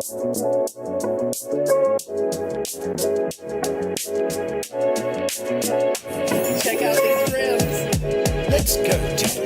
Check out these rims. Let's go, team.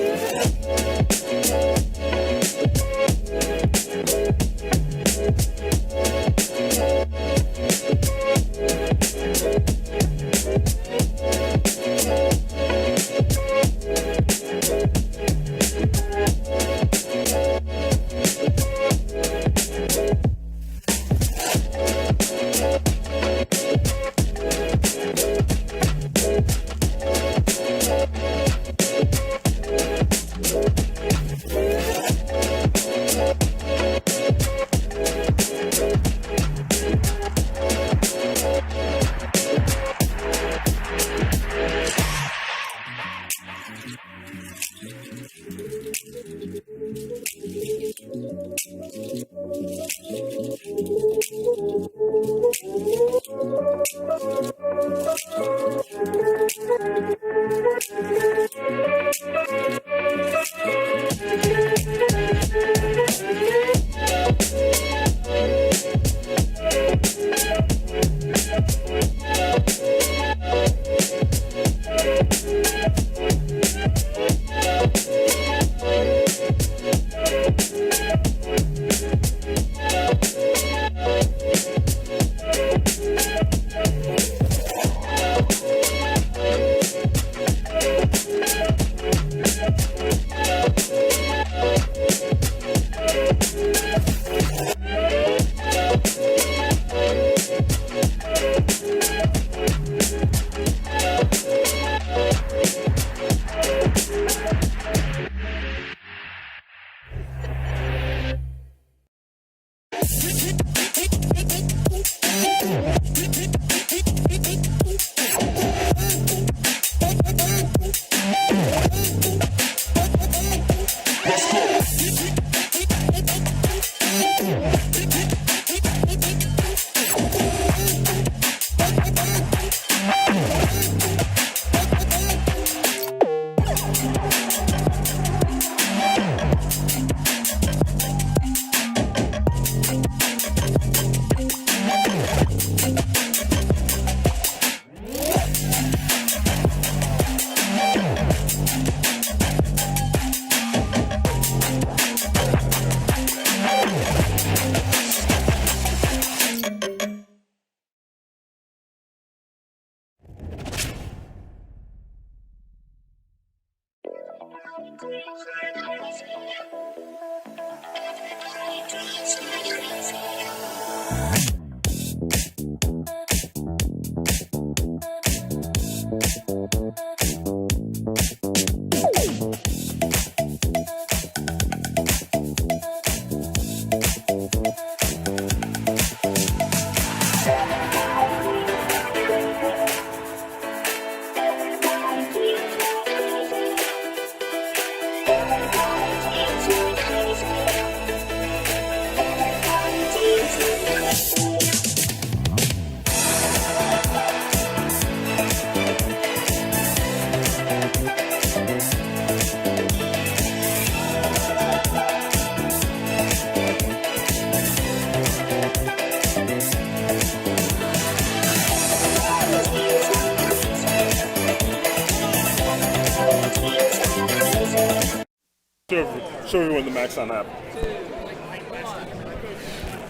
Show everyone the Maxon app.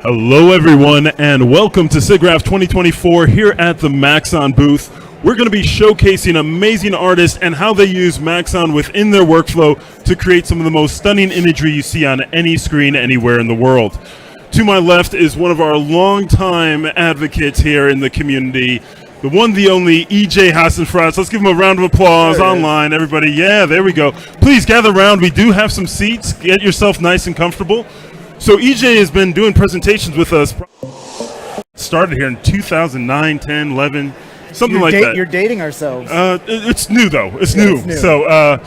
Hello everyone and welcome to SIGGRAPH 2024 here at the Maxon booth. We're going to be showcasing amazing artists and how they use Maxon within their workflow to create some of the most stunning imagery you see on any screen anywhere in the world. To my left is one of our longtime advocates here in the community, the one, the only, EJ Hassenfratz. Let's give him a round of applause online, everybody. Yeah, there we go. Please gather around. We do have some seats. Get yourself nice and comfortable. So EJ has been doing presentations with us. Started here in 2009, 10, 11, something like that. You're dating ourselves. It's new, though. It's new. So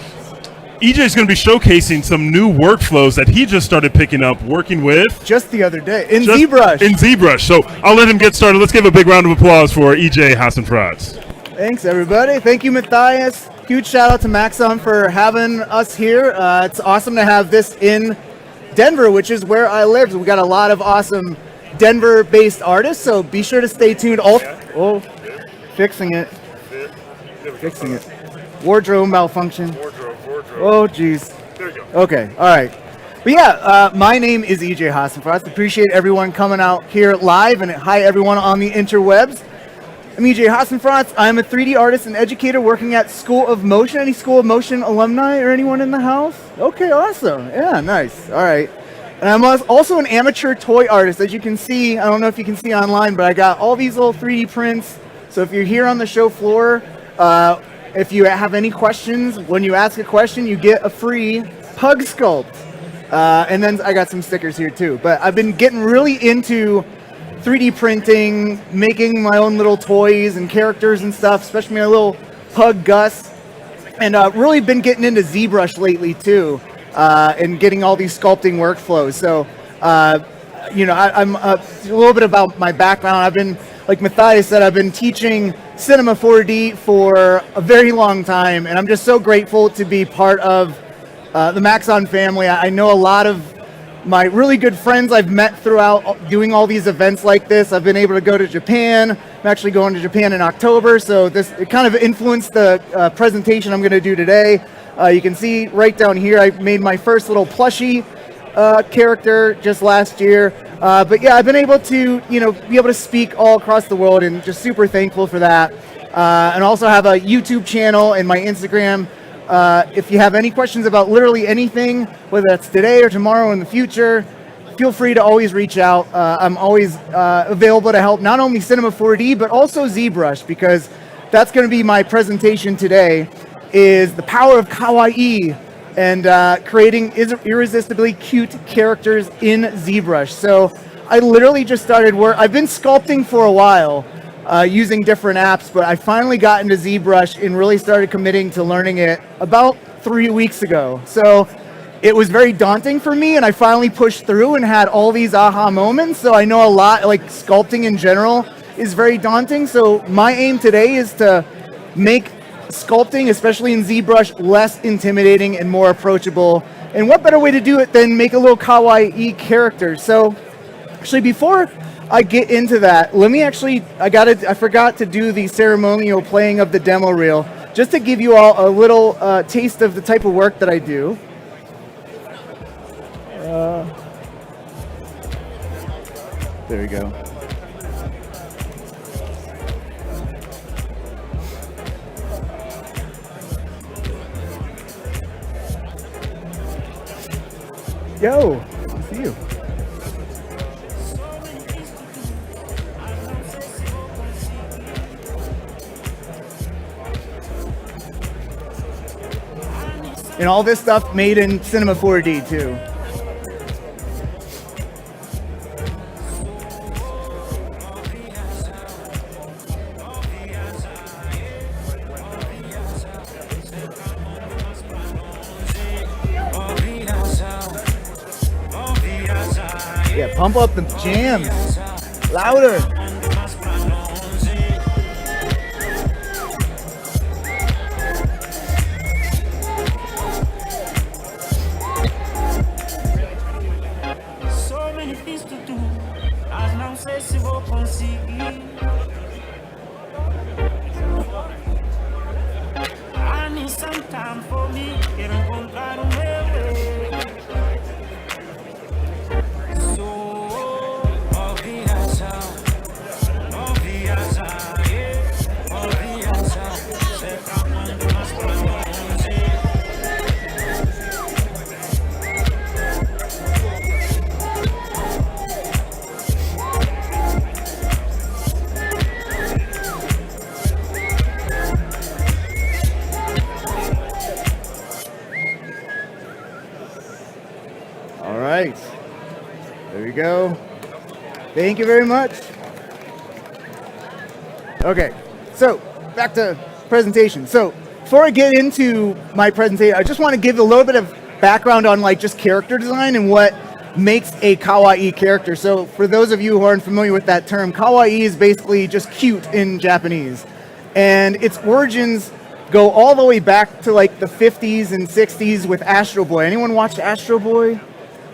EJ is going to be showcasing some new workflows that he just started picking up, working with. Just the other day, in ZBrush. In ZBrush. So I'll let him get started. Let's give a big round of applause for EJ Hassenfratz. Thanks, everybody. Thank you, Matthias. Huge shout out to Maxon for having us here. It's awesome to have this in Denver, which is where I live. We got a lot of awesome Denver-based artist, so be sure to stay tuned. Oh, fixing it. Fixing it. Wardrobe malfunction. Wardrobe. Oh, geez. There you go. Okay, all right. But yeah, my name is EJ Hassenfrost. Appreciate everyone coming out here live, and hi everyone on the interwebs. I'm EJ Hassenfrost. I'm a 3D artist and educator working at School of Motion. Any School of Motion alumni or anyone in the house? Okay, awesome. Yeah, nice. All right. And I'm also an amateur toy artist. As you can see, I don't know if you can see online, but I got all these little 3D prints. So if you're here on the show floor, if you have any questions, when you ask a question, you get a free pug sculpt. And then I got some stickers here too. But I've been getting really into 3D printing, making my own little toys and characters and stuff, especially my little pug Gus. And really been getting into ZBrush lately too, and getting all these sculpting workflows. So, I'm a little bit about my background. I've been, like Matthias said, I've been teaching Cinema 4D for a very long time, and I'm just so grateful to be part of the Maxon family. I know a lot of my really good friends I've met throughout doing all these events like this. I've been able to go to Japan. I'm actually going to Japan in October, so it kind of influenced the presentation I'm going to do today. You can see right down here, I made my first little plushie character just last year. But yeah, I've been able to, be able to speak all across the world, and just super thankful for that. And also have a YouTube channel and my Instagram. If you have any questions about literally anything, whether that's today or tomorrow in the future, feel free to always reach out. I'm always available to help not only Cinema 4D, but also ZBrush, because that's going to be my presentation today, is the power of kawaii and creating irresistibly cute characters in ZBrush. So I literally just started work. I've been sculpting for a while, using different apps, but I finally got into ZBrush and really started committing to learning it about 3 weeks ago. So it was very daunting for me, and I finally pushed through and had all these aha moments. So I know a lot, like sculpting in general is very daunting. So my aim today is to make sculpting, especially in ZBrush, less intimidating and more approachable. And what better way to do it than make a little kawaii character? So actually, before I get into that, I forgot to do the ceremonial playing of the demo reel, just to give you all a little taste of the type of work that I do. There we go. Yo, I see you. And all this stuff made in Cinema 4D too. Yeah, pump up the jams. Louder. There we go. Thank you very much. Okay, so back to presentation. So before I get into my presentation, I just want to give a little bit of background on just character design and what makes a kawaii character. So for those of you who aren't familiar with that term, kawaii is basically just cute in Japanese. And its origins go all the way back to the 50s and 60s with Astro Boy. Anyone watched Astro Boy?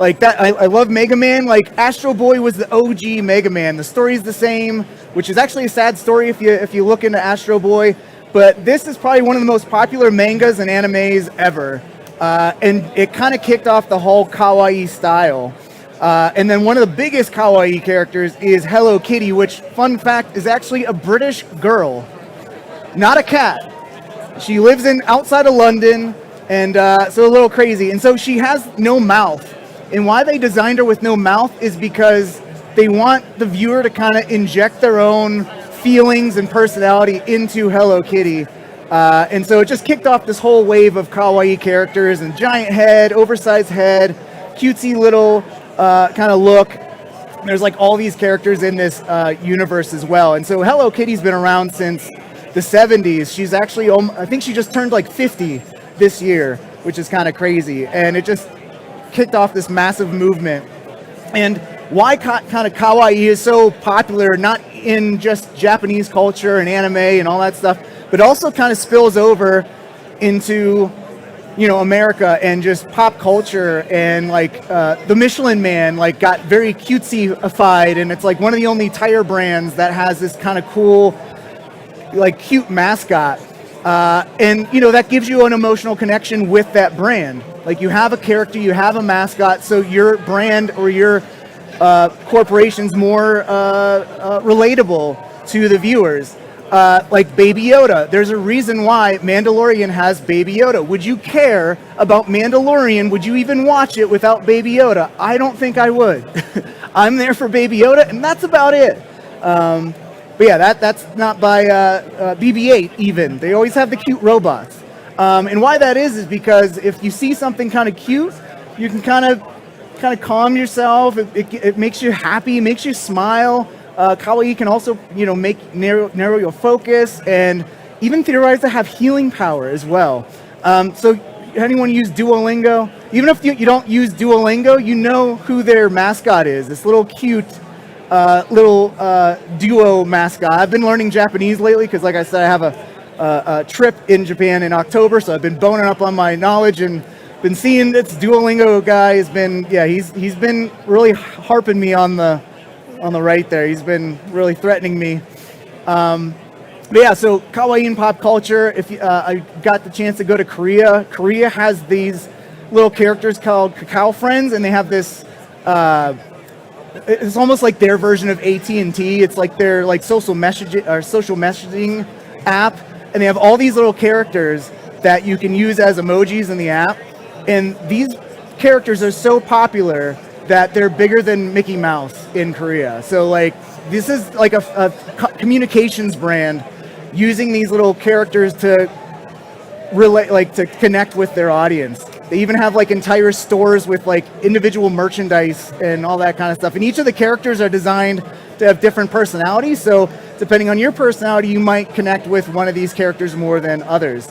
Like that, I love Mega Man. Like Astro Boy was the OG Mega Man. The story's the same, which is actually a sad story if you look into Astro Boy. But this is probably one of the most popular mangas and animes ever, and it kind of kicked off the whole kawaii style. And then one of the biggest kawaii characters is Hello Kitty, which, fun fact, is actually a British girl, not a cat. She lives outside of London, and so a little crazy. And so she has no mouth. And why they designed her with no mouth is because they want the viewer to kind of inject their own feelings and personality into Hello Kitty. And so it just kicked off this whole wave of kawaii characters and giant head, oversized head, cutesy little kind of look. There's like all these characters in this universe as well. And so Hello Kitty's been around since the 70s. She's actually, I think she just turned like 50 this year, which is kind of crazy. And it just kicked off this massive movement. And why kind of kawaii is so popular, not in just Japanese culture and anime and all that stuff, but also kind of spills over into, you know, America and just pop culture. And like the Michelin Man like got very cutesy-ified, and it's like one of the only tire brands that has this kind of cool, like cute mascot. And you know, that gives you an emotional connection with that brand. Like you have a character, you have a mascot, so your brand or your corporation's more relatable to the viewers. Like Baby Yoda, there's a reason why Mandalorian has Baby Yoda. Would you care about Mandalorian? Would you even watch it without Baby Yoda? I don't think I would. I'm there for Baby Yoda, and that's about it. But yeah, that's not by BB-8 even. They always have the cute robots. And why that is because if you see something kind of cute, you can kind of calm yourself. It makes you happy, makes you smile. Kawaii can also, you know, narrow your focus, and even theorized to have healing power as well. So anyone use Duolingo? Even if you don't use Duolingo, you know who their mascot is. This little cute duo mascot. I've been learning Japanese lately because, like I said, I have a trip in Japan in October, so I've been boning up on my knowledge and been seeing this Duolingo guy has been, yeah, he's been really harping me on the right there. He's been really threatening me. But yeah, so kawaii in pop culture. If I got the chance to go to Korea, Korea has these little characters called Kakao Friends, and they have this. It's almost like their version of AT&T. It's like their like social messaging app, and they have all these little characters that you can use as emojis in the app. And these characters are so popular that they're bigger than Mickey Mouse in Korea. So like this is like a communications brand using these little characters to relate, like to connect with their audience. They even have like entire stores with like individual merchandise and all that kind of stuff. And each of the characters are designed to have different personalities. So depending on your personality, you might connect with one of these characters more than others.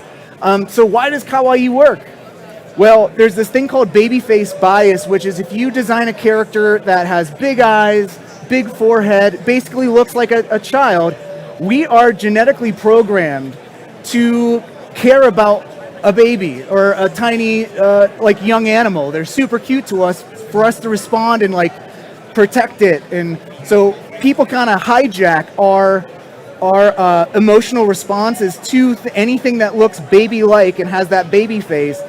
So why does kawaii work? Well, there's this thing called babyface bias, which is if you design a character that has big eyes, big forehead, basically looks like a child, we are genetically programmed to care about a baby or a tiny like young animal. They're super cute to us, for us to respond and like protect it. And so people kind of hijack our emotional responses to anything that looks baby-like and has that baby face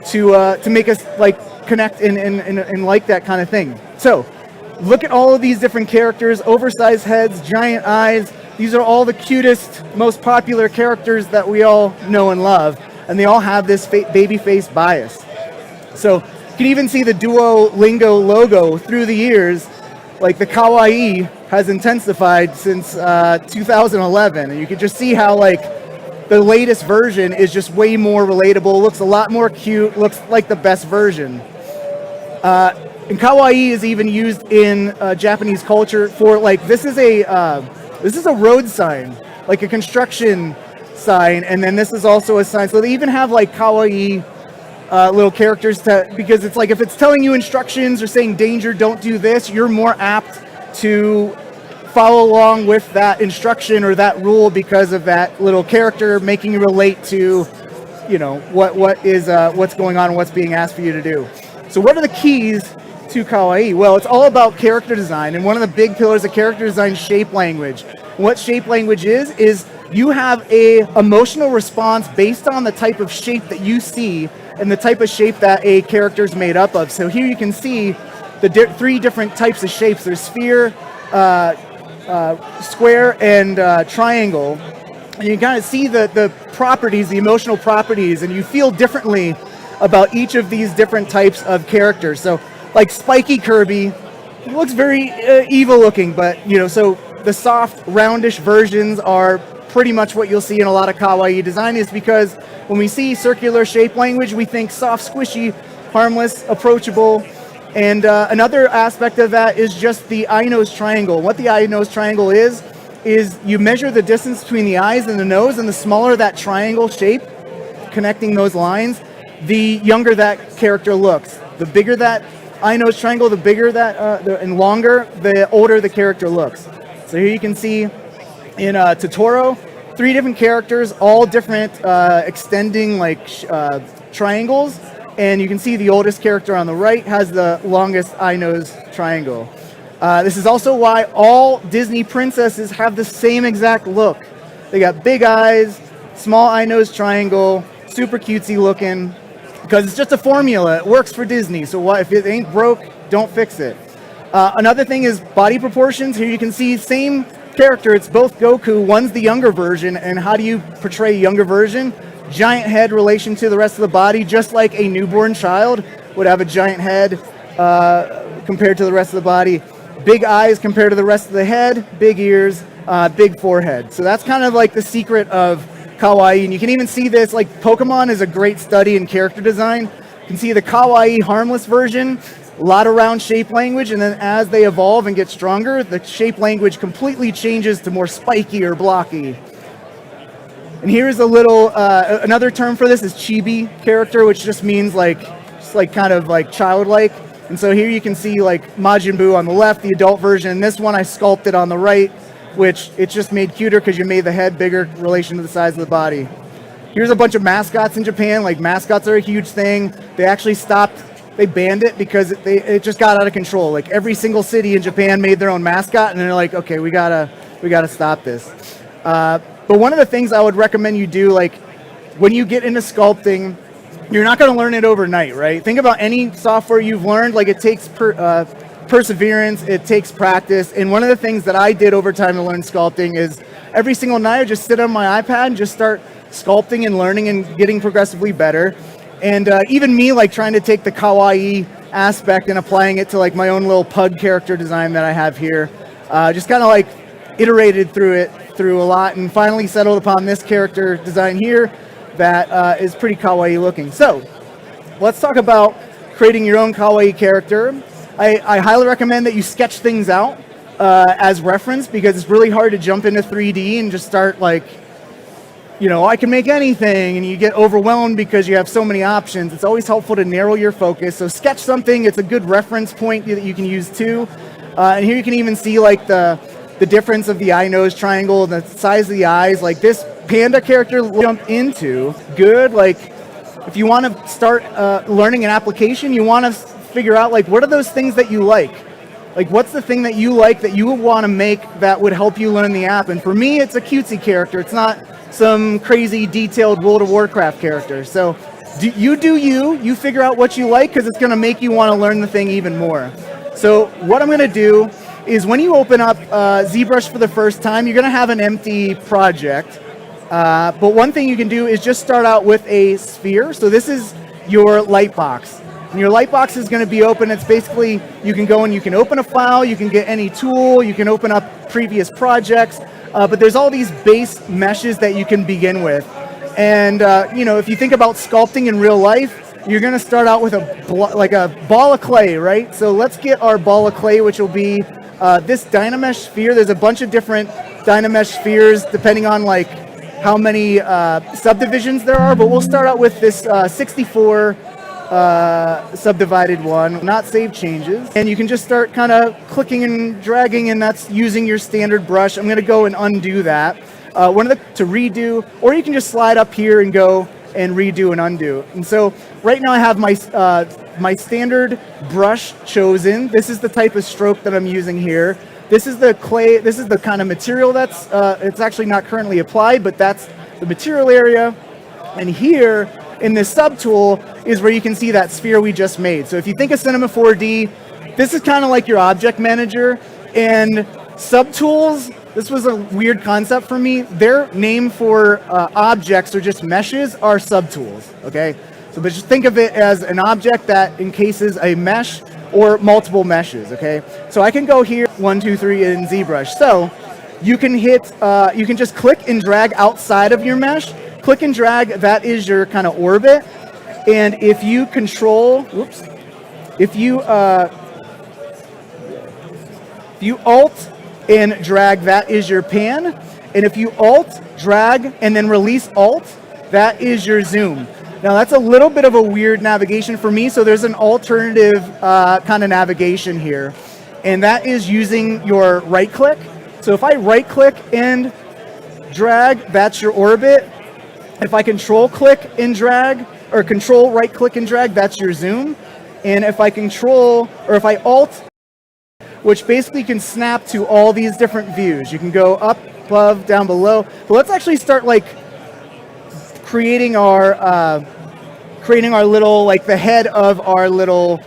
to make us like connect and like that kind of thing. So look at all of these different characters, oversized heads, giant eyes. These are all the cutest, most popular characters that we all know and love. And they all have this baby face bias. So you can even see the Duolingo logo through the years. Like the kawaii has intensified since 2011. And you can just see how like the latest version is just way more relatable, looks a lot more cute, looks like the best version. And kawaii is even used in Japanese culture for like, this is a road sign, like a construction sign, and then this is also a sign. So they even have like kawaii little characters because it's like if it's telling you instructions or saying danger, don't do this, you're more apt to follow along with that instruction or that rule because of that little character making you relate to, you know, what's going on and what's being asked for you to do. So what are the keys to kawaii? Well, it's all about character design, and one of the big pillars of character design is shape language. What shape language is you have a emotional response based on the type of shape that you see and the type of shape that a character is made up of. So here you can see the three different types of shapes. There's sphere, square, and triangle. And you kind of see the properties, the emotional properties, and you feel differently about each of these different types of characters. So like Spiky Kirby, he looks very evil looking, but so the soft, roundish versions are pretty much what you'll see in a lot of kawaii design, is because when we see circular shape language, we think soft, squishy, harmless, approachable. And another aspect of that is just the eye nose triangle. What the eye nose triangle is you measure the distance between the eyes and the nose, and the smaller that triangle shape connecting those lines, the younger that character looks. The bigger that eye nose triangle, the bigger that and longer, the older the character looks. So here you can see in Totoro, 3 different characters, all different extending like triangles, and you can see the oldest character on the right has the longest eye nose triangle. This is also why all Disney princesses have the same exact look. They got big eyes, small eye nose triangle, super cutesy looking, because it's just a formula. It works for Disney, so what, if it ain't broke, don't fix it. Another thing is body proportions. Here you can see same character, it's both Goku, one's the younger version, and how do you portray a younger version? Giant head relation to the rest of the body, just like a newborn child would have a giant head compared to the rest of the body. Big eyes compared to the rest of the head, big ears, big forehead. So that's kind of like the secret of kawaii, and you can even see this, like Pokemon is a great study in character design. You can see the kawaii harmless version, a lot of round shape language, and then as they evolve and get stronger, the shape language completely changes to more spiky or blocky. And here's a little, another term for this is chibi character, which just means just kind of like childlike. And so here you can see like Majin Buu on the left, the adult version. And this one I sculpted on the right, which it just made cuter because you made the head bigger in relation to the size of the body. Here's a bunch of mascots in Japan. Like mascots are a huge thing. They actually stopped, they banned it because it just got out of control. Like every single city in Japan made their own mascot, and they're like, okay, we gotta stop this. But one of the things I would recommend you do, like when you get into sculpting, you're not going to learn it overnight, right? Think about any software you've learned. Like it takes perseverance, it takes practice. And one of the things that I did over time to learn sculpting is every single night I just sit on my iPad and just start sculpting and learning and getting progressively better. And even me, like trying to take the kawaii aspect and applying it to like my own little pug character design that I have here, just kind of like iterated through a lot and finally settled upon this character design here that is pretty kawaii looking. So let's talk about creating your own kawaii character. I highly recommend that you sketch things out as reference, because it's really hard to jump into 3D and just start like, I can make anything, and you get overwhelmed because you have so many options. It's always helpful to narrow your focus. So sketch something. It's a good reference point that you can use too. And here you can even see like the difference of the eye nose triangle, the size of the eyes. Like this panda character jump into good. Like if you want to start learning an application, you want to figure out like what are those things that you like. Like what's the thing that you like that you would want to make that would help you learn the app. And for me, it's a cutesy character. It's not some crazy detailed World of Warcraft character. So you figure out what you like, because it's going to make you want to learn the thing even more. So what I'm going to do is when you open up ZBrush for the first time, you're going to have an empty project. But one thing you can do is just start out with a sphere. So this is your light box. And your light box is going to be open. It's basically, you can go and you can open a file, you can get any tool, you can open up previous projects, but there's all these base meshes that you can begin with. And if you think about sculpting in real life, you're going to start out with a ball of clay, right? So let's get our ball of clay, which will be this Dynamesh sphere. There's a bunch of different Dynamesh spheres depending on like how many subdivisions there are, but we'll start out with this 64 subdivided one, not save changes. And you can just start kind of clicking and dragging, and that's using your standard brush. I'm going to go and undo that. To redo, or you can just slide up here and go and redo and undo. And so right now I have my standard brush chosen. This is the type of stroke that I'm using here. This is the clay, this is the kind of material that's, it's actually not currently applied, but that's the material area. And here in this subtool is where you can see that sphere we just made. So if you think of Cinema 4D, this is kind of like your object manager. And subtools, this was a weird concept for me. Their name for objects or just meshes are subtools, okay? So but just think of it as an object that encases a mesh or multiple meshes, okay? So I can go here, 1, 2, 3 in ZBrush. So you can hit, you can just click and drag outside of your mesh. Click and drag, that is your kind of orbit. And if you control, whoops, if you alt and drag, that is your pan. And if you alt, drag, and then release alt, that is your zoom. Now that's a little bit of a weird navigation for me, so there's an alternative kind of navigation here. And that is using your right click. So if I right click and drag, that's your orbit. If I control click and drag, or control right click and drag, that's your zoom. And if I control, or if I alt, which basically can snap to all these different views. You can go up, above, down below. But let's actually start like creating our little, like the head of our little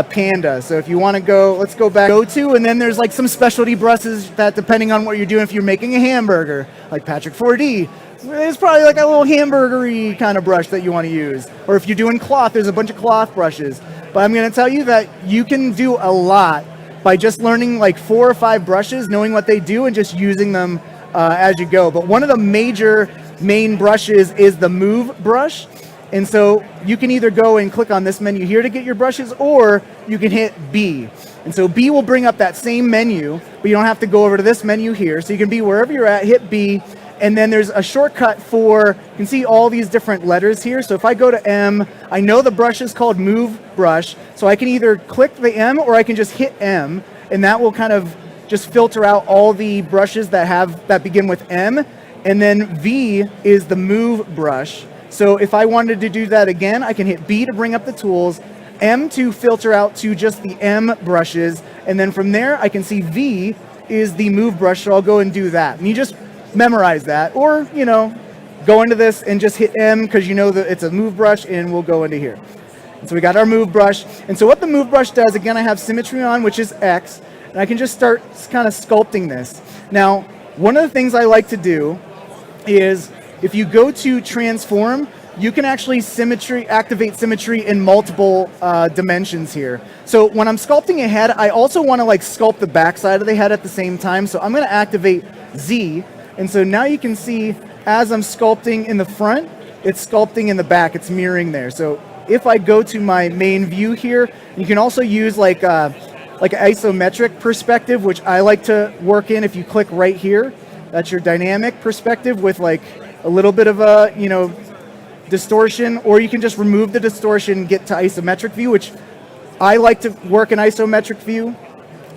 panda. So if you want to go, let's go back, go to, and then there's like some specialty brushes that depending on what you're doing, if you're making a hamburger, like Patrick 4D, there's probably like a little hamburgery kind of brush that you want to use. Or if you're doing cloth, there's a bunch of cloth brushes. But I'm going to tell you that you can do a lot by just learning like 4 or 5 brushes, knowing what they do, and just using them as you go. But one of the main brushes is the move brush. And so you can either go and click on this menu here to get your brushes, or you can hit B. And so B will bring up that same menu, but you don't have to go over to this menu here. So you can be wherever you're at, hit B, and then there's a shortcut for, you can see all these different letters here. So if I go to M, I know the brush is called Move Brush, so I can either click the M or I can just hit M, and that will kind of just filter out all the brushes that begin with M. And then V is the Move Brush. So if I wanted to do that again, I can hit B to bring up the tools, M to filter out to just the M brushes, and then from there I can see V is the Move Brush, so I'll go and do that. And you just memorize that, or go into this and just hit M because you know that it's a move brush, and we'll go into here. And so we got our move brush. And so what the move brush does, again, I have symmetry on, which is X, and I can just start kind of sculpting this. Now, one of the things I like to do is if you go to transform, you can actually activate symmetry in multiple dimensions here. So when I'm sculpting a head, I also want to like sculpt the back side of the head at the same time. So I'm going to activate Z. And so now you can see as I'm sculpting in the front, it's sculpting in the back, it's mirroring there. So if I go to my main view here, you can also use like an isometric perspective, which I like to work in. If you click right here, that's your dynamic perspective with like a little bit of a, distortion, or you can just remove the distortion and get to isometric view, which I like to work in isometric view.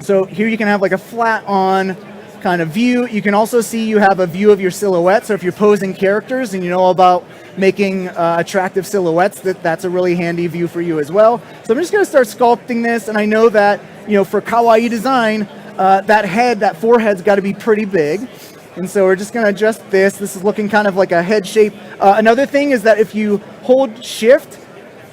So here you can have like a flat on kind of view. You can also see you have a view of your silhouette. So if you're posing characters and you know about making attractive silhouettes, that's a really handy view for you as well. So I'm just going to start sculpting this, and I know that for kawaii design, that forehead's got to be pretty big. And so we're just going to adjust this. This is looking kind of like a head shape. Another thing is that if you hold Shift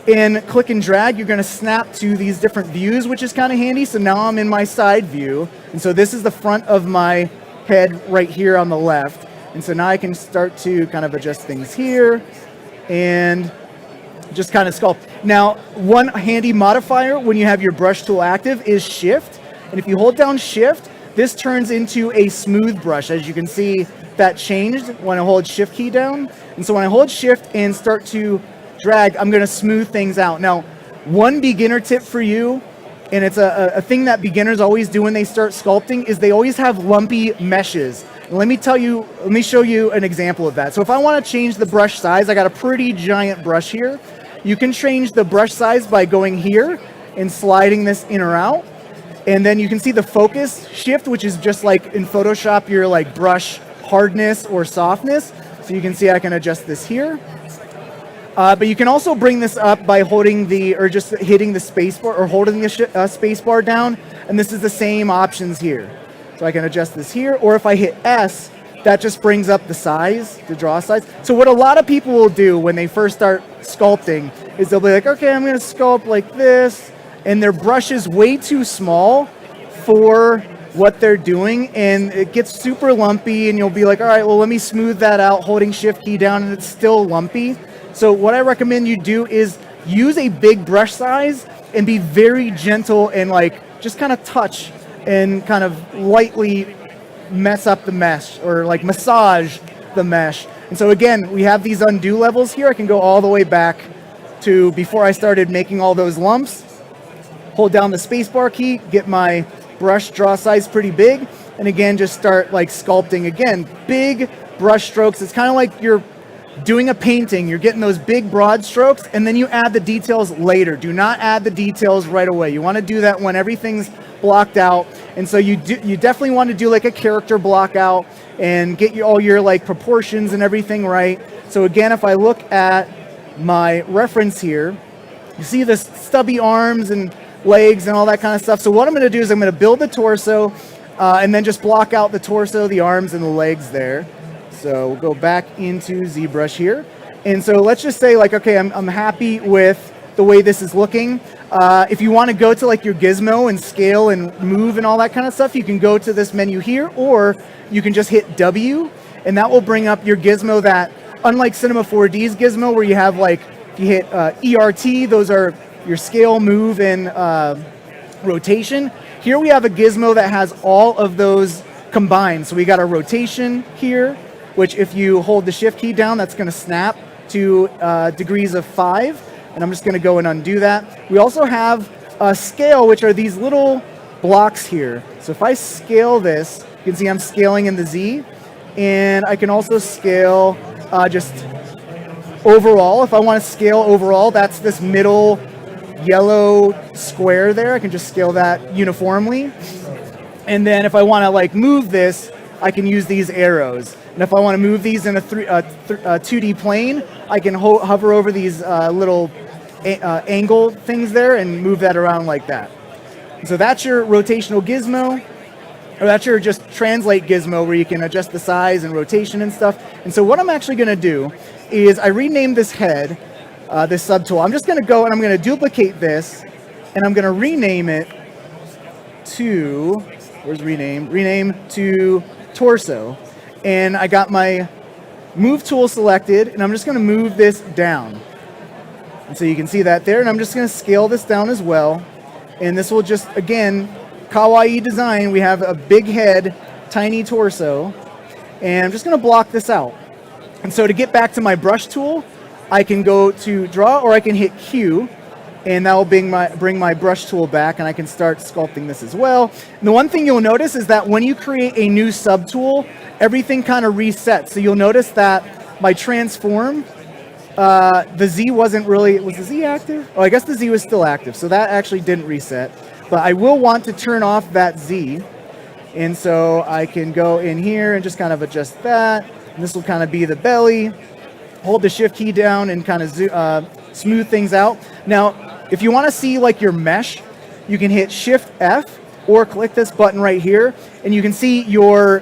and click and drag, you're going to snap to these different views, which is kind of handy. So now I'm in my side view. And so this is the front of my head right here on the left. And so now I can start to kind of adjust things here and just kind of sculpt. Now, one handy modifier when you have your brush tool active is Shift. And if you hold down Shift, this turns into a smooth brush. As you can see, that changed when I hold Shift key down. And so when I hold Shift and start to drag, I'm going to smooth things out. Now, one beginner tip for you, and it's a thing that beginners always do when they start sculpting, is they always have lumpy meshes. And let me show you an example of that. So if I want to change the brush size, I got a pretty giant brush here. You can change the brush size by going here and sliding this in or out. And then you can see the focus shift, which is just like in Photoshop, your like brush hardness or softness. So you can see I can adjust this here. But you can also bring this up by holding or just hitting the space bar or holding the space bar down. And this is the same options here. So I can adjust this here, or if I hit S, that just brings up the size, the draw size. So what a lot of people will do when they first start sculpting is they'll be like, okay, I'm gonna sculpt like this, and their brush is way too small for what they're doing, and it gets super lumpy, and you'll be like, all right, well, let me smooth that out, holding Shift key down, and it's still lumpy. So what I recommend you do is use a big brush size and be very gentle and like just kind of touch and kind of lightly mess up the mesh or like massage the mesh. And so again, we have these undo levels here. I can go all the way back to before I started making all those lumps. Hold down the spacebar key, get my brush draw size pretty big, and again, just start like sculpting. Again, big brush strokes. It's kind of like you're doing a painting. You're getting those big broad strokes, and then you add the details later. Do not add the details right away. You want to do that when everything's blocked out. And so you definitely want to do like a character block out and get all your like proportions and everything right. So again, if I look at my reference here, you see the stubby arms and legs and all that kind of stuff. So what I'm going to do is I'm going to build the torso and then just block out the torso, the arms, and the legs there. So we'll go back into ZBrush here. And so let's just say like, okay, I'm happy with the way this is looking. If you want to go to like your gizmo and scale and move and all that kind of stuff, you can go to this menu here, or you can just hit W, and that will bring up your gizmo that, unlike Cinema 4D's gizmo where you have like, if you hit ERT, those are your scale, move, and rotation. Here we have a gizmo that has all of those combined. So we got a rotation here, which if you hold the Shift key down, that's going to snap to degrees of 5. And I'm just going to go and undo that. We also have a scale, which are these little blocks here. So if I scale this, you can see I'm scaling in the Z. And I can also scale just overall. If I want to scale overall, that's this middle yellow square there. I can just scale that uniformly. And then if I want to like move this, I can use these arrows. And if I want to move these in a 2D plane, I can hover over these little angle things there and move that around like that. And so that's your rotational gizmo, or that's your just translate gizmo where you can adjust the size and rotation and stuff. And so what I'm actually going to do is I renamed this head, this subtool. I'm just going to go and I'm going to duplicate this, and I'm going to rename it to, where's rename? Rename to torso. And I got my move tool selected, and I'm just going to move this down. And so you can see that there, and I'm just going to scale this down as well. And this will just, again, kawaii design. We have a big head, tiny torso, and I'm just going to block this out. And so to get back to my brush tool, I can go to draw, or I can hit Q, and that will bring my brush tool back, and I can start sculpting this as well. And the one thing you'll notice is that when you create a new subtool, everything kind of resets. So you'll notice that my transform, the Z wasn't really, was the Z active? Oh, I guess the Z was still active, so that actually didn't reset. But I will want to turn off that Z, and so I can go in here and just kind of adjust that. And this will kind of be the belly. Hold the Shift key down and kind of smooth things out. Now, if you want to see like your mesh, you can hit Shift F or click this button right here, and you can see your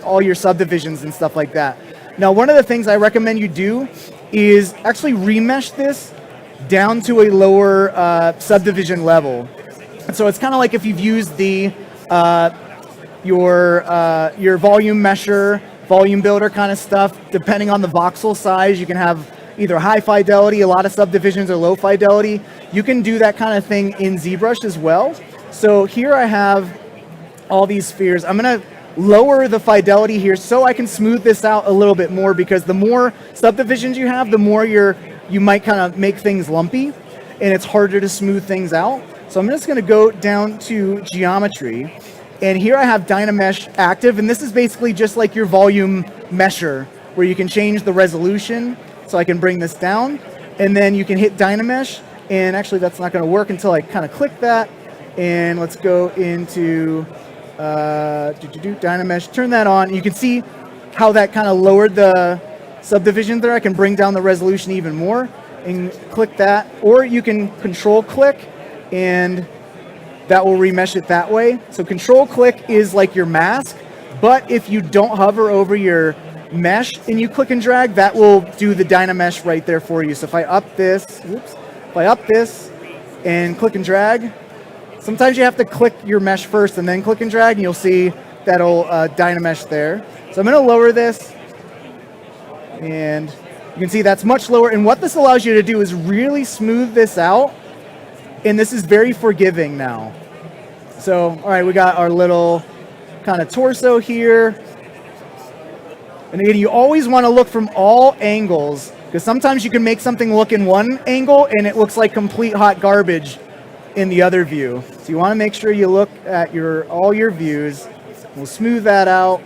all your subdivisions and stuff like that. Now, one of the things I recommend you do is actually remesh this down to a lower subdivision level. And so it's kind of like if you've used the your volume mesher, volume builder kind of stuff. Depending on the voxel size, you can have either high fidelity, a lot of subdivisions, or low fidelity. You can do that kind of thing in ZBrush as well. So here I have all these spheres. I'm going to lower the fidelity here so I can smooth this out a little bit more, because the more subdivisions you have, the more you might kind of make things lumpy, and it's harder to smooth things out. So I'm just going to go down to geometry, and here I have Dynamesh active, and this is basically just like your volume mesher where you can change the resolution. So I can bring this down, and then you can hit Dynamesh, and actually that's not going to work until I kind of click that. And let's go into Dynamesh, turn that on. You can see how that kind of lowered the subdivisions there. I can bring down the resolution even more and click that, or you can control click and that will remesh it that way. So control click is like your mask, but if you don't hover over your mesh and you click and drag, that will do the Dynamesh right there for you. So if I up this, and click and drag, sometimes you have to click your mesh first and then click and drag, and you'll see that'll Dynamesh there. So I'm going to lower this, and you can see that's much lower. And what this allows you to do is really smooth this out, and this is very forgiving now. So, all right, we got our little kind of torso here. And again, you always want to look from all angles, because sometimes you can make something look in one angle and it looks like complete hot garbage in the other view. So you want to make sure you look at all your views. We'll smooth that out.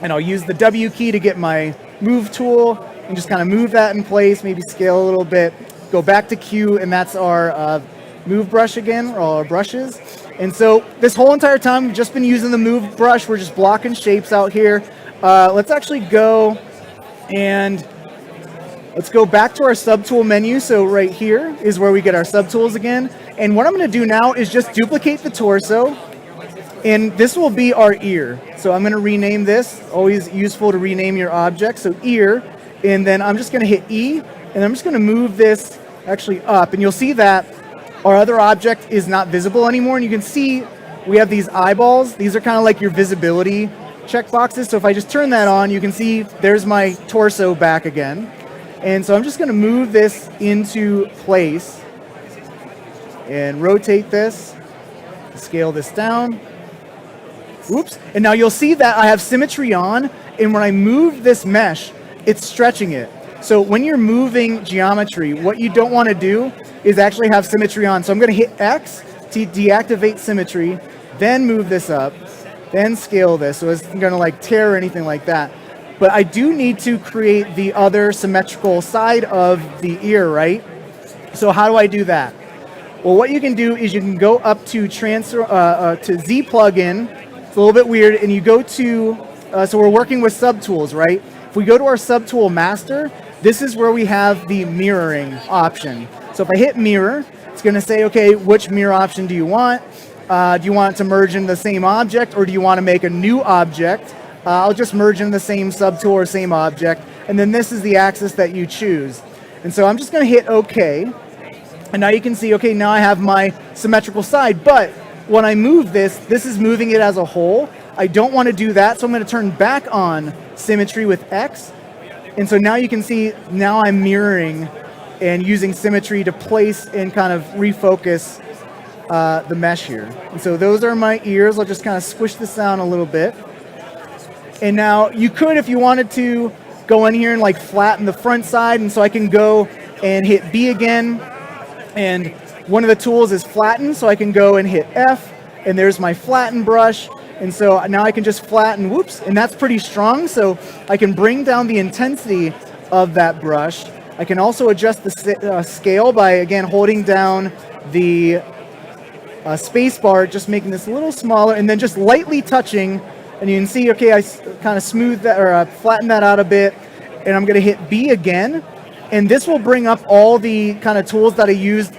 And I'll use the W key to get my move tool and just kind of move that in place, maybe scale a little bit. Go back to Q, and that's our move brush again, or all our brushes. And so this whole entire time, we've just been using the move brush. We're just blocking shapes out here. Let's actually go and let's go back to our subtool menu. So right here is where we get our subtools again. And what I'm going to do now is just duplicate the torso, and this will be our ear. So I'm going to rename this. Always useful to rename your object. So ear, and then I'm just going to hit E, and I'm just going to move this actually up, and you'll see that our other object is not visible anymore. And you can see we have these eyeballs. These are kind of like your visibility checkboxes. So if I just turn that on, you can see there's my torso back again. And so I'm just going to move this into place and rotate this, scale this down. Oops. And now you'll see that I have symmetry on, and when I move this mesh, it's stretching it. So when you're moving geometry, what you don't want to do is actually have symmetry on. So I'm going to hit X to deactivate symmetry, then move this up, then scale this. So it's going to like tear or anything like that. But I do need to create the other symmetrical side of the ear, right? So how do I do that? Well, what you can do is you can go up to transfer to Z plugin. It's a little bit weird, and you go to so we're working with subtools, right? If we go to our subtool master, this is where we have the mirroring option. So if I hit mirror, it's going to say, okay, which mirror option do you want? Do you want it to merge in the same object, or do you want to make a new object? I'll just merge in the same subtool or same object, and then this is the axis that you choose. And so I'm just going to hit OK, and now you can see, okay, now I have my symmetrical side, but when I move this is moving it as a whole. I don't want to do that, so I'm going to turn back on symmetry with X, and so now you can see, now I'm mirroring and using symmetry to place and kind of refocus the mesh here. And so those are my ears. I'll just kind of squish this down a little bit. And now you could, if you wanted to, go in here and like flatten the front side. And so I can go and hit B again. And one of the tools is flatten. So I can go and hit F, and there's my flatten brush. And so now I can just flatten, whoops, and that's pretty strong. So I can bring down the intensity of that brush. I can also adjust the scale by, again, holding down the space bar, just making this a little smaller, and then just lightly touching. And you can see, okay, I kind of smooth that, or flatten that out a bit, and I'm going to hit B again, and this will bring up all the kind of tools that I used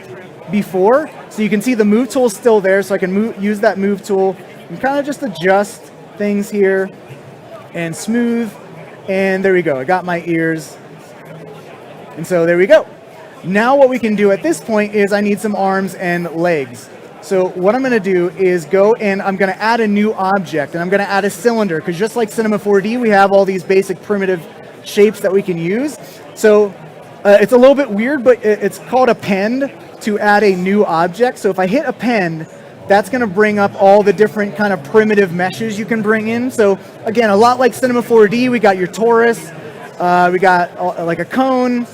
before. So you can see the move tool is still there, so I can use that move tool and kind of just adjust things here and smooth, and there we go. I got my ears, and so there we go. Now what we can do at this point is I need some arms and legs. So what I'm going to do is go and I'm going to add a new object, and I'm going to add a cylinder, because just like Cinema 4D, we have all these basic primitive shapes that we can use. So it's a little bit weird, but it's called append to add a new object. So if I hit append, that's going to bring up all the different kind of primitive meshes you can bring in. So again, a lot like Cinema 4D, we got your torus, we got like a cone,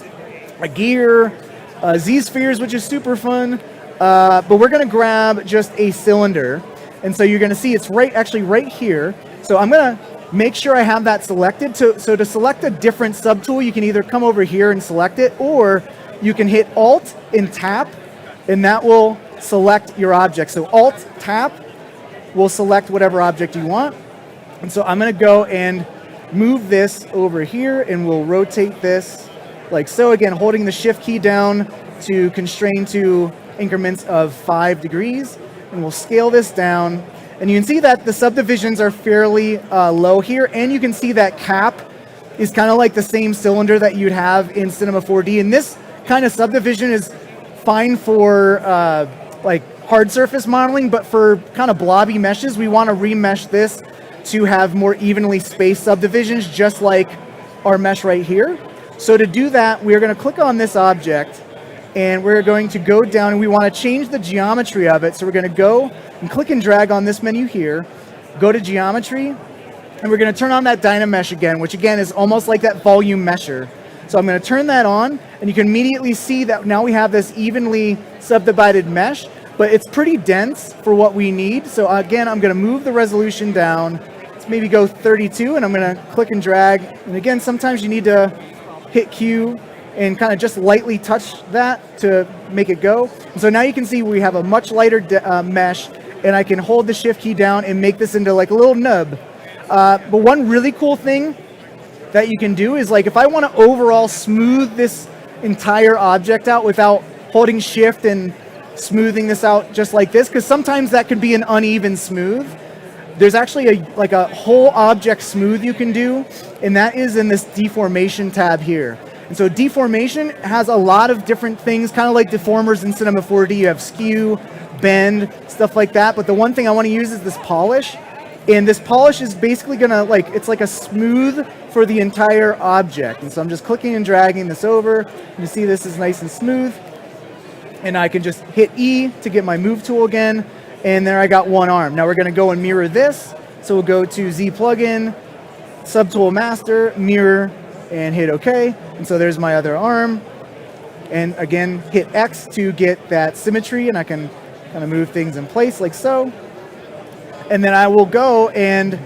a gear, Z-spheres, which is super fun. But we're going to grab just a cylinder. And so you're going to see it's actually right here. So I'm going to make sure I have that selected. So to select a different subtool, you can either come over here and select it, or you can hit Alt and tap, and that will select your object. So Alt, tap will select whatever object you want. And so I'm going to go and move this over here and we'll rotate this like so. Again, holding the shift key down to constrain to increments of 5 degrees. And we'll scale this down. And you can see that the subdivisions are fairly low here. And you can see that cap is kind of like the same cylinder that you'd have in Cinema 4D. And this kind of subdivision is fine for like hard surface modeling, but for kind of blobby meshes, we want to remesh this to have more evenly spaced subdivisions, just like our mesh right here. So to do that, we're going to click on this object, and we're going to go down, and we want to change the geometry of it. So we're going to go and click and drag on this menu here, go to geometry, and we're going to turn on that Dynamesh again, which again is almost like that volume mesher. So I'm going to turn that on, and you can immediately see that now we have this evenly subdivided mesh, but it's pretty dense for what we need. So again, I'm going to move the resolution down. Let's maybe go 32, and I'm going to click and drag. And again, sometimes you need to hit Q and kind of just lightly touch that to make it go. And so now you can see we have a much lighter mesh, and I can hold the shift key down and make this into like a little nub. But one really cool thing that you can do is, like, if I want to overall smooth this entire object out without holding shift and smoothing this out just like this, because sometimes that could be an uneven smooth. There's actually a whole object smooth you can do, and that is in this deformation tab here. And so deformation has a lot of different things, kind of like deformers in Cinema 4D. You have skew, bend, stuff like that. But the one thing I want to use is this polish. And this polish is basically gonna, like, it's like a smooth for the entire object. And so I'm just clicking and dragging this over. You see this is nice and smooth. And I can just hit E to get my move tool again. And there I got one arm. Now we're gonna go and mirror this. So we'll go to Z plugin, subtool master, mirror, and hit OK. And so there's my other arm. And again, hit X to get that symmetry, and I can kind of move things in place like so. And then I will go and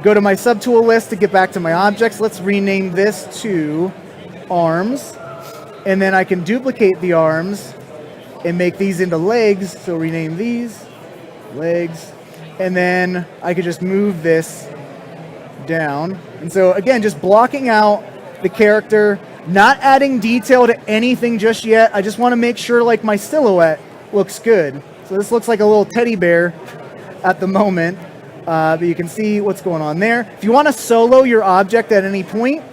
go to my subtool list to get back to my objects. Let's rename this to arms. And then I can duplicate the arms and make these into legs. So rename these legs. And then I could just move this down. And so again, just blocking out the character, not adding detail to anything just yet. I just want to make sure like my silhouette looks good. So this looks like a little teddy bear at the moment, but you can see what's going on there. If you want to solo your object at any point,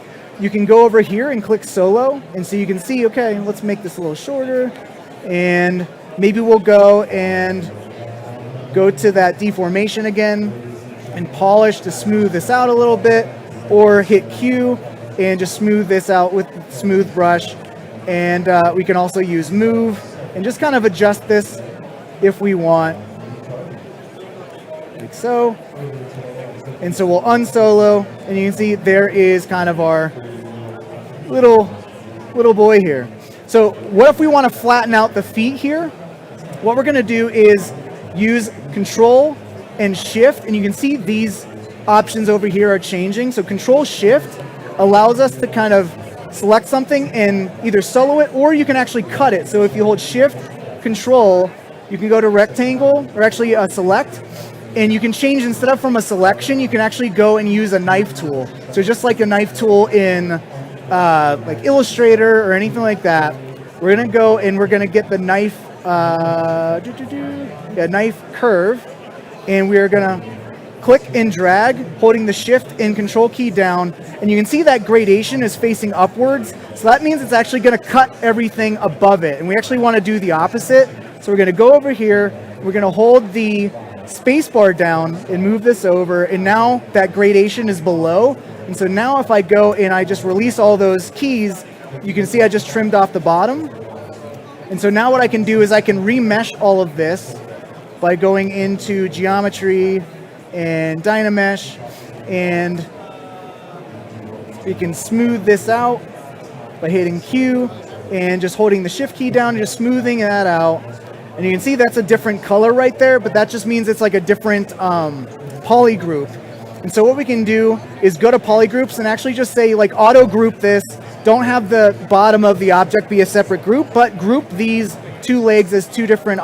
you can go over here and click solo, and so you can see, okay, let's make this a little shorter, and maybe we'll go to that deformation again and polish to smooth this out a little bit, or hit Q and just smooth this out with smooth brush. And we can also use move and just kind of adjust this if we want, like so. And so we'll unsolo, and you can see there is kind of our little boy here. So what if we want to flatten out the feet here? What we're going to do is use Control and Shift, and you can see these options over here are changing. So Control Shift allows us to kind of select something and either solo it, or you can actually cut it. So if you hold Shift, Control, you can go to rectangle, or actually select, and you can change, instead of from a selection, you can actually go and use a knife tool. So just like a knife tool in like Illustrator or anything like that, we're gonna go and we're gonna get the knife, knife curve, and we're gonna click and drag, holding the Shift and Control key down, and you can see that gradation is facing upwards. So that means it's actually gonna cut everything above it, and we actually wanna do the opposite. So we're gonna go over here, we're gonna hold the spacebar down and move this over, and now that gradation is below. And so now if I go and I just release all those keys, you can see I just trimmed off the bottom. And so now what I can do is I can remesh all of this by going into geometry and Dynamesh, and we can smooth this out by hitting Q and just holding the Shift key down and just smoothing that out. And you can see that's a different color right there, but that just means it's like a different poly group. And so what we can do is go to poly groups and actually just say like auto group this. Don't have the bottom of the object be a separate group, but group these two legs as two different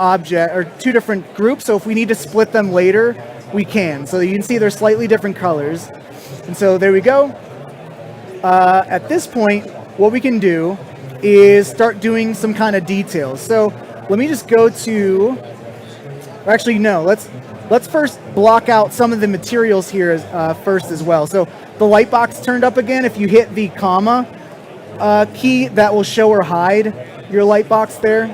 groups. So if we need to split them later, we can. So you can see they're slightly different colors. And so there we go. At this point, what we can do is start doing some kind of details. So let me just go to, actually no, let's first block out some of the materials here first as well. So the light box turned up again. If you hit the comma key, that will show or hide your light box there.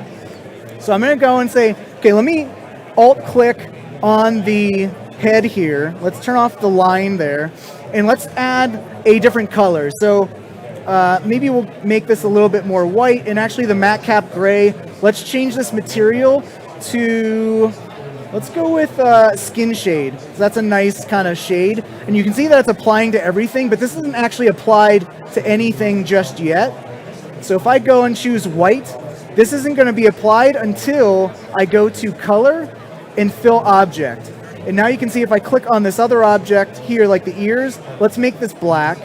So I'm going to go and say, okay, let me alt-click on the head here. Let's turn off the line there, and let's add a different color. So maybe we'll make this a little bit more white, and actually the matte cap gray. Let's change this material to, let's go with skin shade. So that's a nice kind of shade, and you can see that it's applying to everything, but this isn't actually applied to anything just yet. So if I go and choose white, this isn't going to be applied until I go to color and fill object. And now you can see if I click on this other object here, like the ears, let's make this black.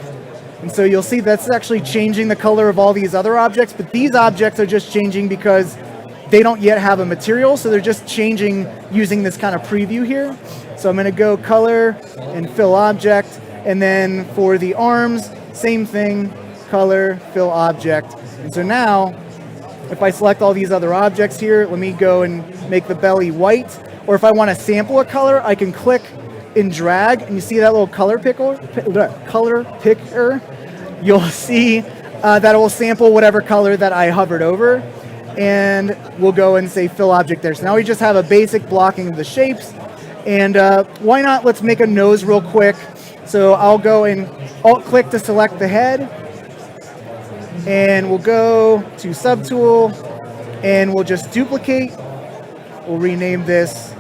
And so you'll see that's actually changing the color of all these other objects, but these objects are just changing because they don't yet have a material, so they're just changing using this kind of preview here. So I'm going to go color and fill object, and then for the arms, same thing, color, fill object. And so now, if I select all these other objects here, let me go and make the belly white. Or if I want to sample a color, I can click and drag, and you see that little color picker? You'll see that it will sample whatever color that I hovered over, and we'll go and say fill object there. So now we just have a basic blocking of the shapes, and why not, let's make a nose real quick. So I'll go and alt-click to select the head, and we'll go to subtool, and we'll just duplicate. We'll rename this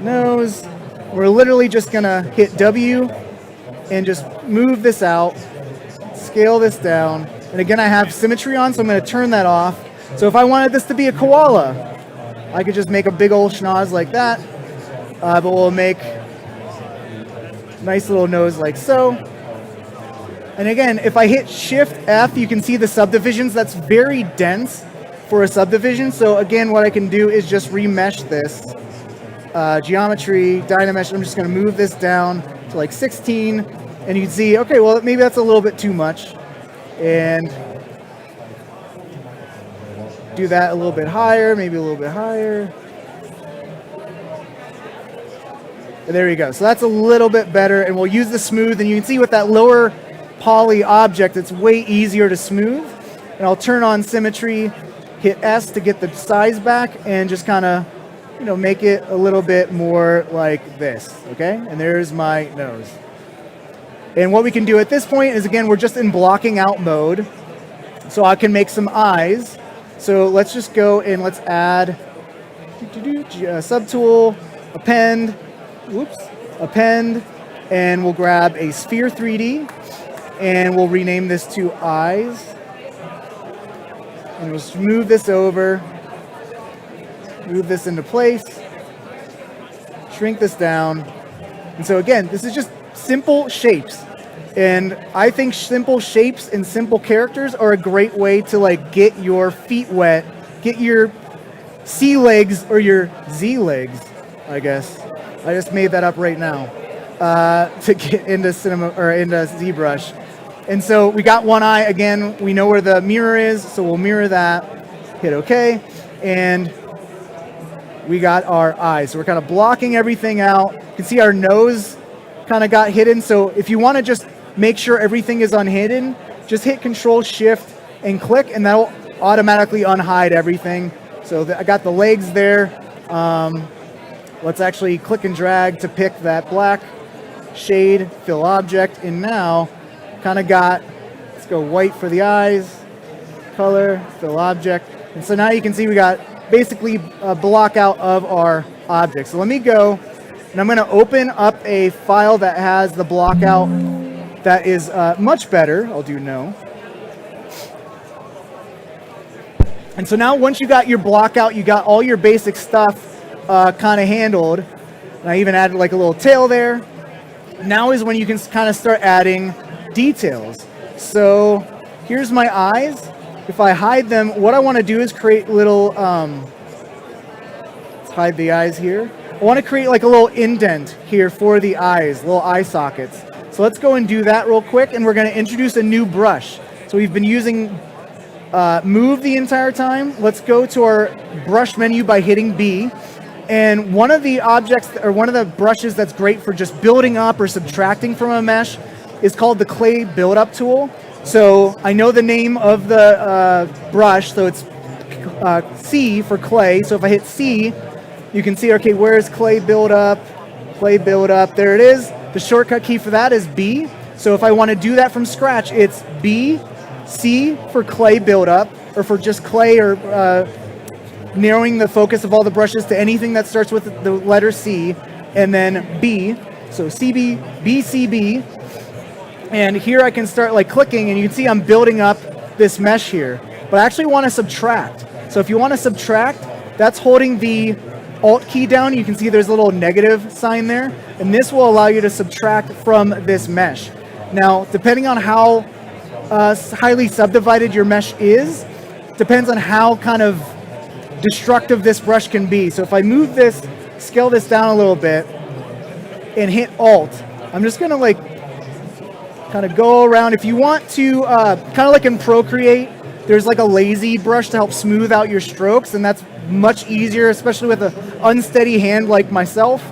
nose. We're literally just gonna hit W and just move this out, scale this down. And again, I have symmetry on, so I'm gonna turn that off. So if I wanted this to be a koala, I could just make a big old schnoz like that, but we'll make a nice little nose like so. And again, if I hit Shift F, you can see the subdivisions. That's very dense for a subdivision. So again, what I can do is just remesh this. Geometry, Dynamesh, I'm just going to move this down to like 16. And you can see, okay, well, maybe that's a little bit too much. And do that a little bit higher, maybe a little bit higher. And there you go. So that's a little bit better. And we'll use the smooth. And you can see with that lower poly object, it's way easier to smooth. And I'll turn on symmetry, hit S to get the size back, and just kind of, you know, make it a little bit more like this, okay? And there's my nose. And what we can do at this point is, again, we're just in blocking out mode. So I can make some eyes. So let's just go and let's add subtool, append, and we'll grab a sphere 3D, and we'll rename this to eyes. And we'll just move this over, move this into place, shrink this down. And so again, this is just simple shapes. And I think simple shapes and simple characters are a great way to like get your feet wet, get your C legs or your Z legs, I guess. I just made that up right now, to get into cinema or into ZBrush. And so we got one eye. Again, we know where the mirror is, so we'll mirror that, hit OK, and we got our eyes. So we're kind of blocking everything out. You can see our nose kind of got hidden. So if you want to just make sure everything is unhidden, just hit Control Shift and click, and that'll automatically unhide everything. So I got the legs there. Let's actually click and drag to pick that black shade, fill object, and now kind of got, let's go white for the eyes, color, fill object. And so now you can see we got basically a block out of our object. So let me go, and I'm going to open up a file that has the block out that is much better. I'll do no. And so now once you got your block out, you got all your basic stuff kind of handled. And I even added like a little tail there. Now is when you can kind of start adding details. So here's my eyes. If I hide them, what I want to do is create little, let's hide the eyes here. I want to create like a little indent here for the eyes, little eye sockets. So let's go and do that real quick, and we're going to introduce a new brush. So we've been using move the entire time. Let's go to our brush menu by hitting B. And one of the objects, or one of the brushes that's great for just building up or subtracting from a mesh is called the clay build-up tool. So I know the name of the brush, so it's C for clay. So if I hit C, you can see, okay, where's clay build-up? Clay build-up, there it is. The shortcut key for that is B. So if I want to do that from scratch, it's B, C for clay build-up, or for just clay, or narrowing the focus of all the brushes to anything that starts with the letter C, and then B, so CB, BCB, and here I can start like clicking, and you can see I'm building up this mesh here, but I actually want to subtract. So if you want to subtract, that's holding the Alt key down. You can see there's a little negative sign there, and this will allow you to subtract from this mesh. Now, depending on how highly subdivided your mesh is, depends on how kind of destructive this brush can be. So if I move this, scale this down a little bit, and hit Alt, I'm just gonna like kind of go around. If you want to, kind of like in Procreate, there's like a lazy brush to help smooth out your strokes, and that's much easier, especially with an unsteady hand like myself.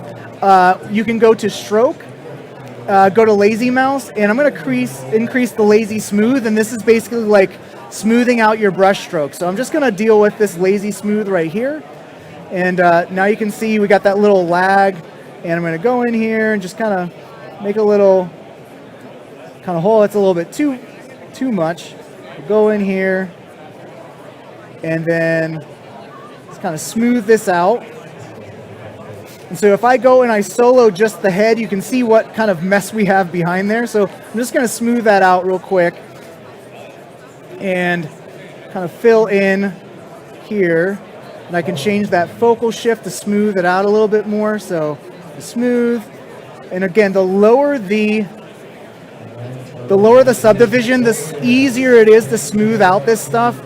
You can go to Stroke, go to Lazy Mouse, and I'm gonna increase the Lazy Smooth, and this is basically like smoothing out your brush strokes. So I'm just gonna deal with this Lazy Smooth right here. And now you can see we got that little lag, and I'm gonna go in here and just kind of make a little kind of hole. It's a little bit too much. We'll go in here and then just kind of smooth this out. And so if I go and I solo just the head, you can see what kind of mess we have behind there. So I'm just gonna smooth that out real quick and kind of fill in here, and I can change that focal shift to smooth it out a little bit more. So smooth, and again, the lower the subdivision, the easier it is to smooth out this stuff.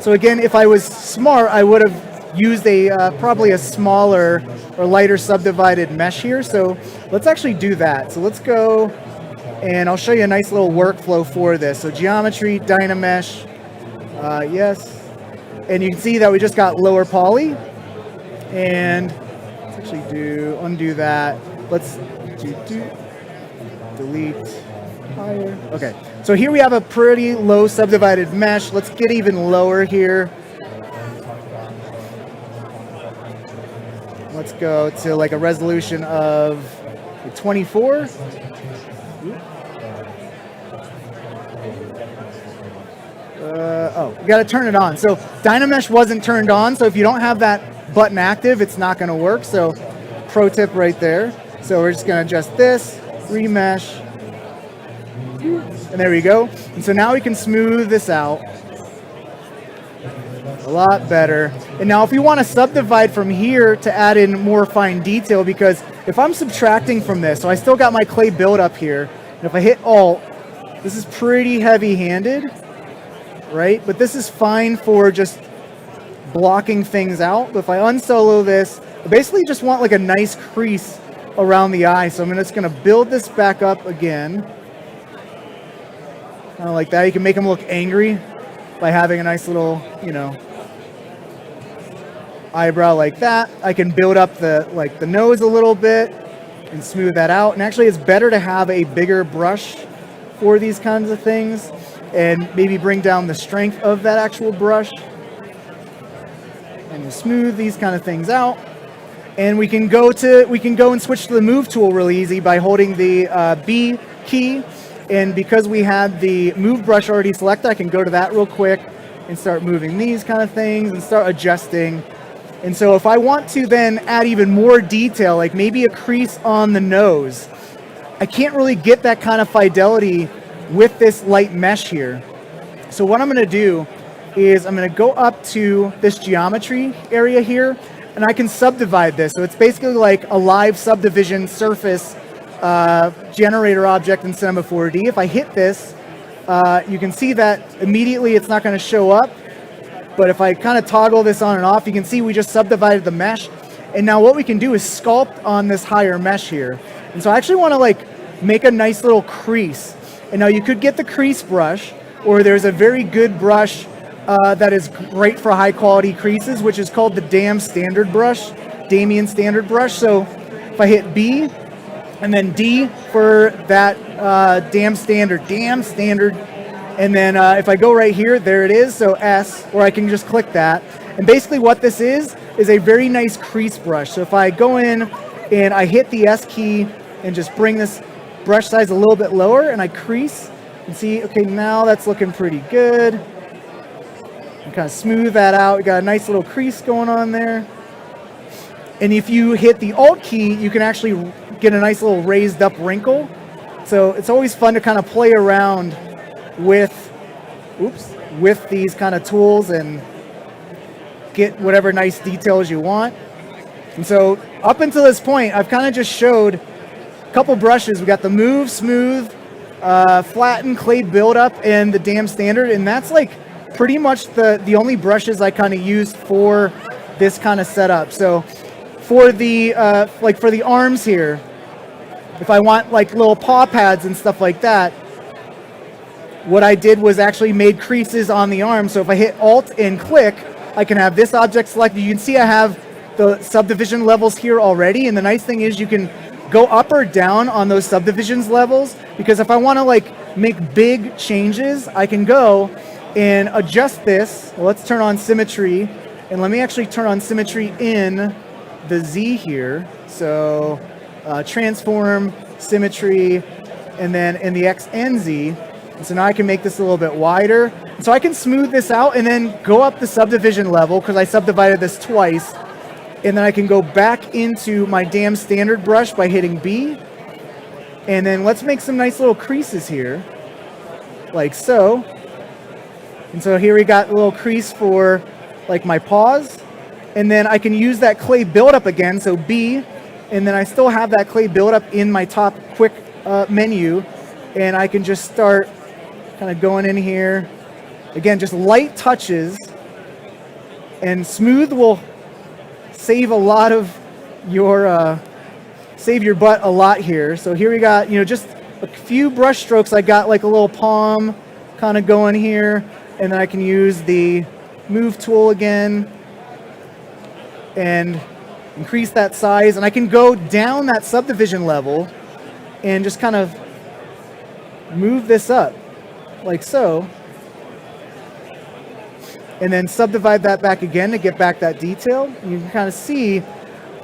So again, if I was smart, I would have used probably a smaller or lighter subdivided mesh here. So let's actually do that. So let's go, and I'll show you a nice little workflow for this. So geometry, Dynamesh, yes. And you can see that we just got lower poly. And let's actually undo that. Let's delete higher. Okay, so here we have a pretty low subdivided mesh. Let's get even lower here. Let's go to like a resolution of 24. You got to turn it on. So Dynamesh wasn't turned on, so if you don't have that button active, it's not going to work. So pro tip right there. So we're just going to adjust this, remesh, and there we go. And so now we can smooth this out a lot better. And now if we want to subdivide from here to add in more fine detail, because if I'm subtracting from this, so I still got my clay build up here, and if I hit Alt, this is pretty heavy-handed, right? But this is fine for just blocking things out. But if I unsolo this, I basically just want like a nice crease around the eye. So I'm just going to build this back up again. Kind of like that. You can make them look angry by having a nice little, eyebrow like that. I can build up the nose a little bit and smooth that out. And actually it's better to have a bigger brush for these kinds of things, and maybe bring down the strength of that actual brush. And smooth these kind of things out. And we can go and switch to the move tool really easy by holding the B key. And because we had the move brush already selected, I can go to that real quick and start moving these kind of things and start adjusting. And so if I want to then add even more detail, like maybe a crease on the nose, I can't really get that kind of fidelity with this light mesh here. So what I'm going to do is I'm going to go up to this geometry area here, and I can subdivide this. So it's basically like a live subdivision surface generator object in Cinema 4D. If I hit this, you can see that immediately it's not going to show up. But if I kind of toggle this on and off, you can see we just subdivided the mesh. And now what we can do is sculpt on this higher mesh here. And so I actually want to like make a nice little crease. And now you could get the crease brush, or there's a very good brush that is great for high quality creases, which is called the Damien Standard Brush. So if I hit B and then D for that Damien Standard, and then if I go right here, there it is, so S, or I can just click that. And basically what this is a very nice crease brush. So if I go in and I hit the S key and just bring this brush size a little bit lower and I crease, and see, okay, now that's looking pretty good. And kind of smooth that out. We got a nice little crease going on there. And if you hit the Alt key, you can actually get a nice little raised up wrinkle. So it's always fun to kind of play around with these kind of tools and get whatever nice details you want. And so up until this point, I've kind of just showed a couple brushes. We got the Move, Smooth, Flatten, Clay Buildup, and the Damien Standard, and that's like pretty much the only brushes I kind of used for this kind of setup. So for the for the arms here, if I want like little paw pads and stuff like that, what I did was actually made creases on the arm. So if I hit Alt and click, I can have this object selected. You can see I have the subdivision levels here already, and the nice thing is you can go up or down on those subdivisions levels, because if I want to like make big changes, I can go and adjust this. Well, let's turn on symmetry, and let me actually turn on symmetry in the Z here. So transform, symmetry, and then in the X and Z. And so now I can make this a little bit wider. So I can smooth this out and then go up the subdivision level, because I subdivided this twice. And then I can go back into my Damien Standard brush by hitting B. And then let's make some nice little creases here, like so. And so here we got a little crease for like my paws. And then I can use that clay buildup again, so B. And then I still have that clay buildup in my top quick menu. And I can just start kind of going in here. Again, just light touches. And smooth will save a lot of your, save your butt a lot here. So here we got, just a few brush strokes. I got like a little palm kind of going here. And then I can use the Move tool again and increase that size. And I can go down that subdivision level and just kind of move this up like so. And then subdivide that back again to get back that detail. And you can kind of see,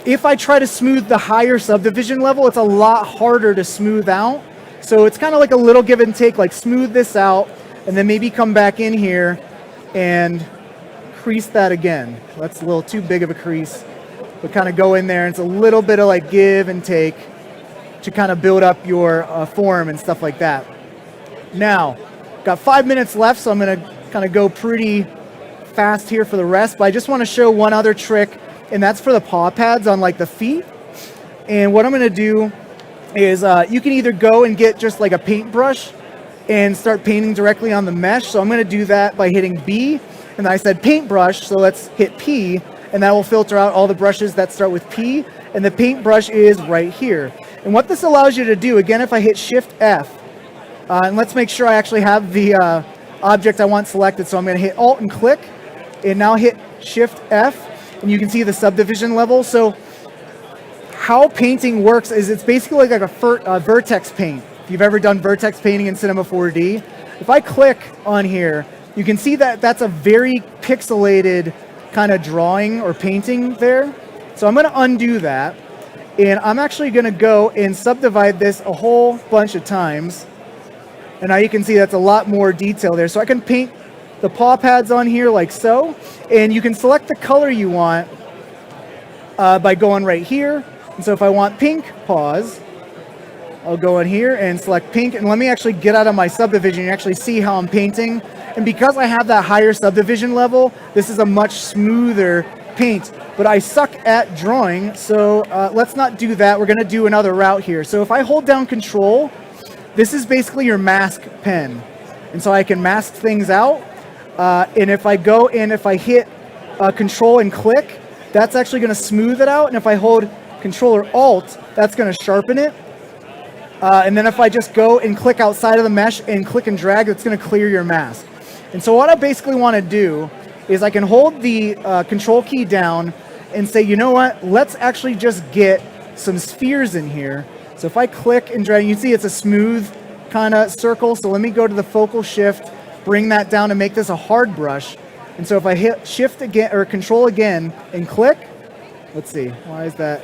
if I try to smooth the higher subdivision level, it's a lot harder to smooth out. So it's kind of like a little give and take, like smooth this out, and then maybe come back in here and crease that again. That's a little too big of a crease, but kind of go in there, and it's a little bit of like give and take to kind of build up your form and stuff like that. Now, got 5 minutes left, so I'm going to kind of go pretty fast here for the rest, but I just want to show one other trick, and that's for the paw pads on like the feet. And what I'm going to do is you can either go and get just like a paintbrush and start painting directly on the mesh. So I'm going to do that by hitting B, and I said paintbrush, so let's hit P, and that will filter out all the brushes that start with P, and the paintbrush is right here. And what this allows you to do, again, if I hit Shift F, and let's make sure I actually have the object I want selected, so I'm going to hit Alt and click, and now hit Shift F, and you can see the subdivision level. So how painting works is it's basically like a vertex paint. If you've ever done vertex painting in Cinema 4D, if I click on here, you can see that that's a very pixelated kind of drawing or painting there. So I'm going to undo that, and I'm actually going to go and subdivide this a whole bunch of times. And now you can see that's a lot more detail there. So I can paint the paw pads on here like so, and you can select the color you want by going right here. And so if I want pink paws, I'll go in here and select pink, and let me actually get out of my subdivision and actually see how I'm painting. And because I have that higher subdivision level, this is a much smoother paint, but I suck at drawing, so let's not do that. We're going to do another route here. So if I hold down Control, this is basically your mask pen, and so I can mask things out. And if I go and if I hit Control and click, that's actually going to smooth it out. And if I hold Control or Alt, that's going to sharpen it. And then if I just go and click outside of the mesh and click and drag, it's going to clear your mask. And so what I basically want to do is I can hold the control key down and say, you know what, let's actually just get some spheres in here. So if I click and drag, you see it's a smooth kind of circle. So let me go to the focal shift, bring that down to make this a hard brush. And so if I hit shift again or control again and click, let's see, why is that?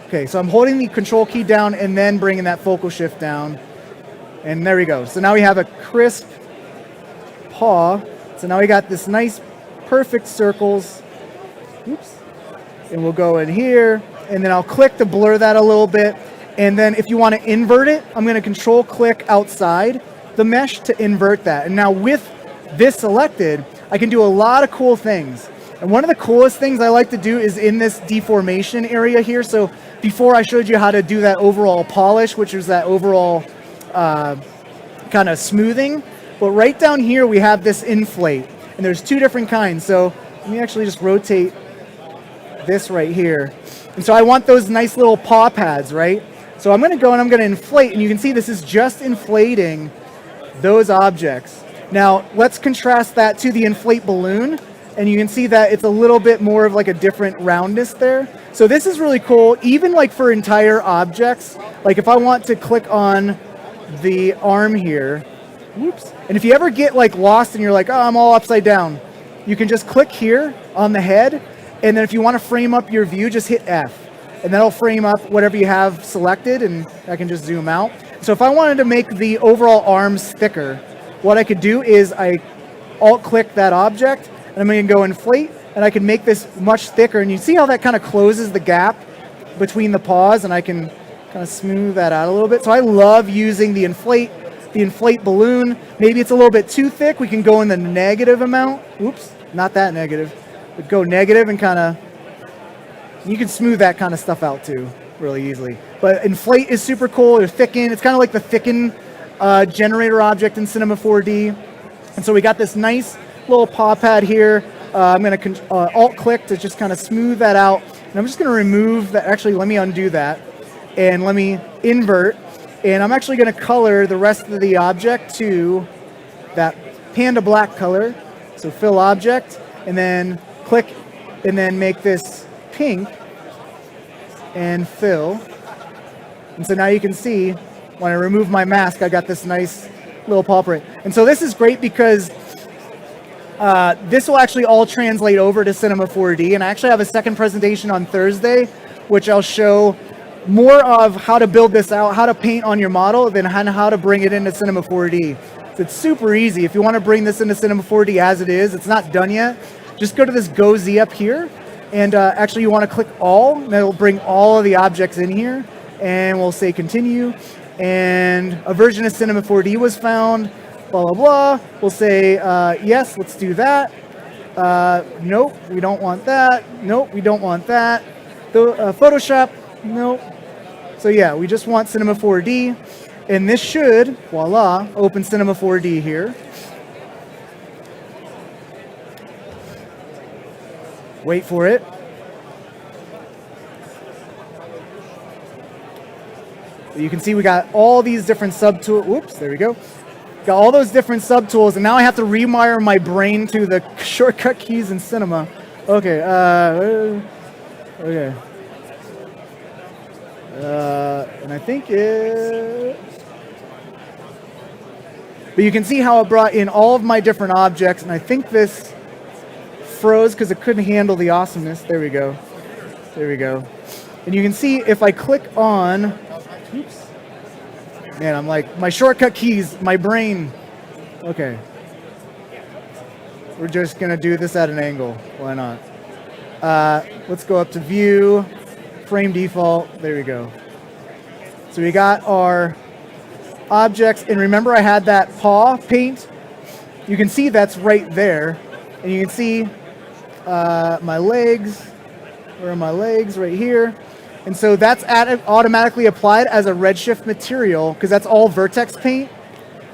Okay, so I'm holding the control key down and then bringing that focal shift down. And there we go. So now we have a crisp paw. So now we got this nice, perfect circles. Oops. And we'll go in here, and then I'll click to blur that a little bit. And then if you want to invert it, I'm going to control click outside the mesh to invert that. And now with this selected, I can do a lot of cool things. And one of the coolest things I like to do is in this deformation area here. So before I showed you how to do that overall polish, which is that overall kind of smoothing. But right down here, we have this inflate. And there's two different kinds. So let me actually just rotate this right here. And so I want those nice little paw pads, right? So I'm going to go and I'm going to inflate. And you can see this is just inflating those objects. Now, let's contrast that to the inflate balloon. And you can see that it's a little bit more of like a different roundness there. So this is really cool, even like for entire objects. Like if I want to click on the arm here, whoops. And if you ever get like lost and you're like, oh, I'm all upside down, you can just click here on the head. And then if you want to frame up your view, just hit F. And that'll frame up whatever you have selected, and I can just zoom out. So if I wanted to make the overall arms thicker, what I could do is I alt-click that object, and I'm going to go inflate, and I can make this much thicker. And you see how that kind of closes the gap between the paws, and I can kind of smooth that out a little bit. So I love using the inflate balloon. Maybe it's a little bit too thick. We can go in the negative amount. Oops, not that negative. But go negative and kind of, you can smooth that kind of stuff out too, really easily. But inflate is super cool, or thicken. It's kind of like the thicken generator object in Cinema 4D. And so we got this nice little paw pad here. I'm going to alt-click to just kind of smooth that out. And I'm just going to remove that. Actually, let me undo that. And let me invert. And I'm actually going to color the rest of the object to that panda black color. So fill object, and then click, and then make this pink and fill. And so now you can see when I remove my mask, I got this nice little paw print. And so this is great because this will actually all translate over to Cinema 4D. And I actually have a second presentation on Thursday, which I'll show more of how to build this out, how to paint on your model, than how to bring it into Cinema 4D. So it's super easy. If you want to bring this into Cinema 4D as it is, it's not done yet. Just go to this Go Z up here, and actually you want to click all, and it'll bring all of the objects in here, and we'll say continue, and a version of Cinema 4D was found, blah, blah, blah. We'll say, yes, let's do that. Nope, we don't want that. Nope, we don't want that. Photoshop, nope. So yeah, we just want Cinema 4D, and this should, voila, open Cinema 4D here. Wait for it. You can see we got all these different subtools. Whoops, there we go. Got all those different subtools, and now I have to rewire my brain to the shortcut keys in Cinema. Okay, okay. And I think it... But you can see how it brought in all of my different objects, and I think this froze because it couldn't handle the awesomeness. There we go. There we go. And you can see if I click on... Oops. Man, I'm like, my shortcut keys, my brain. Okay. We're just going to do this at an angle. Why not? Let's go up to View, Frame Default. There we go. So we got our objects. And remember I had that paw paint? You can see that's right there. And you can see my legs. Where are my legs? Right here. And so that's automatically applied as a redshift material because that's all vertex paint.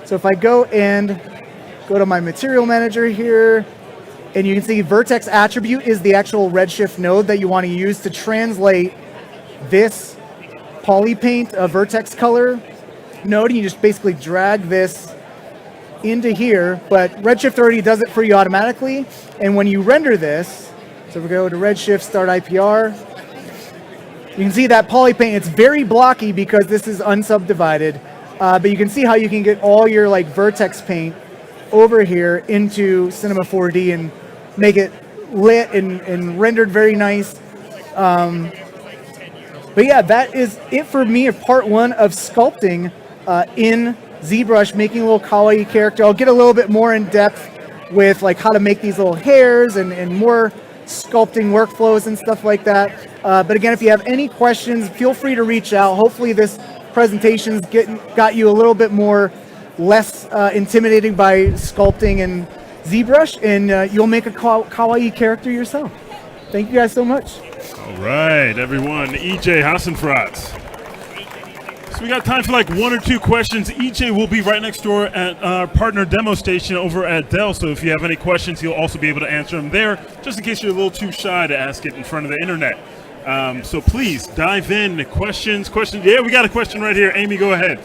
So if I go to my material manager here, and you can see vertex attribute is the actual redshift node that you want to use to translate this poly paint, a vertex color, node, and you just basically drag this into here, but Redshift already does it for you automatically. And when you render this, so we go to Redshift, start IPR, you can see that polypaint, it's very blocky because this is unsubdivided, but you can see how you can get all your like vertex paint over here into Cinema 4D and make it lit and rendered very nice. But yeah, that is it for me of part one of sculpting in ZBrush, making a little kawaii character. I'll get a little bit more in depth with like how to make these little hairs and more sculpting workflows and stuff like that. But again, if you have any questions, feel free to reach out. Hopefully this presentation's got you a little bit more less intimidating by sculpting in ZBrush, and you'll make a kawaii character yourself. Thank you guys so much. All right, everyone. EJ Hassenfratz. So we got time for like one or two questions. EJ will be right next door at our partner demo station over at Dell. So if you have any questions, he'll also be able to answer them there, just in case you're a little too shy to ask it in front of the internet. So please dive in. Questions. Yeah, we got a question right here. Amy, go ahead.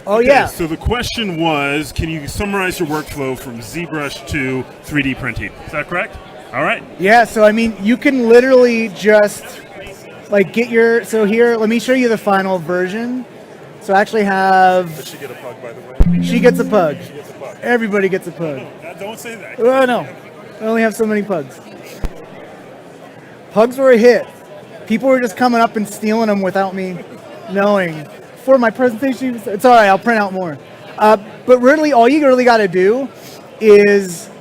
Oh, okay, yeah. So the question was, can you summarize your workflow from ZBrush to 3D printing? Is that correct? All right. Yeah, so I mean, you can literally just like get your, so here, let me show you the final version. So I actually have... Does she get a pug, by the way? She gets a pug. She gets a pug. Everybody gets a pug. No, don't say that. Oh, no. I only have so many pugs. Pugs were a hit. People were just coming up and stealing them without me knowing. For my presentation, it's all right, I'll print out more. But really, all you really got to do is,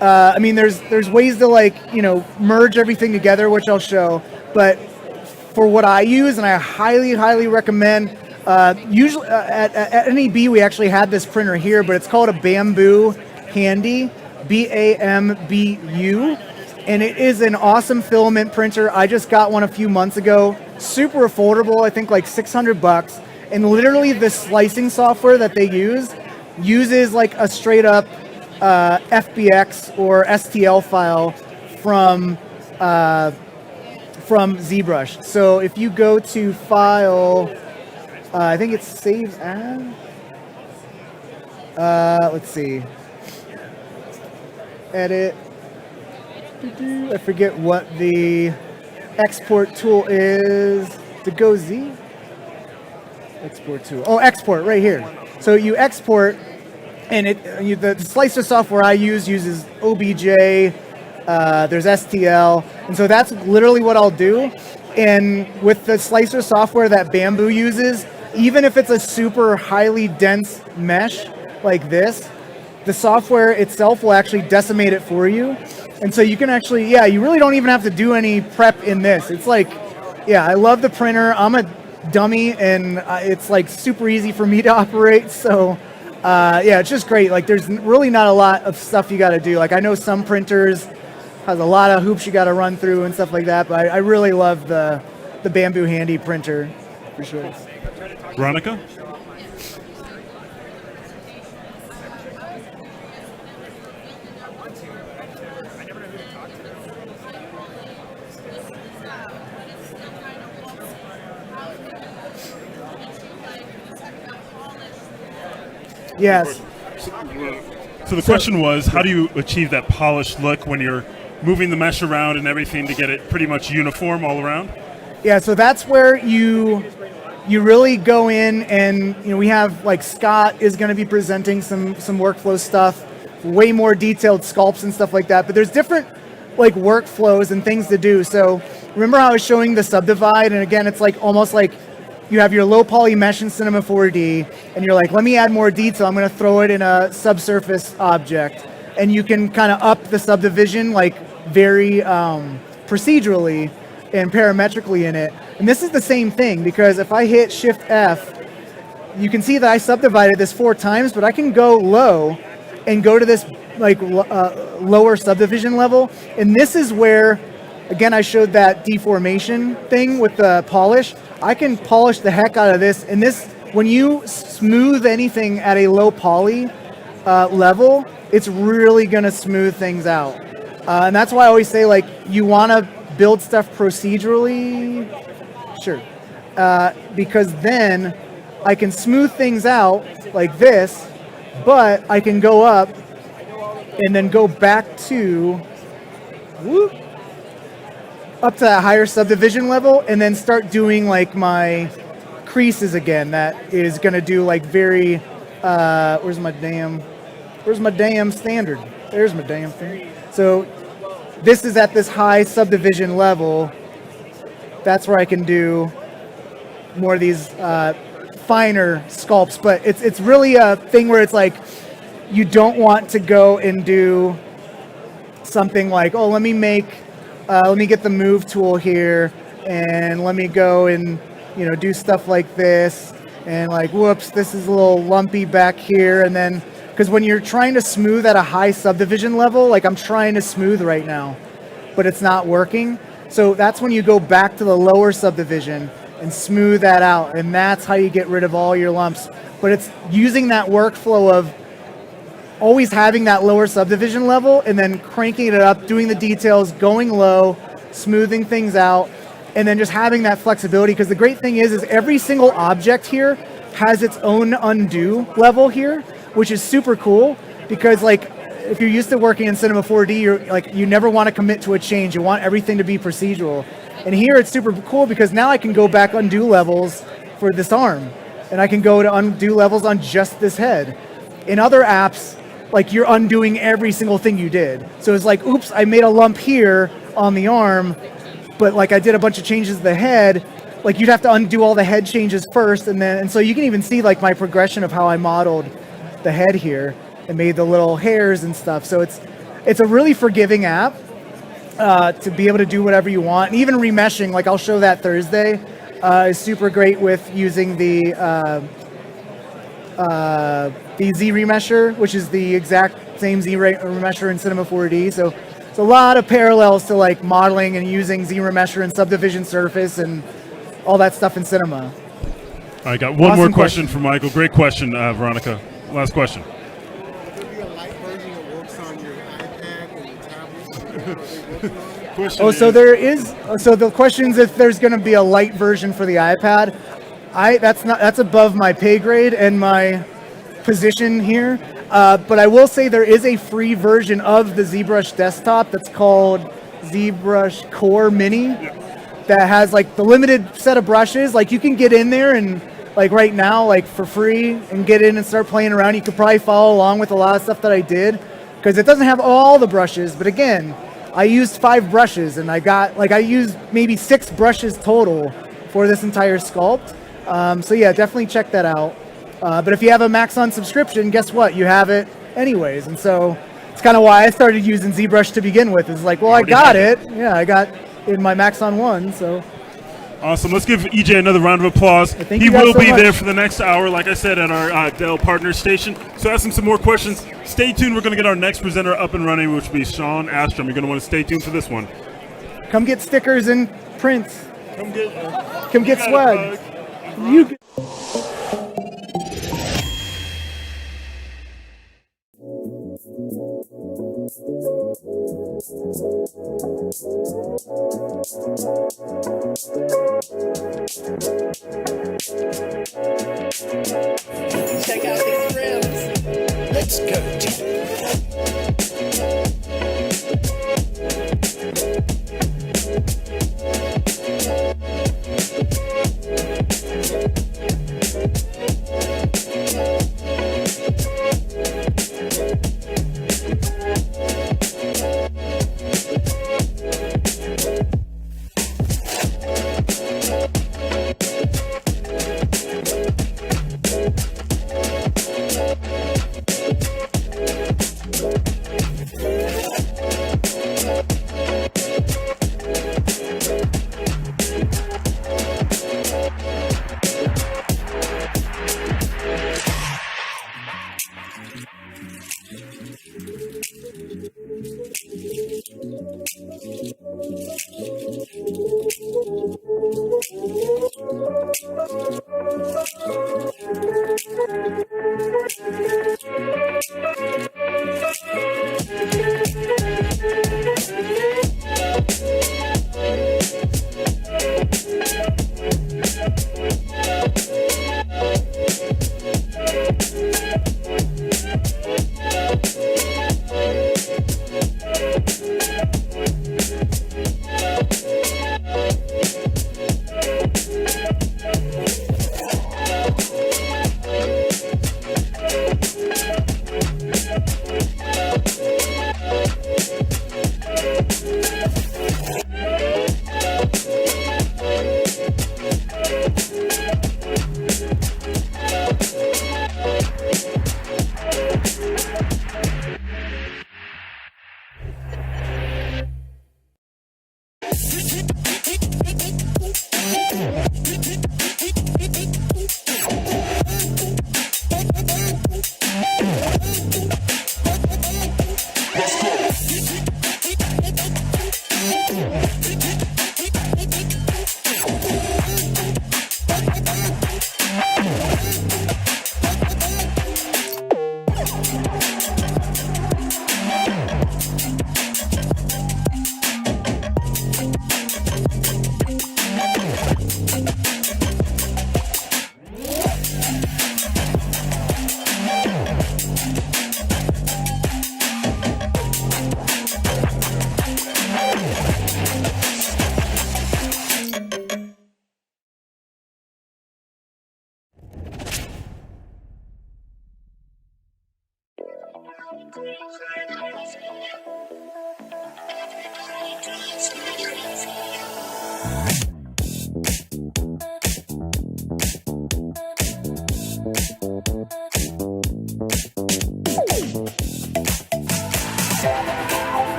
I mean, there's ways to like, you know, merge everything together, which I'll show. But for what I use, and I highly, highly recommend, usually at NEB we actually had this printer here, but it's called a Bamboo Handy, BAMBU, and it is an awesome filament printer. I just got one a few months ago, super affordable, I think like $600. And literally the slicing software that they uses like a straight up FBX or STL file from ZBrush. So if you go to file, I think it's save as. Let's see. Edit. I forget what the export tool is. To go Z. Export tool. Oh, export right here. So you export, and the slicer software I use uses OBJ. There's STL, and so that's literally what I'll do. And with the slicer software that Bamboo uses, even if it's a super highly dense mesh like this, the software itself will actually decimate it for you. And so you can actually, yeah, you really don't even have to do any prep in this. It's like, yeah, I love the printer. I'm a dummy, and it's like super easy for me to operate. So yeah, it's just great. Like there's really not a lot of stuff you got to do. Like I know some printers has a lot of hoops you got to run through and stuff like that, but I really love the Bamboo Handy printer for sure. Veronica? Yes. So the question was, how do you achieve that polished look when you're moving the mesh around and everything to get it pretty much uniform all around? Yeah, so that's where you really go in, and you know, we have like Scott is going to be presenting some workflow stuff, way more detailed sculpts and stuff like that. But there's different like workflows and things to do. So remember how I was showing the subdivide, and again, it's like almost like you have your low poly mesh in Cinema 4D, and you're like, let me add more detail. I'm going to throw it in a subsurface object, and you can kind of up the subdivision like very procedurally and parametrically in it. And this is the same thing, because if I hit Shift F, you can see that I subdivided this 4 times, but I can go low and go to this like lower subdivision level. And this is where, again, I showed that deformation thing with the polish. I can polish the heck out of this. And this, when you smooth anything at a low poly level, it's really gonna smooth things out. And that's why I always say, like, you wanna build stuff procedurally, sure. Because then I can smooth things out like this, but I can go up and then go back to, whoop, up to that higher subdivision level, and then start doing like my creases again. That is gonna do like very, where's my damn standard? There's my damn thing. So this is at this high subdivision level. That's where I can do more of these finer sculpts, but it's really a thing where it's like, you don't want to go and do something like, oh, let me get the move tool here, and let me go and, you know, do stuff like this, and like, whoops, this is a little lumpy back here, and then, because when you're trying to smooth at a high subdivision level, like I'm trying to smooth right now, but it's not working. So that's when you go back to the lower subdivision and smooth that out, and that's how you get rid of all your lumps. But it's using that workflow of always having that lower subdivision level and then cranking it up, doing the details, going low, smoothing things out, and then just having that flexibility. Because the great thing is every single object here has its own undo level here, which is super cool. Because like, if you're used to working in Cinema 4D, you're like, you never want to commit to a change. You want everything to be procedural. And here it's super cool because now I can go back undo levels for this arm, and I can go to undo levels on just this head. In other apps, like, you're undoing every single thing you did. So it's like, oops, I made a lump here on the arm, but like I did a bunch of changes to the head. Like, you'd have to undo all the head changes first, and so you can even see like my progression of how I modeled the head here and made the little hairs and stuff. So it's a really forgiving app to be able to do whatever you want. And even remeshing, like I'll show that Thursday, is super great with using the Z remesher, which is the exact same Z remesher in Cinema 4D. So it's a lot of parallels to like modeling and using Z remesher and subdivision surface and all that stuff in Cinema. I got one more question for Michael. Great question, Veronica. Last question. Will there be a light version that works on your iPad and your tablet? So the question is if there's going to be a light version for the iPad. That's above my pay grade and my position here. But I will say there is a free version of the ZBrush desktop that's called ZBrush Core Mini that has like the limited set of brushes. Like, you can get in there and like right now, like for free, and get in and start playing around. You could probably follow along with a lot of stuff that I did, because it doesn't have all the brushes. But again, I used 5 brushes, and I used maybe 6 brushes total for this entire sculpt. So yeah, definitely check that out. But if you have a Maxon subscription, guess what? You have it anyways. And so it's kind of why I started using ZBrush to begin with. It's like, well, I got it. Yeah, I got in my Maxon 1, so. Awesome. Let's give EJ another round of applause. He will be there for the next hour, like I said, at our Dell partner station. So ask him some more questions. Stay tuned. We're going to get our next presenter up and running, which will be Sean Astrom. You're going to want to stay tuned for this one. Come get stickers and prints. Come get swag. You. Check out these rims. Let's go, team.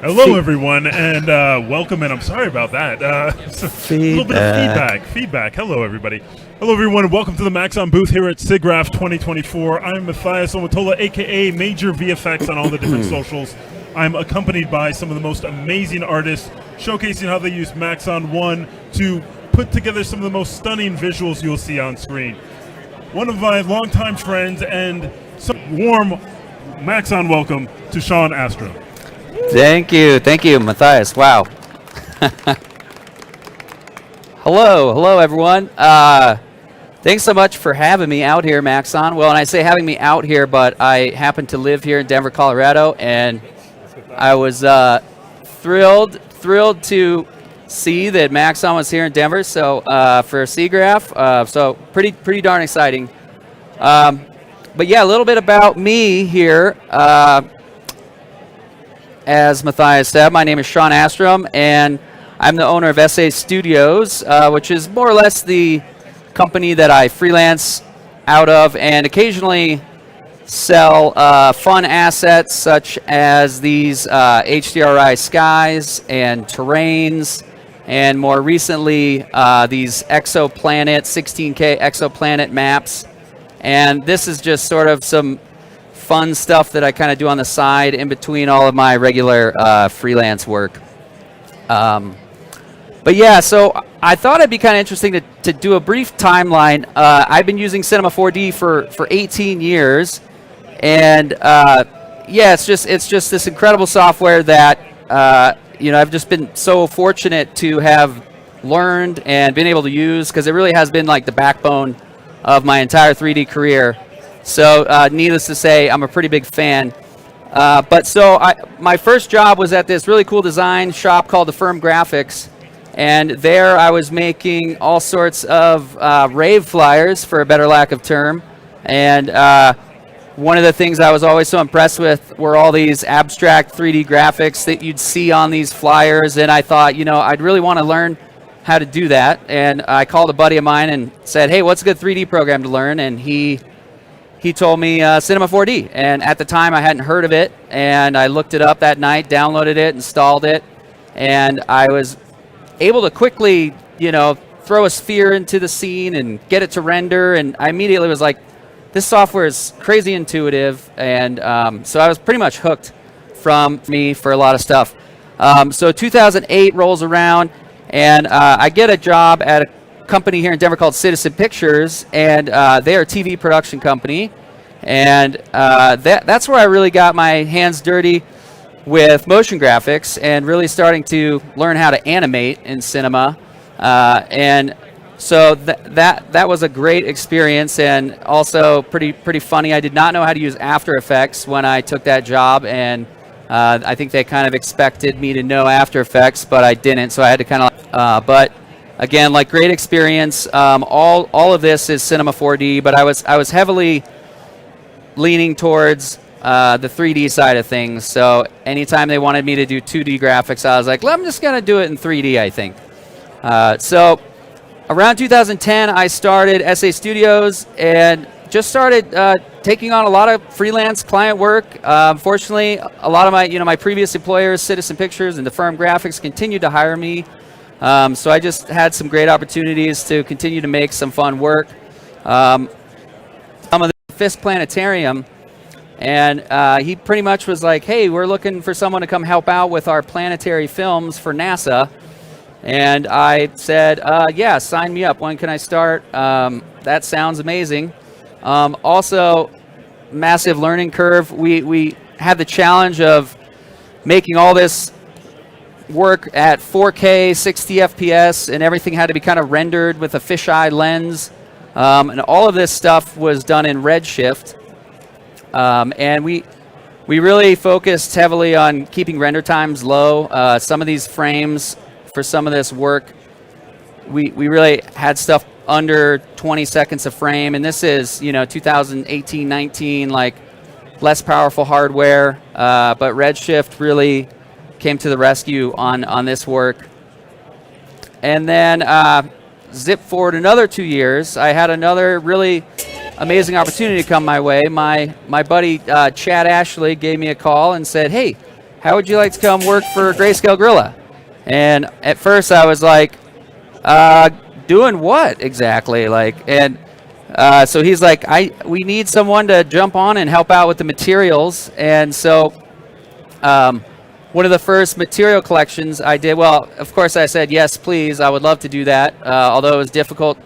Hello, everyone, and welcome. And I'm sorry about that. A little bit of feedback. Hello, everybody. Hello, everyone, and welcome to the Maxon booth here at SIGGRAPH 2024. I'm Matthias Omatola, aka Major VFX on all the different socials. I'm accompanied by some of the most amazing artists, showcasing how they use Maxon 1 to put together some of the most stunning visuals you'll see on screen. One of my longtime friends and some warm Maxon welcome to Sean Astro. Thank you, Matthias. Wow. Hello, everyone. Thanks so much for having me out here, Maxon. Well, and I say having me out here, but I happen to live here in Denver, Colorado, and I was thrilled to see that Maxon was here in Denver. So for SIGGRAPH, so pretty darn exciting. But yeah, a little bit about me here. As Matthias said, my name is Sean Astrom, and I'm the owner of SA Studios, which is more or less the company that I freelance out of and occasionally sell fun assets such as these HDRI skies and terrains, and more recently these exoplanet, 16K exoplanet maps. And this is just sort of some fun stuff that I kind of do on the side in between all of my regular freelance work. But yeah, so I thought it'd be kind of interesting to do a brief timeline. I've been using Cinema 4D for 18 years, and yeah, it's just this incredible software that I've just been so fortunate to have learned and been able to use, because it really has been like the backbone of my entire 3D career. So needless to say, I'm a pretty big fan. But so my first job was at this really cool design shop called the Firm Graphics. And there I was making all sorts of rave flyers, for a better lack of term. And one of the things I was always so impressed with were all these abstract 3D graphics that you'd see on these flyers. And I thought, I'd really want to learn how to do that. And I called a buddy of mine and said, hey, what's a good 3D program to learn? And he he told me Cinema 4D, and at the time I hadn't heard of it, and I looked it up that night, downloaded it, installed it, and I was able to quickly, throw a sphere into the scene and get it to render, and I immediately was like, this software is crazy intuitive, and so I was pretty much hooked from me for a lot of stuff. So 2008 rolls around, and I get a job at a company here in Denver called Citizen Pictures, and they are a TV production company, and that's where I really got my hands dirty with motion graphics and really starting to learn how to animate in cinema, and so that was a great experience and also pretty funny. I did not know how to use After Effects when I took that job, and I think they kind of expected me to know After Effects, but I didn't, so I had to kind of but again, like, great experience. All of this is Cinema 4D, but I was heavily leaning towards the 3D side of things. So anytime they wanted me to do 2D graphics, I was like, well, I'm just going to do it in 3D, I think. So around 2010, I started SA Studios and just started taking on a lot of freelance client work. Fortunately, a lot of my previous employers, Citizen Pictures and the Firm Graphics, continued to hire me. So I just had some great opportunities to continue to make some fun work. Some of the Fisk Planetarium, and he pretty much was like, hey, we're looking for someone to come help out with our planetary films for NASA. And I said, yeah, sign me up. When can I start? That sounds amazing. Also, massive learning curve. We had the challenge of making all this work at 4K, 60 FPS, and everything had to be kind of rendered with a fisheye lens. And all of this stuff was done in Redshift. And we really focused heavily on keeping render times low. Some of these frames for some of this work, we really had stuff under 20 seconds a frame, and this is 2018, 19, like less powerful hardware, but Redshift really came to the rescue on this work. And then zip forward another 2 years, I had another really amazing opportunity come my way. My buddy Chad Ashley gave me a call and said, hey, how would you like to come work for Grayscale Gorilla? And at first I was like, doing what exactly? So he's like, we need someone to jump on and help out with the materials. And so one of the first material collections I did, well, of course I said, yes, please, I would love to do that, although it was difficult.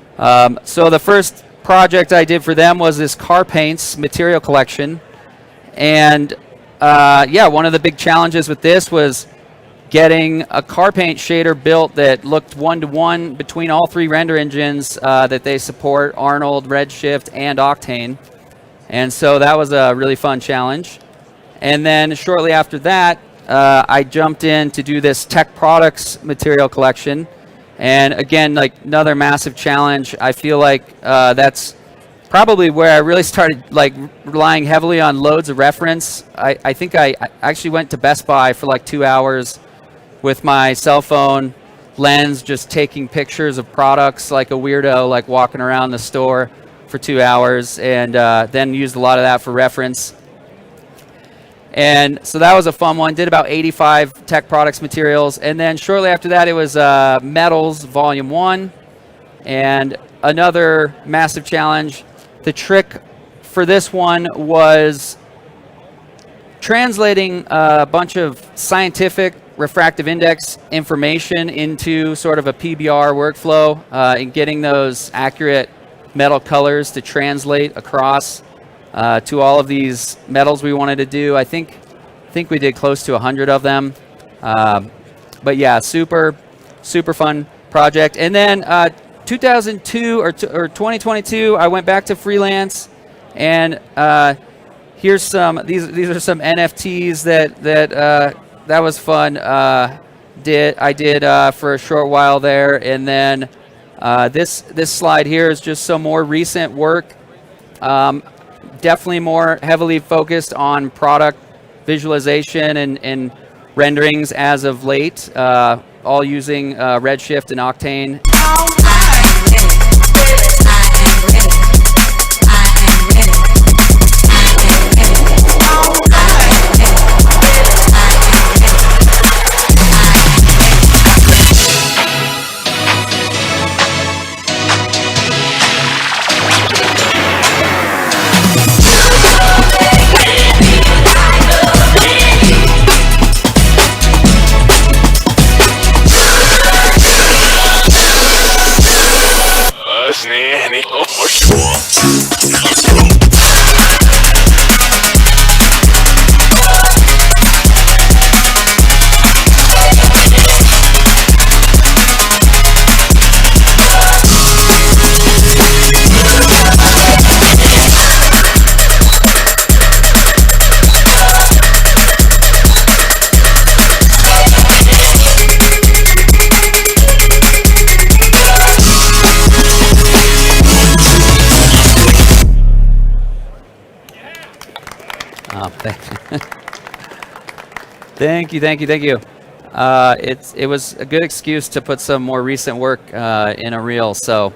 So the first project I did for them was this car paints material collection. And yeah, one of the big challenges with this was getting a car paint shader built that looked one-to-one between all three render engines that they support, Arnold, Redshift, and Octane. And so that was a really fun challenge. And then shortly after that, I jumped in to do this tech products material collection. And again, like another massive challenge. I feel like that's probably where I really started like relying heavily on loads of reference. I think I actually went to Best Buy for like 2 hours with my cell phone lens, just taking pictures of products like a weirdo, like walking around the store for 2 hours, and then used a lot of that for reference. And so that was a fun one. Did about 85 tech products materials. And then shortly after that, it was Metals Volume 1. And another massive challenge. The trick for this one was translating a bunch of scientific refractive index information into sort of a PBR workflow and getting those accurate metal colors to translate across to all of these metals we wanted to do. I think we did close to 100 of them. But yeah, super fun project. And then 2002 or 2022, I went back to freelance, and here's some. These are some NFTs that was fun. I did for a short while there, and then this slide here is just some more recent work. Definitely more heavily focused on product visualization and renderings as of late, all using Redshift and Octane. Oh, thank you. It was a good excuse to put some more recent work in a reel. So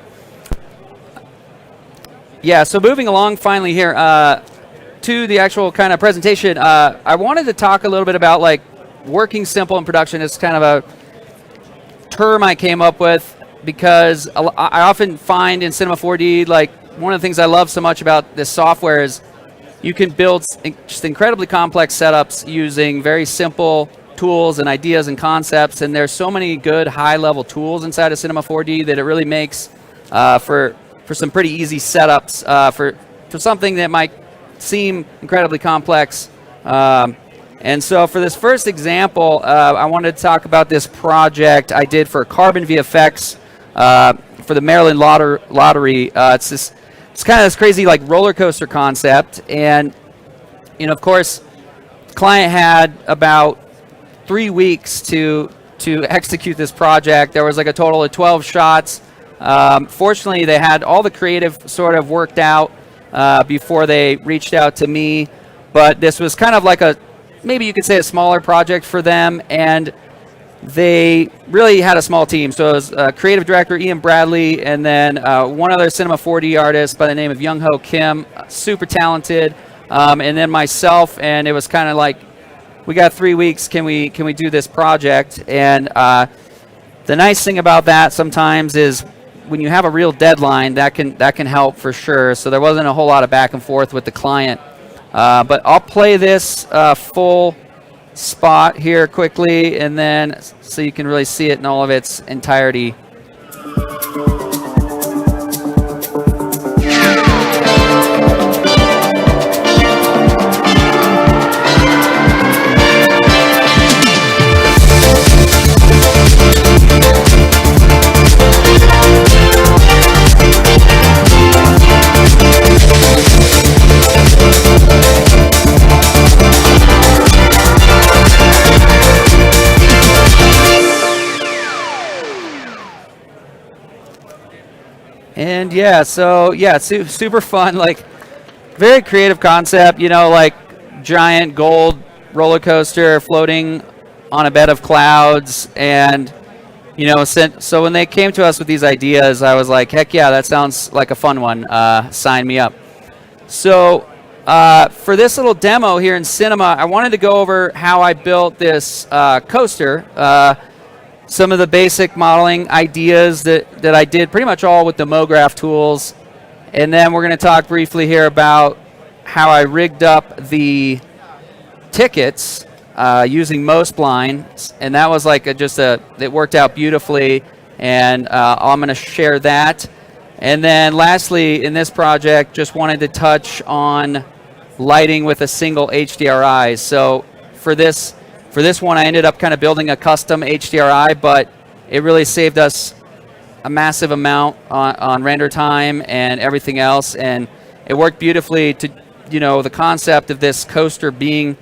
yeah, so moving along finally here to the actual kind of presentation. I wanted to talk a little bit about like working simple in production. It's kind of a term I came up with because I often find in Cinema 4D, like one of the things I love so much about this software is you can build just incredibly complex setups using very simple tools and ideas and concepts, and there's so many good high-level tools inside of Cinema 4D that it really makes for some pretty easy setups for something that might seem incredibly complex. And so for this first example, I wanted to talk about this project I did for Carbon VFX for the Maryland Lottery. It's kind of this crazy like roller coaster concept, and of course, the client had about 3 weeks to execute this project. There was like a total of 12 shots. Fortunately, they had all the creative sort of worked out before they reached out to me, but this was kind of like maybe you could say a smaller project for them, and they really had a small team. So it was creative director Ian Bradley, and then one other Cinema 4D artist by the name of Young Ho Kim, super talented, and then myself. And it was kind of like, we got 3 weeks. Can we do this project? And the nice thing about that sometimes is when you have a real deadline, that can help for sure. So there wasn't a whole lot of back and forth with the client. But I'll play this full spot here quickly, and then so you can really see it in all of its entirety. And yeah, so yeah, super fun, like very creative concept, like giant gold roller coaster floating on a bed of clouds. And so when they came to us with these ideas, I was like, heck yeah, that sounds like a fun one. Sign me up. So for this little demo here in Cinema, I wanted to go over how I built this coaster. Some of the basic modeling ideas that I did pretty much all with the MoGraph tools. And then we're going to talk briefly here about how I rigged up the tickets using Mospline. And that was like it worked out beautifully. And I'm going to share that. And then lastly, in this project, just wanted to touch on lighting with a single HDRI. So for this one, I ended up kind of building a custom HDRI, but it really saved us a massive amount on render time and everything else, and it worked beautifully to, the concept of this coaster being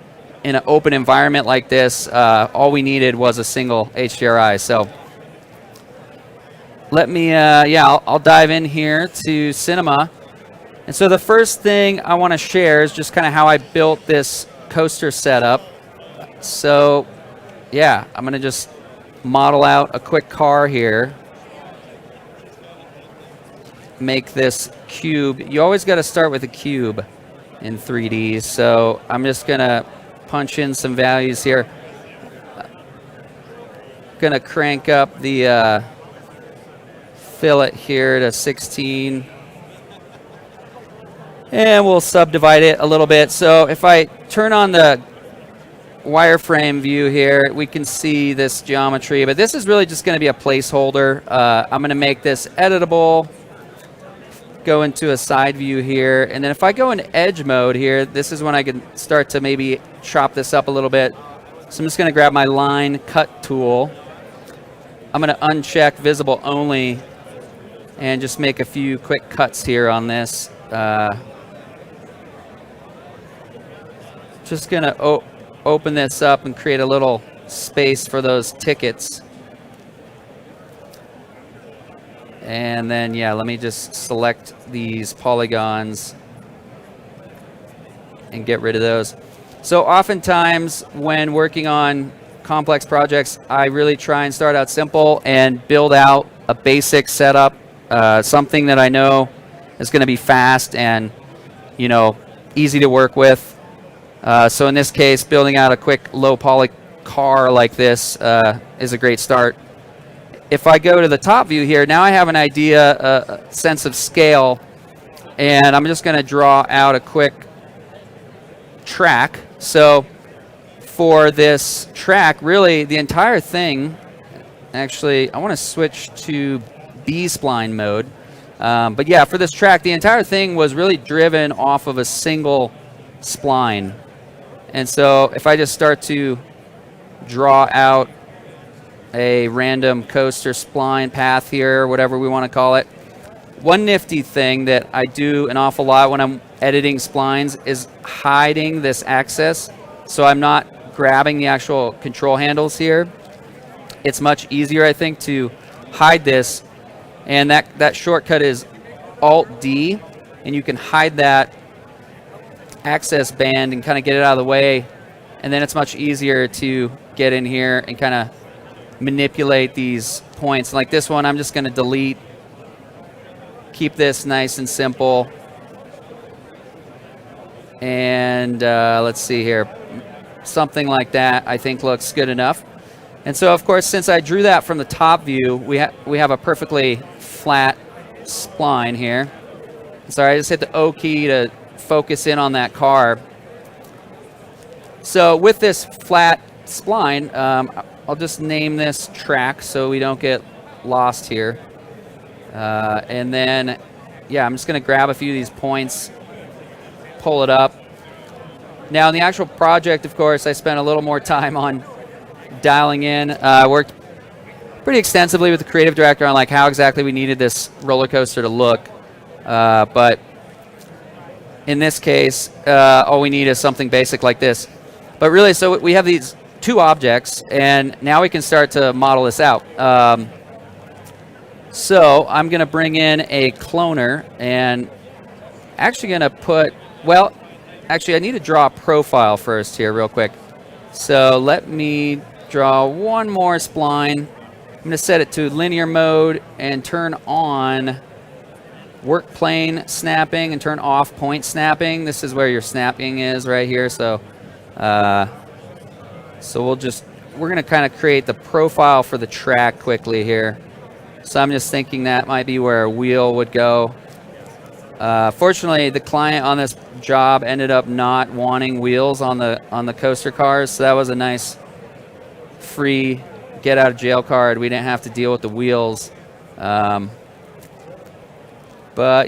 in an open environment like this. All we needed was a single HDRI. So let me, I'll dive in here to Cinema. And so the first thing I want to share is just kind of how I built this coaster setup. So, yeah, I'm going to just model out a quick car here. Make this cube. You always got to start with a cube in 3D. So I'm just going to punch in some values here. Going to crank up the fillet here to 16. And we'll subdivide it a little bit. So if I turn on the wireframe view here, we can see this geometry, but this is really just going to be a placeholder. I'm going to make this editable, go into a side view here, and then if I go into edge mode here, this is when I can start to maybe chop this up a little bit. So I'm just going to grab my line cut tool. I'm going to uncheck visible only and just make a few quick cuts here on this. Just going to open this up and create a little space for those tickets. And then, yeah, let me just select these polygons and get rid of those. So oftentimes when working on complex projects, I really try and start out simple and build out a basic setup, something that I know is going to be fast and, you know, easy to work with. So in this case, building out a quick low poly car like this is a great start. If I go to the top view here, now I have an idea, a sense of scale, and I'm just going to draw out a quick track. So for this track, really the entire thing, actually I want to switch to B-spline mode, but yeah, for this track the entire thing was really driven off of a single spline. And so if I just start to draw out a random coaster spline path here, whatever we want to call it. One nifty thing that I do an awful lot when I'm editing splines is hiding this access, so I'm not grabbing the actual control handles here. It's much easier, I think, to hide this, and that shortcut is Alt-D, and you can hide that access band and kind of get it out of the way, and then it's much easier to get in here and kind of manipulate these points. Like this one, I'm just going to delete, keep this nice and simple, and let's see here, something like that I think looks good enough. And so of course, since I drew that from the top view, we have a perfectly flat spline here. Sorry, I just hit the O key to focus in on that car. So with this flat spline, I'll just name this track so we don't get lost here. And then, yeah, I'm just going to grab a few of these points, pull it up. Now, in the actual project, of course, I spent a little more time on dialing in. I worked pretty extensively with the creative director on like how exactly we needed this roller coaster to look. But in this case, all we need is something basic like this. But really, so we have these two objects, and now we can start to model this out. So I'm going to bring in a cloner, and actually going to put, well, actually I need to draw a profile first here real quick. So let me draw one more spline. I'm going to set it to linear mode and turn on work plane snapping and turn off point snapping. This is where your snapping is right here. So we're going to kind of create the profile for the track quickly here. So I'm just thinking that might be where a wheel would go. Fortunately, the client on this job ended up not wanting wheels on the coaster cars, so that was a nice free get out of jail card. We didn't have to deal with the wheels. But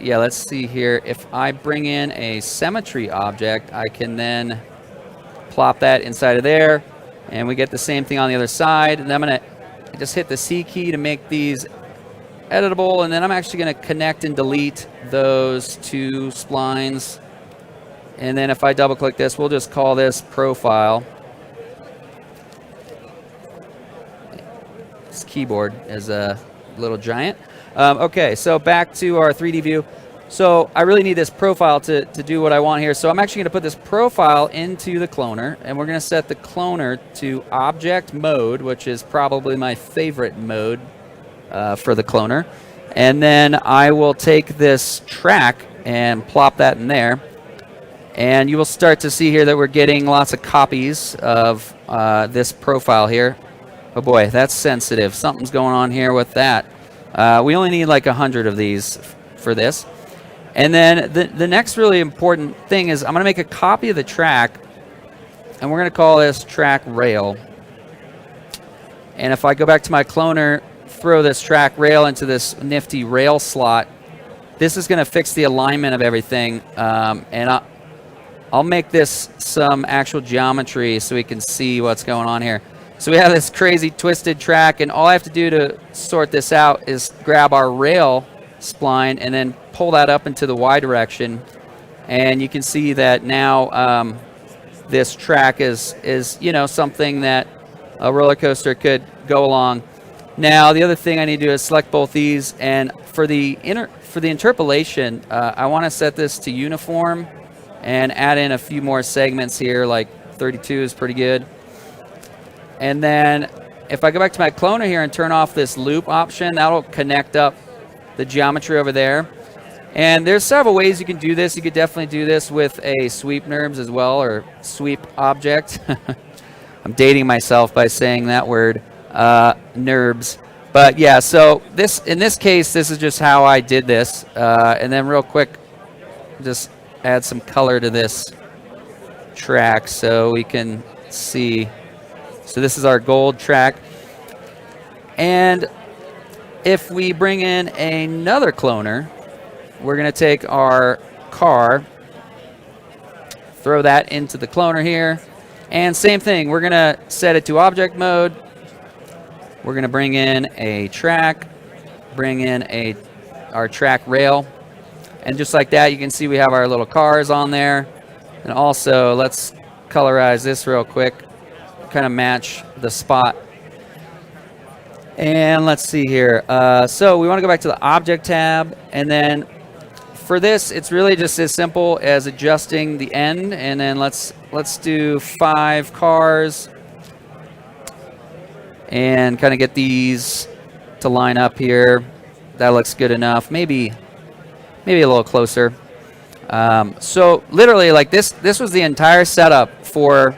yeah, let's see here. If I bring in a symmetry object, I can then plop that inside of there, and we get the same thing on the other side. And I'm going to just hit the C key to make these editable, and then I'm actually going to connect and delete those two splines. And then if I double click this, we'll just call this profile. This keyboard is a little giant. Okay, so back to our 3D view. So I really need this profile to do what I want here. So I'm actually going to put this profile into the cloner, and we're going to set the cloner to object mode, which is probably my favorite mode for the cloner. And then I will take this track and plop that in there. And you will start to see here that we're getting lots of copies of this profile here. Oh boy, that's sensitive. Something's going on here with that. We only need like 100 of these for this. And then the next really important thing is I'm going to make a copy of the track, and we're going to call this track rail. And if I go back to my cloner, throw this track rail into this nifty rail slot, this is going to fix the alignment of everything. And I'll make this some actual geometry so we can see what's going on here. So we have this crazy twisted track, and all I have to do to sort this out is grab our rail spline and then pull that up into the Y direction, and you can see that now this track is something that a roller coaster could go along. Now the other thing I need to do is select both these, and for the interpolation, I want to set this to uniform, and add in a few more segments here, like 32 is pretty good. And then if I go back to my cloner here and turn off this loop option, that'll connect up the geometry over there. And there's several ways you can do this. You could definitely do this with a sweep NURBS as well, or sweep object. I'm dating myself by saying that word, NURBS. But yeah, so in this case, this is just how I did this. And then real quick, just add some color to this track so we can see. So this is our gold track. And if we bring in another cloner, we're going to take our car, throw that into the cloner here, and same thing, we're going to set it to object mode. We're going to bring in a track, bring in our track rail, and just like that, you can see we have our little cars on there. And also, let's colorize this real quick, kind of match the spot. And let's see here. So we want to go back to the object tab, and then for this, it's really just as simple as adjusting the end, and then let's do 5 cars and kind of get these to line up here. That looks good enough. Maybe a little closer. So literally, like this was the entire setup for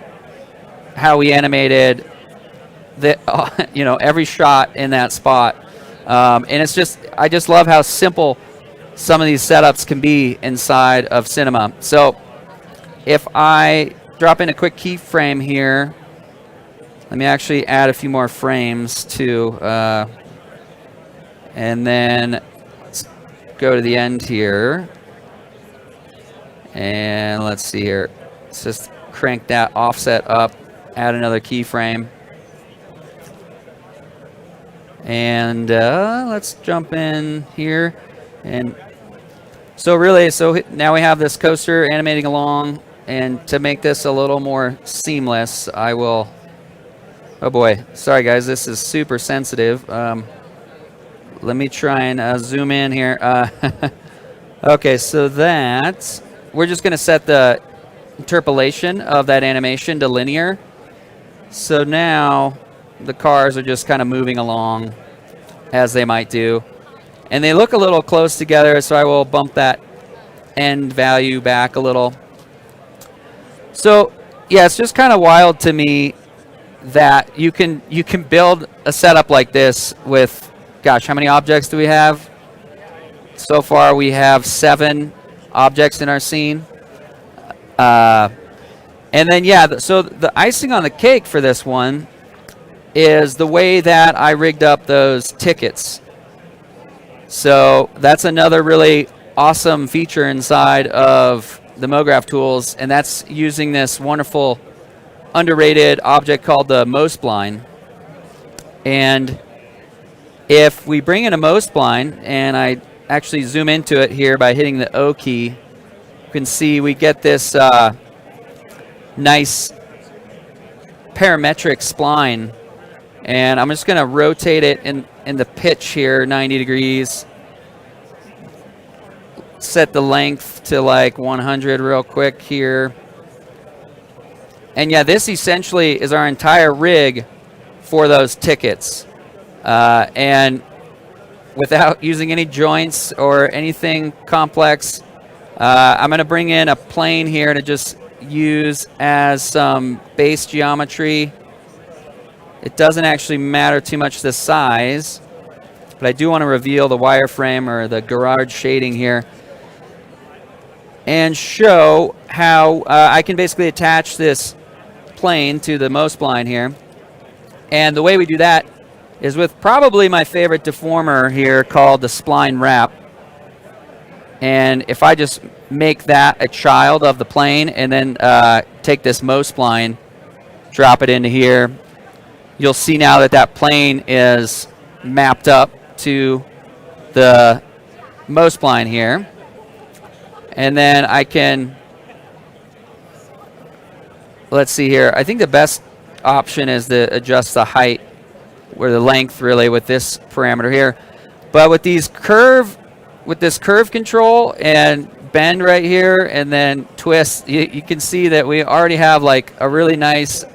how we animated the every shot in that spot. And it's just, I just love how simple some of these setups can be inside of Cinema. So if I drop in a quick keyframe here, let me actually add a few more frames too, and then let's go to the end here, and let's see here. Let's just crank that offset up, add another keyframe, and let's jump in here. And so really, now we have this coaster animating along, and to make this a little more seamless, I will, oh boy, sorry guys, this is super sensitive. Let me try and zoom in here. Okay, so we're just gonna set the interpolation of that animation to linear. So now the cars are just kind of moving along as they might do. And they look a little close together, so I will bump that end value back a little. So yeah, it's just kind of wild to me that you can build a setup like this with, gosh, how many objects do we have? So far we have 7 objects in our scene. And then yeah, so the icing on the cake for this one is the way that I rigged up those tickets. So that's another really awesome feature inside of the MoGraph tools, and that's using this wonderful underrated object called the MoSpline. And if we bring in a MoSpline, and I actually zoom into it here by hitting the O key, you can see we get this nice parametric spline. And I'm just going to rotate it in the pitch here 90 degrees. Set the length to like 100 real quick here. And yeah, this essentially is our entire rig for those tickets. And without using any joints or anything complex, I'm going to bring in a plane here to just use as some base geometry. It doesn't actually matter too much the size, but I do want to reveal the wireframe or the garage shading here and show how I can basically attach this plane to the MoSpline here. And the way we do that is with probably my favorite deformer here called the spline wrap. And if I just make that a child of the plane and then take this MoSpline, drop it into here, you'll see now that that plane is mapped up to the MoSpline here. And then I can, let's see here, I think the best option is to adjust the height or the length really with this parameter here. But with this curve control and bend right here and then twist, you can see that we already have like a really nice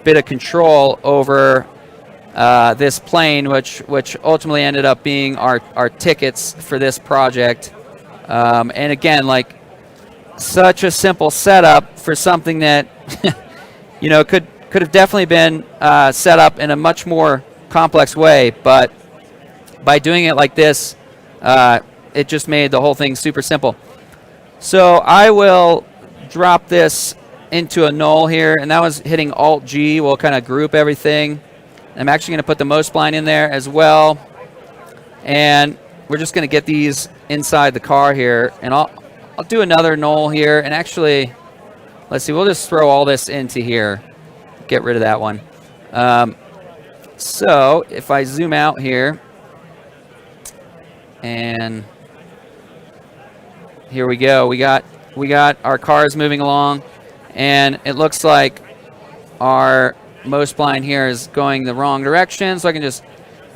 bit of control over this plane, which ultimately ended up being our tickets for this project. And again, like such a simple setup for something that could have definitely been set up in a much more complex way, but by doing it like this, it just made the whole thing super simple. So I will drop this into a null here, and that was hitting Alt-G. We'll kind of group everything. I'm actually going to put the most spline in there as well, and we're just going to get these inside the car here, and I'll do another null here, and actually, let's see, we'll just throw all this into here. Get rid of that one. So if I zoom out here, and here we go. We got our cars moving along, and it looks like our most spline here is going the wrong direction, so I can just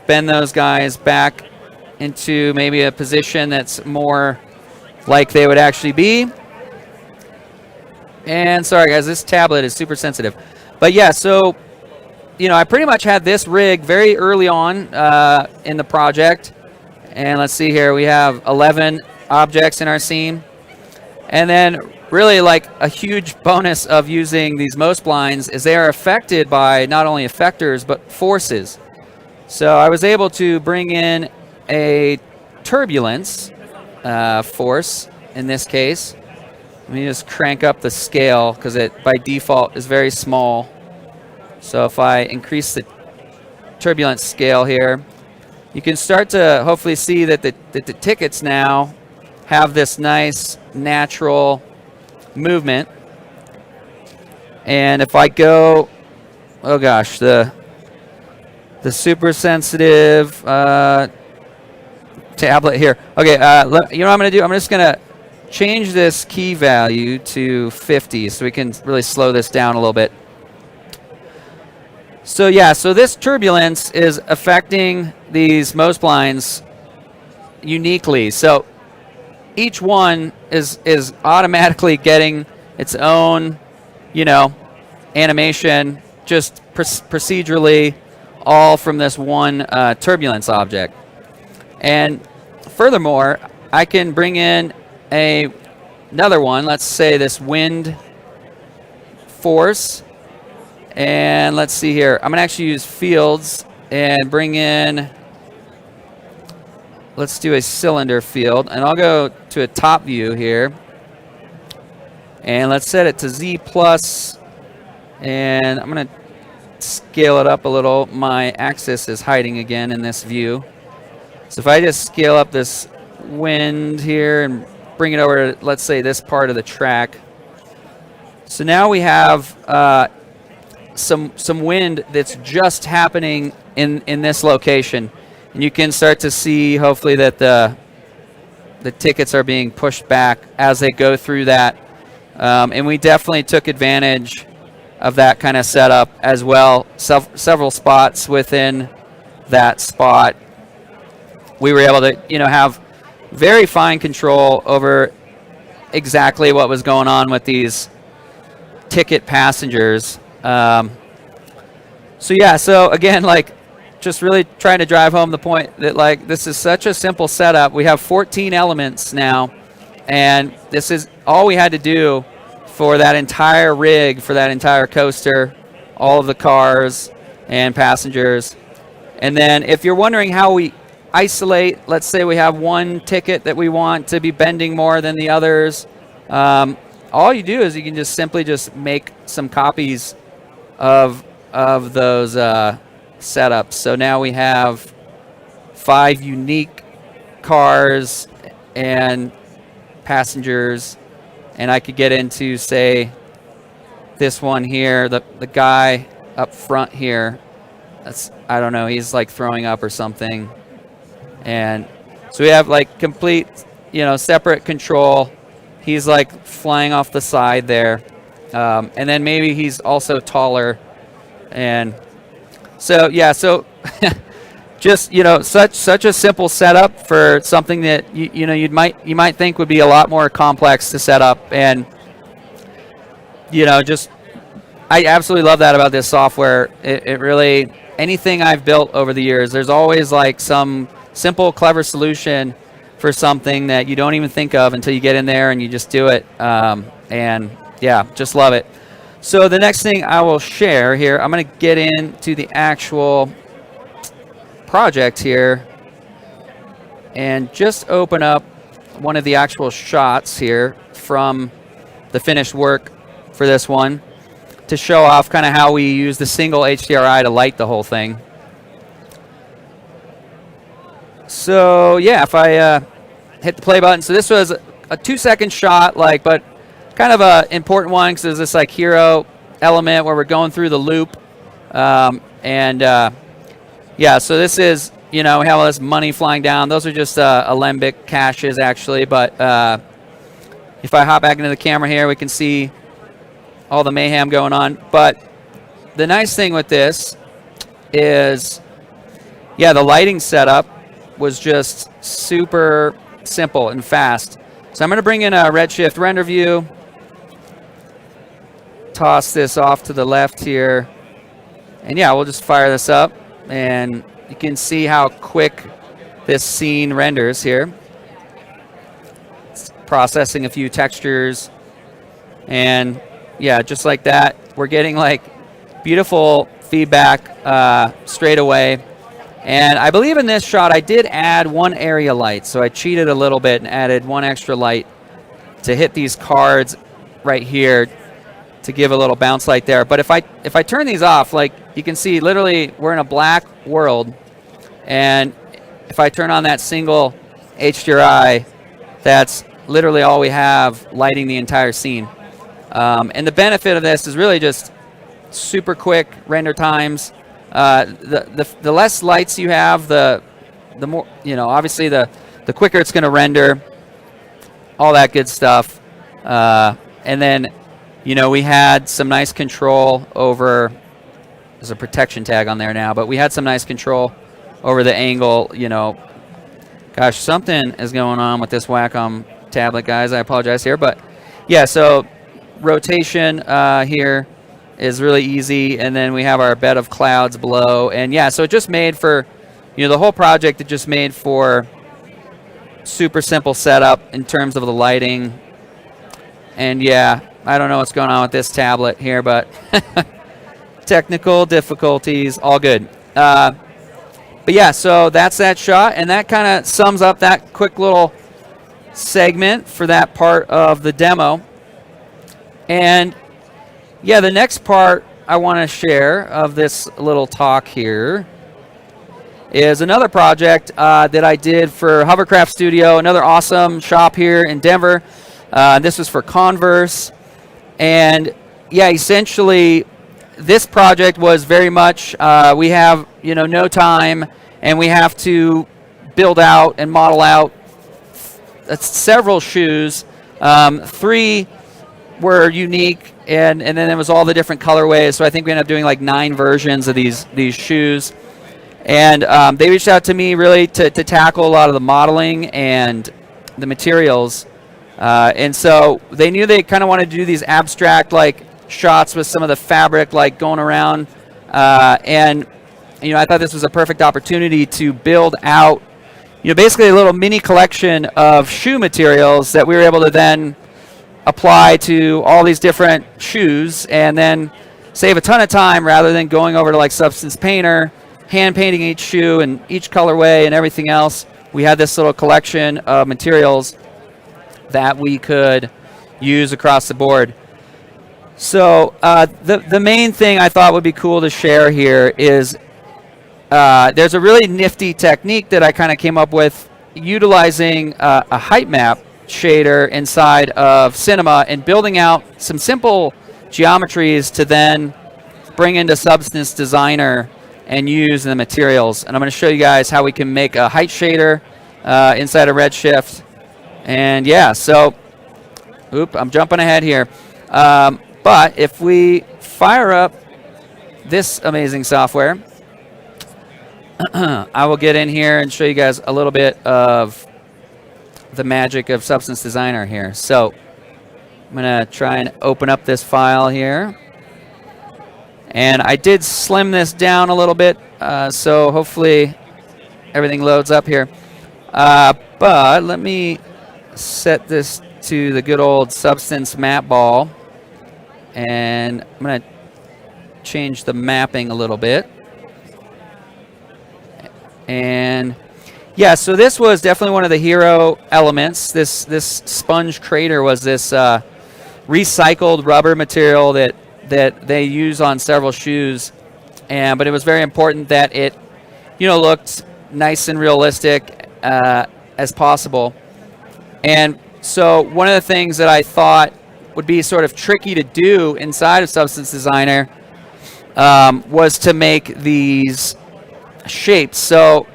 bend those guys back into maybe a position that's more like they would actually be. And sorry guys, this tablet is super sensitive. But yeah, so I pretty much had this rig very early on in the project. And let's see here, we have 11 objects in our scene. And then really like a huge bonus of using these most splines is they are affected by not only effectors but forces. So I was able to bring in a turbulence force in this case. Let me just crank up the scale because it by default is very small. So if I increase the turbulence scale here, you can start to hopefully see that the tickets now have this nice natural movement. And if I go, oh gosh, the super sensitive tablet here. Okay, you know what I'm going to do? I'm just going to change this key value to 50 so we can really slow this down a little bit. So yeah, so this turbulence is affecting these most splines uniquely. So each one is automatically getting its own, animation, just procedurally, all from this one turbulence object. And furthermore, I can bring in another one. Let's say this wind force. And let's see here. I'm going to actually use fields and bring in, let's do a cylinder field. And I'll go to a top view here. And let's set it to Z plus. And I'm going to scale it up a little. My axis is hiding again in this view. So if I just scale up this wind here and bring it over to, let's say, this part of the track. So now we have some wind that's just happening in this location, and you can start to see hopefully that the tickets are being pushed back as they go through that, and we definitely took advantage of that kind of setup as well. Several spots within that spot, we were able to have very fine control over exactly what was going on with these ticket passengers. So yeah, so again, like just really trying to drive home the point that like this is such a simple setup. We have 14 elements now, and this is all we had to do for that entire rig, for that entire coaster, all of the cars and passengers. And then if you're wondering how we isolate, let's say we have one ticket that we want to be bending more than the others, all you do is you can just simply just make some copies of those setups. So now we have 5 unique cars and passengers, and I could get into, say, this one here, the guy up front here. That's, I don't know, he's like throwing up or something. And so we have like complete, separate control. He's like flying off the side there. And then maybe he's also taller. And so, yeah, so just such a simple setup for something that you might think would be a lot more complex to set up, and just I absolutely love that about this software. It really, anything I've built over the years, there's always like some simple, clever solution for something that you don't even think of until you get in there and you just do it. And yeah, just love it. So the next thing I will share here, I'm going to get into the actual project here and just open up one of the actual shots here from the finished work for this one to show off kind of how we use the single HDRI to light the whole thing. So yeah, if I hit the play button, so this was a 2-second shot, but kind of a important one because there's this like hero element where we're going through the loop, yeah. So this is we have all this money flying down. Those are just alembic caches actually, but if I hop back into the camera here, we can see all the mayhem going on. But the nice thing with this is, yeah, the lighting setup was just super simple and fast. So I'm going to bring in a Redshift render view, toss this off to the left here, and yeah, we'll just fire this up, and you can see how quick this scene renders here. It's processing a few textures, and yeah, just like that, we're getting like beautiful feedback straight away. And I believe in this shot I did add one area light, so I cheated a little bit and added one extra light to hit these cards right here to give a little bounce light there. But if I turn these off, like you can see, literally we're in a black world, and if I turn on that single HDRI, that's literally all we have lighting the entire scene. And the benefit of this is really just super quick render times. The less lights you have, the more, obviously the quicker it's going to render, all that good stuff. And then, we had some nice control over, there's a protection tag on there now, but we had some nice control over the angle. Gosh, something is going on with this Wacom tablet, guys. I apologize here, but yeah, so rotation here is really easy, and then we have our bed of clouds below, and yeah, so it just made for, the whole project, it just made for super simple setup in terms of the lighting. And yeah, I don't know what's going on with this tablet here, but technical difficulties, all good. But yeah, so that's that shot, and that kind of sums up that quick little segment for that part of the demo. And yeah, the next part I want to share of this little talk here is another project that I did for Hovercraft Studio, another awesome shop here in Denver. This was for Converse. And yeah, essentially this project was very much, we have no time, and we have to build out and model out several shoes. 3 were unique, and then there was all the different colorways. So I think we ended up doing like 9 versions of these shoes. And they reached out to me really to tackle a lot of the modeling and the materials. And so they knew they kind of wanted to do these abstract like shots with some of the fabric like going around. And I thought this was a perfect opportunity to build out, basically a little mini collection of shoe materials that we were able to then apply to all these different shoes, and then save a ton of time rather than going over to like Substance Painter, hand painting each shoe and each colorway and everything else. We had this little collection of materials that we could use across the board. So the main thing I thought would be cool to share here is there's a really nifty technique that I kind of came up with utilizing a height map shader inside of Cinema and building out some simple geometries to then bring into Substance Designer and use in the materials. And I'm going to show you guys how we can make a height shader inside of Redshift. And yeah, so, I'm jumping ahead here. But if we fire up this amazing software, I will get in here and show you guys a little bit of the magic of Substance Designer here. So I'm going to try and open up this file here. And I did slim this down a little bit, so hopefully everything loads up here. But let me set this to the good old Substance map ball. And I'm going to change the mapping a little bit. And yeah, so this was definitely one of the hero elements. This sponge crater was this recycled rubber material that they use on several shoes, but it was very important that it, looked nice and realistic as possible. And so one of the things that I thought would be sort of tricky to do inside of Substance Designer was to make these shapes. So,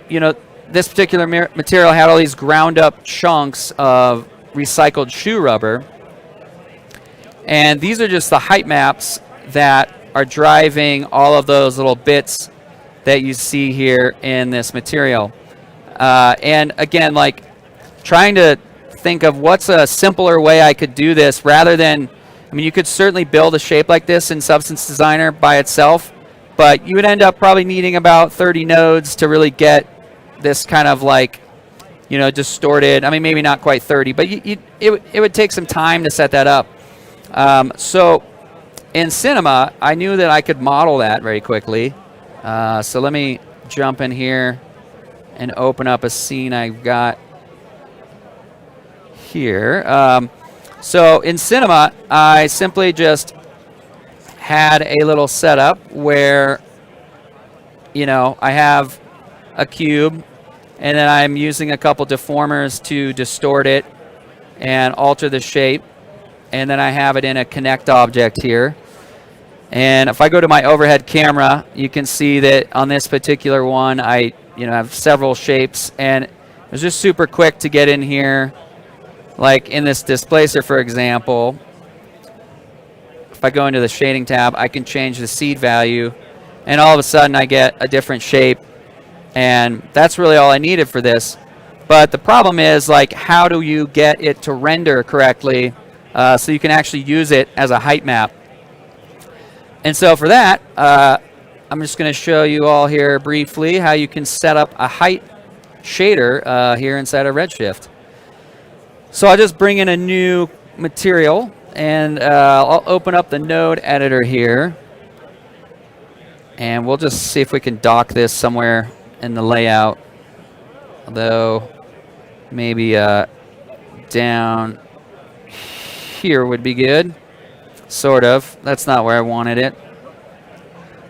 this particular material had all these ground up chunks of recycled shoe rubber. And these are just the height maps that are driving all of those little bits that you see here in this material. And again, like trying to think of what's a simpler way I could do this rather than, you could certainly build a shape like this in Substance Designer by itself, but you would end up probably needing about 30 nodes to really get this kind of like, distorted. Maybe not quite 30, but it would take some time to set that up. So in Cinema, I knew that I could model that very quickly. So let me jump in here and open up a scene I've got here. So in Cinema, I simply just had a little setup where, I have a cube, and then I'm using a couple deformers to distort it and alter the shape. And then I have it in a connect object here. And if I go to my overhead camera, you can see that on this particular one, I have several shapes. And it was just super quick to get in here. Like in this displacer, for example, if I go into the shading tab, I can change the seed value. And all of a sudden, I get a different shape. And that's really all I needed for this. But the problem is, like, how do you get it to render correctly so you can actually use it as a height map? And so for that, I'm just going to show you all here briefly how you can set up a height shader here inside of Redshift. So I'll just bring in a new material, and I'll open up the node editor here. And we'll just see if we can dock this somewhere in the layout. Although maybe down here would be good. Sort of. That's not where I wanted it.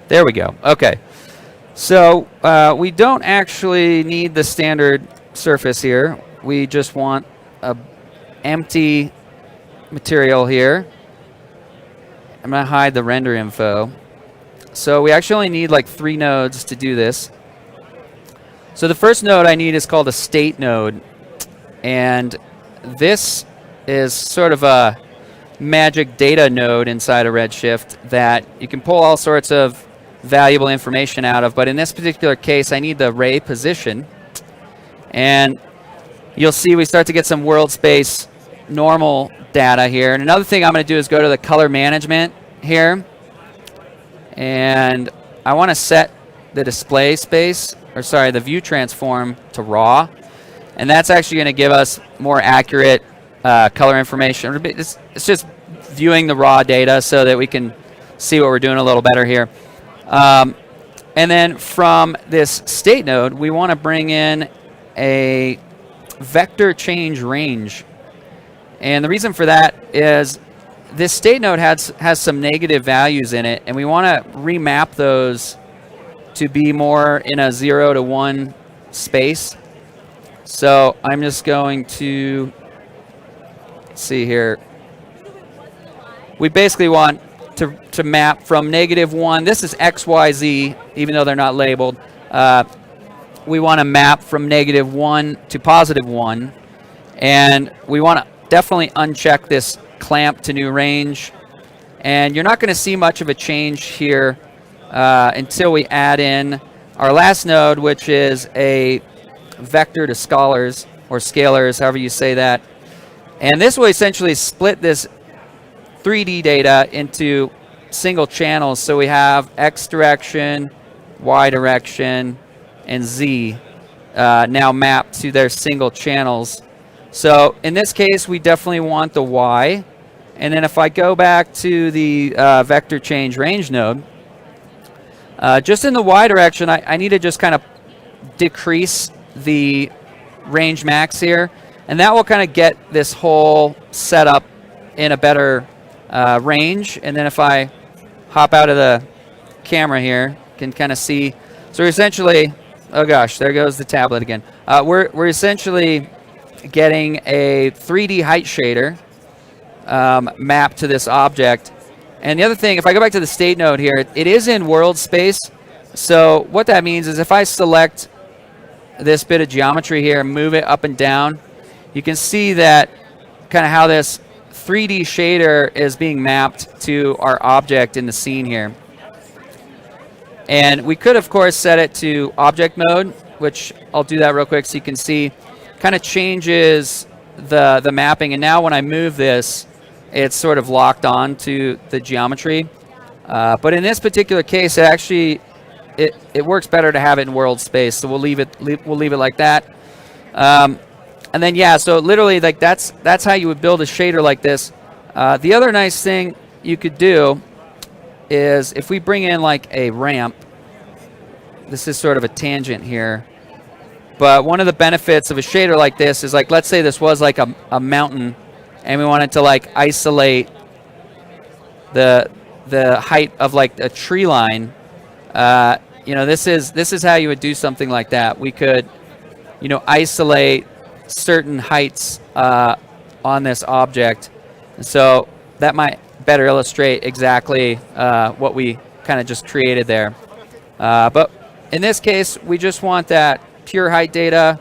There we go. Okay. So we don't actually need the standard surface here. We just want a empty material here. I'm going to hide the render info. So we actually only need like 3 nodes to do this. So the first node I need is called a state node. And this is sort of a magic data node inside of Redshift that you can pull all sorts of valuable information out of. But in this particular case, I need the ray position. And you'll see we start to get some world space normal data here. And another thing I'm going to do is go to the color management here. And I want to set the display space, the view transform to raw. And that's actually going to give us more accurate color information. It's just viewing the raw data so that we can see what we're doing a little better here. And then from this state node, we want to bring in a vector change range. And the reason for that is this state node has some negative values in it, and we want to remap those to be more in a 0 to 1 space. So I'm just going to see here. We basically want to map from -1. This is X, Y, Z, even though they're not labeled. We want to map from -1 to +1. And we want to definitely uncheck this clamp to new range. And you're not going to see much of a change here until we add in our last node, which is a vector to scalars, or scalars, however you say that. And this will essentially split this 3D data into single channels. So we have X direction, Y direction, and Z now mapped to their single channels. So in this case, we definitely want the Y. And then if I go back to the vector change range node, just in the Y direction, I need to just kind of decrease the range max here. And that will kind of get this whole setup in a better range. And then if I hop out of the camera here, you can kind of see. So we're essentially, oh gosh, there goes the tablet again. We're essentially getting a 3D height shader mapped to this object. And the other thing, if I go back to the state node here, it is in world space. So what that means is if I select this bit of geometry here and move it up and down, you can see that kind of how this 3D shader is being mapped to our object in the scene here. And we could, of course, set it to object mode, which I'll do that real quick so you can see. Kind of changes the mapping. And now when I move this, it's sort of locked on to the geometry. But in this particular case, it actually it works better to have it in world space. So we'll leave it like that. And then yeah, so literally like that's how you would build a shader like this. The other nice thing you could do is if we bring in like a ramp, this is sort of a tangent here. But one of the benefits of a shader like this is like, let's say this was like a mountain and we wanted to like isolate the height of like a tree line. This is how you would do something like that. We could, isolate certain heights on this object. And so that might better illustrate exactly what we kind of just created there. But in this case, we just want that pure height data,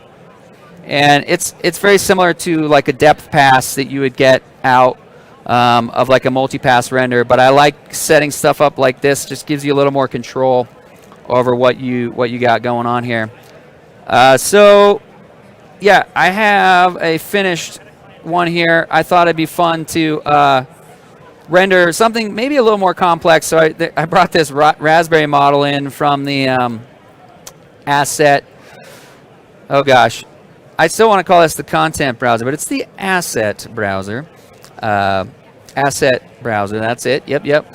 and it's very similar to like a depth pass that you would get out of like a multi-pass render. But I like setting stuff up like this; just gives you a little more control over what you got going on here. So yeah, I have a finished one here. I thought it'd be fun to render something maybe a little more complex. So I brought this Raspberry model in from the asset. Oh gosh, I still want to call this the content browser, but it's the asset browser. Asset browser, that's it. Yep.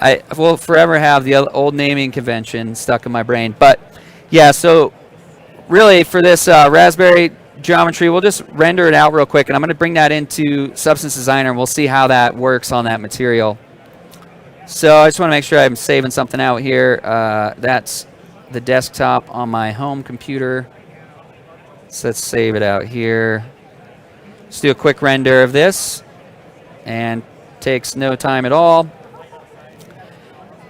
I will forever have the old naming convention stuck in my brain. But yeah, so really for this Raspberry geometry, we'll just render it out real quick, and I'm going to bring that into Substance Designer, and we'll see how that works on that material. So I just want to make sure I'm saving something out here. That's the desktop on my home computer. So let's save it out here. Let's do a quick render of this, and takes no time at all.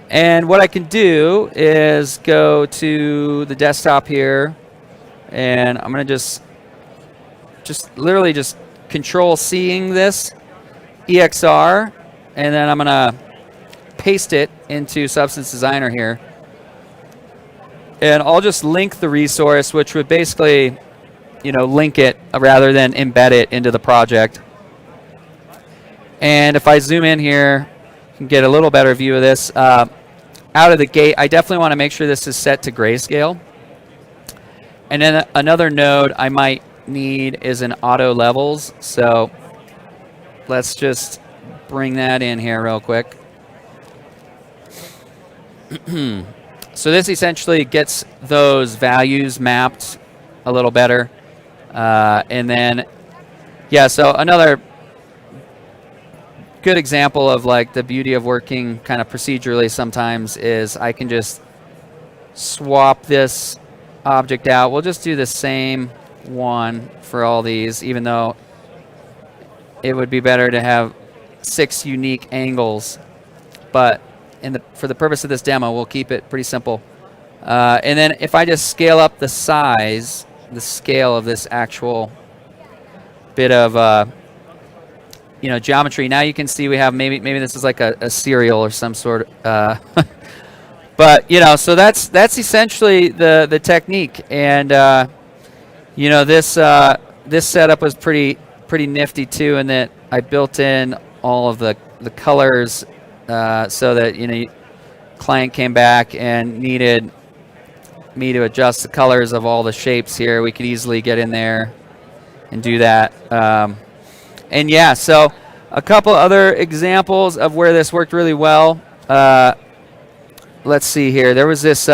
And what I can do is go to the desktop here, and I'm going to just literally just control C'ing this EXR, and then I'm going to paste it into Substance Designer here. And I'll just link the resource, which would basically, link it rather than embed it into the project. And if I zoom in here, you can get a little better view of this. Out of the gate, I definitely want to make sure this is set to grayscale. And then another node I might need is an auto levels. So let's just bring that in here real quick. So this essentially gets those values mapped a little better. And then, yeah, so another good example of like the beauty of working kind of procedurally sometimes is I can just swap this object out. We'll just do the same one for all these, even though it would be better to have 6 unique angles. But for the purpose of this demo, we'll keep it pretty simple. And then if I just scale up the size, the scale of this actual bit of geometry, now you can see we have maybe this is like a cereal or some sort of But you know, so that's essentially the technique, and you know, this setup was pretty nifty too, in that I built in all of the colors, so that, you know, client came back and needed me to adjust the colors of all the shapes here. We could easily get in there and do that. And yeah, so a couple other examples of where this worked really well. Let's see here. There was this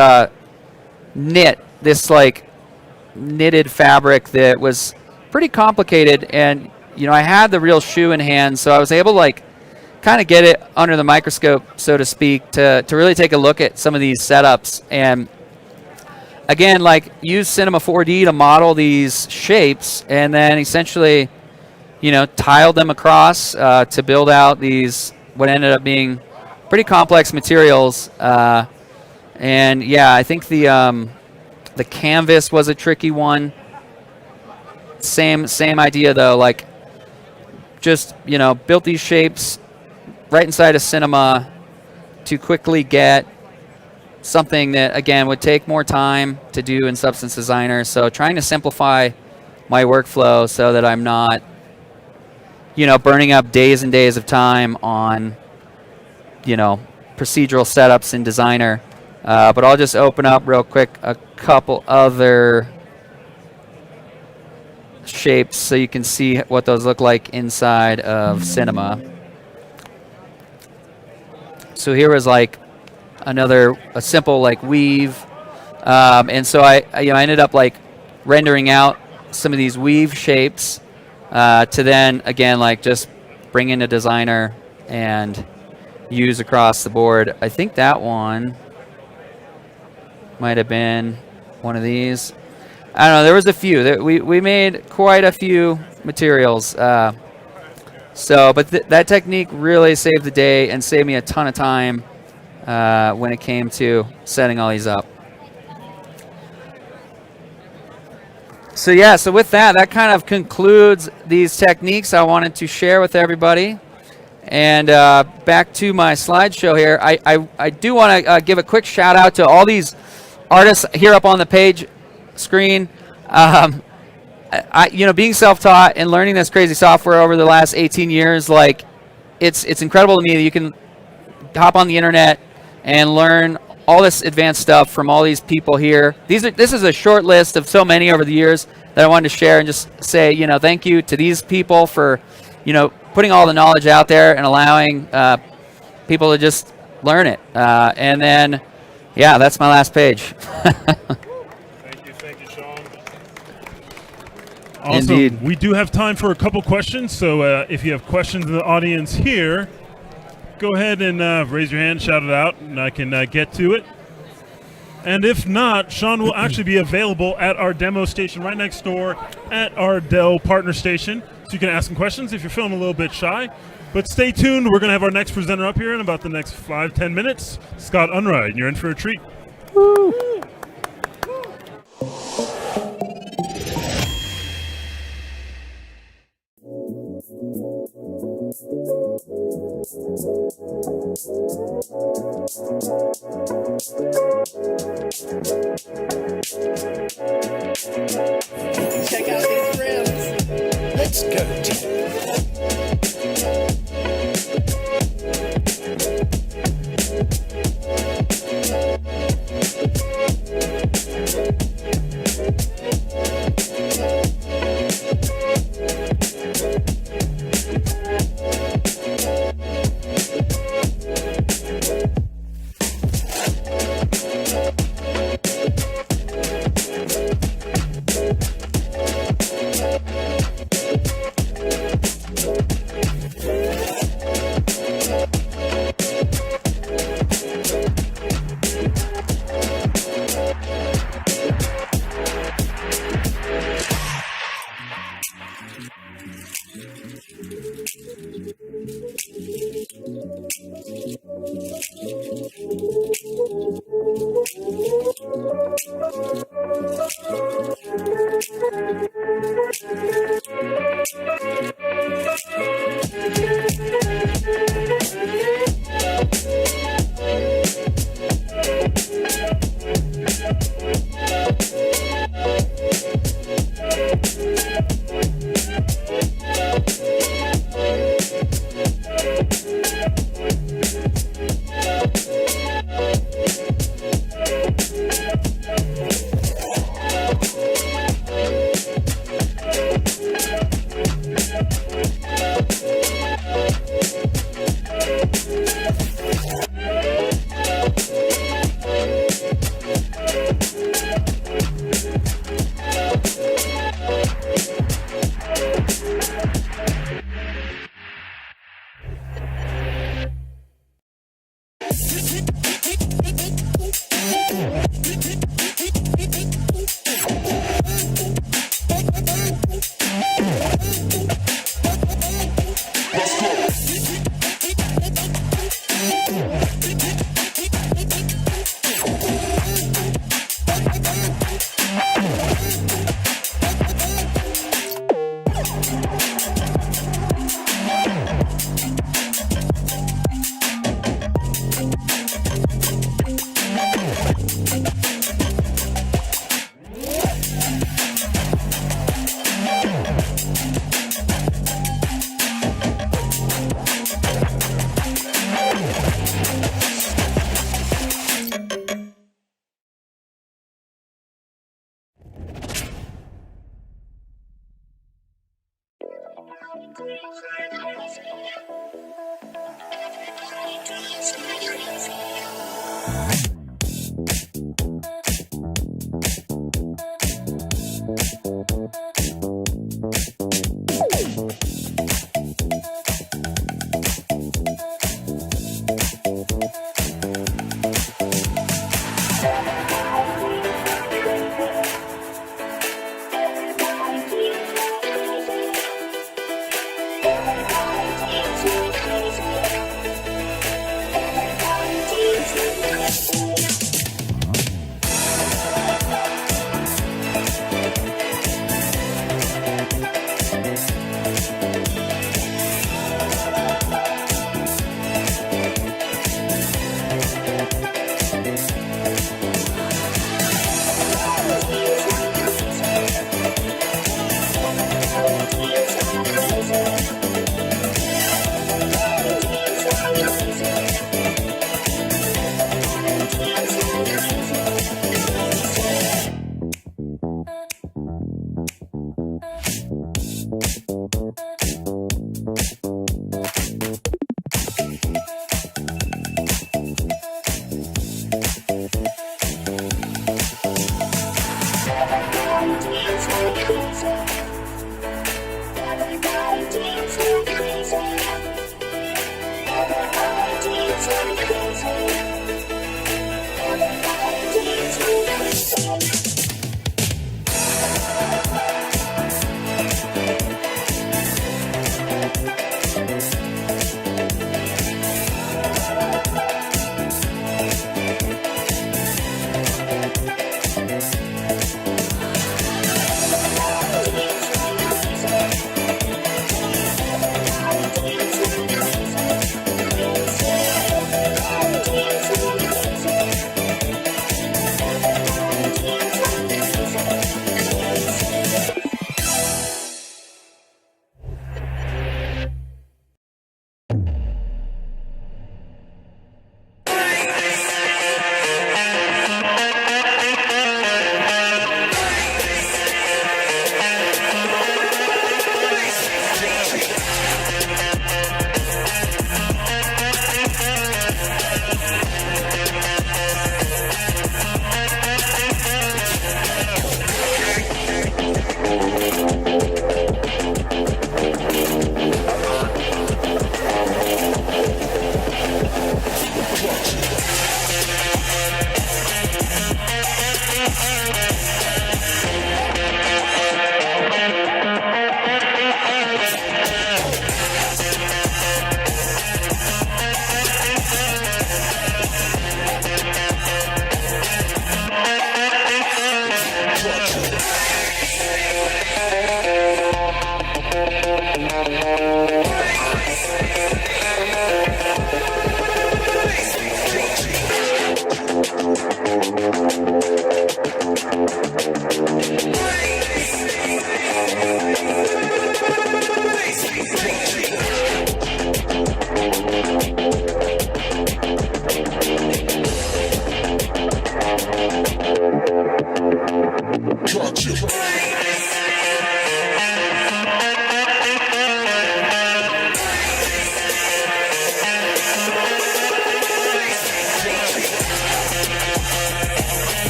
this like knitted fabric that was pretty complicated, and you know, I had the real shoe in hand, so I was able to like kind of get it under the microscope, so to speak, to really take a look at some of these setups. And again, like, use Cinema 4D to model these shapes, and then essentially, you know, tiled them across to build out these, what ended up being pretty complex materials. And yeah, I think the canvas was a tricky one. Same idea though, like, just, you know, built these shapes right inside of Cinema to quickly get something that, again, would take more time to do in Substance Designer. So trying to simplify my workflow so that I'm not, you know, burning up days and days of time on, you know, procedural setups in Designer. But I'll just open up real quick a couple other shapes so you can see what those look like inside of Cinema. So here was like a simple like weave, and so I ended up like rendering out some of these weave shapes to then again like just bring into Designer and use across the board. I think that one might have been one of these. I don't know. There was a few. We made quite a few materials. But that technique really saved the day and saved me a ton of time when it came to setting all these up. So yeah, so with that kind of concludes these techniques I wanted to share with everybody. And back to my slideshow here, I do want to give a quick shout out to all these artists here up on the page screen. You know, being self-taught and learning this crazy software over the last 18 years, like, it's incredible to me that you can hop on the internet and learn all this advanced stuff from all these people here. This is a short list of so many over the years that I wanted to share and just say, you know, thank you to these people for, you know, putting all the knowledge out there and allowing people to just learn it. And then, yeah, that's my last page. Thank you, Sean. Awesome. Indeed. We do have time for a couple questions, so if you have questions in the audience here, go ahead and raise your hand, shout it out, and I can get to it. And if not, Sean will actually be available at our demo station right next door at our Dell partner station, so you can ask some questions if you're feeling a little bit shy. But stay tuned. We're going to have our next presenter up here in about the next 5-10 minutes, Scott Unride, and you're in for a treat. Woo. Check out these rims. Let's go deep.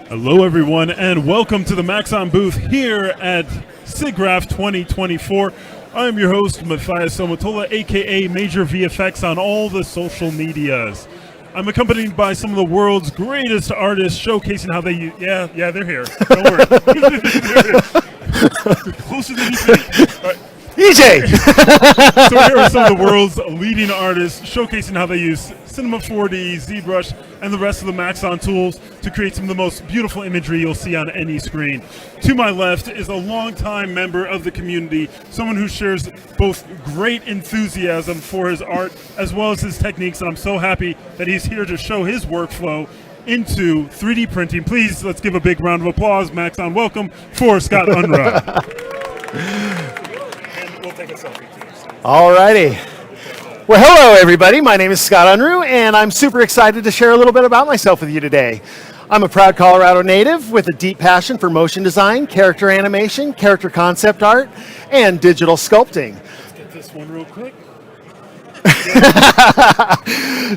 Hello, everyone, and welcome to the Maxon booth here at SIGGRAPH 2024. I am your host, Matthias Somatola, aka Major VFX on all the social medias. I'm accompanied by some of the world's greatest artists showcasing how they use... Yeah, they're here. Don't worry. Closer than you think. All right. EJ! So here are some of the world's leading artists showcasing how they use Cinema 4D, ZBrush, and the rest of the Maxon tools to create some of the most beautiful imagery you'll see on any screen. To my left is a longtime member of the community, someone who shares both great enthusiasm for his art as well as his techniques, and I'm so happy that he's here to show his workflow into 3D printing. Please, let's give a big round of applause, Maxon. Welcome for Scott Unruh. We'll take a selfie too. Alrighty. Well, hello everybody. My name is Scott Unruh, and I'm super excited to share a little bit about myself with you today. I'm a proud Colorado native with a deep passion for motion design, character animation, character concept art, and digital sculpting. Let's get this one real quick.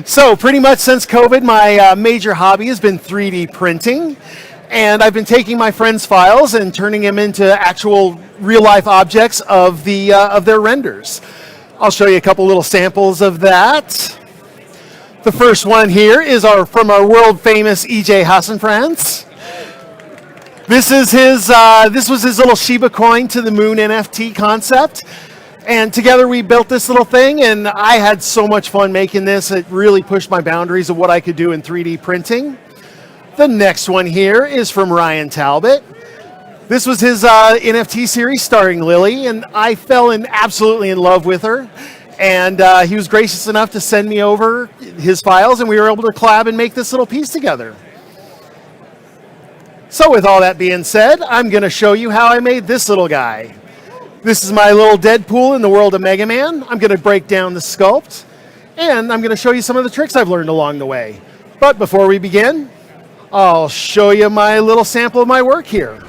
So pretty much since COVID, my major hobby has been 3D printing. And I've been taking my friends' files and turning them into actual real-life objects of their renders. I'll show you a couple little samples of that. The first one here is from our world-famous EJ Hassenfranz. This was his little Shiba coin to the moon NFT concept. And together we built this little thing, and I had so much fun making this. It really pushed my boundaries of what I could do in 3D printing. The next one here is from Ryan Talbot. This was his NFT series starring Lily, and I fell absolutely in love with her. And he was gracious enough to send me over his files, and we were able to collab and make this little piece together. So with all that being said, I'm going to show you how I made this little guy. This is my little Deadpool in the world of Mega Man. I'm going to break down the sculpt, and I'm going to show you some of the tricks I've learned along the way. But before we begin, I'll show you my little sample of my work here.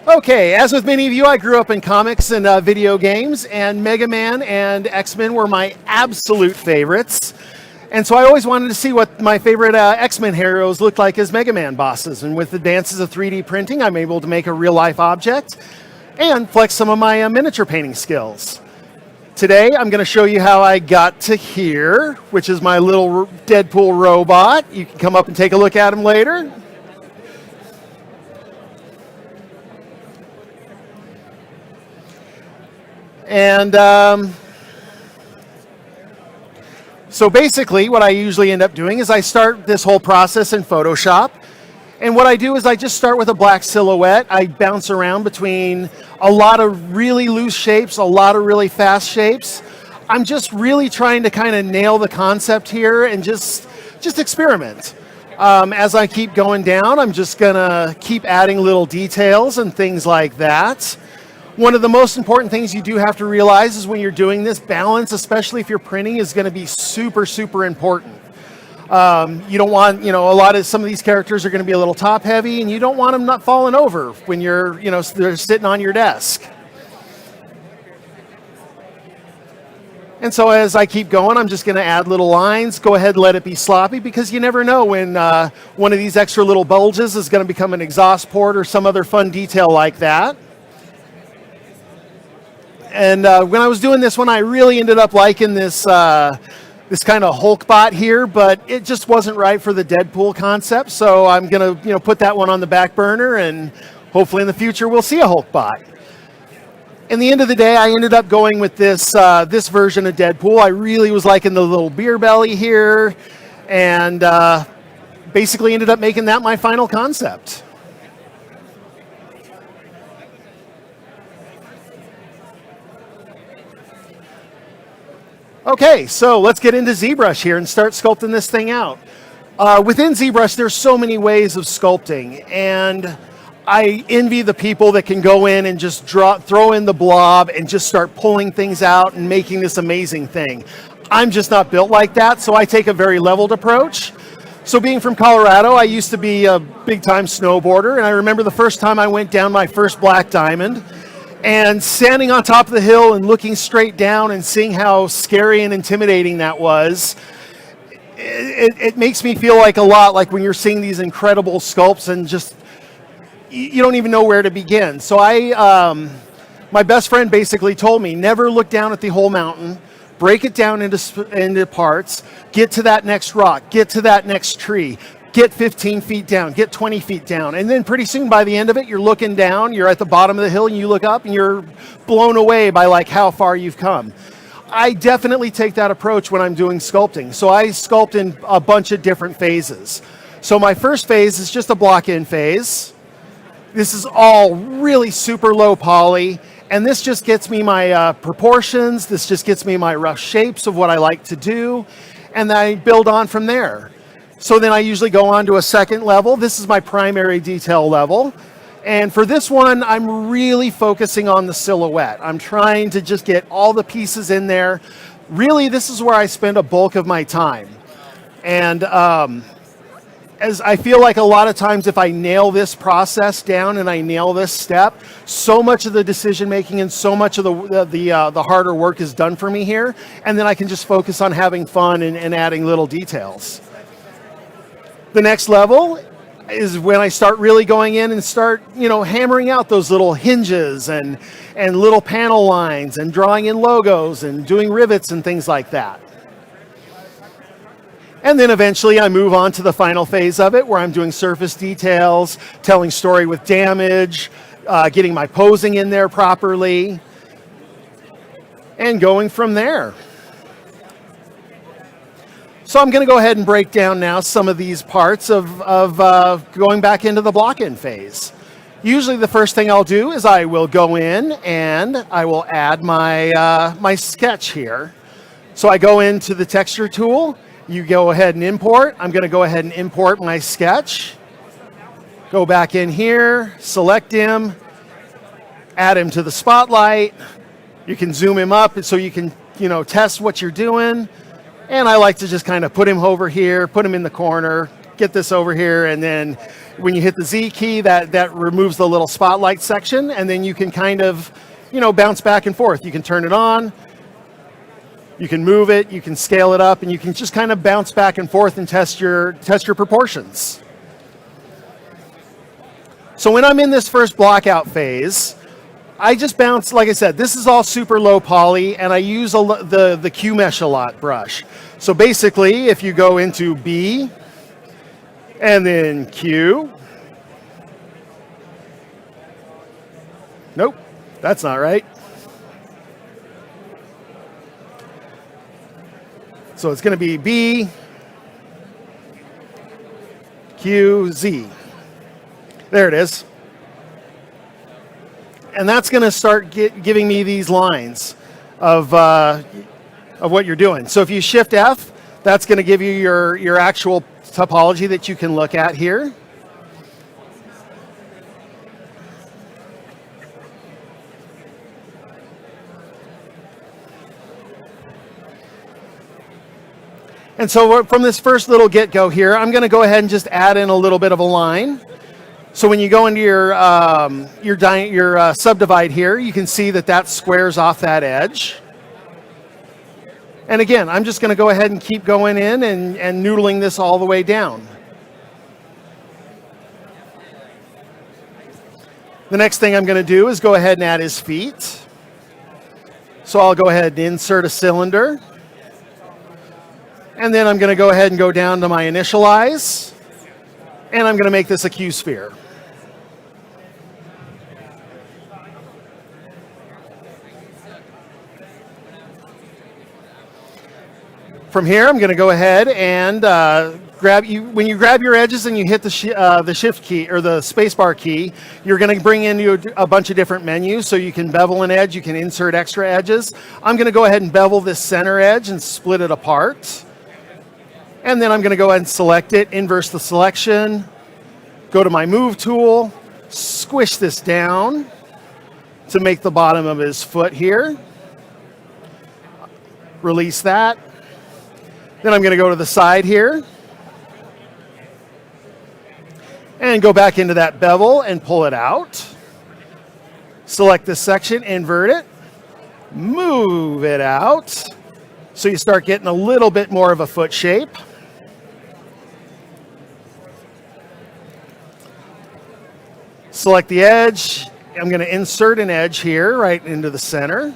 Okay, as with many of you, I grew up in comics and video games, and Mega Man and X-Men were my absolute favorites. And so I always wanted to see what my favorite X-Men heroes looked like as Mega Man bosses. And with the advances of 3D printing, I'm able to make a real-life object and flex some of my miniature painting skills. Today, I'm going to show you how I got to here, which is my little Deadpool robot. You can come up and take a look at him later. And so basically what I usually end up doing is I start this whole process in Photoshop. And what I do is I just start with a black silhouette. I bounce around between a lot of really loose shapes, a lot of really fast shapes. I'm just really trying to kind of nail the concept here and just experiment. As I keep going down, I'm just gonna keep adding little details and things like that. One of the most important things you do have to realize is when you're doing this, balance, especially if you're printing, is going to be super, super important. You don't want, some of these characters are going to be a little top heavy, and you don't want them not falling over when you're, they're sitting on your desk. And so as I keep going, I'm just going to add little lines. Go ahead and let it be sloppy, because you never know when one of these extra little bulges is going to become an exhaust port or some other fun detail like that. And when I was doing this one, I really ended up liking this this kind of Hulk bot here, but it just wasn't right for the Deadpool concept. So I'm gonna put that one on the back burner, and hopefully in the future we'll see a Hulk bot. In the end of the day, I ended up going with this this version of Deadpool. I really was liking the little beer belly here, and basically ended up making that my final concept. Okay, so let's get into ZBrush here and start sculpting this thing out. Within ZBrush, there's so many ways of sculpting, and I envy the people that can go in and just throw in the blob and just start pulling things out and making this amazing thing. I'm just not built like that, so I take a very leveled approach. So being from Colorado, I used to be a big-time snowboarder, and I remember the first time I went down my first black diamond, and standing on top of the hill and looking straight down and seeing how scary and intimidating that was, it makes me feel like a lot like when you're seeing these incredible sculpts and just, you don't even know where to begin. So my best friend basically told me, never look down at the whole mountain, break it down into parts, get to that next rock, get to that next tree, get 15 feet down, get 20 feet down. And then pretty soon by the end of it, you're looking down, you're at the bottom of the hill and you look up and you're blown away by like how far you've come. I definitely take that approach when I'm doing sculpting. So I sculpt in a bunch of different phases. So my first phase is just a block-in phase. This is all really super low poly. And this just gets me my proportions. This just gets me my rough shapes of what I like to do. And then I build on from there. So then I usually go on to a second level. This is my primary detail level. And for this one, I'm really focusing on the silhouette. I'm trying to just get all the pieces in there. Really, this is where I spend a bulk of my time. And as I feel like a lot of times if I nail this process down and I nail this step, so much of the decision making and so much of the harder work is done for me here. And then I can just focus on having fun and adding little details. The next level is when I start really going in and start, hammering out those little hinges and little panel lines and drawing in logos and doing rivets and things like that. And then eventually I move on to the final phase of it where I'm doing surface details, telling story with damage, getting my posing in there properly, and going from there. So I'm going to go ahead and break down now some of these parts of going back into the block-in phase. Usually the first thing I'll do is I will go in and I will add my sketch here. So I go into the texture tool, you go ahead and import. I'm going to go ahead and import my sketch. Go back in here, select him, add him to the spotlight. You can zoom him up so you can test what you're doing. And I like to just kind of put him over here, put him in the corner, get this over here, and then when you hit the Z key, that removes the little spotlight section, and then you can kind of, bounce back and forth. You can turn it on, you can move it, you can scale it up, and you can just kind of bounce back and forth and test your proportions. So when I'm in this first block out phase, I just bounce, like I said, this is all super low poly, and I use the Q mesh a lot brush. So basically, if you go into B, and then Q, nope, that's not right. So it's going to be B, Q, Z. There it is. And that's going to start giving me these lines of what you're doing. So if you Shift F, that's going to give you your actual topology that you can look at here. And so from this first little get-go here, I'm going to go ahead and just add in a little bit of a line. So when you go into your subdivide here, you can see that squares off that edge. And again, I'm just going to go ahead and keep going in and noodling this all the way down. The next thing I'm going to do is go ahead and add his feet. So I'll go ahead and insert a cylinder. And then I'm going to go ahead and go down to my initialize. And I'm going to make this a Q-sphere. From here, I'm going to go ahead and when you grab your edges and you hit the shift key or the spacebar key, you're going to bring in a bunch of different menus. So you can bevel an edge, you can insert extra edges. I'm going to go ahead and bevel this center edge and split it apart. And then I'm going to go ahead and select it, inverse the selection, go to my move tool, squish this down to make the bottom of his foot here. Release that. Then I'm going to go to the side here and go back into that bevel and pull it out. Select this section, invert it, move it out so you start getting a little bit more of a foot shape. Select the edge. I'm going to insert an edge here right into the center.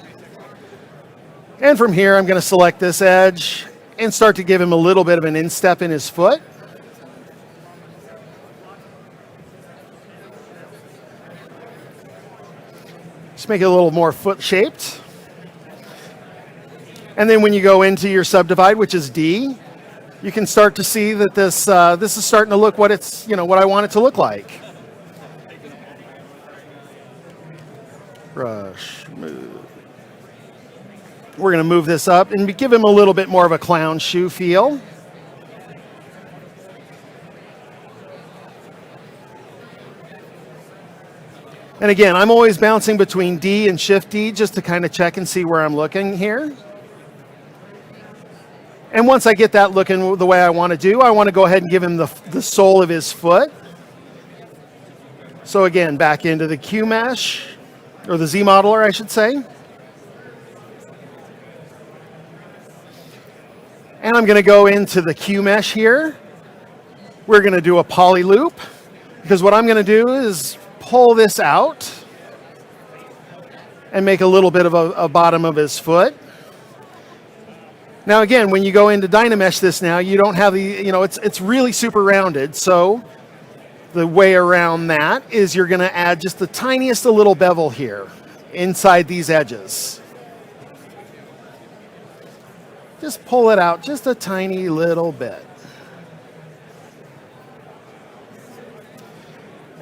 And from here, I'm going to select this edge and start to give him a little bit of an instep in his foot. Just make it a little more foot shaped. And then when you go into your subdivide, which is D, you can start to see that this is starting to look what I want it to look like. Brush, move. We're going to move this up and give him a little bit more of a clown shoe feel. And again, I'm always bouncing between D and Shift D just to kind of check and see where I'm looking here. And once I get that looking the way I want to do, I want to go ahead and give him the sole of his foot. So again, back into the Q mesh, or the Z modeler, I should say. And I'm going to go into the Q mesh here. We're going to do a poly loop, because what I'm going to do is pull this out and make a little bit of a bottom of his foot. Now again, when you go into Dynamesh this now, you don't have it's really super rounded. So the way around that is you're going to add just the tiniest little bevel here inside these edges. Just pull it out just a tiny little bit.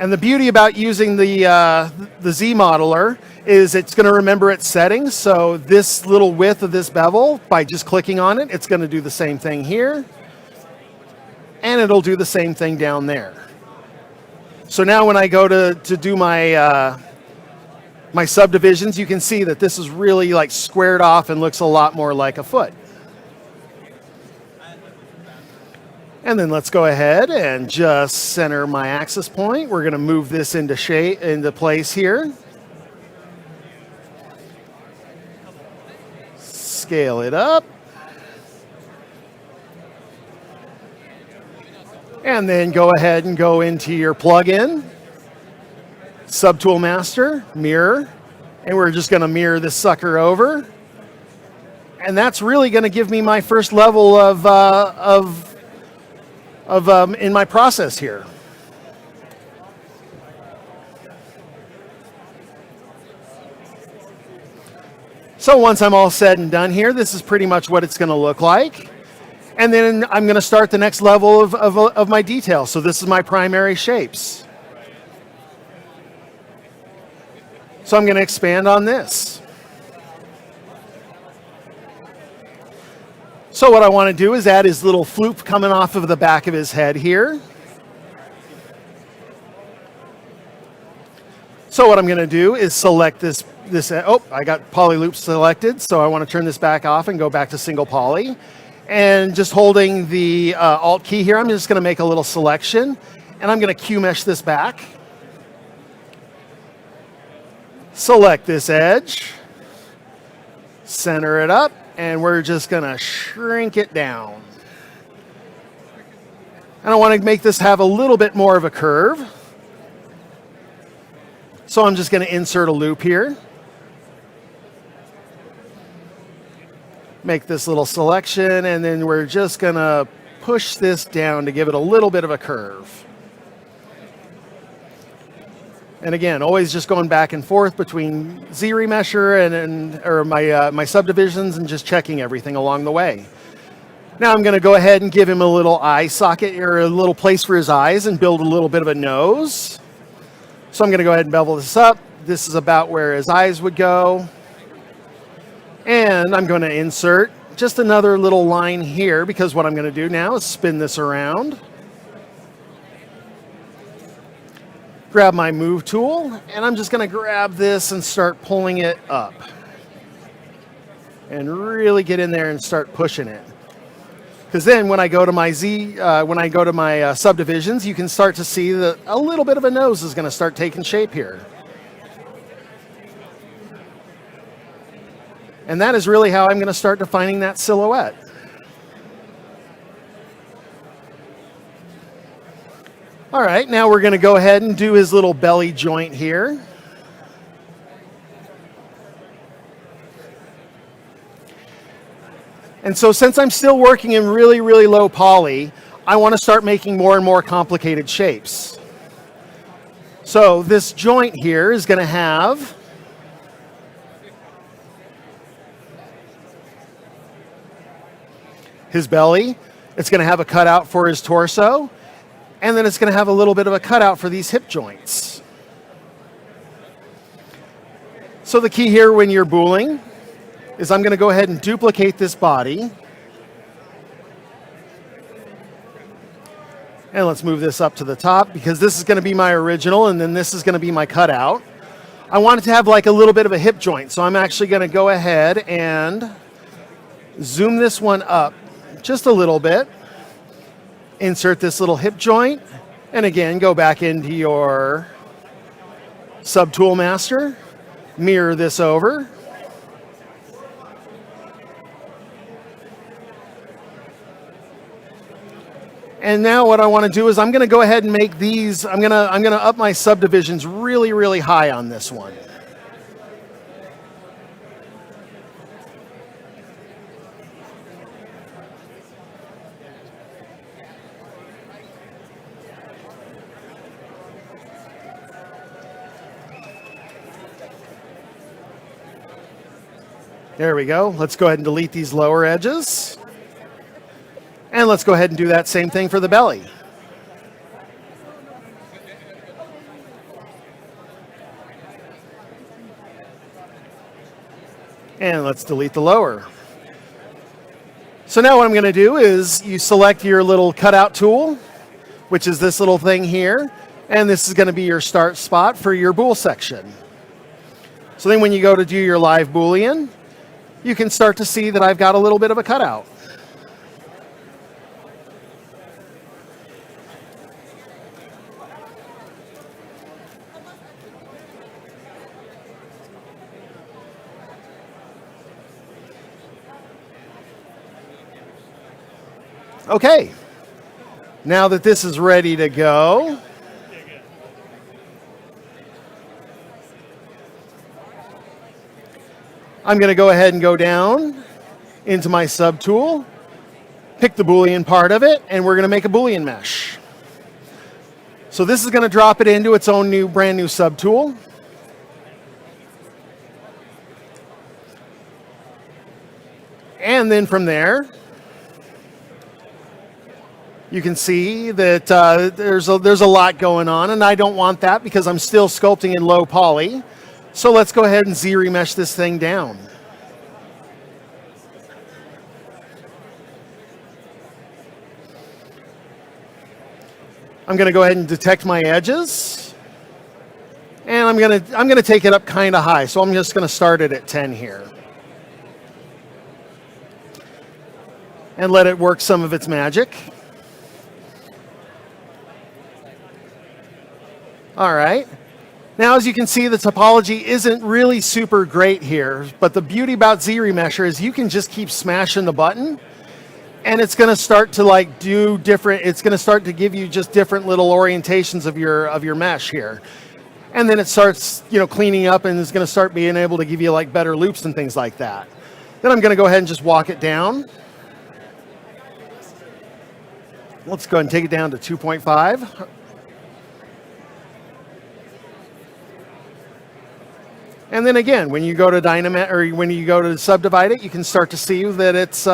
And the beauty about using the Z modeler is it's going to remember its settings. So this little width of this bevel, by just clicking on it, it's going to do the same thing here. And it'll do the same thing down there. So now when I go to do my my subdivisions, you can see that this is really like squared off and looks a lot more like a foot. And then let's go ahead and just center my axis point. We're going to move this into place here. Scale it up. And then go ahead and go into your plugin, Subtool Master, Mirror, and we're just going to mirror this sucker over. And that's really going to give me my first level in my process here. So once I'm all said and done here, this is pretty much what it's going to look like. And then I'm going to start the next level of my detail. So this is my primary shapes. So I'm going to expand on this. So what I want to do is add his little floop coming off of the back of his head here. So what I'm going to do is select this. I got poly loop selected, so I want to turn this back off and go back to single poly. And just holding the Alt key here, I'm just going to make a little selection, and I'm going to Q mesh this back. Select this edge, center it up, and we're just going to shrink it down. And I want to make this have a little bit more of a curve. So I'm just going to insert a loop here. Make this little selection, and then we're just going to push this down to give it a little bit of a curve. And again, always just going back and forth between ZRemesher or my subdivisions and just checking everything along the way. Now I'm going to go ahead and give him a little eye socket or a little place for his eyes and build a little bit of a nose. So I'm going to go ahead and bevel this up. This is about where his eyes would go. And I'm going to insert just another little line here, because what I'm going to do now is spin this around. Grab my move tool, and I'm just going to grab this and start pulling it up. And really get in there and start pushing it. Because then when I go to my subdivisions, you can start to see that a little bit of a nose is going to start taking shape here. And that is really how I'm going to start defining that silhouette. All right, now we're going to go ahead and do his little belly joint here. And so since I'm still working in really, really low poly, I want to start making more and more complicated shapes. So this joint here is going to have his belly, it's going to have a cutout for his torso, and then it's going to have a little bit of a cutout for these hip joints. So the key here when you're booling is I'm going to go ahead and duplicate this body. And let's move this up to the top, because this is going to be my original and then this is going to be my cutout. I want it to have like a little bit of a hip joint, so I'm actually going to go ahead and zoom this one up just a little bit. Insert this little hip joint, and again, go back into your Subtool Master, mirror this over. And now what I want to do is I'm going to go ahead and make these, I'm going to up my subdivisions really, really high on this one. There we go. Let's go ahead and delete these lower edges. And let's go ahead and do that same thing for the belly. And let's delete the lower. So now what I'm going to do is you select your little cutout tool, which is this little thing here, and this is going to be your start spot for your bool section. So then when you go to do your live Boolean, you can start to see that I've got a little bit of a cutout. Okay, now that this is ready to go, I'm going to go ahead and go down into my subtool, pick the Boolean part of it, and we're going to make a Boolean mesh. So this is going to drop it into its own brand new subtool. And then from there, you can see that there's a lot going on, and I don't want that because I'm still sculpting in low poly. So let's go ahead and Z-remesh this thing down. I'm going to go ahead and detect my edges, and I'm going to take it up kind of high. So I'm just going to start it at 10 here, and let it work some of its magic. All right. Now, as you can see, the topology isn't really super great here, but the beauty about Z-Remesher is you can just keep smashing the button, and it's going to start to like do different, it's going to start to give you just different little orientations of your mesh here. And then it starts, cleaning up, and it's going to start being able to give you like better loops and things like that. Then I'm going to go ahead and just walk it down. Let's go ahead and take it down to 2.5. And then again, when you go to when you go to subdivide it, you can start to see that it's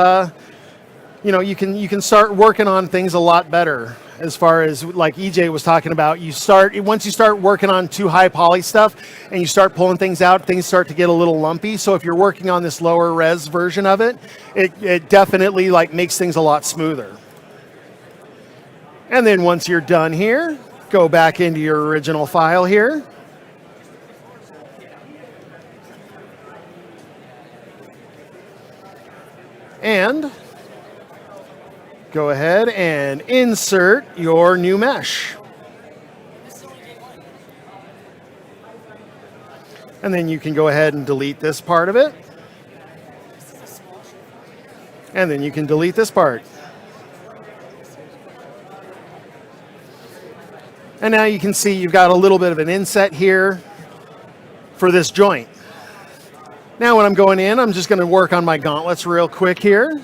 you know, you can start working on things a lot better. As far as like EJ was talking about, once you start working on too high poly stuff and you start pulling things out, things start to get a little lumpy. So if you're working on this lower res version of it, it definitely like makes things a lot smoother. And then once you're done here, go back into your original file here. And go ahead and insert your new mesh. And then you can go ahead and delete this part of it. And then you can delete this part. And now you can see you've got a little bit of an inset here for this joint. Now when I'm going in, I'm just going to work on my gauntlets real quick here.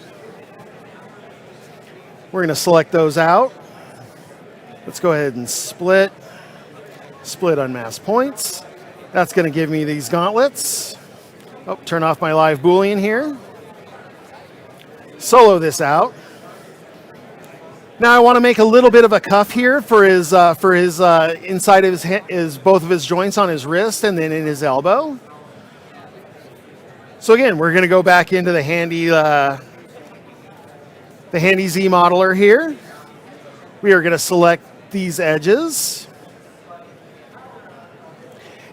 We're going to select those out. Let's go ahead and split unmask points. That's going to give me these gauntlets. Oh, turn off my live Boolean here. Solo this out. Now I want to make a little bit of a cuff here for his inside of his both of his joints on his wrist and then in his elbow. So again, we're going to go back into the handy Z modeler here. We are going to select these edges.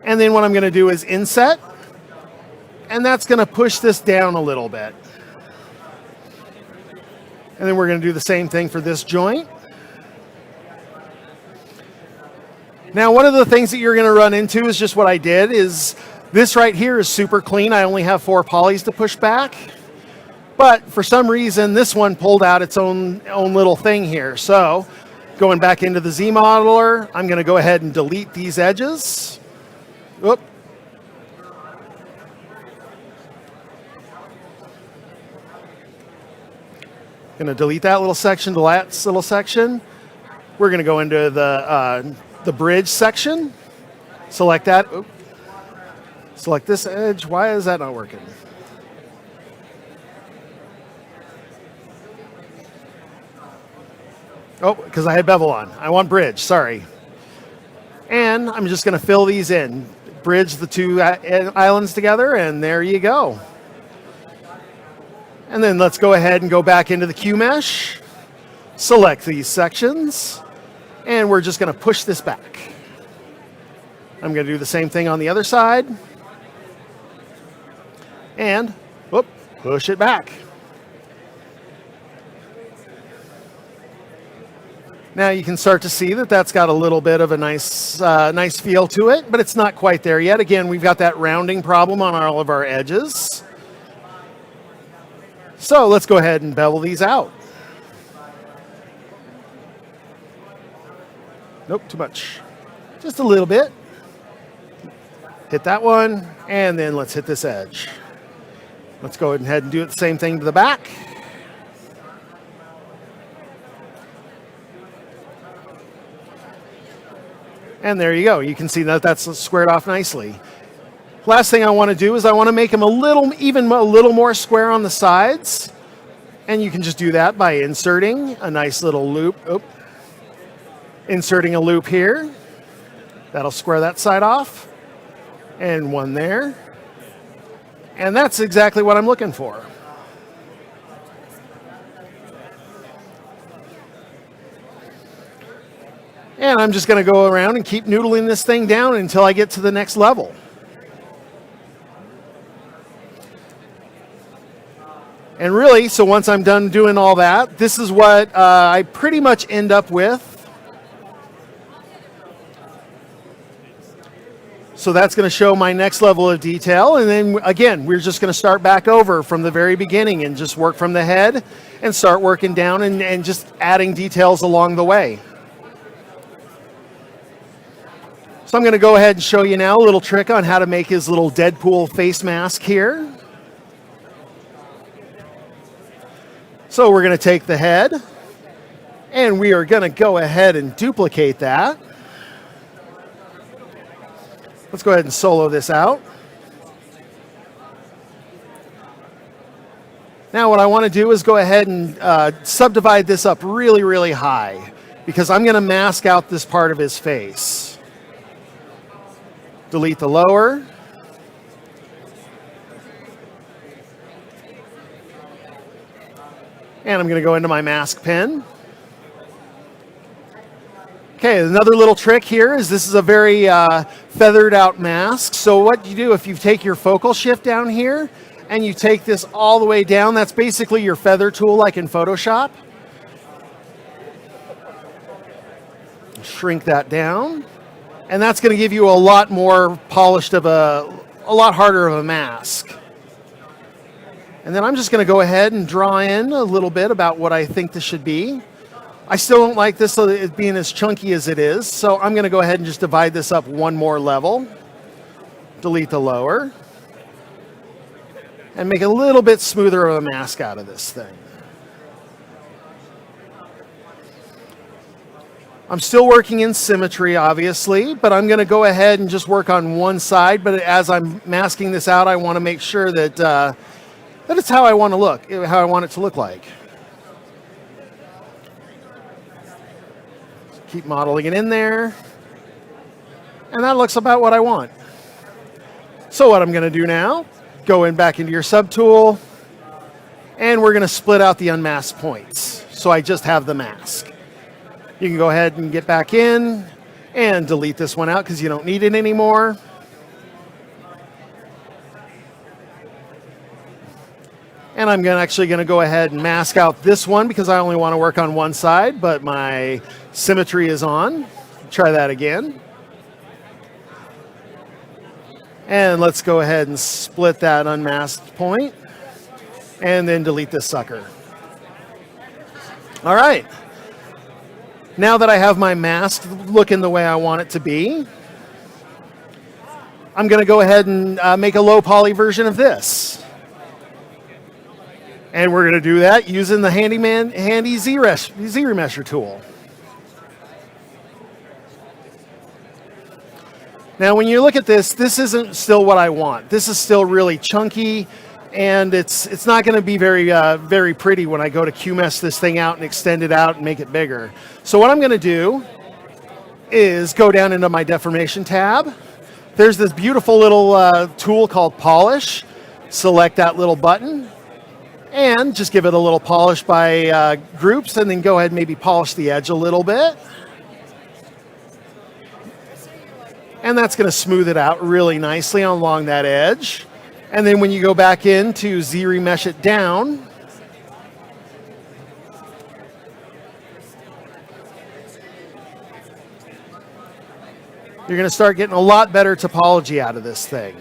And then what I'm going to do is inset. And that's going to push this down a little bit. And then we're going to do the same thing for this joint. Now, one of the things that you're going to run into is just what I did is this right here is super clean. I only have 4 polys to push back. But for some reason, this one pulled out its own little thing here. So going back into the Z modeler, I'm going to go ahead and delete these edges. Oop. Going to delete that little section, the last little section. We're going to go into the bridge section. Select that. Oop. Select this edge. Why is that not working? Oh, because I had bevel on. I want bridge, sorry. And I'm just going to fill these in. Bridge the 2 islands together, and there you go. And then let's go ahead and go back into the Q mesh. Select these sections, and we're just going to push this back. I'm going to do the same thing on the other side. And, whoop, push it back. Now you can start to see that that's got a little bit of a nice feel to it, but it's not quite there yet. Again, we've got that rounding problem on all of our edges. So let's go ahead and bevel these out. Nope, too much. Just a little bit. Hit that one, and then let's hit this edge. Let's go ahead and do the same thing to the back. And there you go. You can see that that's squared off nicely. Last thing I want to do is I want to make them even a little more square on the sides. And you can just do that by inserting a nice little loop. Oop. Inserting a loop here. That'll square that side off. And one there. And that's exactly what I'm looking for. And I'm just going to go around and keep noodling this thing down until I get to the next level. And really, so once I'm done doing all that, this is what I pretty much end up with. So that's going to show my next level of detail. And then again, we're just going to start back over from the very beginning and just work from the head and start working down and just adding details along the way. So I'm going to go ahead and show you now a little trick on how to make his little Deadpool face mask here. So we're going to take the head and we are going to go ahead and duplicate that. Let's go ahead and solo this out. Now what I want to do is go ahead and subdivide this up really, really high because I'm going to mask out this part of his face. Delete the lower. And I'm going to go into my mask pen. Okay, another little trick here is this is a very feathered out mask. So what you do if you take your focal shift down here and you take this all the way down, that's basically your feather tool like in Photoshop. Shrink that down. And that's going to give you a lot more polished of a lot harder of a mask. And then I'm just going to go ahead and draw in a little bit about what I think this should be. I still don't like this being as chunky as it is, so I'm going to go ahead and just divide this up one more level. Delete the lower. And make a little bit smoother of a mask out of this thing. I'm still working in symmetry, obviously, but I'm going to go ahead and just work on one side. But as I'm masking this out, I want to make sure that that it's how I want to look, how I want it to look like. Keep modeling it in there. And that looks about what I want. So what I'm going to do now, go back into your subtool, and we're going to split out the unmasked points. So I just have the mask. You can go ahead and get back in and delete this one out because you don't need it anymore. And I'm actually going to go ahead and mask out this one because I only want to work on one side, but my symmetry is on. Try that again. And let's go ahead and split that unmasked point and then delete this sucker. All right. Now that I have my mask looking the way I want it to be, I'm going to go ahead and make a low poly version of this. And we're going to do that using the handy Z-Remesher tool. Now, when you look at this, this isn't still what I want. This is still really chunky, and it's not going to be very pretty when I go to QMesh this thing out and extend it out and make it bigger. So what I'm going to do is go down into my deformation tab. There's this beautiful little tool called Polish. Select that little button. And just give it a little polish by groups, and then go ahead and maybe polish the edge a little bit. And that's going to smooth it out really nicely along that edge. And then when you go back in to Z-Remesh it down, you're going to start getting a lot better topology out of this thing.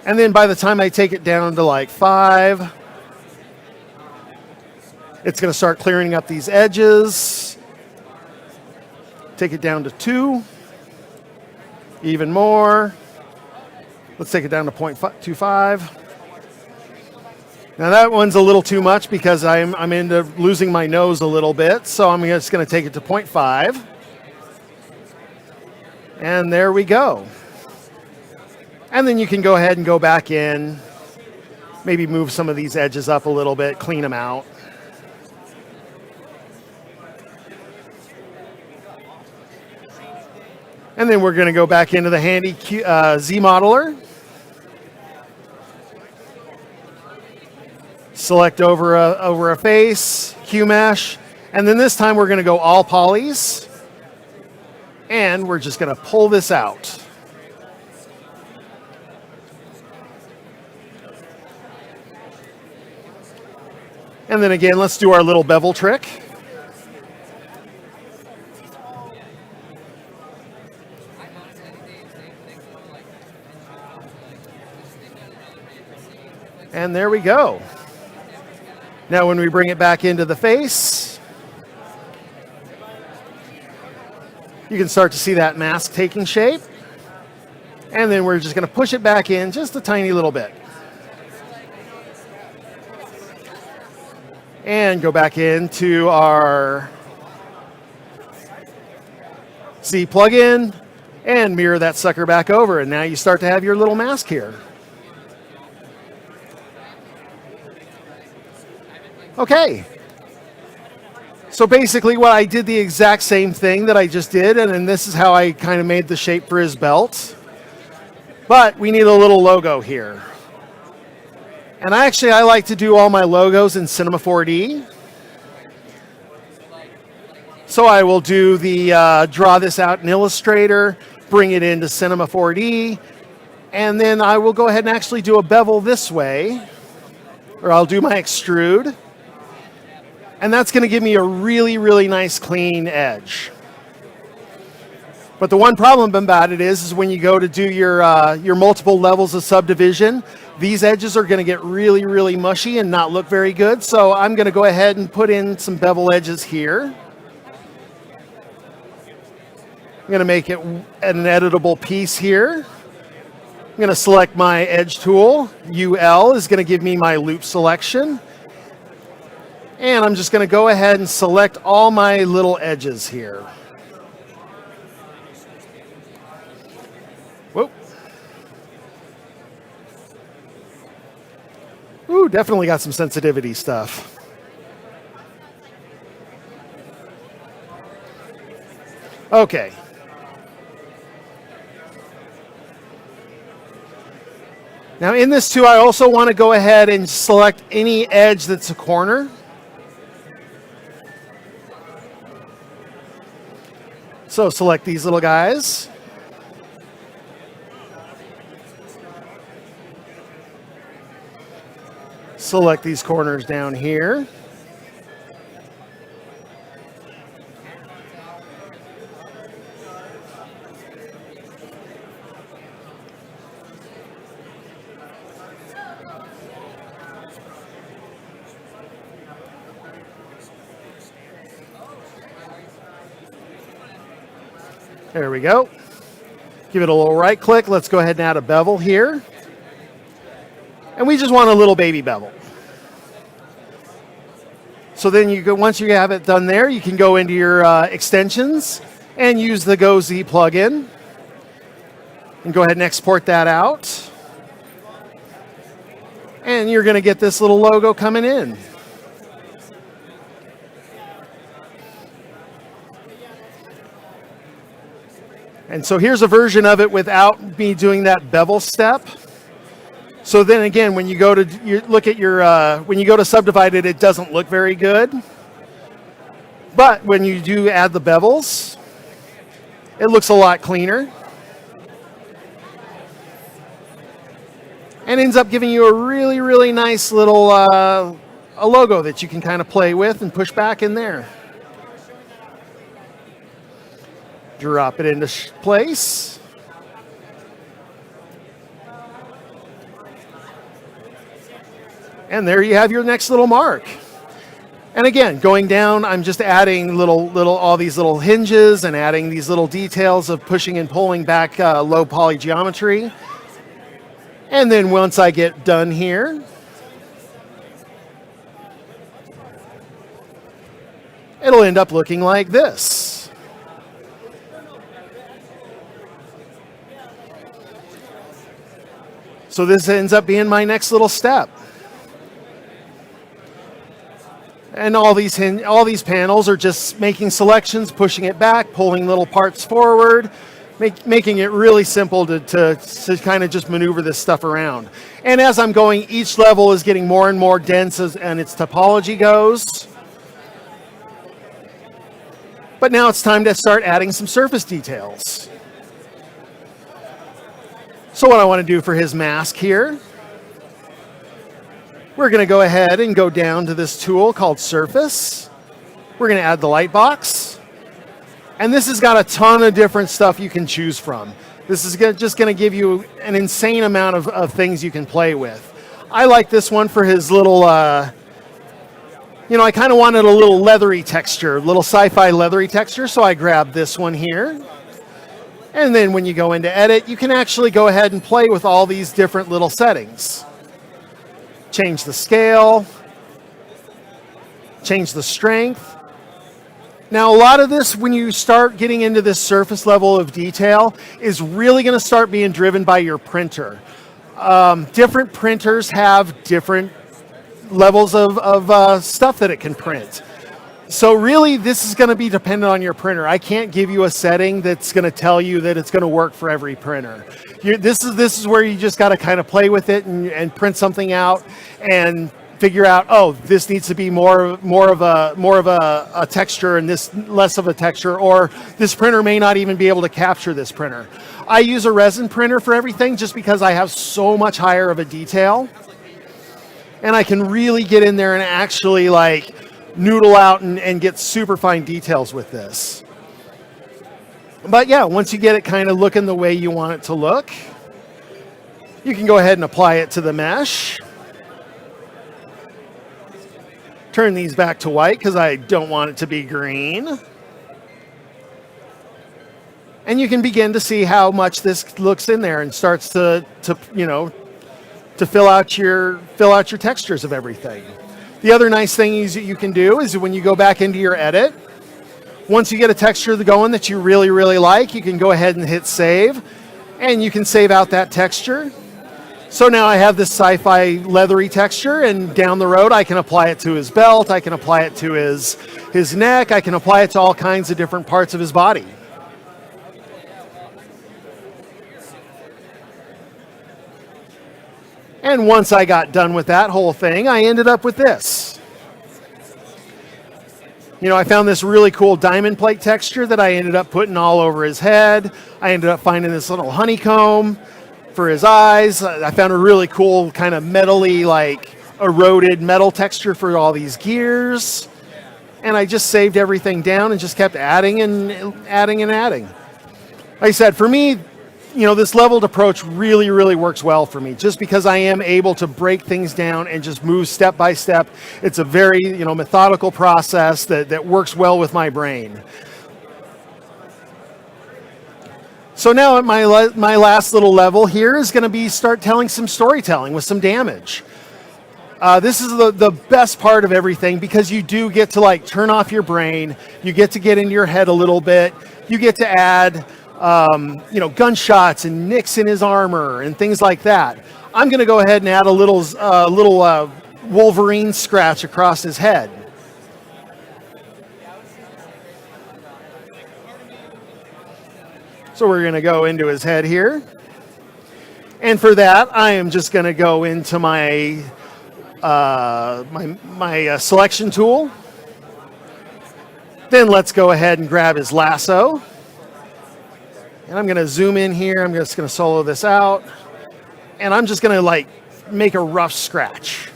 And then by the time I take it down to like 5, it's going to start clearing up these edges. Take it down to 2. Even more. Let's take it down to 0.25. Now that one's a little too much because I'm into losing my nose a little bit. So I'm just going to take it to 0.5. And there we go. And then you can go ahead and go back in. Maybe move some of these edges up a little bit. Clean them out. And then we're going to go back into the handy Z-Modeler. Select over a face, QMesh, and then this time we're going to go all polys. And we're just going to pull this out. And then again, let's do our little bevel trick. And there we go. Now when we bring it back into the face, you can start to see that mask taking shape. And then we're just going to push it back in just a tiny little bit. And go back into our Z plugin and mirror that sucker back over. And now you start to have your little mask here. Okay. So basically what I did the exact same thing that I just did, and then this is how I kind of made the shape for his belt. But we need a little logo here. And I like to do all my logos in Cinema 4D. So I will do the draw this out in Illustrator, bring it into Cinema 4D, and then I will go ahead and actually do a bevel this way, or I'll do my extrude. And that's going to give me a really, really nice clean edge. But the one problem about it is when you go to do your multiple levels of subdivision, these edges are going to get really, really mushy and not look very good. So I'm going to go ahead and put in some bevel edges here. I'm going to make it an editable piece here. I'm going to select my edge tool. UL is going to give me my loop selection. And I'm just going to go ahead and select all my little edges here. Whoop. Ooh, definitely got some sensitivity stuff. Okay. Now in this too, I also want to go ahead and select any edge that's a corner. So select these little guys. Select these corners down here. There we go. Give it a little right click. Let's go ahead and add a bevel here. And we just want a little baby bevel. So then you go, once you have it done there, you can go into your extensions and use the Go Z plugin. And go ahead and export that out. And you're going to get this little logo coming in. And so here's a version of it without me doing that bevel step. So then again, when you go to look at your, when you go to subdivide it, it doesn't look very good. But when you do add the bevels, it looks a lot cleaner. And ends up giving you a really, really nice little a logo that you can kind of play with and push back in there. Drop it into place. And there you have your next little mark. And again, going down, I'm just adding all these little hinges and adding these little details of pushing and pulling back low poly geometry. And then once I get done here, it'll end up looking like this. So this ends up being my next little step. And all these panels are just making selections, pushing it back, pulling little parts forward, making it really simple to kind of just maneuver this stuff around. And as I'm going, each level is getting more and more dense and its topology goes. But now it's time to start adding some surface details. So what I want to do for his mask here, we're going to go ahead and go down to this tool called Surface. We're going to add the light box. And this has got a ton of different stuff you can choose from. This is just going to give you an insane amount of things you can play with. I like this one for his little, I kind of wanted a little leathery texture, little sci-fi leathery texture, so I grabbed this one here. And then when you go into edit, you can actually go ahead and play with all these different little settings. Change the scale, change the strength. Now, a lot of this, when you start getting into this surface level of detail, is really going to start being driven by your printer. Different printers have different levels of stuff that it can print. So really, this is going to be dependent on your printer. I can't give you a setting that's going to tell you that it's going to work for every printer. This is where you just got to kind of play with it and print something out and figure out, oh, this needs to be more of a texture and this less of a texture, or this printer may not even be able to capture this printer. I use a resin printer for everything just because I have so much higher of a detail, and I can really get in there and actually like noodle out and get super fine details with this. But yeah, once you get it kind of looking the way you want it to look, you can go ahead and apply it to the mesh. Turn these back to white because I don't want it to be green. And you can begin to see how much this looks in there and starts to fill out your textures of everything. The other nice thing you can do is when you go back into your edit, once you get a texture going that you really, really like, you can go ahead and hit save, and you can save out that texture. So now I have this sci-fi leathery texture, and down the road I can apply it to his belt, I can apply it to his neck, I can apply it to all kinds of different parts of his body. And once I got done with that whole thing, I ended up with this. I found this really cool diamond plate texture that I ended up putting all over his head. I ended up finding this little honeycomb for his eyes. I found a really cool kind of metally, like eroded metal texture for all these gears. And I just saved everything down and just kept adding and adding and adding. Like I said, for me, this leveled approach really, really works well for me just because I am able to break things down and just move step by step. It's a very, methodical process that works well with my brain. So now at my last little level here is going to be start telling some storytelling with some damage. This is the best part of everything because you do get to like turn off your brain. You get to get into your head a little bit. You get to add gunshots and nicks in his armor and things like that. I'm going to go ahead and add a little Wolverine scratch across his head. So we're going to go into his head here. And for that, I am just going to go into my selection tool. Then let's go ahead and grab his lasso. And I'm going to zoom in here. I'm just going to solo this out. And I'm just going to make a rough scratch.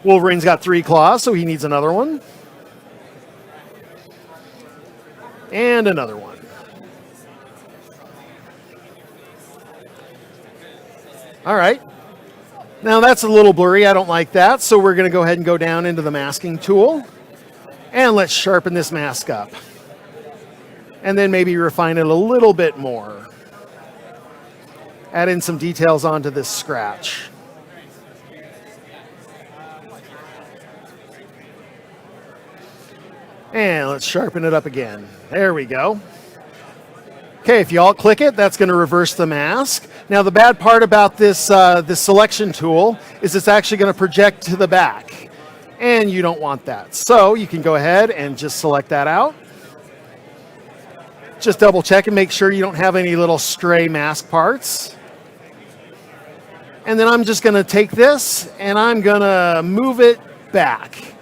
Wolverine's got 3 claws, so he needs another one. And another one. All right. Now that's a little blurry. I don't like that. So we're going to go ahead and go down into the masking tool. And let's sharpen this mask up. And then maybe refine it a little bit more. Add in some details onto this scratch. And let's sharpen it up again. There we go. Okay, if you alt click it, that's going to reverse the mask. Now the bad part about this selection tool is it's actually going to project to the back. And you don't want that. So you can go ahead and just select that out. Just double check and make sure you don't have any little stray mask parts. And then I'm just going to take this and I'm going to move it back.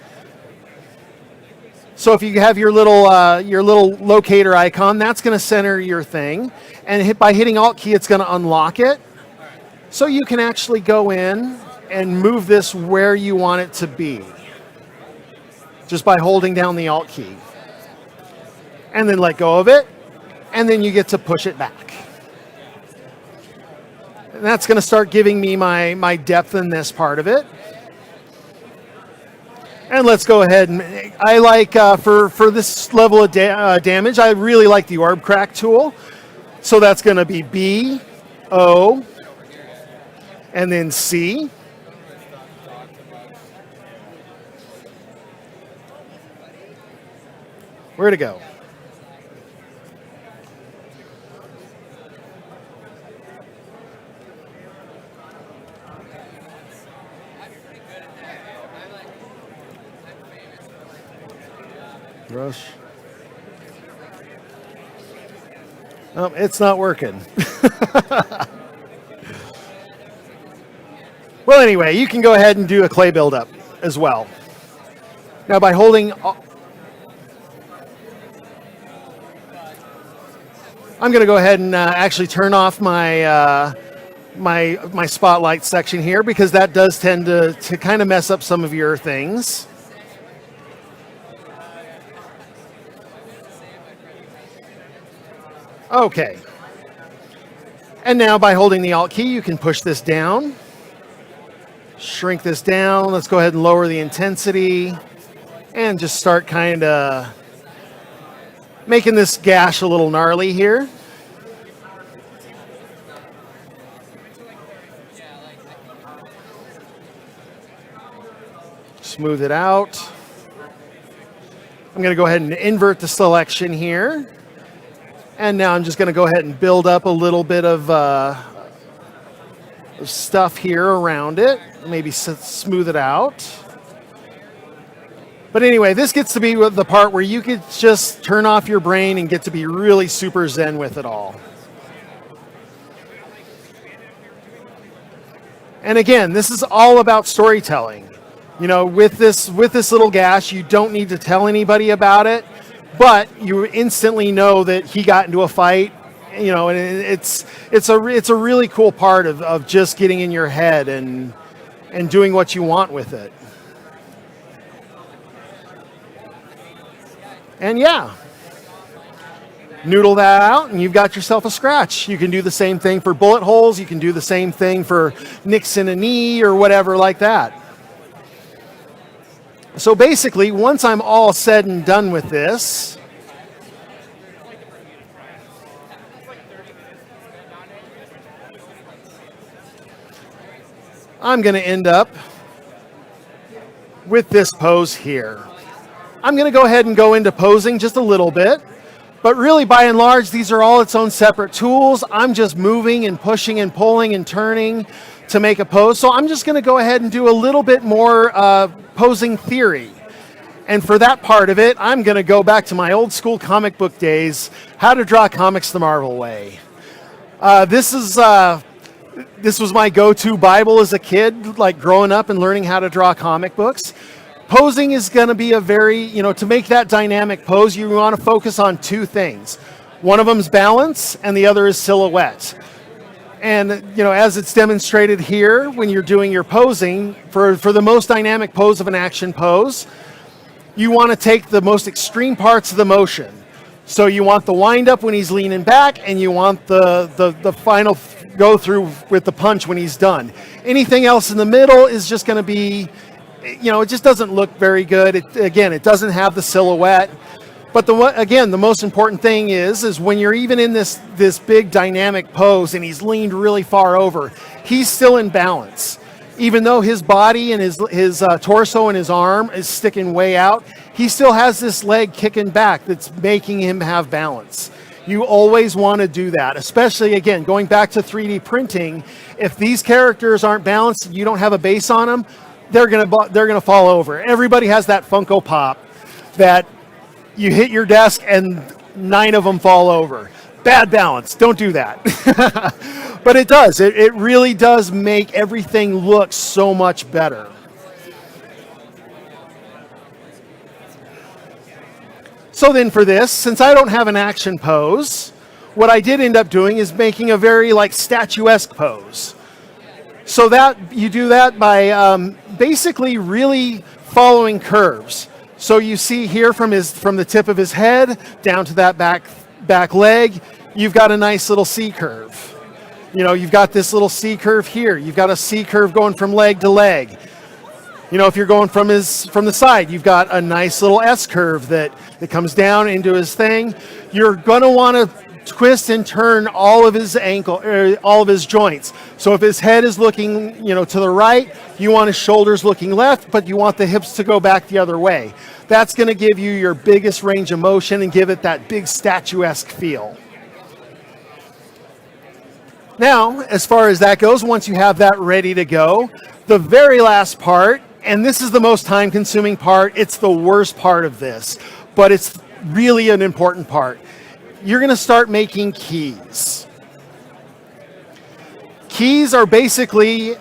So if you have your little locator icon, that's going to center your thing. And by hitting Alt key, it's going to unlock it. So you can actually go in and move this where you want it to be. Just by holding down the Alt key. And then let go of it. And then you get to push it back. And that's going to start giving me my depth in this part of it. And let's go ahead and I like for this level of damage, I really like the orb crack tool. So that's going to be B, O, and then C. Where'd it go? Brush. Oh, it's not working. Well, anyway, you can go ahead and do a clay buildup as well. Now, by holding, I'm going to go ahead and actually turn off my my spotlight section here, because that does tend to kind of mess up some of your things. Okay. And now by holding the Alt key, you can push this down, shrink this down. Let's go ahead and lower the intensity and just start kind of making this gash a little gnarly here. Smooth it out. I'm going to go ahead and invert the selection here. And now I'm just going to go ahead and build up a little bit of stuff here around it. Maybe smooth it out. But anyway, this gets to be the part where you could just turn off your brain and get to be really super zen with it all. And again, this is all about storytelling. You know, with this little gash, you don't need to tell anybody about it, but you instantly know that he got into a fight. You know, and it's a really cool part of just getting in your head and doing what you want with it. And yeah, noodle that out and you've got yourself a scratch. You can do the same thing for bullet holes. You can do the same thing for nicks in a knee or whatever like that. So basically, once I'm all said and done with this, I'm going to end up with this pose here. I'm going to go ahead and go into posing just a little bit, but really by and large, these are all its own separate tools. I'm just moving and pushing and pulling and turning to make a pose. So I'm just going to go ahead and do a little bit more posing theory. And for that part of it, I'm going to go back to my old school comic book days, how to draw comics the Marvel way. This was my go-to Bible as a kid, like growing up and learning how to draw comic books. Posing is going to be a very, to make that dynamic pose, you want to focus on two things. One of them is balance, and the other is silhouette. And, as it's demonstrated here, when you're doing your posing, for the most dynamic pose of an action pose, you want to take the most extreme parts of the motion. So you want the wind up when he's leaning back, and you want the final go through with the punch when he's done. Anything else in the middle is just going to be, it just doesn't look very good. It doesn't have the silhouette. But the most important thing is when you're even in this big dynamic pose and he's leaned really far over, he's still in balance. Even though his body and his torso and his arm is sticking way out, he still has this leg kicking back that's making him have balance. You always want to do that, especially, again, going back to 3D printing. If these characters aren't balanced and you don't have a base on them, they're gonna fall over. Everybody has that Funko Pop that you hit your desk and 9 of them fall over. Bad balance. Don't do that. But it does. It really does make everything look so much better. So then for this, since I don't have an action pose, what I did end up doing is making a very statuesque pose. So that you do that by basically really following curves. So you see here from the tip of his head down to that back leg, you've got a nice little C curve. You've got this little C curve here. You've got a C curve going from leg to leg. If you're going from the side, you've got a nice little S curve that comes down into his thing. You're going to want to twist and turn all of his all of his joints. So if his head is looking, to the right, you want his shoulders looking left, but you want the hips to go back the other way. That's going to give you your biggest range of motion and give it that big statuesque feel. Now, as far as that goes, once you have that ready to go, the very last part, and this is the most time-consuming part, it's the worst part of this, but it's really an important part. You're going to start making keys. Keys are basically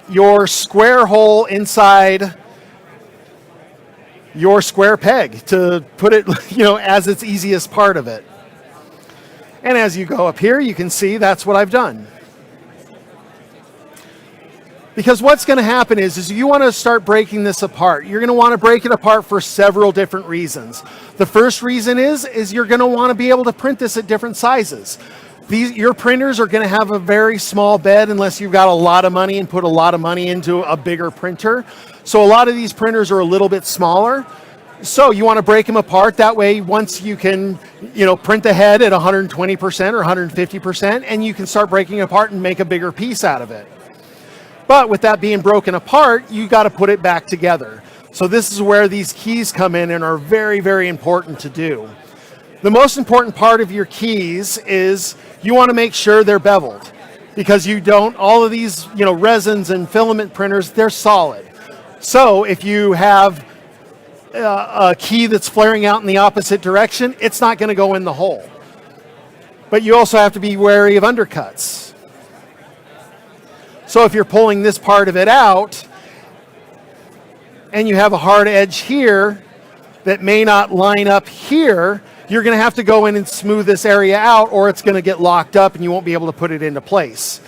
your square hole inside your square peg, to put it, as its easiest part of it. And as you go up here, you can see that's what I've done. Because what's going to happen is you want to start breaking this apart. You're going to want to break it apart for several different reasons. The first reason is you're going to want to be able to print this at different sizes. Your printers are going to have a very small bed unless you've got a lot of money and put a lot of money into a bigger printer. So a lot of these printers are a little bit smaller. So you want to break them apart. That way, once you can, print the head at 120% or 150%, and you can start breaking it apart and make a bigger piece out of it. But with that being broken apart, you got to put it back together. So this is where these keys come in and are very, very important to do. The most important part of your keys is you want to make sure they're beveled, because all of these, resins and filament printers, they're solid. So if you have a key that's flaring out in the opposite direction, it's not going to go in the hole. But you also have to be wary of undercuts. So if you're pulling this part of it out and you have a hard edge here that may not line up here, you're going to have to go in and smooth this area out, or it's going to get locked up and you won't be able to put it into place.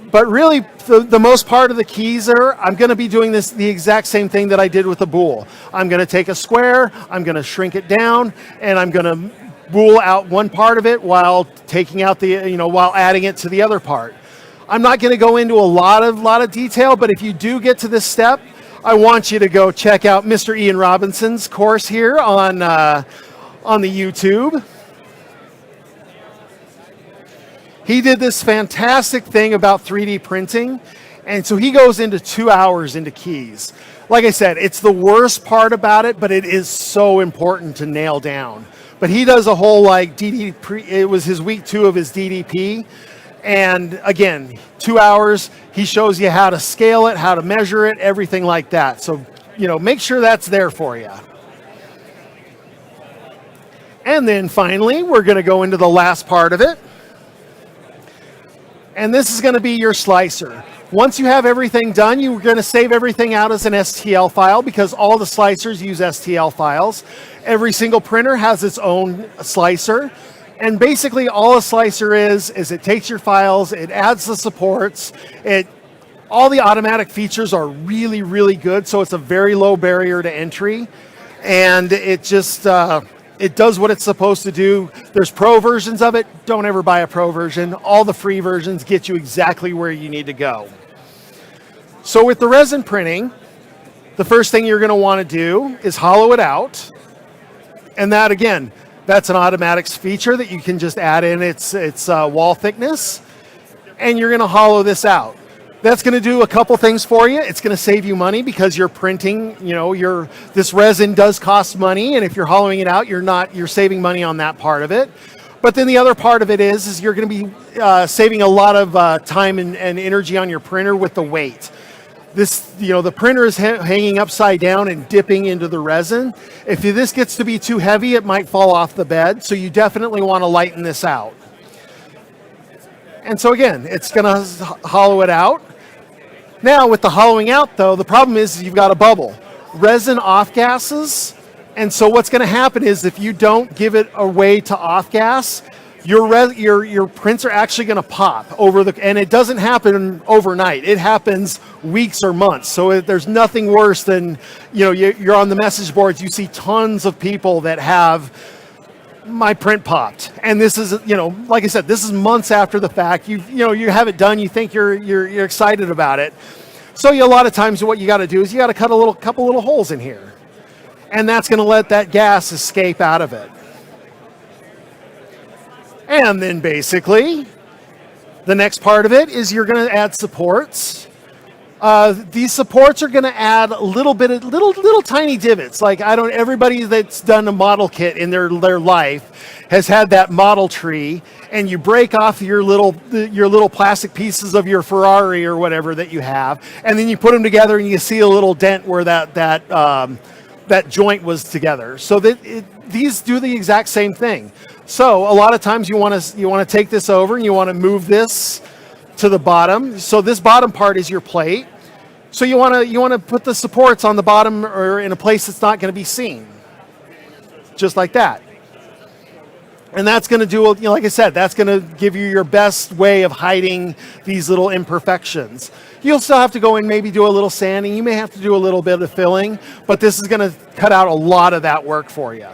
But really, the most part of the keys I'm going to be doing the exact same thing that I did with the boule. I'm going to take a square, I'm going to shrink it down, and I'm going to boule out one part of it while taking out while adding it to the other part. I'm not going to go into a lot of detail, but if you do get to this step, I want you to go check out Mr. Ian Robinson's course here on the YouTube. He did this fantastic thing about 3D printing, and so he goes into 2 hours into keys. Like I said, it's the worst part about it, but it is so important to nail down. But he does a whole it was his week 2 of his DDP. And again, 2 hours, he shows you how to scale it, how to measure it, everything like that. So, make sure that's there for you. And then finally, we're going to go into the last part of it. And this is going to be your slicer. Once you have everything done, you're going to save everything out as an STL file, because all the slicers use STL files. Every single printer has its own slicer. And basically all a slicer is it takes your files, it adds the supports, all the automatic features are really, really good, so it's a very low barrier to entry. And it just, it does what it's supposed to do. There's pro versions of it. Don't ever buy a pro version. All the free versions get you exactly where you need to go. So with the resin printing, the first thing you're going to want to do is hollow it out. And that, again, that's an automatics feature that you can just add in its wall thickness, and you're going to hollow this out. That's going to do a couple things for you. It's going to save you money because you're printing, this resin does cost money, and if you're hollowing it out, you're saving money on that part of it. But then the other part of it is you're going to be saving a lot of time and energy on your printer with the weight. The printer is hanging upside down and dipping into the resin. If this gets to be too heavy, it might fall off the bed. So you definitely want to lighten this out. And so again, it's going to hollow it out. Now with the hollowing out though, the problem is you've got a bubble. Resin off gases. And so what's going to happen is if you don't give it a way to off gas, your prints are actually going to pop and it doesn't happen overnight. It happens weeks or months. So there's nothing worse than, you're on the message boards, you see tons of people that have my print popped. And this is, like I said, this is months after the fact. You have it done, you think you're excited about it. So a lot of times what you got to do is you got to cut a couple little holes in here. And that's going to let that gas escape out of it. And then basically, the next part of it is you're going to add supports. These supports are going to add a little tiny divots. Everybody that's done a model kit in their life has had that model tree, and you break off your little plastic pieces of your Ferrari or whatever that you have, and then you put them together and you see a little dent where that that joint was together. So that these do the exact same thing. So a lot of times you want to take this over and you want to move this to the bottom. So this bottom part is your plate. So you want to put the supports on the bottom or in a place that's not going to be seen, just like that. And that's going to do, like I said, that's going to give you your best way of hiding these little imperfections. You'll still have to go and maybe do a little sanding. You may have to do a little bit of filling, but this is going to cut out a lot of that work for you.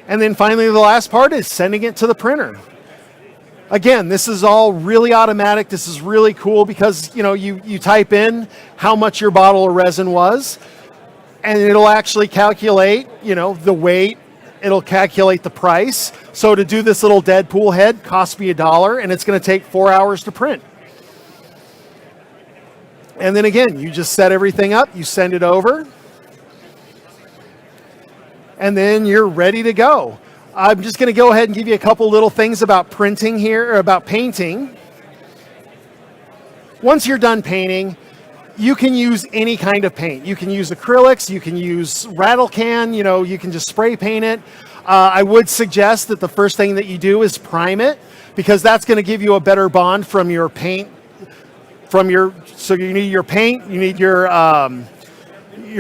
And then finally, the last part is sending it to the printer. Again, this is all really automatic. This is really cool because you type in how much your bottle of resin was, and it'll actually calculate the weight. It'll calculate the price. So to do this little Deadpool head cost me $1, and it's going to take 4 hours to print. And then again, you just set everything up, you send it over, and then you're ready to go. I'm just going to go ahead and give you a couple little things about printing here, or about painting. Once you're done painting, you can use any kind of paint. You can use acrylics, you can use rattle can, you can just spray paint it. I would suggest that the first thing that you do is prime it, because that's going to give you a better bond from your paint. So you need your paint, you need your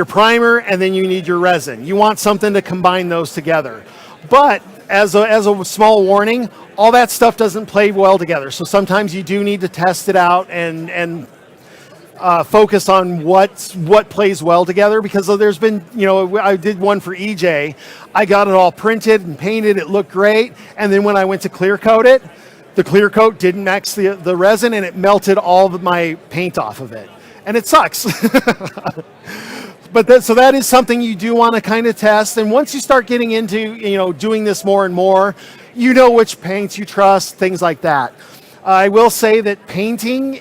primer, and then you need your resin. You want something to combine those together. But as a small warning, all that stuff doesn't play well together. So sometimes you do need to test it out and focus on what plays well together, because there's been, I did one for EJ. I got it all printed and painted. It looked great. And then when I went to clear coat it, the clear coat didn't match the resin, and it melted all of my paint off of it. And it sucks. So that is something you do want to kind of test. And once you start getting into, doing this more and more, which paints you trust, things like that. I will say that painting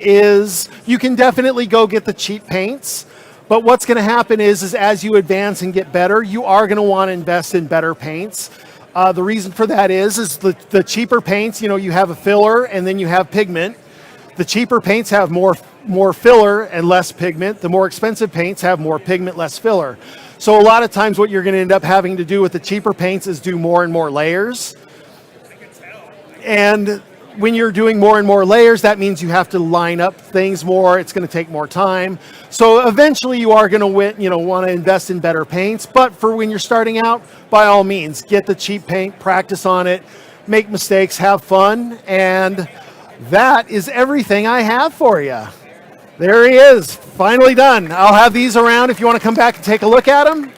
you can definitely go get the cheap paints, but what's going to happen is as you advance and get better, you are going to want to invest in better paints. The reason for that is the cheaper paints, you have a filler and then you have pigment. The cheaper paints have more filler and less pigment. The more expensive paints have more pigment, less filler. So a lot of times what you're going to end up having to do with the cheaper paints is do more and more layers. And when you're doing more and more layers, that means you have to line up things more. It's going to take more time. So eventually you are going to want to invest in better paints. But for when you're starting out, by all means, get the cheap paint, practice on it, make mistakes, have fun, and that is everything I have for you. There he is, finally done. I'll have these around if you want to come back and take a look at them.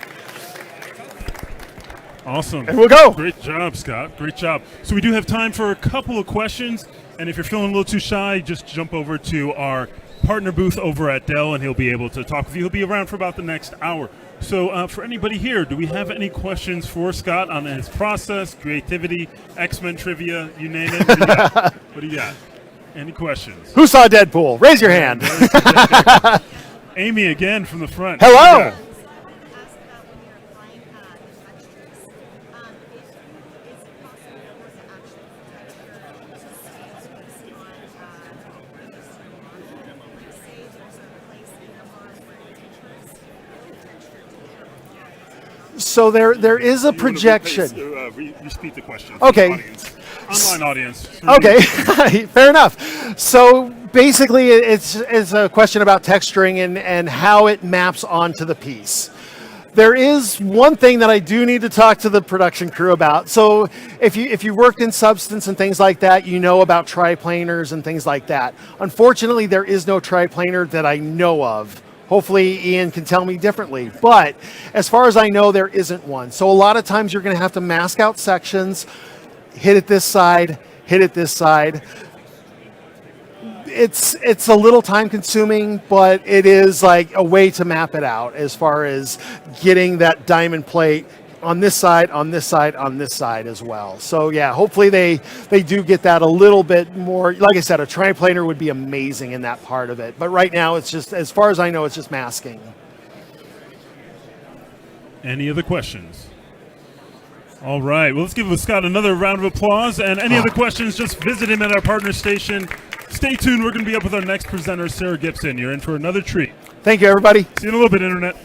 Awesome. And we'll go. Great job, Scott. Great job. So we do have time for a couple of questions, and if you're feeling a little too shy, just jump over to our partner booth over at Dell, and he'll be able to talk with you. He'll be around for about the next hour. So for anybody here, do we have any questions for Scott on his process, creativity, X-Men trivia, you name it? What do you got? Any questions? Who saw Deadpool? Raise your hand. Amy again from the front. Hello. So there is a projection. Repeat the question. Okay. Online audience. Okay, fair enough. So basically it's a question about texturing and how it maps onto the piece. There is one thing that I do need to talk to the production crew about. So if you worked in Substance and things like that, you know about triplaners and things like that. Unfortunately, there is no triplaner that I know of. Hopefully Ian can tell me differently, but as far as I know, there isn't one. So a lot of times you're going to have to mask out sections, hit it this side, hit it this side. It's a little time consuming, but it is like a way to map it out as far as getting that diamond plate on this side, on this side, on this side as well. So yeah, hopefully they do get that a little bit more. Like I said, a triplaner would be amazing in that part of it. But right now it's just, as far as I know, it's just masking. Any other questions? All right, well, let's give Scott another round of applause. And any other questions, just visit him at our partner station. Stay tuned. We're going to be up with our next presenter, Sarah Gibson. You're in for another treat. Thank you, everybody. See you in a little bit, Internet.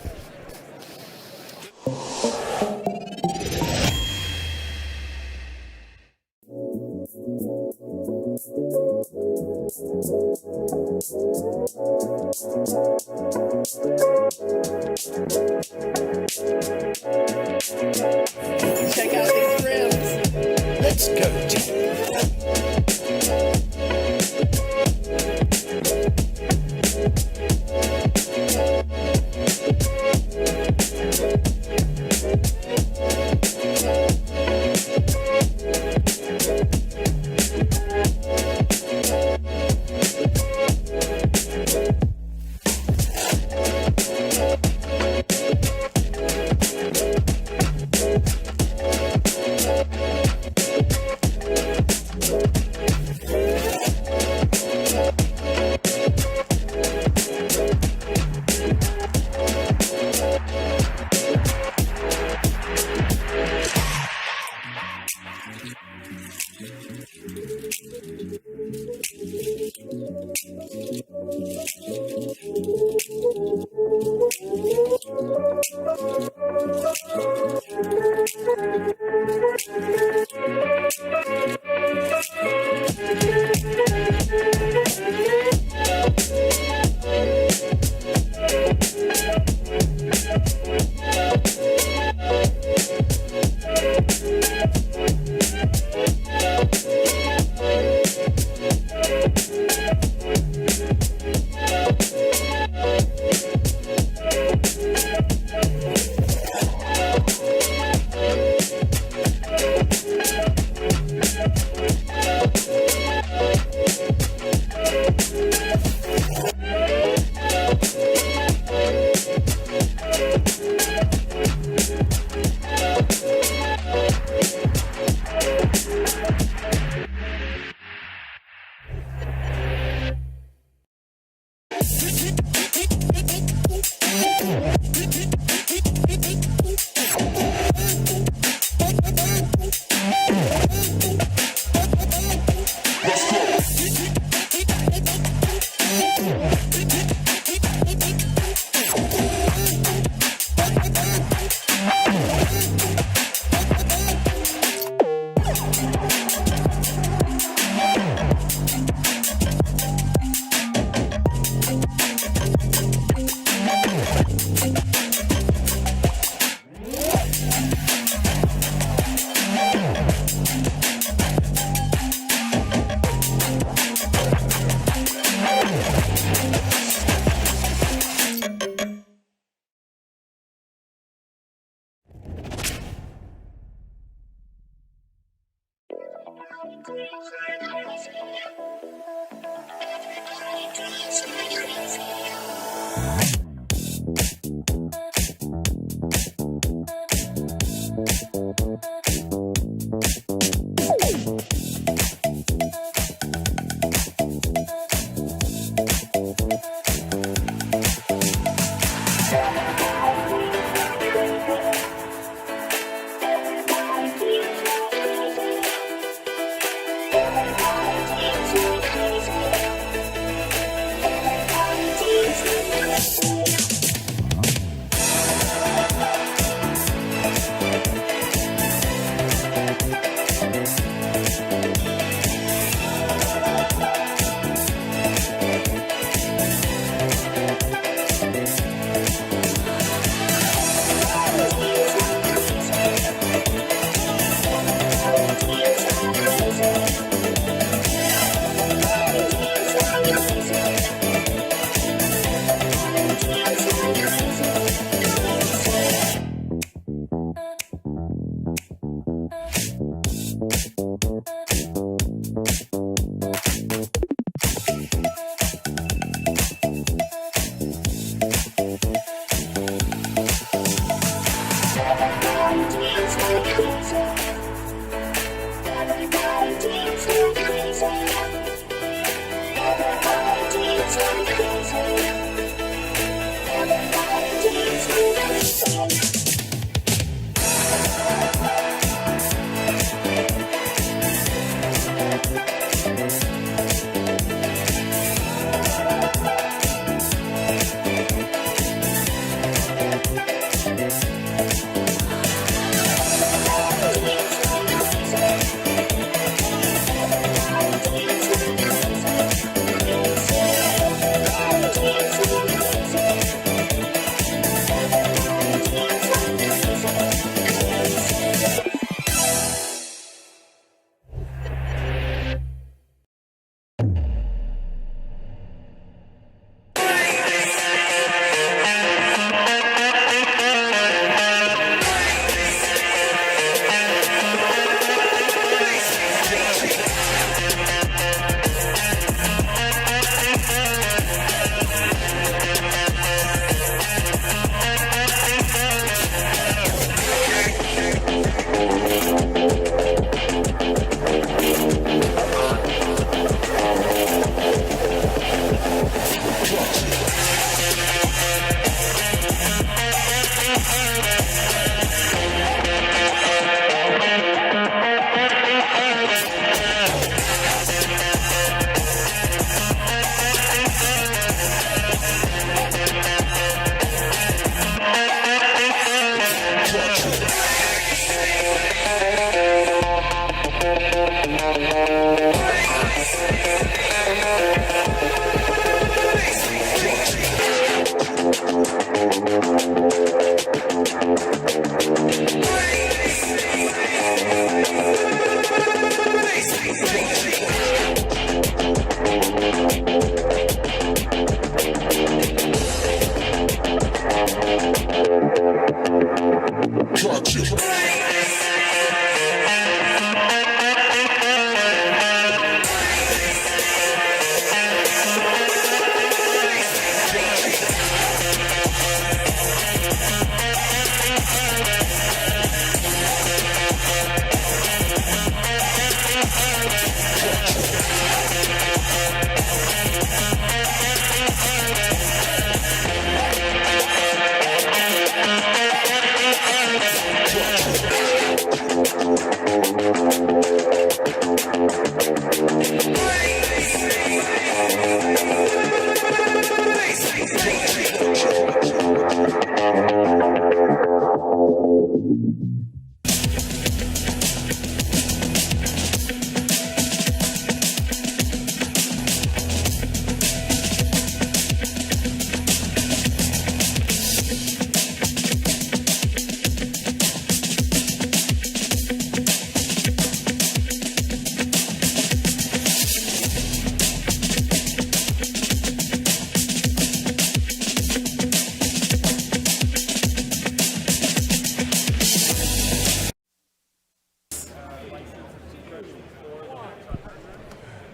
Check out these rims. Let's go, Jack.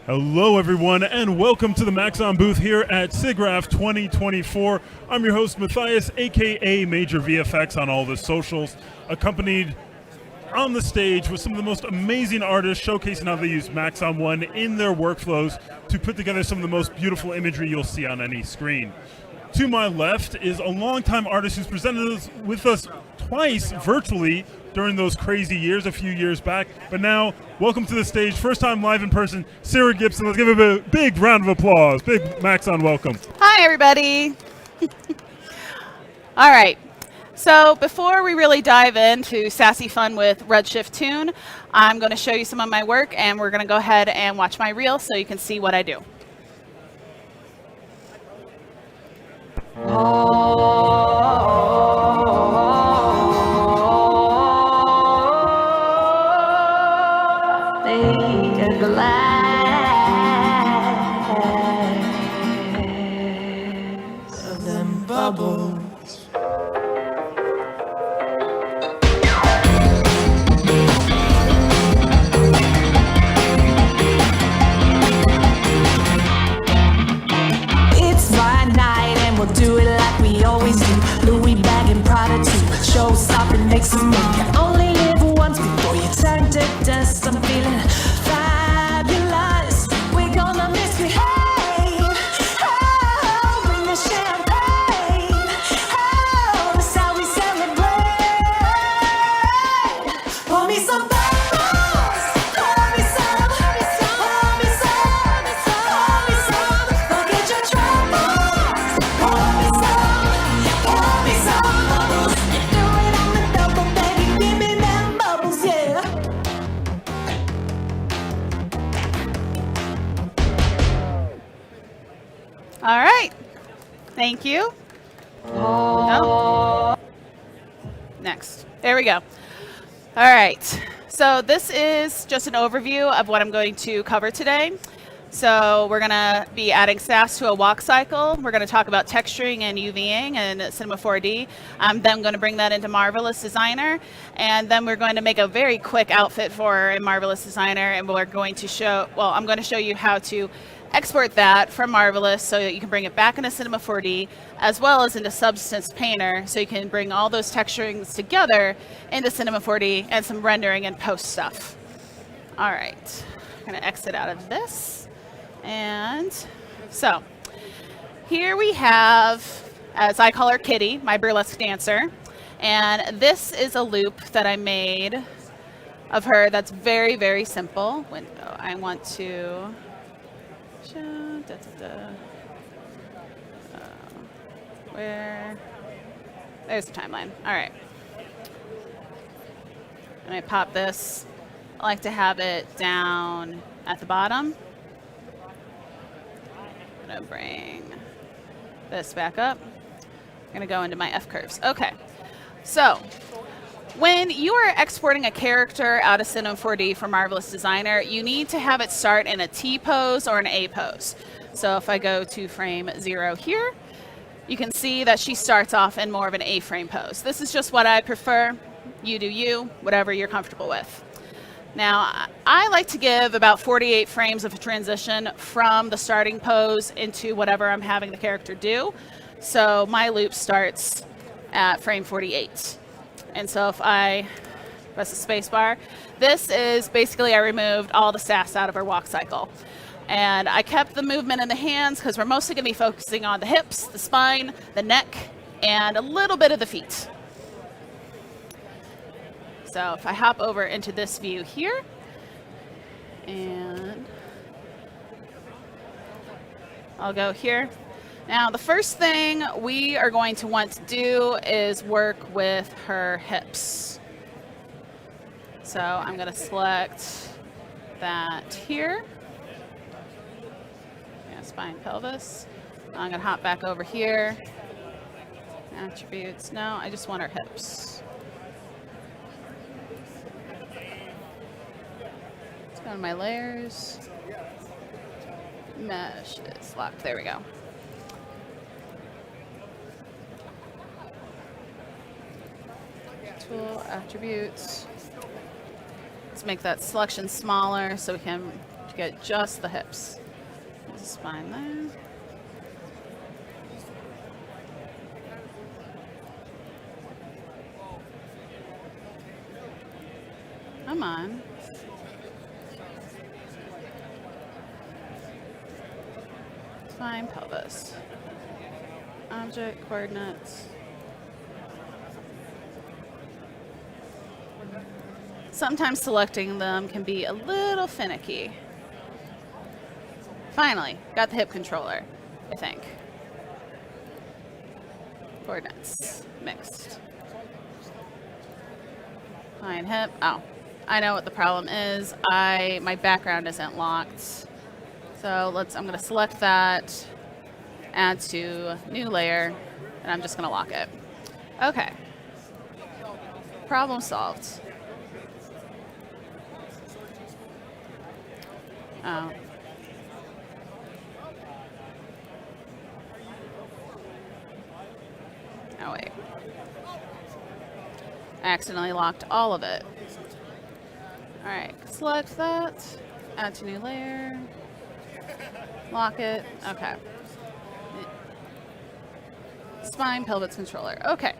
Hello, everyone, and welcome to the Maxon booth here at SIGGRAPH 2024. I'm your host, Matthias, a.k.a. Major VFX on all the socials, accompanied on the stage with some of the most amazing artists showcasing how they use Maxon 1 in their workflows to put together some of the most beautiful imagery you'll see on any screen. To my left is a longtime artist who's presented with us twice virtually during those crazy years a few years back. But now, welcome to the stage, first time live in person, Sarah Gibson. Let's give her a big round of applause. Big Maxon welcome. Hi, everybody. All right. So before we really dive into sassy fun with Redshift Tune, I'm going to show you some of my work, and we're going to go ahead and watch my reel so you can see what I do. Of them bubbles. It's my night and we'll do it like we always do. Louis bag and Prada too. Show stop and make some money. You only live once before you turn to dust. I'm feeling fabulous. We're gonna misbehave. Oh, bring the champagne. Oh, that's how we celebrate. Pour me some bubbles. Pour me some. Pour me some. Pour me some. Forget your troubles. Pour me some bubbles. Do it on the double, baby. Give me them bubbles, yeah. All right. Thank you. Oh. Next. There we go. All right. So this is just an overview of what I'm going to cover today. So we're going to be adding sass to a walk cycle. We're going to talk about texturing and UVing and Cinema 4D. I'm then going to bring that into Marvelous Designer. And then we're going to make a very quick outfit for a Marvelous Designer. And we're going to show, well, I'm going to show you how to export that from Marvelous so that you can bring it back into Cinema 4D as well as into Substance Painter so you can bring all those texturings together into Cinema 4D and some rendering and post stuff. All right, I'm going to exit out of this. And so here we have, as I call her Kitty, my burlesque dancer. And this is a loop that I made of her that's very, very simple. Window. I want to show, where, there's the timeline. All right. And I pop this. I like to have it down at the bottom. I'm gonna bring this back up. I'm gonna go into my F curves. Okay, so when you are exporting a character out of Cinema 4D for Marvelous Designer, you need to have it start in a T pose or an A pose. So if I go to frame 0 here, you can see that she starts off in more of an A-frame pose. This is just what I prefer. You do you, whatever you're comfortable with. Now, I like to give about 48 frames of a transition from the starting pose into whatever I'm having the character do. So my loop starts at frame 48. And so if I press the space bar, this is basically I removed all the sass out of her walk cycle. And I kept the movement in the hands because we're mostly going to be focusing on the hips, the spine, the neck, and a little bit of the feet. So if I hop over into this view here, and I'll go here. Now the first thing we are going to want to do is work with her hips. So I'm going to select that here. Yeah, spine, pelvis. I'm going to hop back over here. Attributes. No, I just want her hips. Let's go to my layers. Mesh is locked. There we go. Tool, attributes. Let's make that selection smaller so we can get just the hips. There's a spine there. Come on. Spine, pelvis. Object, coordinates. Sometimes selecting them can be a little finicky. Finally, got the hip controller, I think. Coordinates, mixed. Fine, hip, oh. I know what the problem is. My background isn't locked. So I'm gonna select that, add to new layer, and I'm just gonna lock it. Okay, problem solved. Oh. Oh wait. I accidentally locked all of it. Alright, select that, add to new layer, lock it, okay. Spine, pelvis controller, okay.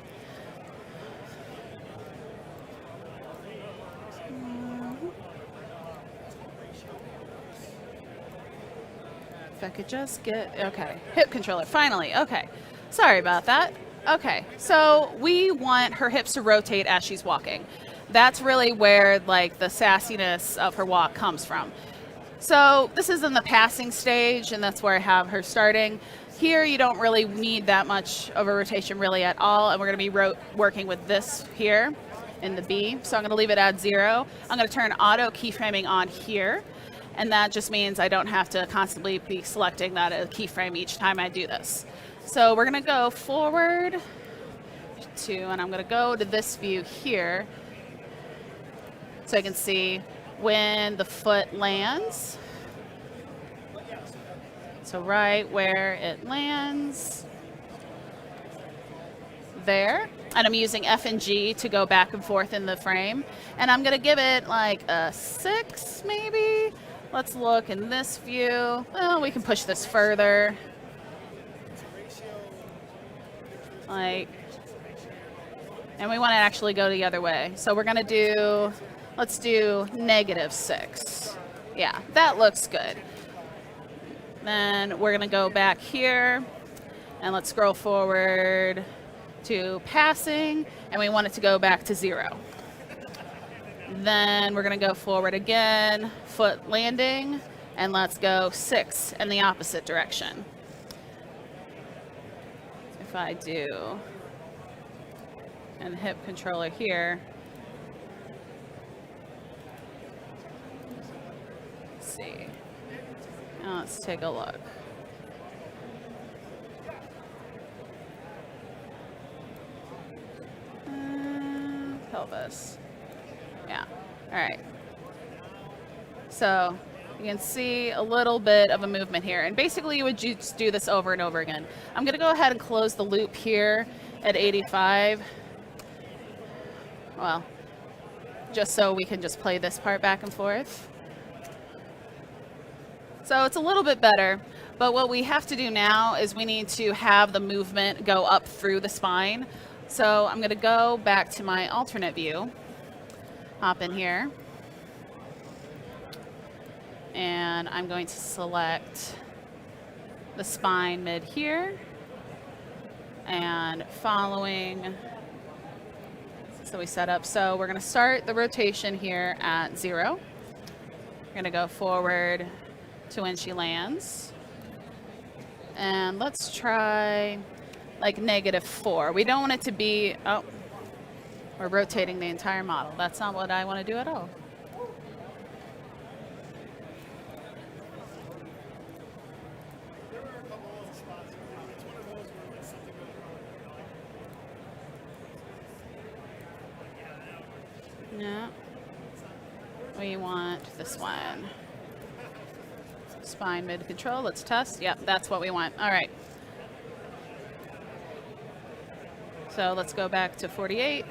If I could just get, okay, hip controller, finally, okay. Sorry about that. Okay, so we want her hips to rotate as she's walking. That's really where like the sassiness of her walk comes from. So this is in the passing stage, and that's where I have her starting. Here you don't really need that much of a rotation really at all, and we're going to be working with this here in the B. So I'm going to leave it at 0. I'm going to turn auto keyframing on here, and that just means I don't have to constantly be selecting that as a keyframe each time I do this. So we're going to go forward to, and I'm going to go to this view here, so I can see when the foot lands. So right where it lands, there. And I'm using F and G to go back and forth in the frame. And I'm gonna give it like a 6 maybe. Let's look in this view. Well, we can push this further. Like, and we want to actually go the other way. So we're gonna do, let's do -6. Yeah, that looks good. Then we're gonna go back here and let's scroll forward to passing, and we want it to go back to 0. Then we're gonna go forward again, foot landing, and let's go 6 in the opposite direction. If I do, and hip controller here, Now let's take a look. Pelvis. Yeah. All right. So you can see a little bit of a movement here. And basically you would just do this over and over again. I'm going to go ahead and close the loop here at 85. Well, just so we can just play this part back and forth. So it's a little bit better, but what we have to do now is we need to have the movement go up through the spine. So I'm going to go back to my alternate view, hop in here, and I'm going to select the spine mid here, and following, so we set up, so we're going to start the rotation here at 0. We're going to go forward to when she lands. And let's try like -4. We don't want it to be, oh, we're rotating the entire model. That's not what I want to do at all. No, we want this one. Spine mid control, let's test. Yep, that's what we want. All right. So let's go back to 48.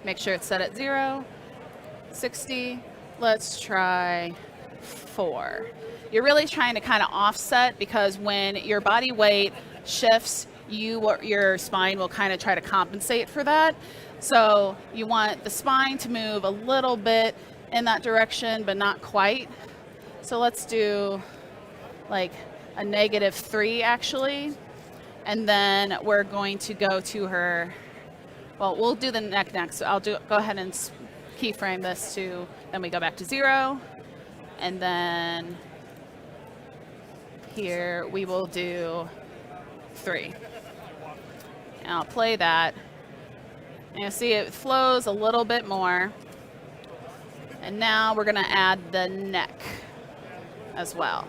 Make sure it's set at 0. 60. Let's try 4. You're really trying to kind of offset, because when your body weight shifts, your spine will kind of try to compensate for that. So you want the spine to move a little bit in that direction, but not quite. So let's do like a -3 actually. And then we're going to go to her, well, we'll do the neck next. So I'll go ahead and keyframe this to, then we go back to 0. And then here we will do 3. And I'll play that. And you'll see it flows a little bit more. And now we're going to add the neck as well.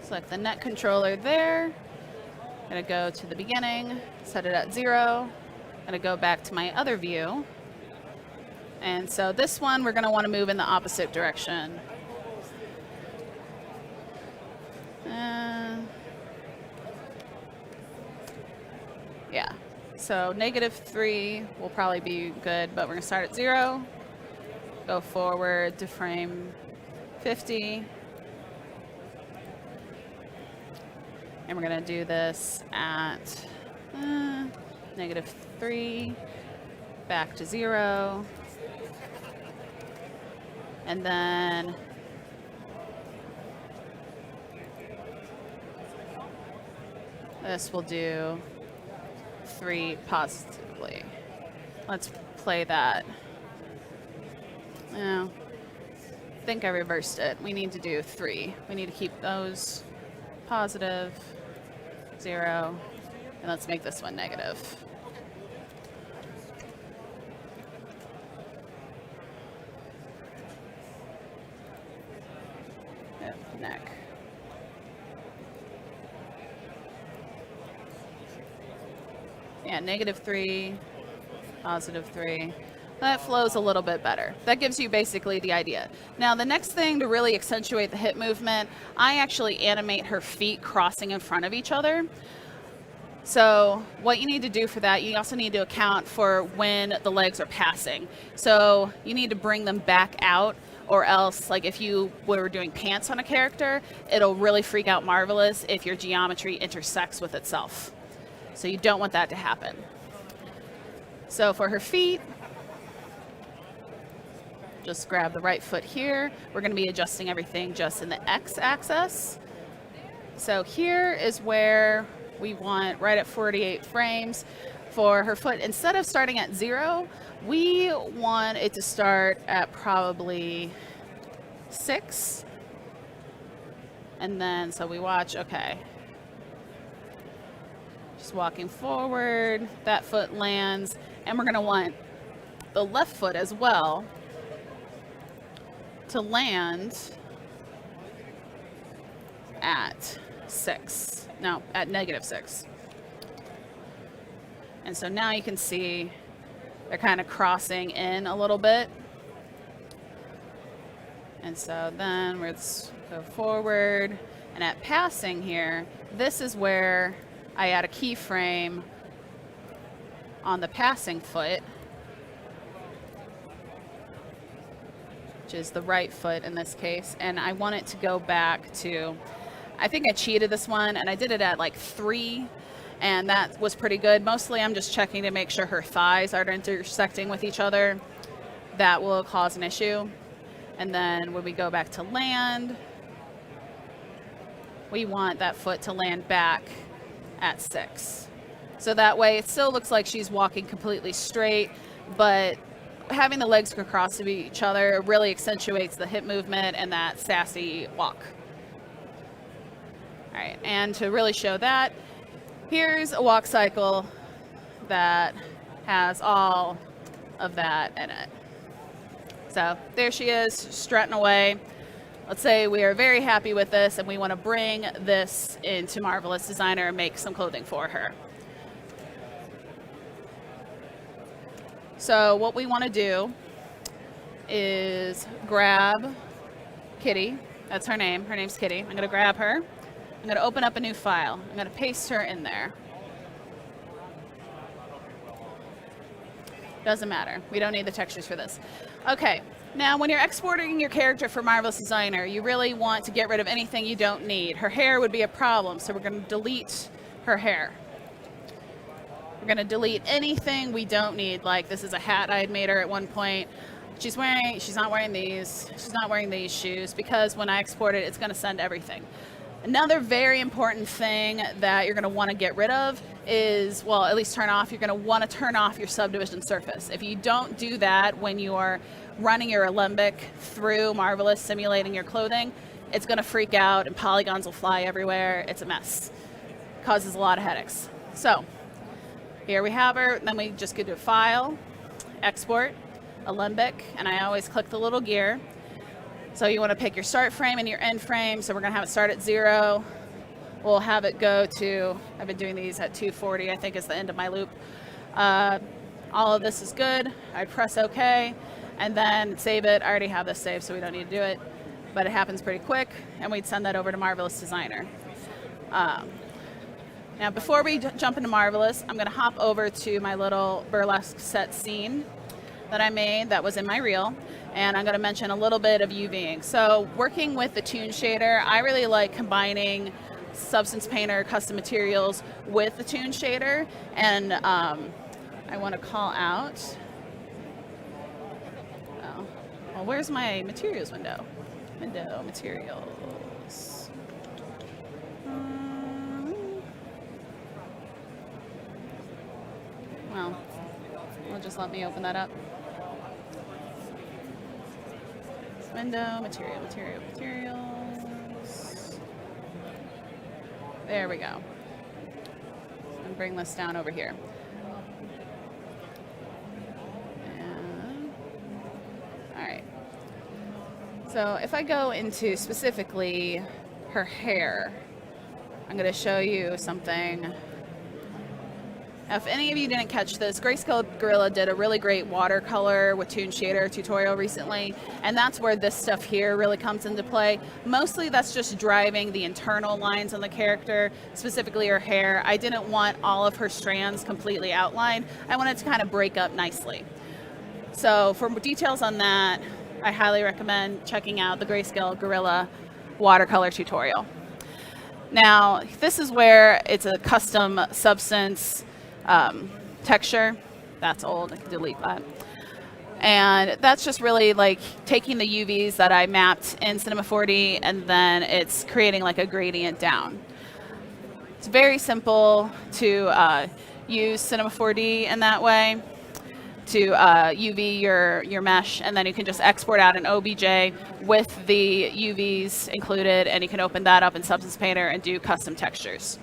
Select the neck controller there. I'm going to go to the beginning, set it at 0. I'm going to go back to my other view. And so this one, we're going to want to move in the opposite direction. Yeah, so -3 will probably be good, but we're going to start at 0. Go forward to frame 50. And we're going to do this at -3, back to 0. And then this will do 3 positively. Let's play that. No, I think I reversed it. We need to do 3. We need to keep those positive, 0, and let's make this one negative. Neck. Yeah, -3, +3. That flows a little bit better. That gives you basically the idea. Now, the next thing to really accentuate the hip movement, I actually animate her feet crossing in front of each other. So what you need to do for that, you also need to account for when the legs are passing. So you need to bring them back out, or else, like if you were doing pants on a character, it'll really freak out Marvelous if your geometry intersects with itself. So you don't want that to happen. So for her feet, just grab the right foot here. We're going to be adjusting everything just in the x-axis. So here is where we want, right at 48 frames, for her foot. Instead of starting at 0, we want it to start at probably 6. And then, so we watch, okay. Just walking forward, that foot lands, And we're going to want the left foot as well to land at 6. No, at -6. And so now you can see they're kind of crossing in a little bit. And so then let's go forward. And at passing here, this is where I add a keyframe on the passing foot, which is the right foot in this case. And I want it to go back to, I think I cheated this one and I did it at like 3. And that was pretty good. Mostly I'm just checking to make sure her thighs aren't intersecting with each other. That will cause an issue. And then when we go back to land, we want that foot to land back at 6. So that way it still looks like she's walking completely straight, but having the legs go across to each other really accentuates the hip movement and that sassy walk. All right, and to really show that, here's a walk cycle that has all of that in it. So there she is, strutting away. Let's say we are very happy with this and we want to bring this into Marvelous Designer and make some clothing for her. So what we want to do is grab Kitty. That's her name. Her name's Kitty. I'm going to grab her. I'm going to open up a new file. I'm going to paste her in there. Doesn't matter. We don't need the textures for this. Okay, now when you're exporting your character for Marvelous Designer, you really want to get rid of anything you don't need. Her hair would be a problem, so we're going to delete her hair. We're going to delete anything we don't need, like this is a hat I had made her at one point. She's not wearing these. She's not wearing these shoes because when I export it, it's going to send everything. Another very important thing that you're going to want to get rid of is, well, at least turn off, you're going to want to turn off your subdivision surface. If you don't do that when you are running your Alembic through Marvelous, simulating your clothing, it's going to freak out and polygons will fly everywhere. It's a mess. It causes a lot of headaches. So here we have her. Then we just go to File, Export, Alembic, and I always click the little gear. So you want to pick your start frame and your end frame. So we're going to have it start at 0. We'll have it go to, I've been doing these at 240, I think is the end of my loop. All of this is good. I'd press OK and then save it. I already have this saved, so we don't need to do it. But it happens pretty quick, and we'd send that over to Marvelous Designer. Now, before we jump into Marvelous, I'm going to hop over to my little burlesque set scene that I made that was in my reel. And I'm going to mention a little bit of UVing. So working with the Toon Shader, I really like combining Substance Painter custom materials with the Toon Shader. And I want to call out, well, where's my materials window? Window, materials. Well, it'll just let me open that up. Window, materials. There we go. And bring this down over here. And, all right. So if I go into specifically her hair, I'm going to show you something. If any of you didn't catch this, Grayscale Gorilla did a really great watercolor with Toon Shader tutorial recently, and that's where this stuff here really comes into play. Mostly that's just driving the internal lines on the character, specifically her hair. I didn't want all of her strands completely outlined. I wanted to kind of break up nicely. So for details on that, I highly recommend checking out the Grayscale Gorilla watercolor tutorial. Now, this is where it's a custom substance texture. That's old, I can delete that. And that's just really like taking the UVs that I mapped in Cinema 4D and then it's creating like a gradient down. It's very simple to use Cinema 4D in that way, to UV your mesh, and then you can just export out an OBJ with the UVs included, and you can open that up in Substance Painter and do custom textures.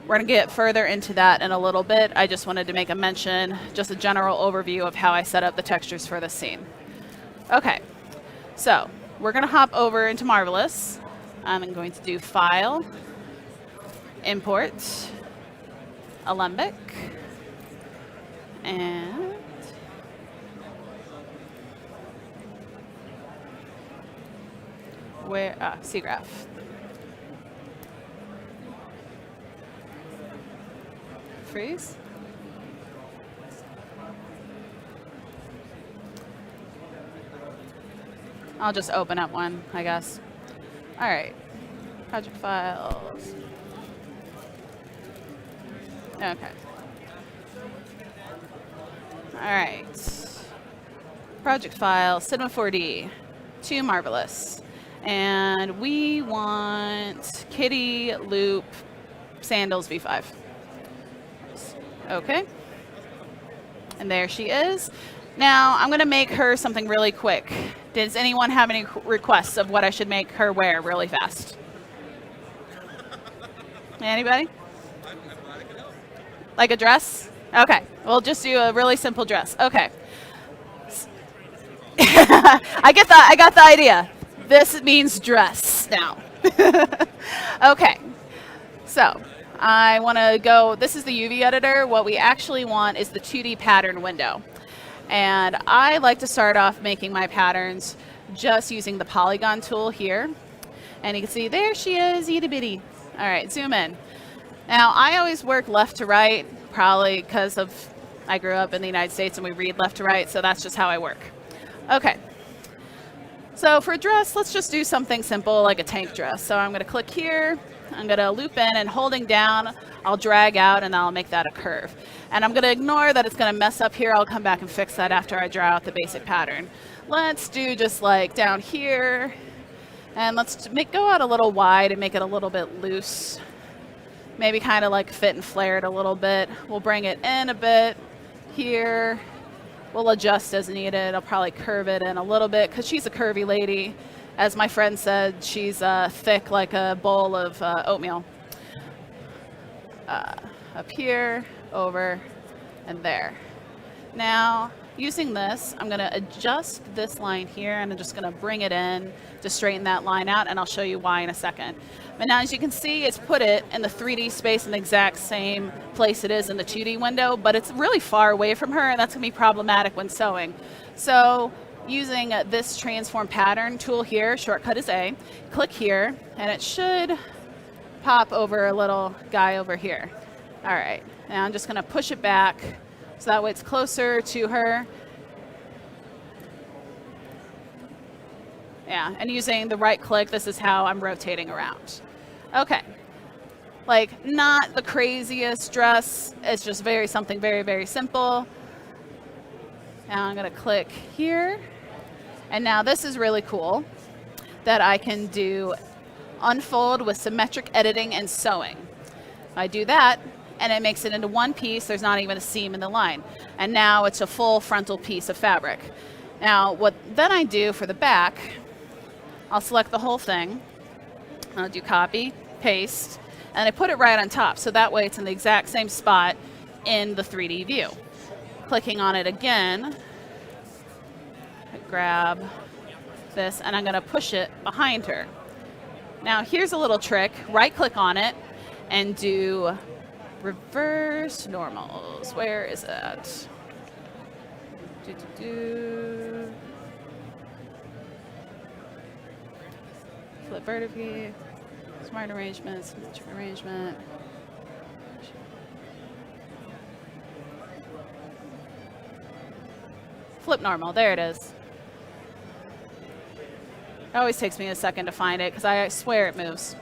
We're going to get further into that in a little bit. I just wanted to make a mention, just a general overview of how I set up the textures for this scene. Okay, so we're going to hop over into Marvelous. I'm going to do File, Import, Alembic, and SIGGRAPH. Freeze. I'll just open up one, I guess. All right, project files. Okay. All right. Project file, Cinema 4D, to Marvelous. And we want Kitty, Loop, Sandals V5. Okay. And there she is. Now, I'm going to make her something really quick. Does anyone have any requests of what I should make her wear really fast? Anybody? Like a dress? Okay. We'll just do a really simple dress. Okay. I got the idea. This means dress now. Okay. So, I want to go, this is the UV editor. What we actually want is the 2D pattern window. And I like to start off making my patterns just using the polygon tool here. And you can see there she is, itty bitty. All right, zoom in. Now, I always work left to right, probably because of I grew up in the United States and we read left to right, so that's just how I work. Okay. So for a dress, let's just do something simple like a tank dress. So I'm going to click here. I'm going to loop in, and holding down, I'll drag out, and I'll make that a curve. And I'm going to ignore that it's going to mess up here. I'll come back and fix that after I draw out the basic pattern. Let's do just like down here. And let's go out a little wide and make it a little bit loose. Maybe kind of like fit and flare it a little bit. We'll bring it in a bit here. We'll adjust as needed. I'll probably curve it in a little bit because she's a curvy lady. As my friend said, she's thick like a bowl of oatmeal. Up here, over, and there. Now, using this, I'm going to adjust this line here, and I'm just going to bring it in to straighten that line out, and I'll show you why in a second. But now, as you can see, it's put it in the 3D space in the exact same place it is in the 2D window, but it's really far away from her, and that's going to be problematic when sewing. So, using this transform pattern tool here, shortcut is A, click here, and it should pop over a little guy over here. All right, now I'm just going to push it back so that way it's closer to her. Yeah, and using the right click, this is how I'm rotating around. Okay, like not the craziest dress, it's just something very, very simple. Now I'm going to click here. And now this is really cool that I can do unfold with symmetric editing and sewing. I do that, and it makes it into one piece. There's not even a seam in the line. And now it's a full frontal piece of fabric. Now, what then I do for the back, I'll select the whole thing. I'll do copy, paste, and I put it right on top. So that way it's in the exact same spot in the 3D view. Clicking on it again, grab this, and I'm going to push it behind her. Now here's a little trick. Right click on it and do reverse normals. Where is that? Flip vertically, smart arrangement, symmetric arrangement. Flip normal, there it is. It always takes me a second to find it because I swear it moves.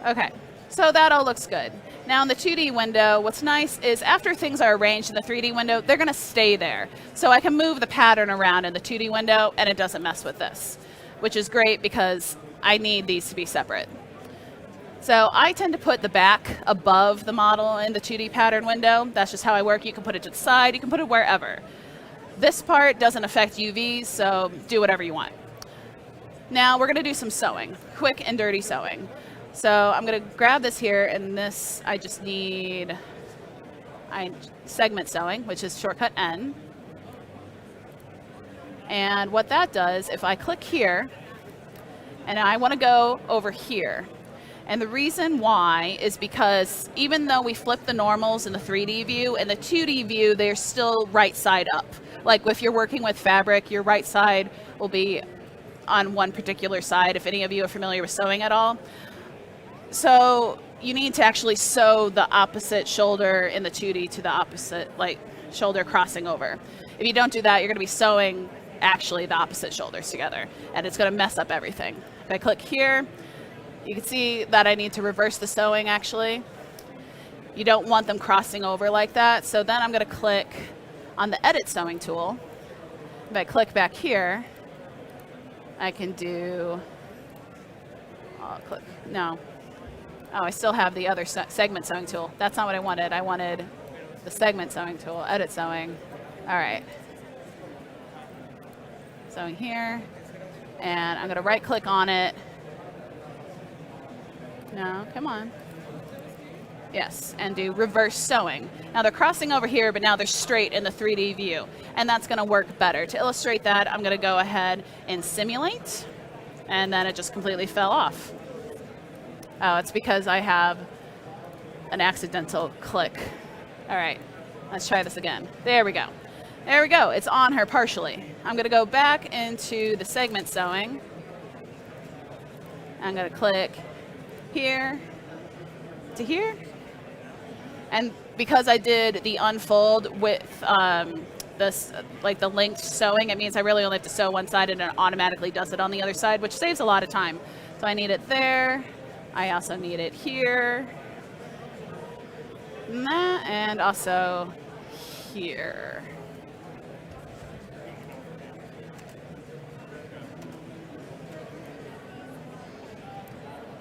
Okay, so that all looks good. Now in the 2D window, what's nice is after things are arranged in the 3D window, they're going to stay there. So I can move the pattern around in the 2D window and it doesn't mess with this, which is great because I need these to be separate. So I tend to put the back above the model in the 2D pattern window. That's just how I work. You can put it to the side, you can put it wherever. This part doesn't affect UVs, so do whatever you want. Now we're going to do some sewing, quick and dirty sewing. So I'm going to grab this here, and this I just need segment sewing, which is shortcut N. And what that does, if I click here, and I want to go over here, and the reason why is because even though we flip the normals in the 3D view, in the 2D view, they're still right side up. Like if you're working with fabric, your right side will be on one particular side, if any of you are familiar with sewing at all. So you need to actually sew the opposite shoulder in the 2D to the opposite, like shoulder crossing over. If you don't do that, you're going to be sewing actually the opposite shoulders together, and it's going to mess up everything. If I click here, you can see that I need to reverse the sewing actually. You don't want them crossing over like that, so then I'm going to click on the edit sewing tool. If I click back here, I can do, I still have the other segment sewing tool. That's not what I wanted. I wanted the segment sewing tool, edit sewing. All right. Sewing here, and I'm going to right click on it. No, come on. Yes, and do reverse sewing. Now they're crossing over here, but now they're straight in the 3D view, and that's going to work better. To illustrate that, I'm going to go ahead and simulate, and then it just completely fell off. Oh, it's because I have an accidental click. All right, let's try this again. There we go. There we go. It's on her partially. I'm going to go back into the segment sewing. I'm going to click here to here. And because I did the unfold with this, like the linked sewing, it means I really only have to sew one side and it automatically does it on the other side, which saves a lot of time. So I need it there. I also need it here. And also here.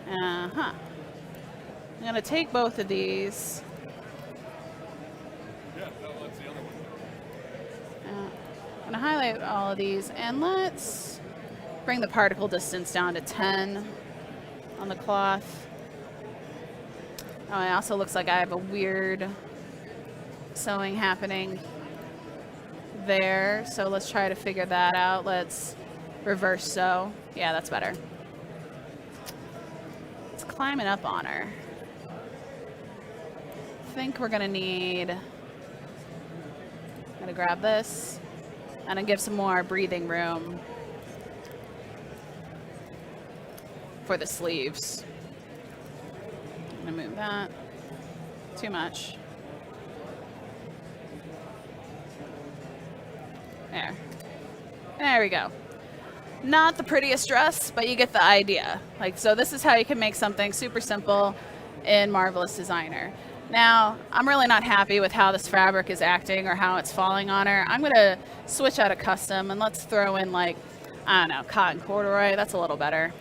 I'm going to take both of these. I'm going to highlight all of these, and let's bring the particle distance down to 10 on the cloth. Oh, it also looks like I have a weird sewing happening there, so let's try to figure that out. Let's reverse sew. Yeah, that's better. It's climbing up on her. I think we're gonna need, I'm gonna grab this and then give some more breathing room for the sleeves. I'm gonna move that. Too much. There. There we go. Not the prettiest dress, but you get the idea. Like, so this is how you can make something super simple in Marvelous Designer. Now, I'm really not happy with how this fabric is acting or how it's falling on her. I'm gonna switch out of custom and let's throw in, like, I don't know, cotton corduroy. That's a little better.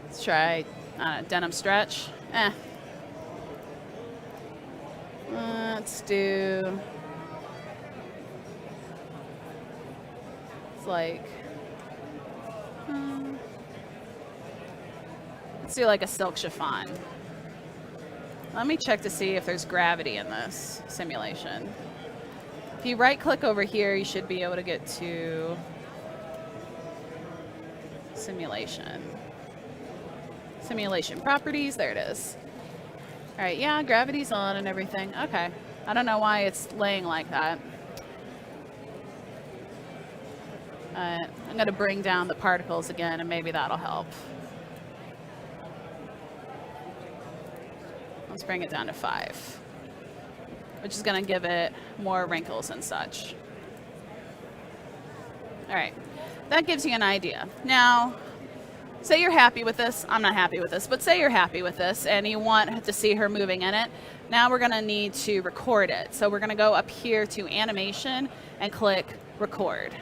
Let's try denim stretch. Let's do, it's like, let's do like a silk chiffon. Let me check to see if there's gravity in this simulation. If you right click over here, you should be able to get to simulation. Simulation properties, there it is. All right, yeah, gravity's on and everything. Okay, I don't know why it's laying like that. I'm gonna bring down the particles again and maybe that'll help. Let's bring it down to 5, which is gonna give it more wrinkles and such. All right, that gives you an idea. Now, say you're happy with this. I'm not happy with this, but say you're happy with this and you want to see her moving in it. Now we're gonna need to record it. So we're gonna go up here to animation and click record.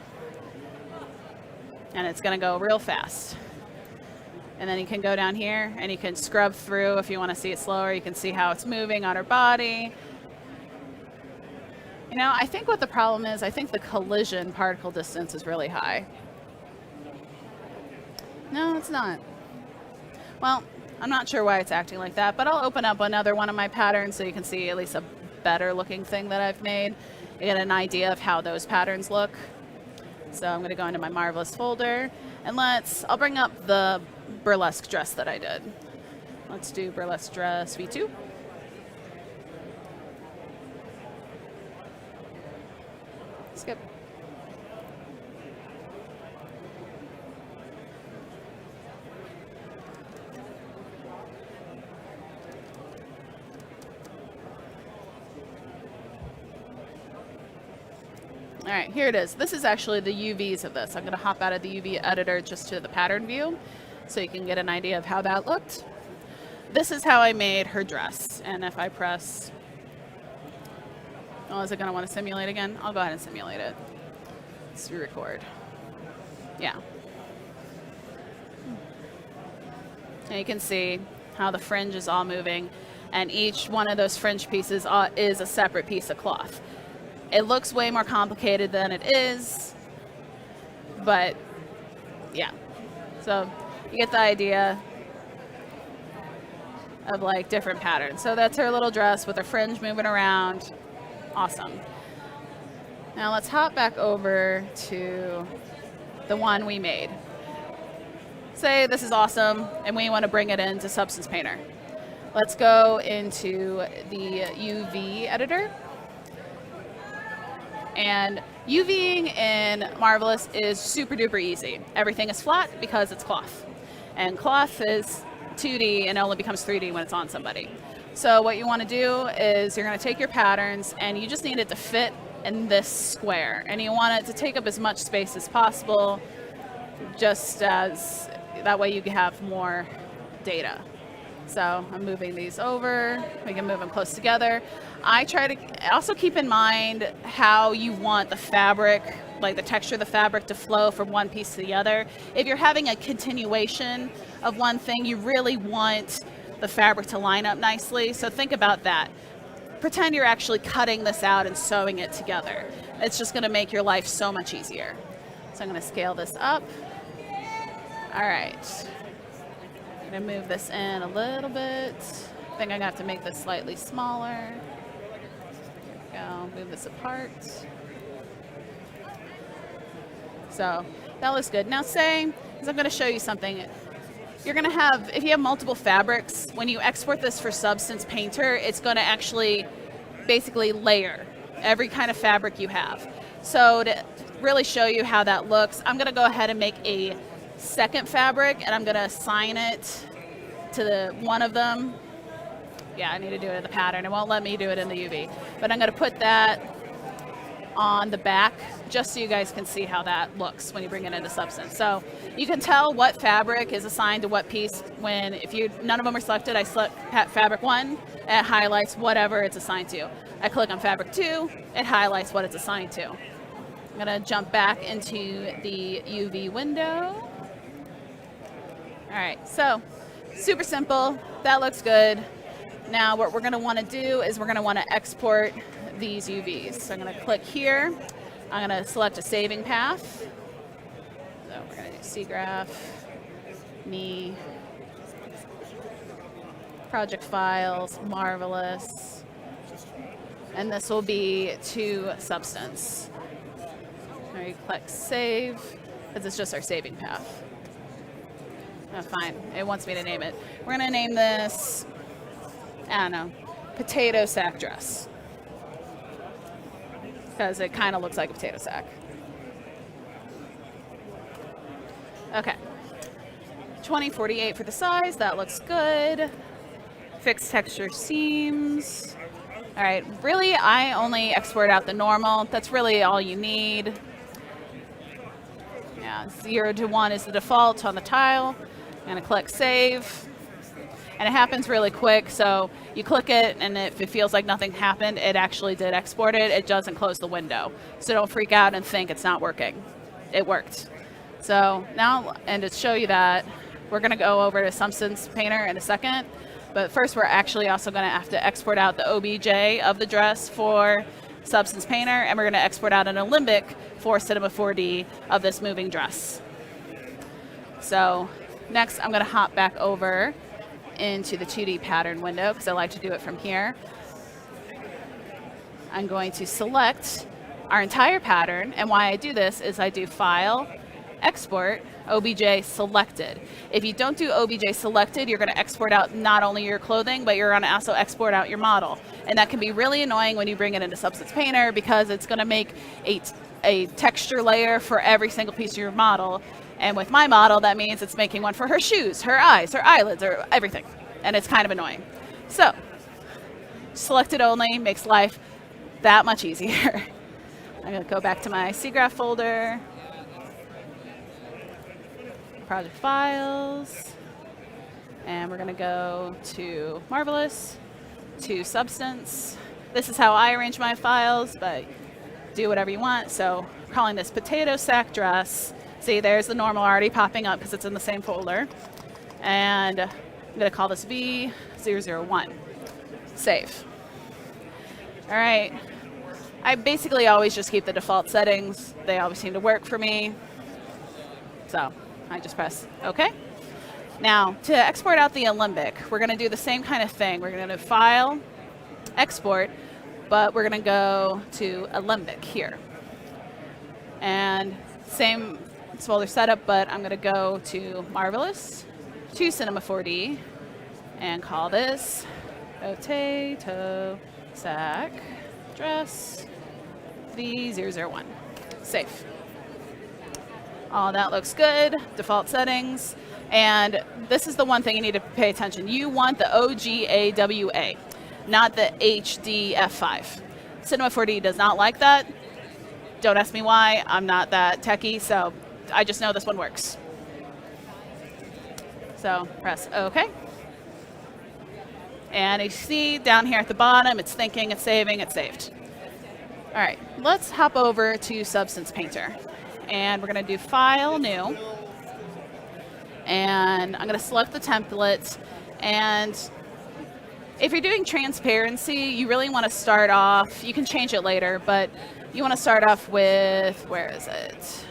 And it's gonna go real fast. And then you can go down here and you can scrub through if you wanna see it slower. You can see how it's moving on her body. You know, I think what the problem is, I think the collision particle distance is really high. No, it's not. Well, I'm not sure why it's acting like that, but I'll open up another one of my patterns so you can see at least a better looking thing that I've made. You get an idea of how those patterns look. So I'm going to go into my Marvelous folder, and I'll bring up the burlesque dress that I did. Let's do burlesque dress V2. Skip. All right, here it is. This is actually the UVs of this. I'm going to hop out of the UV editor just to the pattern view so you can get an idea of how that looked. This is how I made her dress. And if I press, oh, is it going to want to simulate again? I'll go ahead and simulate it. Let's re-record. Yeah. And you can see how the fringe is all moving, and each one of those fringe pieces is a separate piece of cloth. It looks way more complicated than it is, but yeah. So you get the idea of like different patterns. So that's her little dress with her fringe moving around. Awesome. Now let's hop back over to the one we made. Say this is awesome and we want to bring it into Substance Painter. Let's go into the UV editor. And UVing in Marvelous is super duper easy. Everything is flat because it's cloth. And cloth is 2D and only becomes 3D when it's on somebody. So what you want to do is you're going to take your patterns and you just need it to fit in this square. And you want it to take up as much space as possible, just as that way you can have more data. So I'm moving these over. We can move them close together. I try to also keep in mind how you want the fabric, like the texture of the fabric, to flow from one piece to the other. If you're having a continuation of one thing, you really want the fabric to line up nicely. So think about that. Pretend you're actually cutting this out and sewing it together. It's just going to make your life so much easier. So I'm going to scale this up. All right. I'm going to move this in a little bit. I think I have to make this slightly smaller. Go, move this apart. So that looks good. Now I'm going to show you something. You're going to have, if you have multiple fabrics, when you export this for Substance Painter, it's going to actually basically layer every kind of fabric you have. So to really show you how that looks, I'm going to go ahead and make a second fabric, and I'm going to assign it to one of them. Yeah, I need to do it in the pattern. It won't let me do it in the UV. But I'm going to put that on the back just so you guys can see how that looks when you bring it into Substance. So you can tell what fabric is assigned to what piece when, none of them are selected, I select fabric 1, it highlights whatever it's assigned to. I click on fabric 2, it highlights what it's assigned to. I'm going to jump back into the UV window. All right, so super simple. That looks good. Now what we're going to want to do is we're going to want to export these UVs. So I'm going to click here. I'm going to select a saving path. So we're going to do SIGGRAPH, me, project files, Marvelous, and this will be to Substance. Now you click save, because it's just our saving path. Oh, fine, it wants me to name it. We're going to name this, I don't know, potato sack dress, because it kind of looks like a potato sack. Okay, 2048 for the size, that looks good. Fixed texture seams. All right, really I only export out the normal. That's really all you need. Yeah, 0 to 1 is the default on the tile. I'm gonna click save. And it happens really quick, so you click it, and if it feels like nothing happened, it actually did export it. It doesn't close the window. So don't freak out and think it's not working. It worked. So now, and to show you that, we're going to go over to Substance Painter in a second. But first, we're actually also going to have to export out the OBJ of the dress for Substance Painter, and we're going to export out an Alembic for Cinema 4D of this moving dress. So Next, I'm going to hop back over into the 2D pattern window because I like to do it from here. I'm going to select our entire pattern, and why I do this is I do File, Export, OBJ Selected. If you don't do OBJ Selected, you're going to export out not only your clothing, but you're going to also export out your model. And that can be really annoying when you bring it into Substance Painter because it's going to make a texture layer for every single piece of your model. And with my model, that means it's making one for her shoes, her eyes, her eyelids, or everything. And it's kind of annoying. So, selected only makes life that much easier. I'm going to go back to my SIGGRAPH folder, project files, and we're going to go to Marvelous, to Substance. This is how I arrange my files, but do whatever you want. So, I'm calling this potato sack dress. See, there's the normal already popping up because it's in the same folder. And I'm going to call this V001. Save. All right. I basically always just keep the default settings. They always seem to work for me. So I just press OK. Now, to export out the Alembic, we're going to do the same kind of thing. We're going to File, Export, but we're going to go to Alembic here. And same folder setup, but I'm going to go to Marvelous, to Cinema 4D, and call this Potato Sack Dress V001. Save. All that looks good. Default settings. And this is the one thing you need to pay attention. You want the OGAWA, not the HDF5. Cinema 4D does not like that. Don't ask me why. I'm not that techie, so I just know this one works. So press OK. And you see down here at the bottom, it's thinking, it's saving, it's saved. All right, let's hop over to Substance Painter. And we're going to do File, New. And I'm going to select the template. And if you're doing transparency, you really want to start off, you can change it later, but you want to start off with, where is it?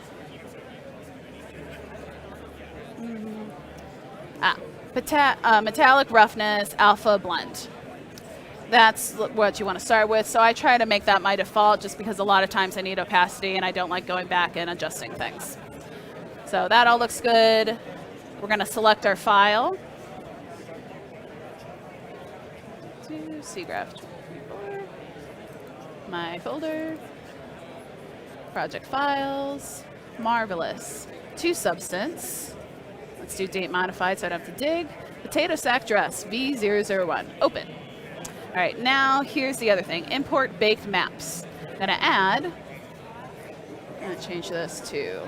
Metallic Roughness Alpha Blend. That's what you want to start with. So I try to make that my default just because a lot of times I need opacity and I don't like going back and adjusting things. So that all looks good. We're going to select our file. To SIGGRAPH 24. My folder. Project files. Marvelous. To Substance. Let's do date modified so I don't have to dig. Potato sack dress V001. Open. All right, now here's the other thing. Import baked maps. I'm gonna add. I'm gonna change this to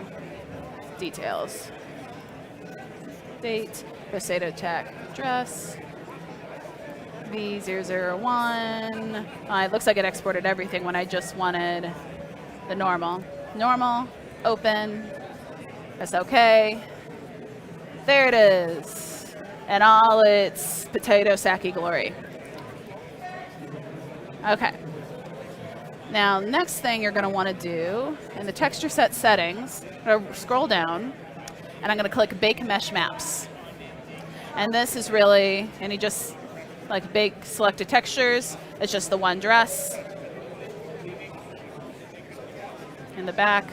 details. Date. Potato sack dress V001. It looks like it exported everything when I just wanted the normal. Normal. Open. Press OK. There it is, and all its potato sacky glory. Okay. Now, next thing you're going to want to do, in the texture set settings, I'm going to scroll down, and I'm going to click Bake Mesh Maps. And this is really, and you just like bake selected textures. It's just the one dress. In the back.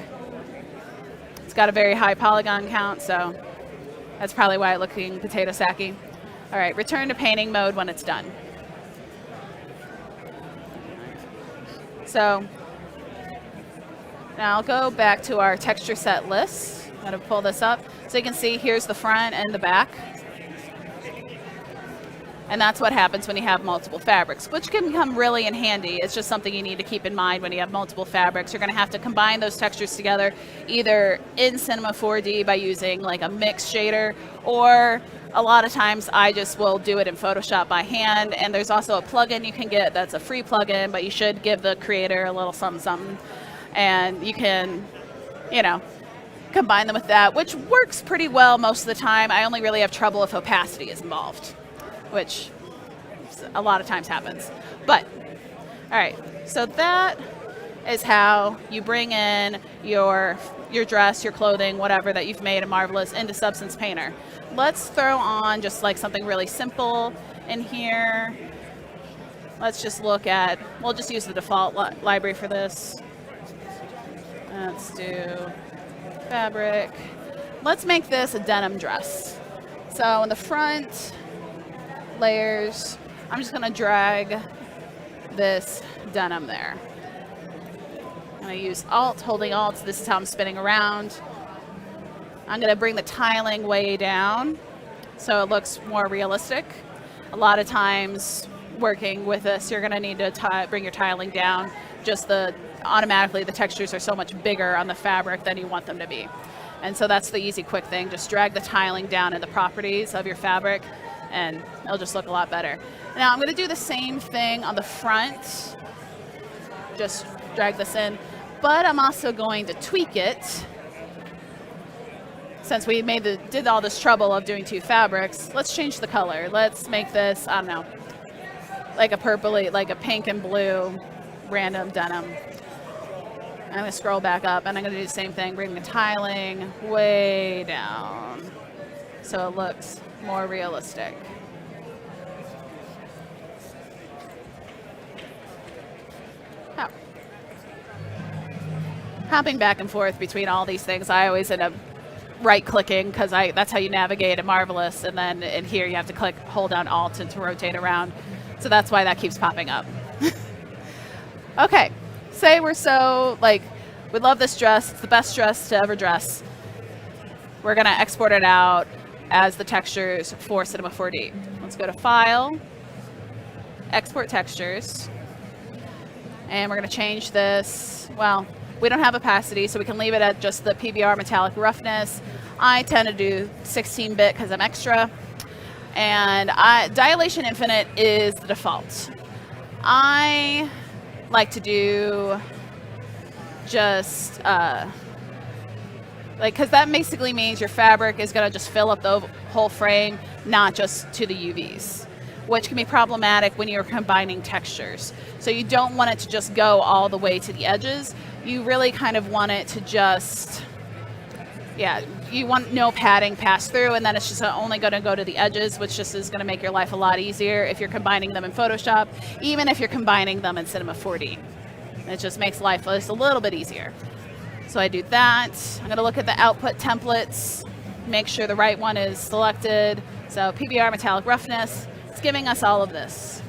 It's got a very high polygon count, so that's probably why it's looking potato sacky. All right, return to painting mode when it's done. So now I'll go back to our texture set list. I'm going to pull this up. So you can see here's the front and the back. And that's what happens when you have multiple fabrics, which can come really in handy. It's just something you need to keep in mind when you have multiple fabrics. You're going to have to combine those textures together, either in Cinema 4D by using like a mix shader, or a lot of times I just will do it in Photoshop by hand. And there's also a plugin you can get that's a free plugin, but you should give the creator a little something, something. And you can, you know, combine them with that, which works pretty well most of the time. I only really have trouble if opacity is involved, which a lot of times happens. But, all right, so that is how you bring in your your dress, your clothing, whatever that you've made in Marvelous into Substance Painter. Let's throw on just like something really simple in here. Let's just look at, we'll just use the default library for this. Let's do fabric. Let's make this a denim dress. So in the front layers, I'm just gonna drag this denim there. I'm gonna use Alt, holding Alt, so this is how I'm spinning around. I'm gonna bring the tiling way down so it looks more realistic. A lot of times working with this, you're gonna need to bring your tiling down. Just automatically the textures are so much bigger on the fabric than you want them to be. And so that's the easy, quick thing. Just drag the tiling down in the properties of your fabric and it'll just look a lot better. Now I'm gonna do the same thing on the front. Just drag this in, but I'm also going to tweak it. Since we did all this trouble of doing two fabrics, let's change the color. Let's make this, I don't know, like a purpley, like a pink and blue random denim. I'm gonna scroll back up and I'm gonna do the same thing, bring the tiling way down so it looks more realistic. Oh. Hopping back and forth between all these things, I always end up right-clicking because that's how you navigate at Marvelous, and then in here you have to hold down Alt to rotate around. So that's why that keeps popping up. Okay, say we're so, we love this dress, it's the best dress to ever dress. We're gonna export it out as the textures for Cinema 4D. Let's go to File, Export Textures, and we're gonna change this, well, we don't have opacity, so we can leave it at just the PBR metallic roughness. I tend to do 16-bit because I'm extra. And Dilation Infinite is the default. I like to do just, because that basically means your fabric is gonna just fill up the whole frame, not just to the UVs, which can be problematic when you're combining textures. So you don't want it to just go all the way to the edges. You really kind of want it to just, you want no padding pass through, and then it's just only going to go to the edges, which just is going to make your life a lot easier if you're combining them in Photoshop, even if you're combining them in Cinema 4D. It just makes life just a little bit easier. So I do that. I'm going to look at the output templates, make sure the right one is selected. So PBR metallic roughness, it's giving us all of this.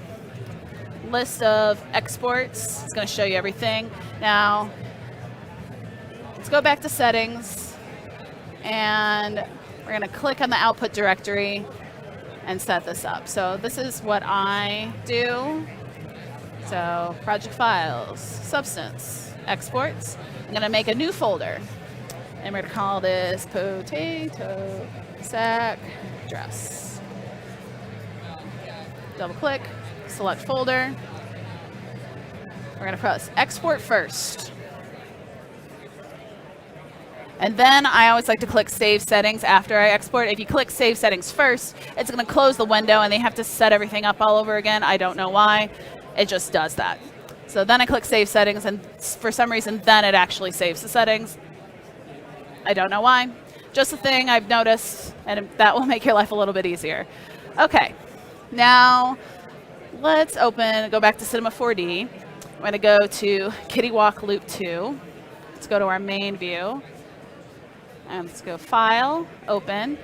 List of exports, it's going to show you everything. Now, let's go back to settings, and we're going to click on the output directory and set this up. So this is what I do. So project files, substance, exports. I'm going to make a new folder, and we're going to call this potato sack dress. Double click, select folder. We're going to press export first. And then I always like to click Save Settings after I export. If you click Save Settings first, it's going to close the window and they have to set everything up all over again. I don't know why. It just does that. So then I click Save Settings, and for some reason, then it actually saves the settings. I don't know why. Just a thing I've noticed, and that will make your life a little bit easier. Okay, now let's go back to Cinema 4D. I'm going to go to Kitty Walk Loop 2. Let's go to our main view. And let's go File, Open,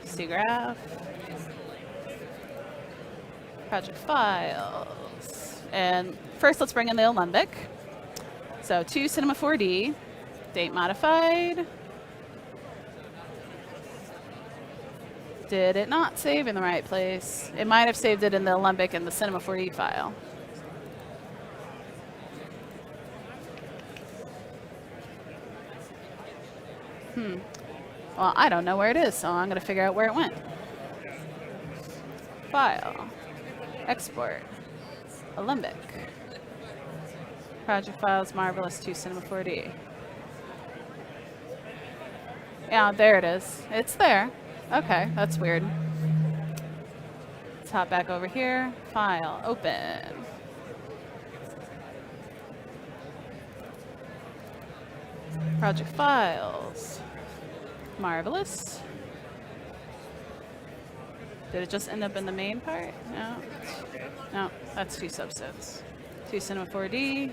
SIGGRAPH, Project Files. And first let's bring in the Alembic. So to Cinema 4D, date modified. Did it not save in the right place? It might have saved it in the Alembic in the Cinema 4D file. Well, I don't know where it is, so I'm going to figure out where it went. File, Export, Alembic, Project Files, Marvelous 2, Cinema 4D. Yeah, there it is. It's there. Okay, that's weird. Let's hop back over here. File, Open. Project files. Marvelous. Did it just end up in the main part? No. No, that's 2 subsets. 2 Cinema 4D.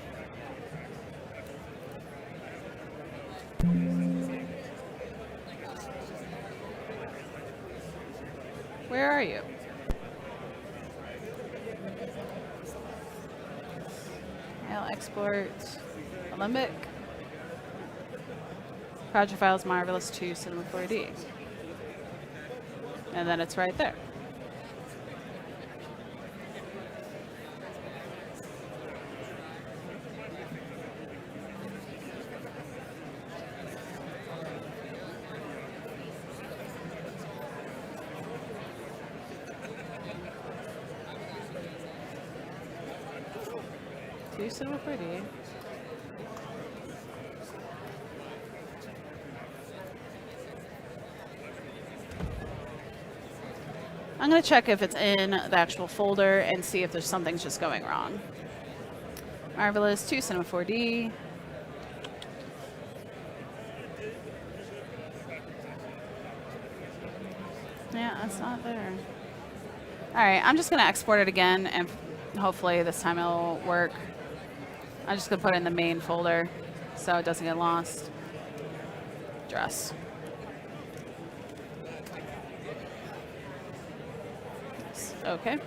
Where are you? I'll export Olympic. Project files Marvelous 2 Cinema 4D. And then it's right there. Cinema 4D. I'm going to check if it's in the actual folder and see if there's something's just going wrong. Marvelous 2 Cinema 4D. Yeah, it's not there. All right, I'm just going to export it again, and hopefully this time it'll work. I'm just going to put it in the main folder so it doesn't get lost. Dress. Okay.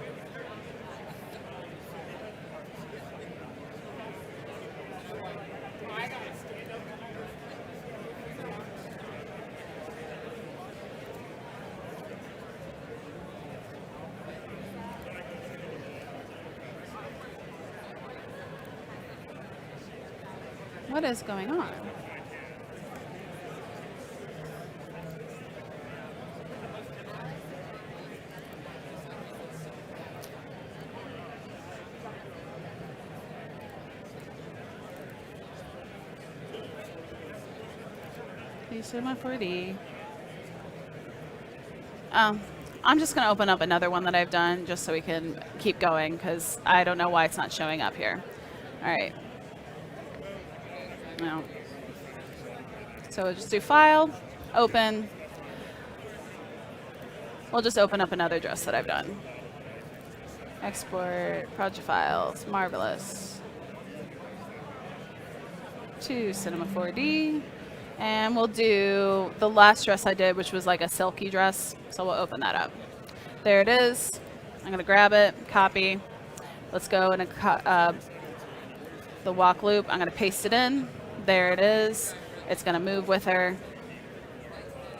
What is going on? Cinema 4D. I'm just going to open up another one that I've done just so we can keep going because I don't know why it's not showing up here. All right. No. So we'll just do File, Open. We'll just open up another dress that I've done. Export, Project Files, Marvelous. To Cinema 4D. And we'll do the last dress I did, which was like a silky dress. So we'll open that up. There it is. I'm going to grab it, copy. Let's go in the walk loop. I'm going to paste it in. There it is. It's going to move with her.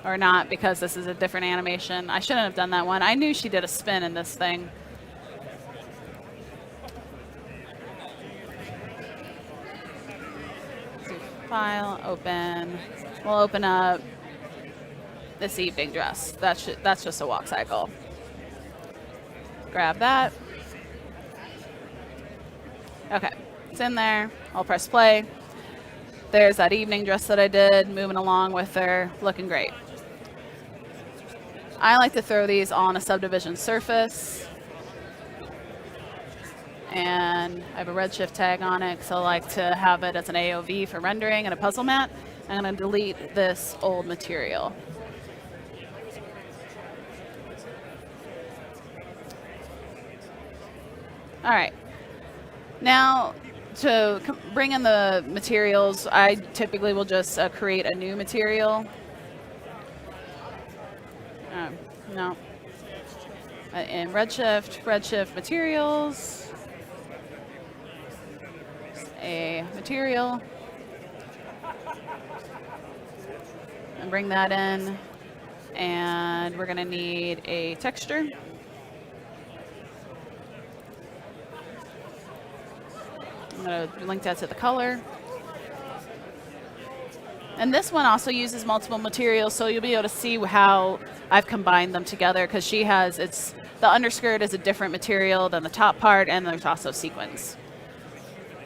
Or not, because this is a different animation. I shouldn't have done that one. I knew she did a spin in this thing. File, open. We'll open up this evening dress. That's just a walk cycle. Grab that. Okay, it's in there. I'll press play. There's that evening dress that I did, moving along with her, looking great. I like to throw these on a subdivision surface. And I have a redshift tag on it because I like to have it as an AOV for rendering and a puzzle mat. I'm going to delete this old material. All right. Now, to bring in the materials, I typically will just create a new material. No. In redshift materials. A material and bring that in, and we're going to need a texture. I'm going to link that to the color. And this one also uses multiple materials, so you'll be able to see how I've combined them together, because she has, the underskirt is a different material than the top part, and there's also sequins.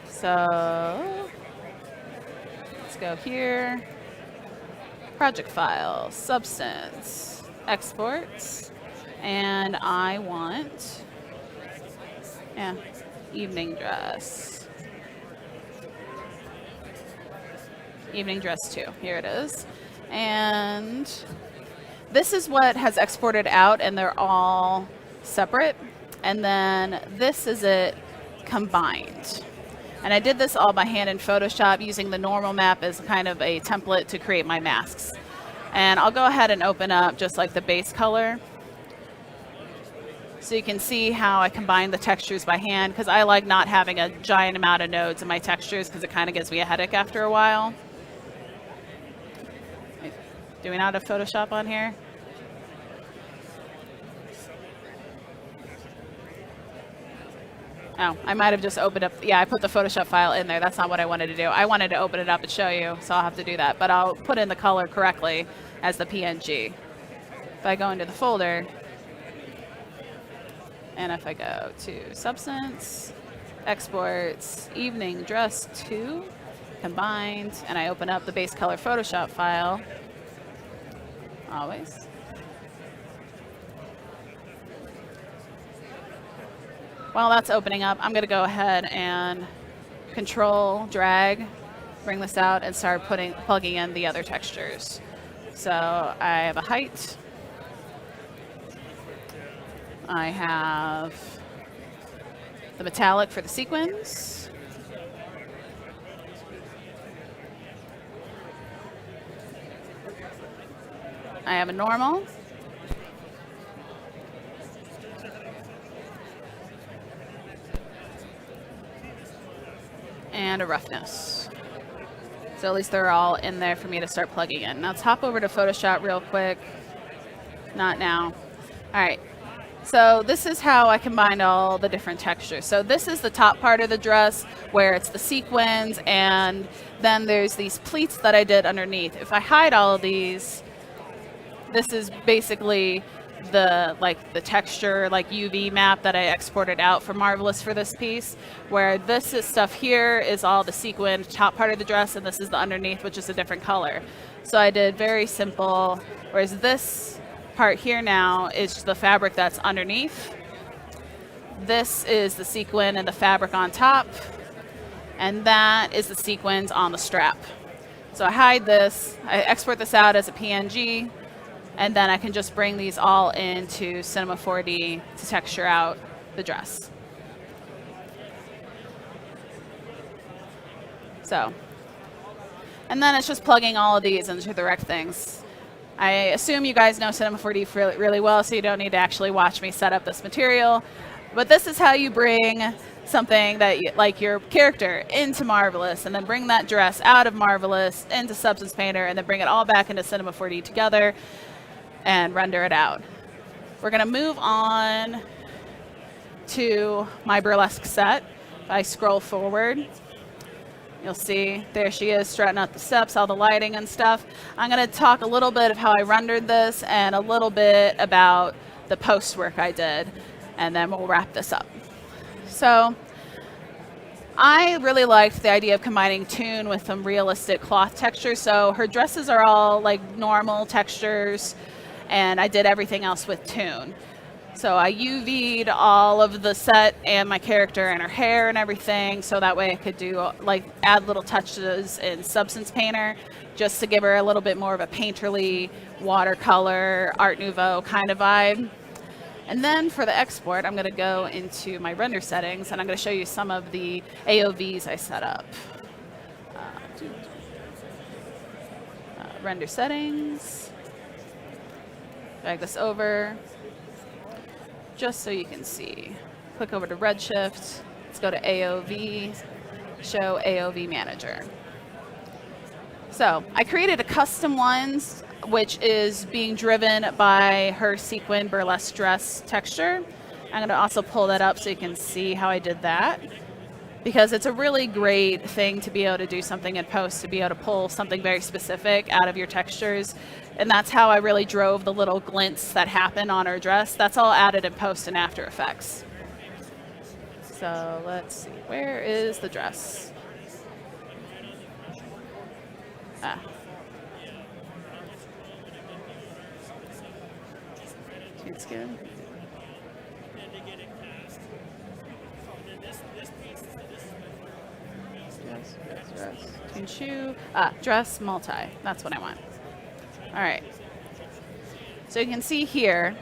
So let's go here, project file, substance, exports, and I want, evening dress. Evening dress 2. Here it is. And this is what has exported out, and they're all separate. And then this is it combined. And I did this all by hand in Photoshop using the normal map as kind of a template to create my masks. And I'll go ahead and open up just like the base color. So you can see how I combine the textures by hand, because I like not having a giant amount of nodes in my textures because it kind of gives me a headache after a while. Do we not have Photoshop on here? Oh, I might have just opened up. Yeah, I put the Photoshop file in there. That's not what I wanted to do. I wanted to open it up and show you, so I'll have to do that. But I'll put in the color correctly as the PNG. If I go into the folder, and if I go to Substance, Exports, Evening Dress 2, Combined, and I open up the base color Photoshop file, always. While that's opening up, I'm going to go ahead and Control, drag, bring this out, and start plugging in the other textures. So I have a height. I have the metallic for the sequins. I have a normal. And a roughness. So at least they're all in there for me to start plugging in. Now let's hop over to Photoshop real quick. Not now. All right. So this is how I combined all the different textures. So this is the top part of the dress where it's the sequins, and then there's these pleats that I did underneath. If I hide all of these, this is basically the texture UV map that I exported out for Marvelous for this piece, where this is stuff here is all the sequin top part of the dress, and this is the underneath, which is a different color. So I did very simple, whereas this part here now is the fabric that's underneath. This is the sequin and the fabric on top, and that is the sequins on the strap. So I hide this, I export this out as a PNG, and then I can just bring these all into Cinema 4D to texture out the dress. So, and then it's just plugging all of these into the correct things. I assume you guys know Cinema 4D really, really well, so you don't need to actually watch me set up this material. But this is how you bring something that like your character into Marvelous, and then bring that dress out of Marvelous into Substance Painter, and then bring it all back into Cinema 4D together and render it out. We're going to move on to my burlesque set. If I scroll forward, you'll see there she is strutting up the steps, all the lighting and stuff. I'm going to talk a little bit of how I rendered this and a little bit about the post work I did, and then we'll wrap this up. So I really liked the idea of combining toon with some realistic cloth texture. So her dresses are all like normal textures, and I did everything else with toon. So I UV'd all of the set and my character and her hair and everything, so that way I could do add little touches in Substance Painter just to give her a little bit more of a painterly watercolor Art Nouveau kind of vibe. And then for the export, I'm going to go into my render settings, and I'm going to show you some of the AOVs I set up. Render settings. Drag this over just so you can see. Click over to Redshift. Let's go to AOV, show AOV Manager. So I created a custom ones, which is being driven by her sequin burlesque dress texture. I'm going to also pull that up so you can see how I did that, because it's a really great thing to be able to do something in post, to be able to pull something very specific out of your textures. And that's how I really drove the little glints that happen on her dress. That's all added in post and After Effects. So let's see, where is the dress? It's good. Tune shoe. Dress multi. That's what I want. All right. So you can see here,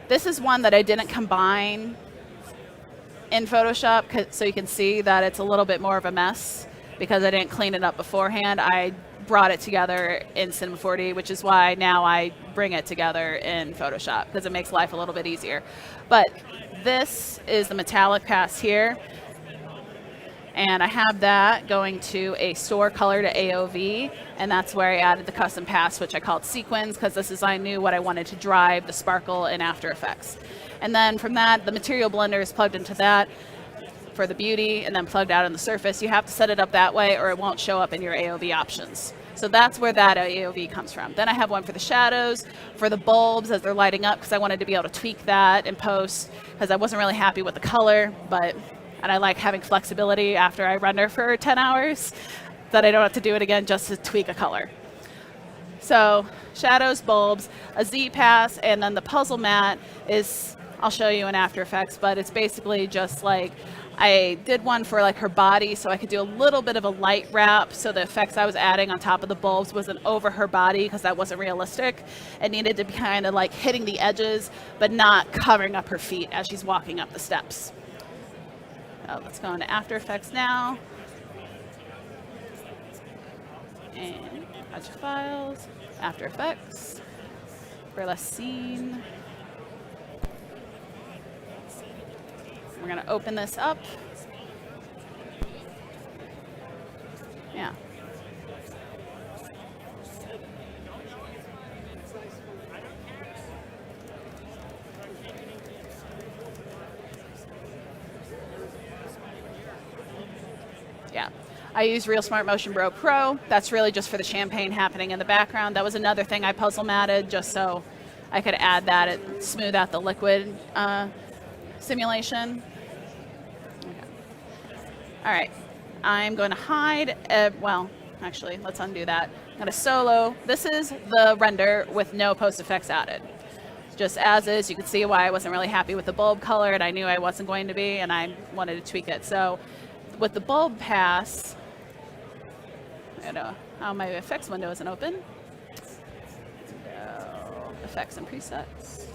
this is one that I didn't combine in Photoshop, so you can see that it's a little bit more of a mess because I didn't clean it up beforehand. I brought it together in Cinema 4D, which is why now I bring it together in Photoshop because it makes life a little bit easier. But this is the metallic pass here, and I have that going to a store color to AOV, and that's where I added the custom pass, which I called sequins, because I knew what I wanted to drive the sparkle in After Effects. And then from that, the material blender is plugged into that for the beauty, and then plugged out on the surface. You have to set it up that way or it won't show up in your AOV options. So that's where that AOV comes from. Then I have one for the shadows, for the bulbs as they're lighting up, because I wanted to be able to tweak that in post, because I wasn't really happy with the color, and I like having flexibility after I render for 10 hours, that I don't have to do it again just to tweak a color. So shadows, bulbs, a Z pass, and then the puzzle mat is, I'll show you in After Effects, but it's basically just like, I did one for like her body so I could do a little bit of a light wrap, so the effects I was adding on top of the bulbs wasn't over her body because that wasn't realistic. It needed to be kind of like hitting the edges but not covering up her feet as she's walking up the steps. So let's go into After Effects now. And add your files, After Effects, burlesque scene. We're going to open this up. Yeah. Yeah. I use Real Smart Motion Bro Pro. That's really just for the champagne happening in the background. That was another thing I puzzle matted just so I could add that and smooth out the liquid simulation. Okay. All right, I'm going to hide, well, actually, let's undo that. I'm going to solo. This is the render with no post effects added. Just as is. You can see why I wasn't really happy with the bulb color, and I knew I wasn't going to be, and I wanted to tweak it. So with the bulb pass, I don't know how my effects window isn't open. No, effects and presets.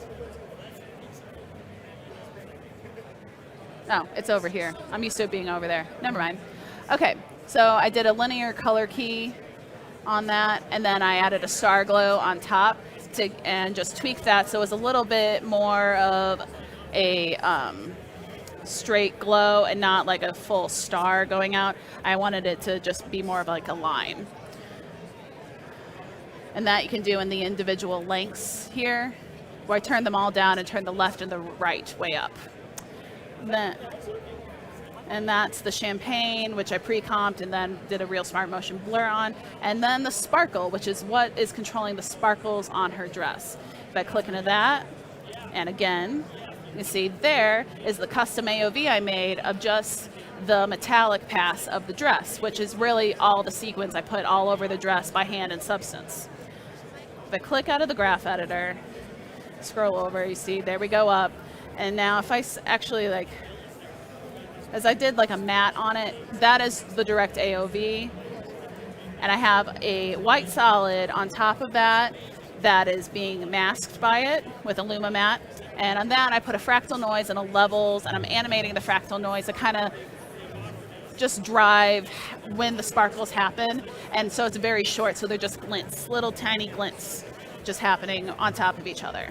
Oh, it's over here. I'm used to it being over there. Never mind. Okay, so I did a linear color key on that, and then I added a star glow on top and just tweaked that so it was a little bit more of a straight glow and not like a full star going out. I wanted it to just be more of like a line. And that you can do in the individual lengths here, where I turn them all down and turn the left and the right way up. And that's the champagne, which I pre-comped and then did a Real Smart Motion blur on. And then the sparkle, which is what is controlling the sparkles on her dress. If I click into that, and again, you see there is the custom AOV I made of just the metallic pass of the dress, which is really all the sequins I put all over the dress by hand and substance. If I click out of the graph editor, scroll over, you see there we go up. And now if I actually like, as I did like a matte on it, that is the direct AOV. And I have a white solid on top of that that is being masked by it with a Luma matte. And on that I put a fractal noise and a levels, and I'm animating the fractal noise to kind of just drive when the sparkles happen. And so it's very short, so they're just glints, little tiny glints just happening on top of each other.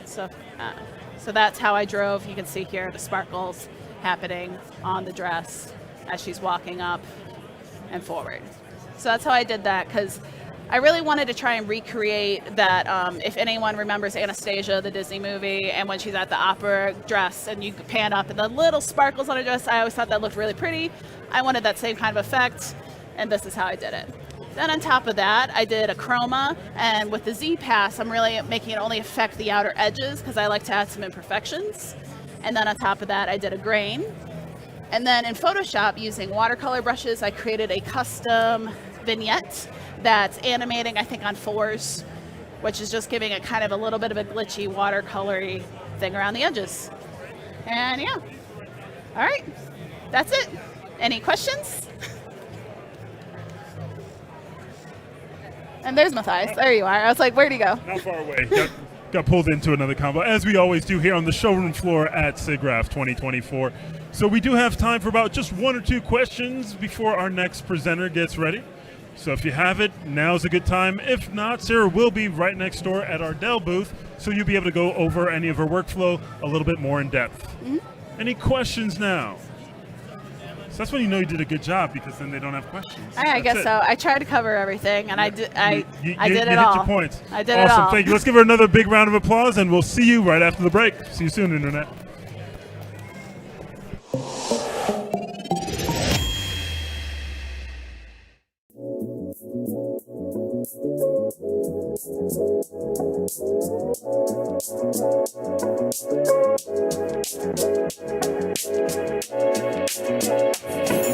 So that's how I drove. You can see here the sparkles happening on the dress as she's walking up and forward. So that's how I did that, because I really wanted to try and recreate that. If anyone remembers Anastasia, the Disney movie, and when she's at the opera dress and you pan up and the little sparkles on her dress, I always thought that looked really pretty. I wanted that same kind of effect, and this is how I did it. Then on top of that, I did a chroma, and with the Z pass, I'm really making it only affect the outer edges because I like to add some imperfections. And then on top of that, I did a grain. And then in Photoshop, using watercolor brushes, I created a custom vignette that's animating, I think, on 4s, which is just giving it kind of a little bit of a glitchy watercolory thing around the edges. And yeah, all right, that's it. Any questions? And there's Matthias. There you are. I was like, where'd he go? Not far away. Got pulled into another convo, as we always do here on the showroom floor at SIGGRAPH 2024. So we do have time for about just 1 or 2 questions before our next presenter gets ready. So if you have it, now's a good time. If not, Sarah will be right next door at our Dell booth, so you'll be able to go over any of her workflow a little bit more in depth. Any questions now? So that's when you know you did a good job, because then they don't have questions. I guess That's it. so. I tried to cover everything, and I did. I You did hit it all. your points. I did awesome. it all. Thank you. Let's give her another big round of applause, and we'll see you right after the break. See you soon, Internet.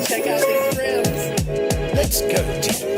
Check out these rims. Let's go, team.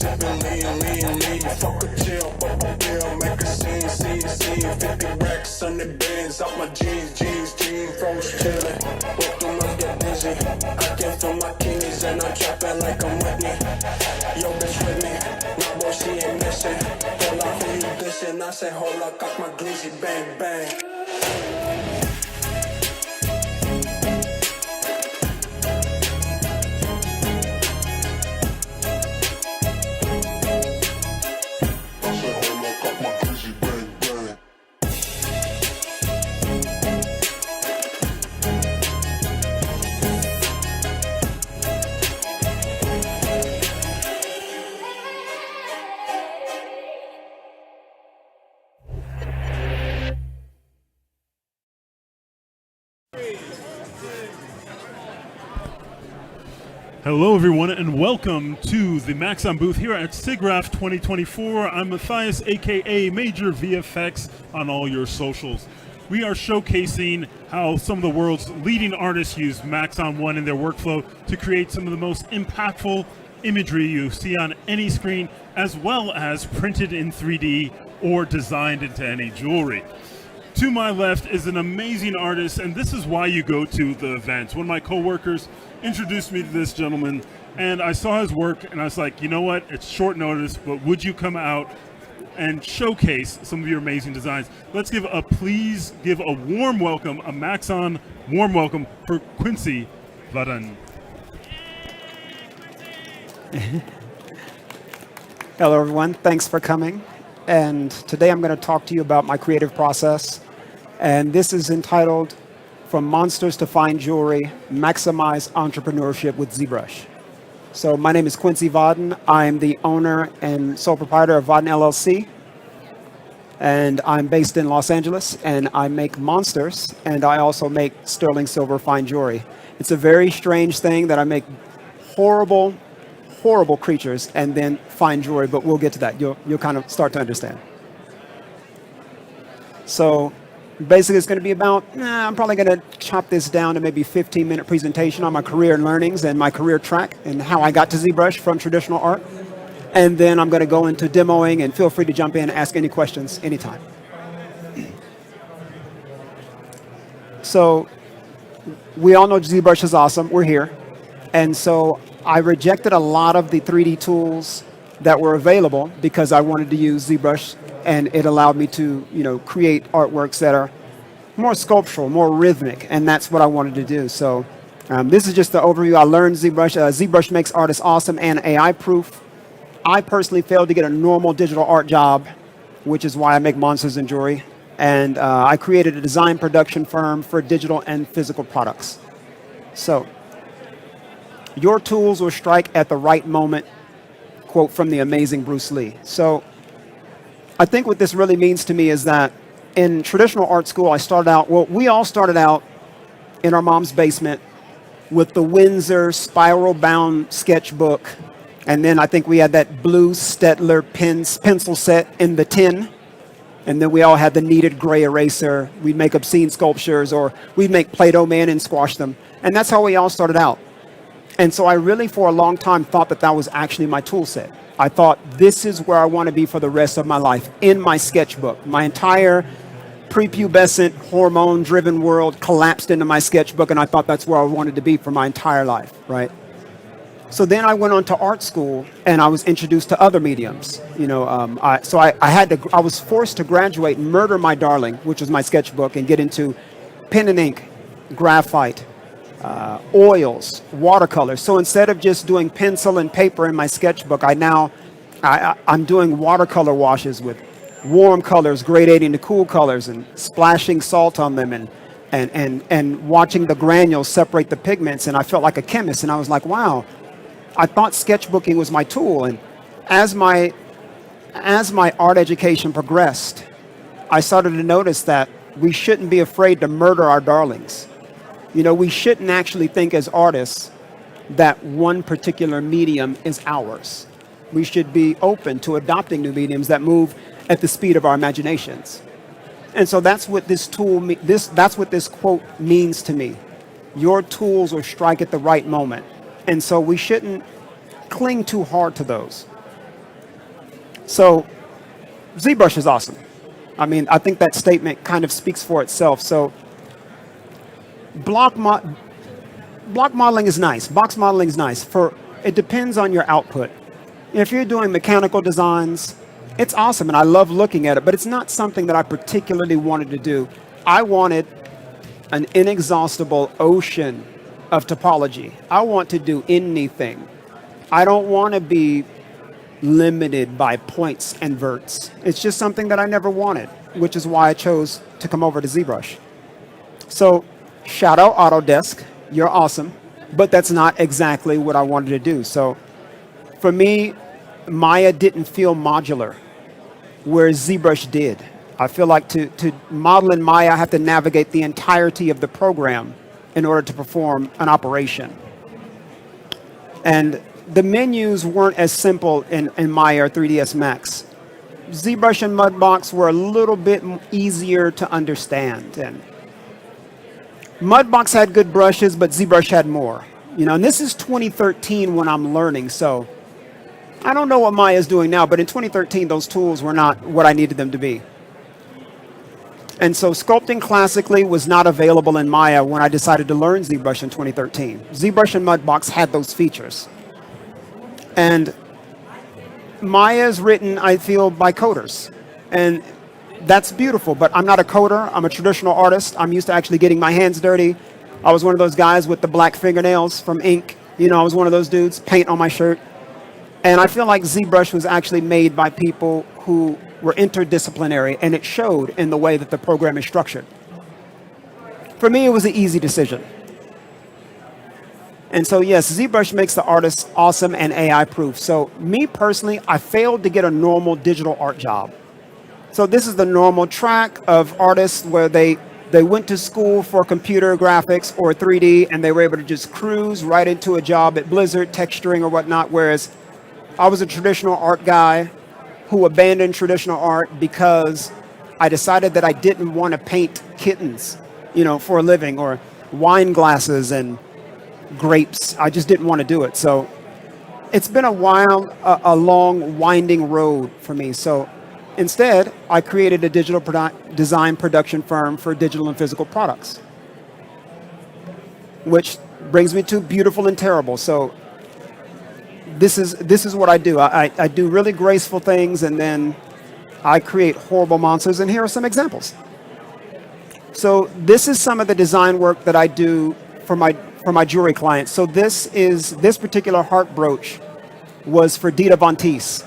sipping lean. Fuck a chill, pop a pill, make a scene, 50 racks on the bins, off my jeans, froze chillin'. Both them must get dizzy. I can feel my keys and I'm trapping like I'm Whitney. Yo, bitch with me, my boy she ain't missing. Hold up, who you dissing? I say hold up, cock my glizzy, bang bang. Hello, everyone, and welcome to the Maxon booth here at SIGGRAPH 2024. I'm Matthias, aka Major VFX, on all your socials. We are showcasing how some of the world's leading artists use Maxon 1 in their workflow to create some of the most impactful imagery you see on any screen, as well as printed in 3D or designed into any jewelry. To my left is an amazing artist, and this is why you go to the event. One of my coworkers introduced me to this gentleman, and I saw his work, and I was like, you know what, it's short notice, but would you come out and showcase some of your amazing designs? Please give a warm welcome, a Maxon warm welcome for Quincy Vaden. Hello, everyone. Thanks for coming. And today I'm going to talk to you about my creative process. And this is entitled From Monsters to Fine Jewelry, Maximize Entrepreneurship with ZBrush. So my name is Quincy Vaden. I'm the owner and sole proprietor of Vaden LLC. And I'm based in Los Angeles, and I make monsters, and I also make sterling silver fine jewelry. It's a very strange thing that I make horrible creatures and then fine jewelry, but we'll get to that. You'll kind of start to understand. So basically it's going to be about, I'm probably going to chop this down to maybe 15-minute presentation on my career and learnings and my career track and how I got to ZBrush from traditional art. And then I'm going to go into demoing, and feel free to jump in and ask any questions anytime. So we all know ZBrush is awesome. We're here. And so I rejected a lot of the 3D tools that were available because I wanted to use ZBrush, and it allowed me to, create artworks that are more sculptural, more rhythmic, and that's what I wanted to do. So this is just the overview. I learned ZBrush. ZBrush makes artists awesome and AI-proof. I personally failed to get a normal digital art job, which is why I make monsters and jewelry. And I created a design production firm for digital and physical products. So your tools will strike at the right moment, quote from the amazing Bruce Lee. So I think what this really means to me is that in traditional art school, we all started out in our mom's basement with the Windsor spiral-bound sketchbook. And then I think we had that blue Stettler pencil set in the tin. And then we all had the kneaded gray eraser. We'd make obscene sculptures, or we'd make Play-Doh men and squash them. And that's how we all started out. And so I really, for a long time, thought that that was actually my tool set. I thought, this is where I want to be for the rest of my life, in my sketchbook. My entire prepubescent, hormone-driven world collapsed into my sketchbook, and I thought that's where I wanted to be for my entire life, right? So then I went on to art school, and I was introduced to other mediums. I was forced to graduate and murder my darling, which was my sketchbook, and get into pen and ink, graphite, oils, watercolors. So instead of just doing pencil and paper in my sketchbook, I'm doing watercolor washes with warm colors gradating to cool colors and splashing salt on them and watching the granules separate the pigments. And I felt like a chemist, and I was like, wow. I thought sketchbooking was my tool, and as my art education progressed, I started to notice that we shouldn't be afraid to murder our darlings. We shouldn't actually think as artists that one particular medium is ours. We should be open to adopting new mediums that move at the speed of our imaginations. And so that's what this quote means to me. Your tools will strike at the right moment. And so we shouldn't cling too hard to those. So ZBrush is awesome. I mean, I think that statement kind of speaks for itself. So block modeling is nice. Box modeling is nice. It depends on your output. If you're doing mechanical designs, it's awesome, and I love looking at it, but it's not something that I particularly wanted to do. I wanted an inexhaustible ocean of topology. I want to do anything. I don't want to be limited by points and verts. It's just something that I never wanted, which is why I chose to come over to ZBrush. So shout out Autodesk, you're awesome, but that's not exactly what I wanted to do. So for me, Maya didn't feel modular, whereas ZBrush did. I feel like to model in Maya, I have to navigate the entirety of the program in order to perform an operation. And the menus weren't as simple in Maya or 3ds Max. ZBrush and Mudbox were a little bit easier to understand. And Mudbox had good brushes, but ZBrush had more. You know, and this is 2013 when I'm learning, so I don't know what Maya is doing now, but in 2013, those tools were not what I needed them to be. And so sculpting classically was not available in Maya when I decided to learn ZBrush in 2013. ZBrush and Mudbox had those features. And Maya is written, I feel, by coders. And that's beautiful, but I'm not a coder. I'm a traditional artist. I'm used to actually getting my hands dirty. I was one of those guys with the black fingernails from ink. You know, I was one of those dudes, paint on my shirt. And I feel like ZBrush was actually made by people who were interdisciplinary, and it showed in the way that the program is structured. For me, it was an easy decision. And so, yes, ZBrush makes the artist awesome and AI-proof. So me personally, I failed to get a normal digital art job. So this is the normal track of artists where they went to school for computer graphics or 3D, and they were able to just cruise right into a job at Blizzard, texturing or whatnot, whereas I was a traditional art guy who abandoned traditional art because I decided that I didn't want to paint kittens, you know, for a living, or wine glasses and grapes. I just didn't want to do it. So it's been a long, winding road for me. So instead, I created a digital design production firm for digital and physical products, which brings me to beautiful and terrible. So this is what I do. I do really graceful things, and then I create horrible monsters, and here are some examples. So this is some of the design work that I do for my jewelry clients. So this particular heart brooch was for Dita Von Teese.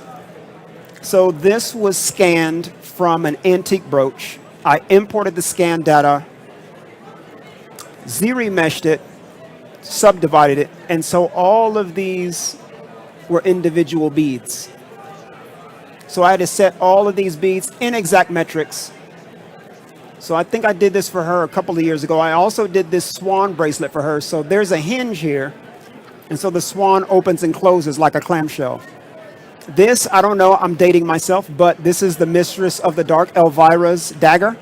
So this was scanned from an antique brooch. I imported the scan data, Z-remeshed it, subdivided it, and so all of these were individual beads. So I had to set all of these beads in exact metrics. So I think I did this for her a couple of years ago. I also did this swan bracelet for her. So there's a hinge here, and so the swan opens and closes like a clamshell. This, I don't know, I'm dating myself, but this is the Mistress of the Dark, Elvira's dagger.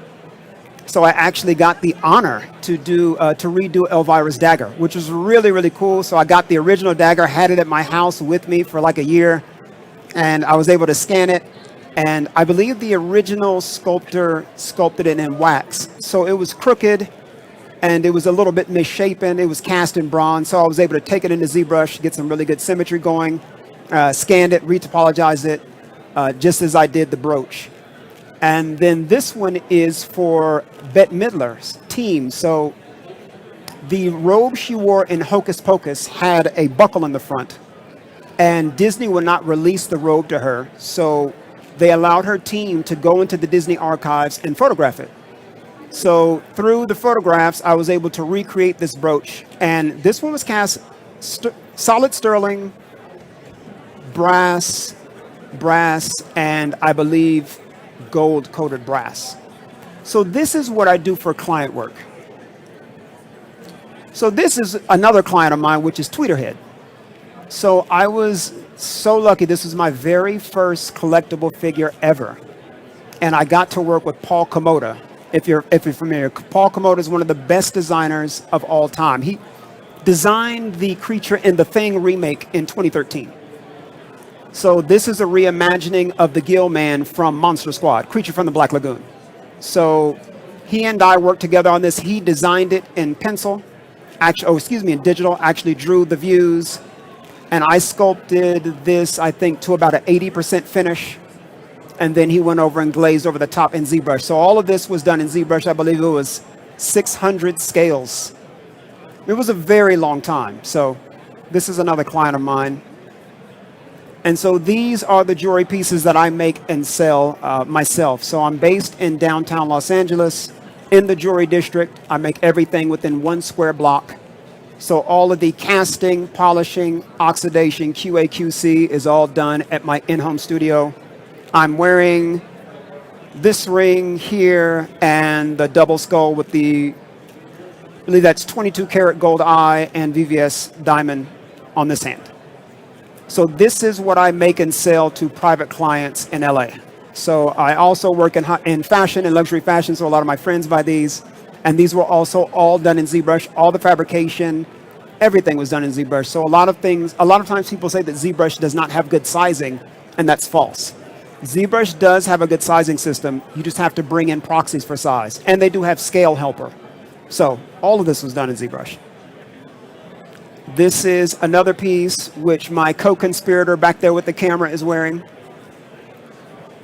So I actually got the honor to redo Elvira's dagger, which was really, really cool. So I got the original dagger, had it at my house with me for like a year, and I was able to scan it. And I believe the original sculptor sculpted it in wax. So it was crooked, and it was a little bit misshapen. It was cast in bronze, so I was able to take it into ZBrush, get some really good symmetry going, scanned it, retopologized it, just as I did the brooch. And then this one is for Bette Midler's team. So the robe she wore in Hocus Pocus had a buckle in the front, and Disney would not release the robe to her. So they allowed her team to go into the Disney archives and photograph it. So through the photographs, I was able to recreate this brooch. And this one was cast solid sterling, brass, and I believe gold-coated brass. So this is what I do for client work. So this is another client of mine, which is Tweeterhead. So I was so lucky. This was my very first collectible figure ever. And I got to work with Paul Komoda. If you're familiar, Paul Komoda is one of the best designers of all time. He designed the creature in the Thing remake in 2013. So this is a reimagining of the Gill Man from Monster Squad, Creature from the Black Lagoon. So he and I worked together on this. He designed it in pencil, in digital, actually drew the views, and I sculpted this, I think, to about an 80% finish. And then he went over and glazed over the top in ZBrush. So all of this was done in ZBrush. I believe it was 600 scales. It was a very long time. So this is another client of mine. And so these are the jewelry pieces that I make and sell myself. So I'm based in downtown Los Angeles in the jewelry district. I make everything within 1 square block. So all of the casting, polishing, oxidation, QA, QC is all done at my in-home studio. I'm wearing this ring here and the double skull with the, I believe that's 22 karat gold eye and VVS diamond on this hand. So this is what I make and sell to private clients in LA. So I also work in fashion and luxury fashion, so a lot of my friends buy these. And these were also all done in ZBrush. All the fabrication, everything was done in ZBrush. So a lot of times people say that ZBrush does not have good sizing, and that's false. ZBrush does have a good sizing system. You just have to bring in proxies for size. And they do have scale helper. So all of this was done in ZBrush. This is another piece which my co-conspirator back there with the camera is wearing.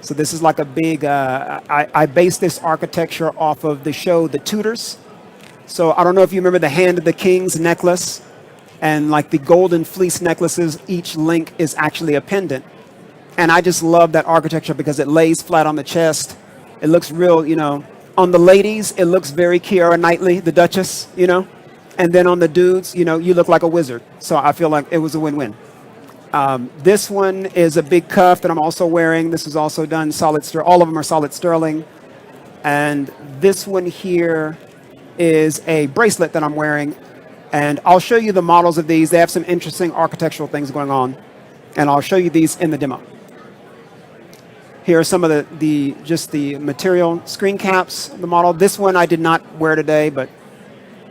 So this is like a big, I based this architecture off of the show The Tudors. So I don't know if you remember the Hand of the King's necklace, and like the golden fleece necklaces, each link is actually a pendant. And I just love that architecture because it lays flat on the chest. It looks real, on the ladies, it looks very Keira Knightley, the Duchess, And then on the dudes, you look like a wizard. So I feel like it was a win-win. This one is a big cuff that I'm also wearing. This is also done solid sterling. All of them are solid sterling. And this one here is a bracelet that I'm wearing. And I'll show you the models of these. They have some interesting architectural things going on. And I'll show you these in the demo. Here are some of the material screen caps, the model. This one I did not wear today, but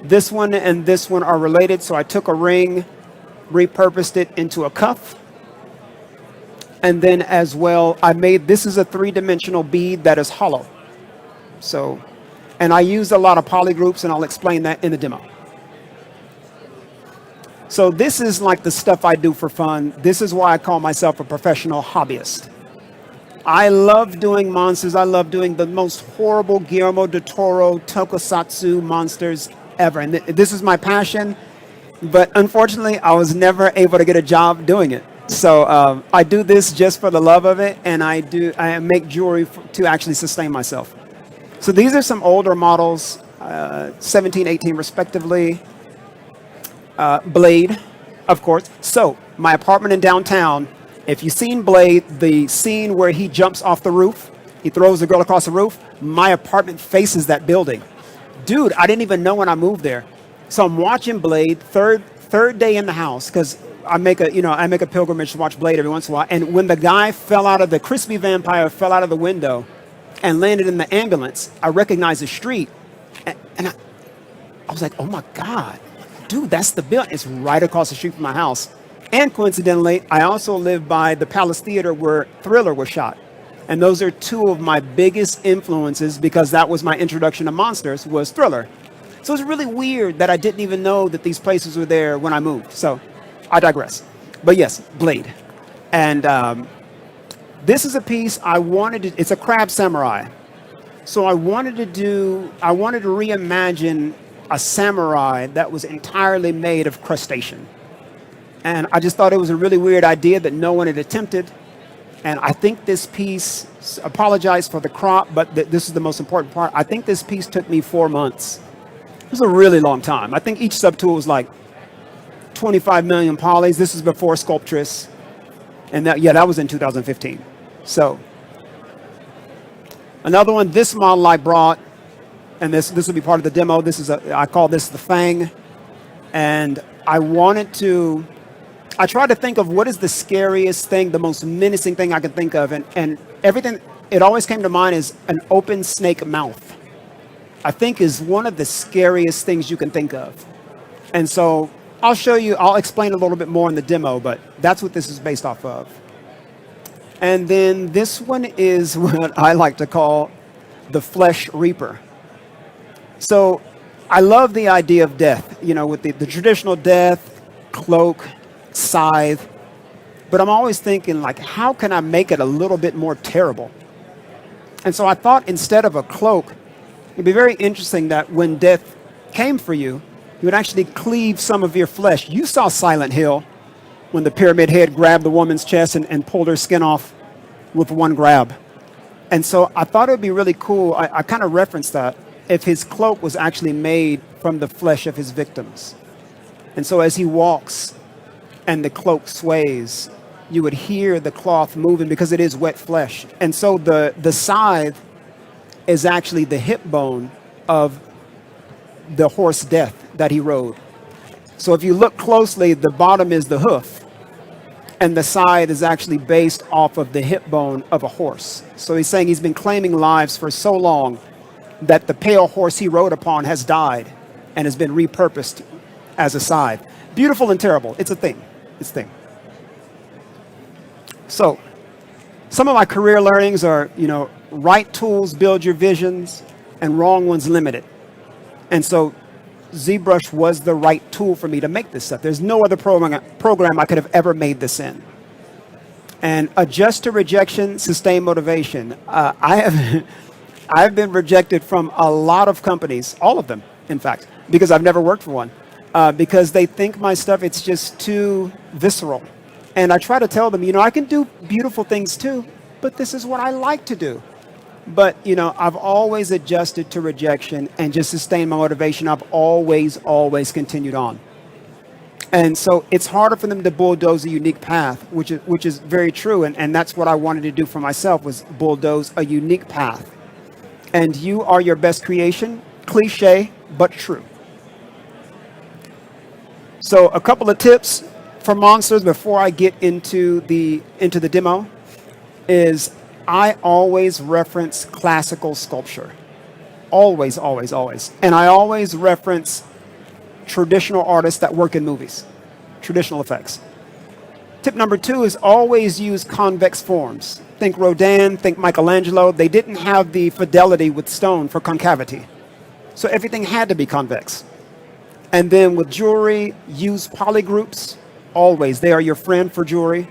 this one and this one are related. So I took a ring, repurposed it into a cuff. And then as well, this is a 3-dimensional bead that is hollow. So, and I used a lot of poly groups, and I'll explain that in the demo. So this is like the stuff I do for fun. This is why I call myself a professional hobbyist. I love doing monsters. I love doing the most horrible Guillermo del Toro tokusatsu monsters ever. And this is my passion. But unfortunately, I was never able to get a job doing it. So I do this just for the love of it, and I make jewelry to actually sustain myself. So these are some older models, 17, 18 respectively. Blade, of course. So my apartment in downtown, if you've seen Blade, the scene where he jumps off the roof, he throws the girl across the roof, my apartment faces that building. Dude, I didn't even know when I moved there. So I'm watching Blade, third day in the house, because I make a pilgrimage to watch Blade every once in a while. And when the guy the crispy vampire fell out of the window and landed in the ambulance, I recognized the street. And I was like, oh my God, dude, that's the building. It's right across the street from my house. And coincidentally, I also live by the Palace Theater where Thriller was shot. And those are two of my biggest influences, because that was my introduction to monsters, was Thriller. So it's really weird that I didn't even know that these places were there when I moved. So I digress. But yes, Blade. And this is a piece it's a crab samurai. So I wanted to reimagine a samurai that was entirely made of crustacean. And I just thought it was a really weird idea that no one had attempted. And I think this piece, apologize for the crop, but this is the most important part. I think this piece took me 4 months. It was a really long time. I think each subtool was like 25 million polys. This is before Sculptress. And that was in 2015. So another one, this model I brought, and this will be part of the demo. I call this the Fang. And I tried to think of what is the scariest thing, the most menacing thing I could think of. And everything, it always came to mind is an open snake mouth. I think is one of the scariest things you can think of. And so I'll explain a little bit more in the demo, but that's what this is based off of. And then this one is what I like to call the Flesh Reaper. So I love the idea of death, with the traditional death, cloak, scythe. But I'm always thinking, like, how can I make it a little bit more terrible? And so I thought instead of a cloak, it'd be very interesting that when death came for you, you would actually cleave some of your flesh. You saw Silent Hill when the pyramid head grabbed the woman's chest and pulled her skin off with one grab. And so I thought it would be really cool. I kind of referenced that if his cloak was actually made from the flesh of his victims. And so as he walks and the cloak sways, you would hear the cloth moving because it is wet flesh. And so the scythe is actually the hip bone of the horse Death that he rode. So if you look closely, the bottom is the hoof, and the scythe is actually based off of the hip bone of a horse. So he's saying he's been claiming lives for so long that the pale horse he rode upon has died and has been repurposed as a scythe. Beautiful and terrible. It's a thing. It's a thing. So some of my career learnings are, right tools build your visions and wrong ones limit it. And so ZBrush was the right tool for me to make this stuff. There's no other program I could have ever made this in. And adjust to rejection, sustain motivation. I've been rejected from a lot of companies, all of them, in fact, because I've never worked for one, because they think my stuff, it's just too visceral. And I try to tell them, I can do beautiful things too, but this is what I like to do. But, I've always adjusted to rejection and just sustained my motivation. I've always continued on. And so it's harder for them to bulldoze a unique path, which is very true. And that's what I wanted to do for myself, was bulldoze a unique path. And you are your best creation, cliche, but true. So a couple of tips for monsters before I get into the demo is I always reference classical sculpture. Always. And I always reference traditional artists that work in movies, traditional effects. Tip number 2 is always use convex forms. Think Rodin, think Michelangelo. They didn't have the fidelity with stone for concavity. So everything had to be convex. And then with jewelry, use polygroups. Always. They are your friend for jewelry.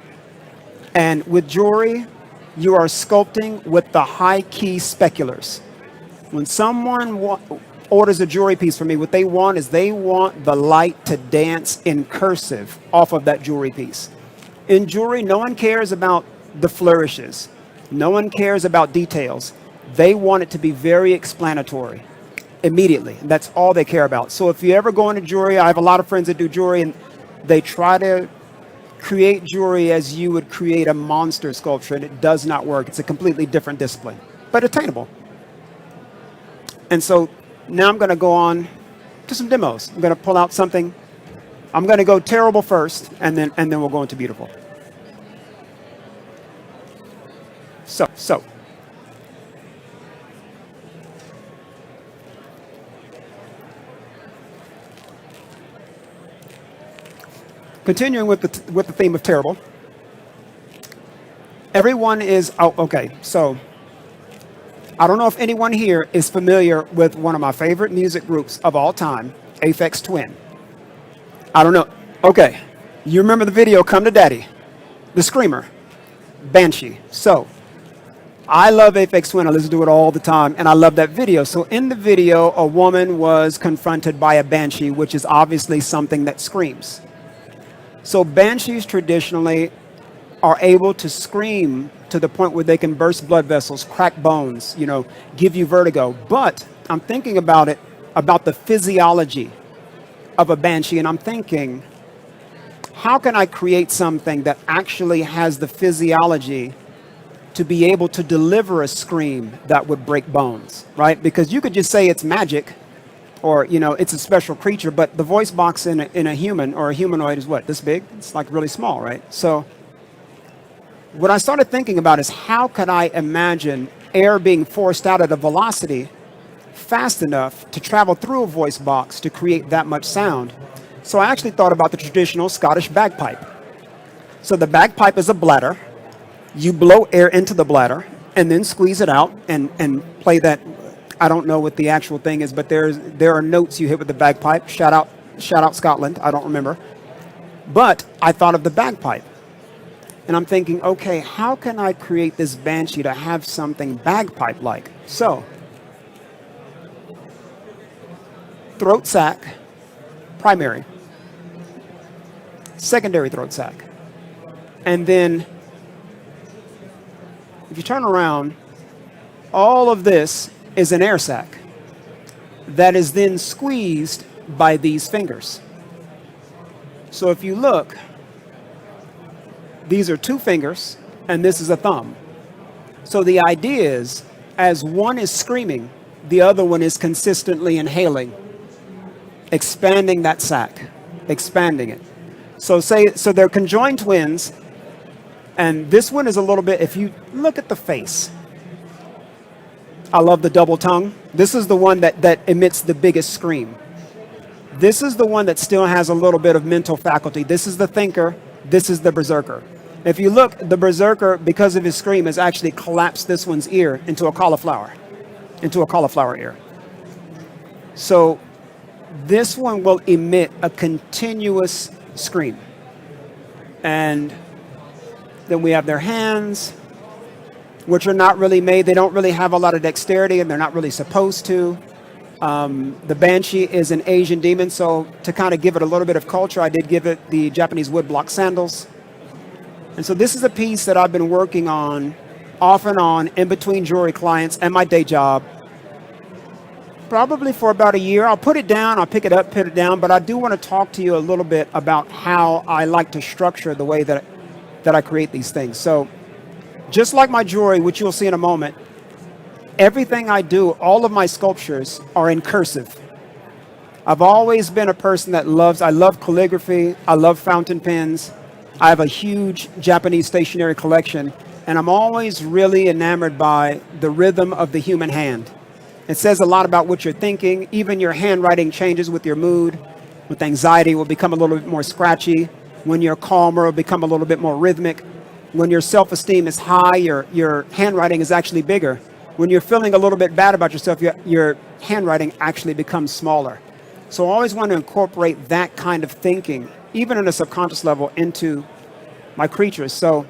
And with jewelry, you are sculpting with the high key speculars. When someone orders a jewelry piece from me, what they want is they want the light to dance in cursive off of that jewelry piece. In jewelry, no one cares about the flourishes. No one cares about details. They want it to be very explanatory immediately. And that's all they care about. So if you ever go into jewelry, I have a lot of friends that do jewelry, and they try to create jewelry as you would create a monster sculpture, and it does not work. It's a completely different discipline, but attainable. And so now I'm going to go on to some demos. I'm going to pull out something. I'm going to go terrible first, and then we'll go into beautiful. So continuing with the theme of terrible. Everyone is okay. So I don't know if anyone here is familiar with one of my favorite music groups of all time, Aphex Twin. I don't know. Okay, you remember the video "Come to Daddy," the screamer, Banshee. So I love Aphex Twin. I listen to it all the time, and I love that video. So in the video, a woman was confronted by a banshee, which is obviously something that screams. So banshees traditionally are able to scream to the point where they can burst blood vessels, crack bones, give you vertigo. But I'm thinking about the physiology of a banshee, and I'm thinking, how can I create something that actually has the physiology to be able to deliver a scream that would break bones, right? Because you could just say it's magic, or it's a special creature, but the voice box in a human or a humanoid is what, this big? It's like really small, right? So what I started thinking about is, how could I imagine air being forced out at a velocity fast enough to travel through a voice box to create that much sound? So I actually thought about the traditional Scottish bagpipe. So the bagpipe is a bladder, You blow air into the bladder and then squeeze it out and play that. I don't know what the actual thing is, but there are notes you hit with the bagpipe. Shout out Scotland. I don't remember. But I thought of the bagpipe. And I'm thinking, okay, how can I create this banshee to have something bagpipe-like? So, throat sac, primary. Secondary throat sac. And then, if you turn around, all of this is an air sac that is then squeezed by these fingers. So if you look, these are 2 fingers, and this is a thumb. So the idea is, as one is screaming, the other one is consistently inhaling, expanding that sac, expanding it. So they're conjoined twins, and this one is a little bit, if you look at the face, I love the double tongue. This is the one that emits the biggest scream. This is the one that still has a little bit of mental faculty. This is the thinker. This is the berserker. If you look, the berserker, because of his scream, has actually collapsed this one's ear into a cauliflower ear. So this one will emit a continuous scream. And then we have their hands, which are not really made. They don't really have a lot of dexterity, and they're not really supposed to. The banshee is an Asian demon, so to kind of give it a little bit of culture, I did give it the Japanese woodblock sandals. And so this is a piece that I've been working on off and on in between jewelry clients and my day job, probably for about a year. I'll put it down, I'll pick it up, put it down, but I do want to talk to you a little bit about how I like to structure the way that I create these things. So just like my jewelry, which you'll see in a moment, everything I do, all of my sculptures are in cursive. I've always been a person that I love calligraphy, I love fountain pens. I have a huge Japanese stationery collection, and I'm always really enamored by the rhythm of the human hand. It says a lot about what you're thinking. Even your handwriting changes with your mood. With anxiety, it will become a little bit more scratchy. When you're calmer, it will become a little bit more rhythmic. When your self-esteem is high, your handwriting is actually bigger. When you're feeling a little bit bad about yourself, your handwriting actually becomes smaller. So I always want to incorporate that kind of thinking, even on a subconscious level, into my creatures. So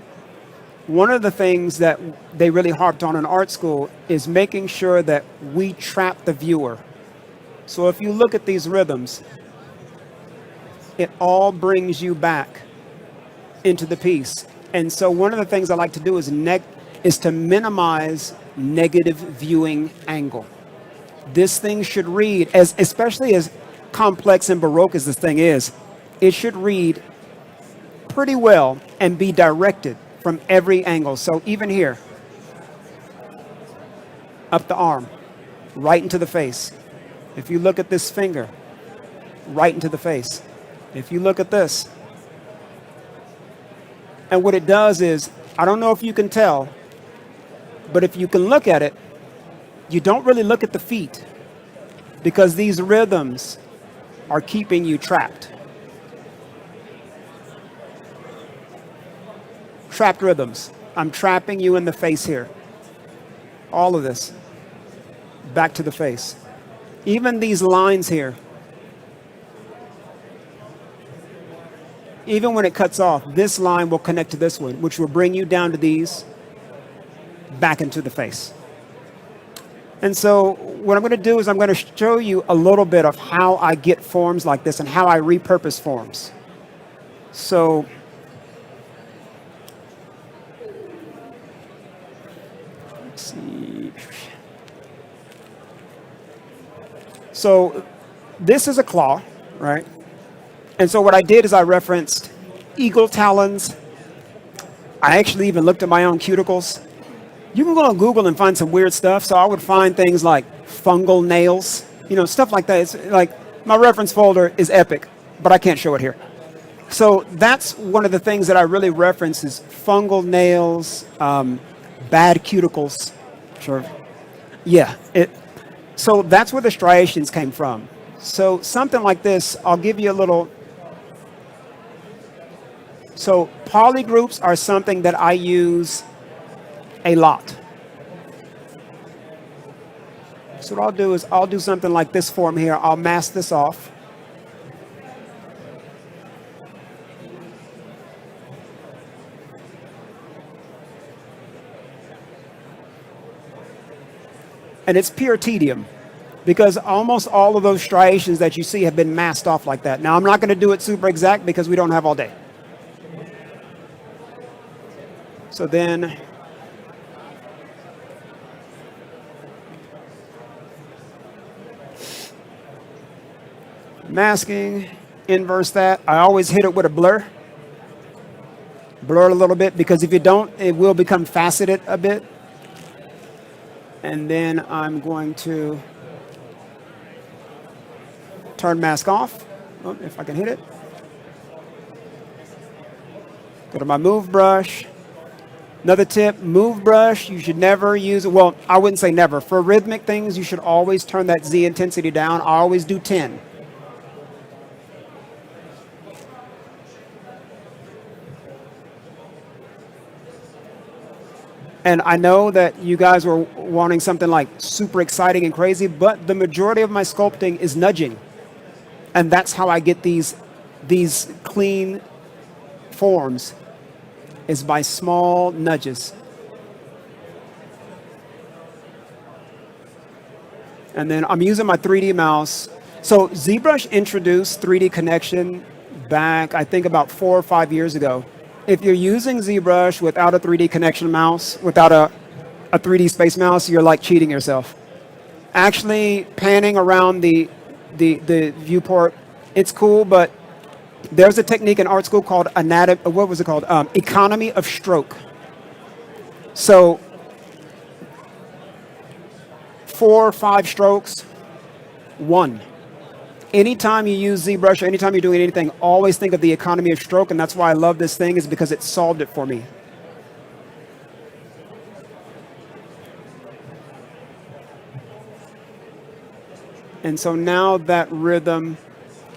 one of the things that they really harped on in art school is making sure that we trap the viewer. So if you look at these rhythms, it all brings you back into the piece. And so one of the things I like to do is to minimize negative viewing angle. This thing should read, especially as complex and Baroque as this thing is, it should read pretty well and be directed from every angle. So even here, up the arm, right into the face. If you look at this finger, right into the face. If you look at this, and what it does is, I don't know if you can tell, but if you can look at it, you don't really look at the feet, because these rhythms are keeping you trapped. Trapped rhythms. I'm trapping you in the face here. All of this. Back to the face. Even these lines here. Even when it cuts off, this line will connect to this one, which will bring you down to these, back into the face. And so what I'm going to do is I'm going to show you a little bit of how I get forms like this and how I repurpose forms. So let's see. So this is a claw, right? And so what I did is I referenced eagle talons. I actually even looked at my own cuticles. You can go on Google and find some weird stuff. So I would find things like fungal nails, stuff like that. It's like my reference folder is epic, but I can't show it here. So that's one of the things that I really reference is fungal nails, bad cuticles. Sure. Yeah. So that's where the striations came from. So something like this, I'll give you a little. So polygroups are something that I use a lot. So what I'll do is I'll do something like this form here. I'll mask this off. And it's pure tedium, because almost all of those striations that you see have been masked off like that. Now, I'm not going to do it super exact because we don't have all day. So then, masking, inverse that. I always hit it with a blur. Blur it a little bit, because if you don't, it will become faceted a bit. And then I'm going to turn mask off. Oh, if I can hit it. Go to my move brush. Another tip, move brush, you should never use, well, I wouldn't say never. For rhythmic things, you should always turn that Z intensity down. I always do 10. And I know that you guys were wanting something like super exciting and crazy, but the majority of my sculpting is nudging. And that's how I get these clean forms, is by small nudges. And then I'm using my 3D mouse. So ZBrush introduced 3D connection back, I think, about 4 or 5 years ago. If you're using ZBrush without a 3D connection mouse, without a 3D space mouse, you're like cheating yourself. Actually, panning around the viewport, it's cool, but there's a technique in art school called economy of stroke. So 4 or 5 strokes, 1. Anytime you use ZBrush or anytime you're doing anything, always think of the economy of stroke, and that's why I love this thing, is because it solved it for me. And so now that rhythm,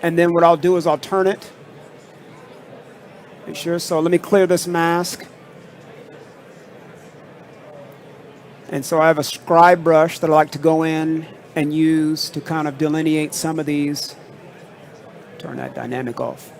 and then what I'll do is I'll turn it. Make sure, so let me clear this mask. And so I have a scribe brush that I like to go in and use to kind of delineate some of these. Turn that dynamic off.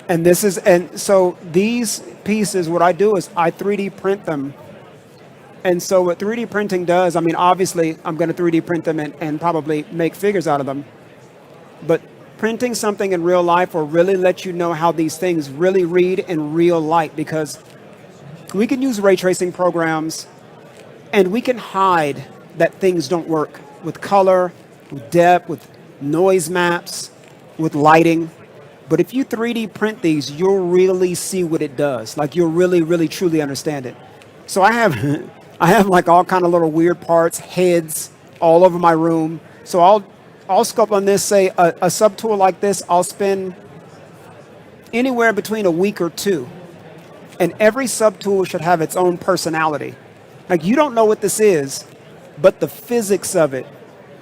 And this is, and so these pieces, what I do is I 3D print them. And so what 3D printing does, I mean, obviously, I'm going to 3D print them and probably make figures out of them. But printing something in real life will really let you know how these things really read in real light, because we can use ray tracing programs and we can hide that things don't work with color, with depth, with noise maps, with lighting. But if you 3D print these, you'll really see what it does. Like, you'll really, really, truly understand it. So I have like all kind of little weird parts, heads all over my room. So I'll sculpt on this, say a subtool like this, I'll spend anywhere between a week or 2. And every subtool should have its own personality. Like, you don't know what this is, but the physics of it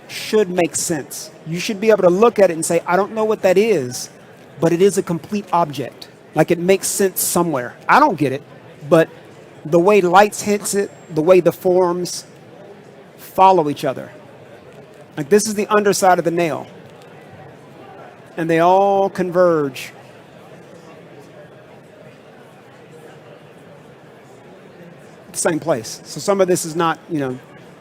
should make sense. You should be able to look at it and say, I don't know what that is, but it is a complete object. Like, it makes sense somewhere. I don't get it, but the way lights hits it, the way the forms follow each other. Like, this is the underside of the nail. And they all converge. The same place. So some of this is not,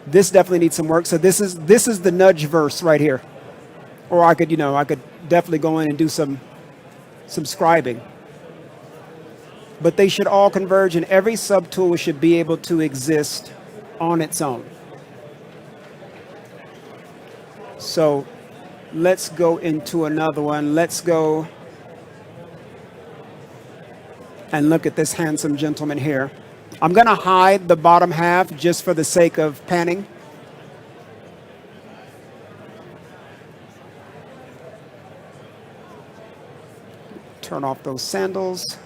this definitely needs some work. So this is the nudge verse right here. Or I could definitely go in and do some scribing. But they should all converge, and every subtool should be able to exist on its own. So let's go into another one. Let's go and look at this handsome gentleman here. I'm going to hide the bottom half just for the sake of panning. Turn off those sandals.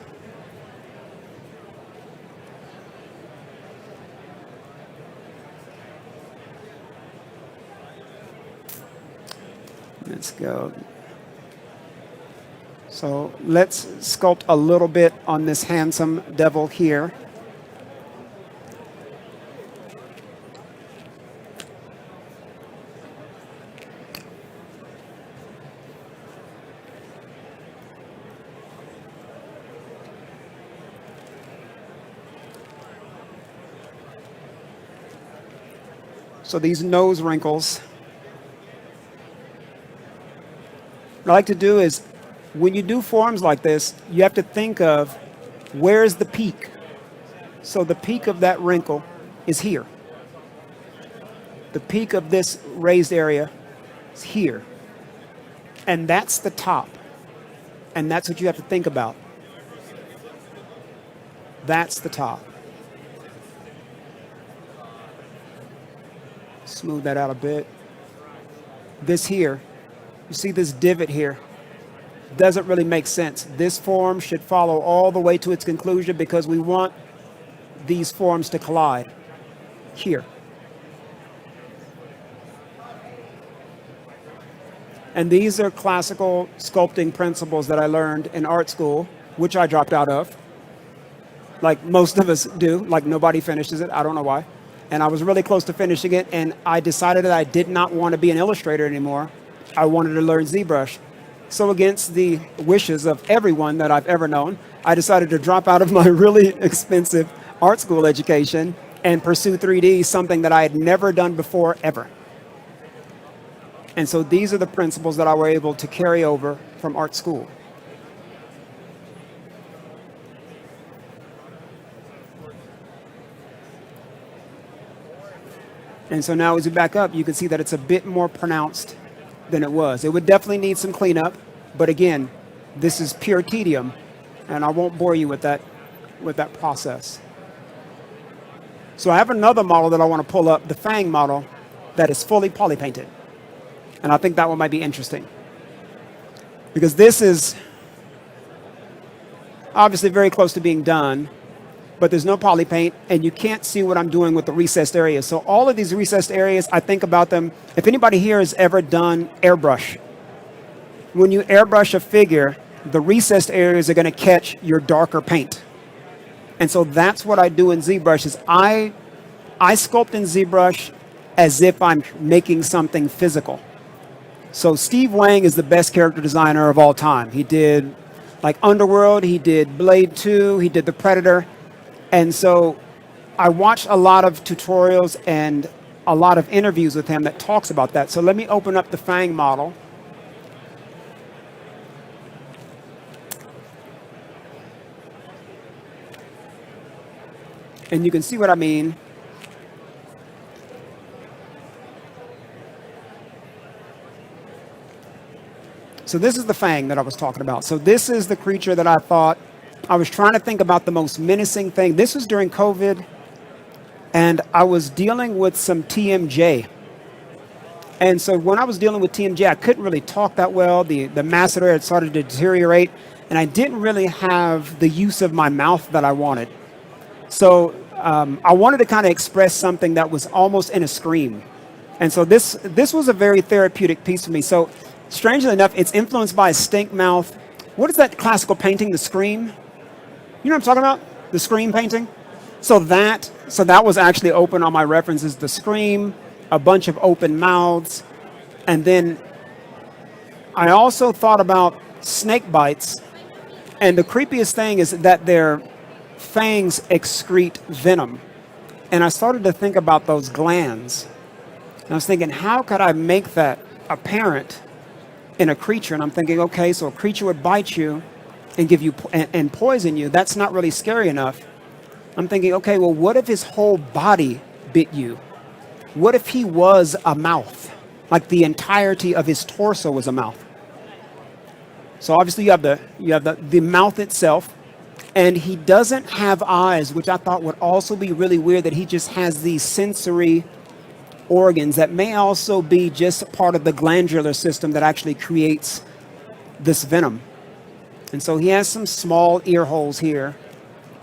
Let's go. So let's sculpt a little bit on this handsome devil here. So these nose wrinkles, what I like to do is, when you do forms like this, you have to think of where's the peak. So the peak of that wrinkle is here. The peak of this raised area is here. And that's the top. And that's what you have to think about. That's the top. Smooth that out a bit. This here, you see this divot here? Doesn't really make sense. This form should follow all the way to its conclusion because we want these forms to collide here. And these are classical sculpting principles that I learned in art school, which I dropped out of. Like most of us do, like nobody finishes it, I don't know why. And I was really close to finishing it, and I decided that I did not want to be an illustrator anymore. I wanted to learn ZBrush. So against the wishes of everyone that I've ever known, I decided to drop out of my really expensive art school education and pursue 3D, something that I had never done before, ever. And so these are the principles that I were able to carry over from art school. And so now as we back up, you can see that it's a bit more pronounced than it was. It would definitely need some cleanup, but again, this is pure tedium, and I won't bore you with that process. So I have another model that I want to pull up, the Fang model, that is fully poly painted. And I think that one might be interesting. Because this is obviously very close to being done, but there's no poly paint, and you can't see what I'm doing with the recessed areas. So all of these recessed areas, I think about them. If anybody here has ever done airbrush, when you airbrush a figure, the recessed areas are going to catch your darker paint. And so that's what I do in ZBrush, is I sculpt in ZBrush as if I'm making something physical. So Steve Wang is the best character designer of all time. He did like Underworld, he did Blade 2, he did The Predator. And so I watched a lot of tutorials and a lot of interviews with him that talks about that. So let me open up the Fang model. And you can see what I mean. So this is the Fang that I was talking about. So this is the creature that I thought, I was trying to think about the most menacing thing. This was during COVID, and I was dealing with some TMJ. And so when I was dealing with TMJ, I couldn't really talk that well. The masseter had started to deteriorate, and I didn't really have the use of my mouth that I wanted. So I wanted to kind of express something that was almost in a scream. And so this was a very therapeutic piece for me. So strangely enough, it's influenced by a stink mouth. What is that classical painting, the Scream? You know what I'm talking about? The Scream painting? So that was actually open on my references, the Scream, a bunch of open mouths. And then I also thought about snake bites. And the creepiest thing is that their fangs excrete venom. And I started to think about those glands. And I was thinking, how could I make that apparent in a creature? And I'm thinking, okay, so a creature would bite you and give you and poison you. That's not really scary enough. I'm thinking, okay, well, what if his whole body bit you? What if he was a mouth? Like the entirety of his torso was a mouth. So obviously you have the mouth itself, and he doesn't have eyes, which I thought would also be really weird, that he just has these sensory organs that may also be just part of the glandular system that actually creates this venom. And so he has some small ear holes here,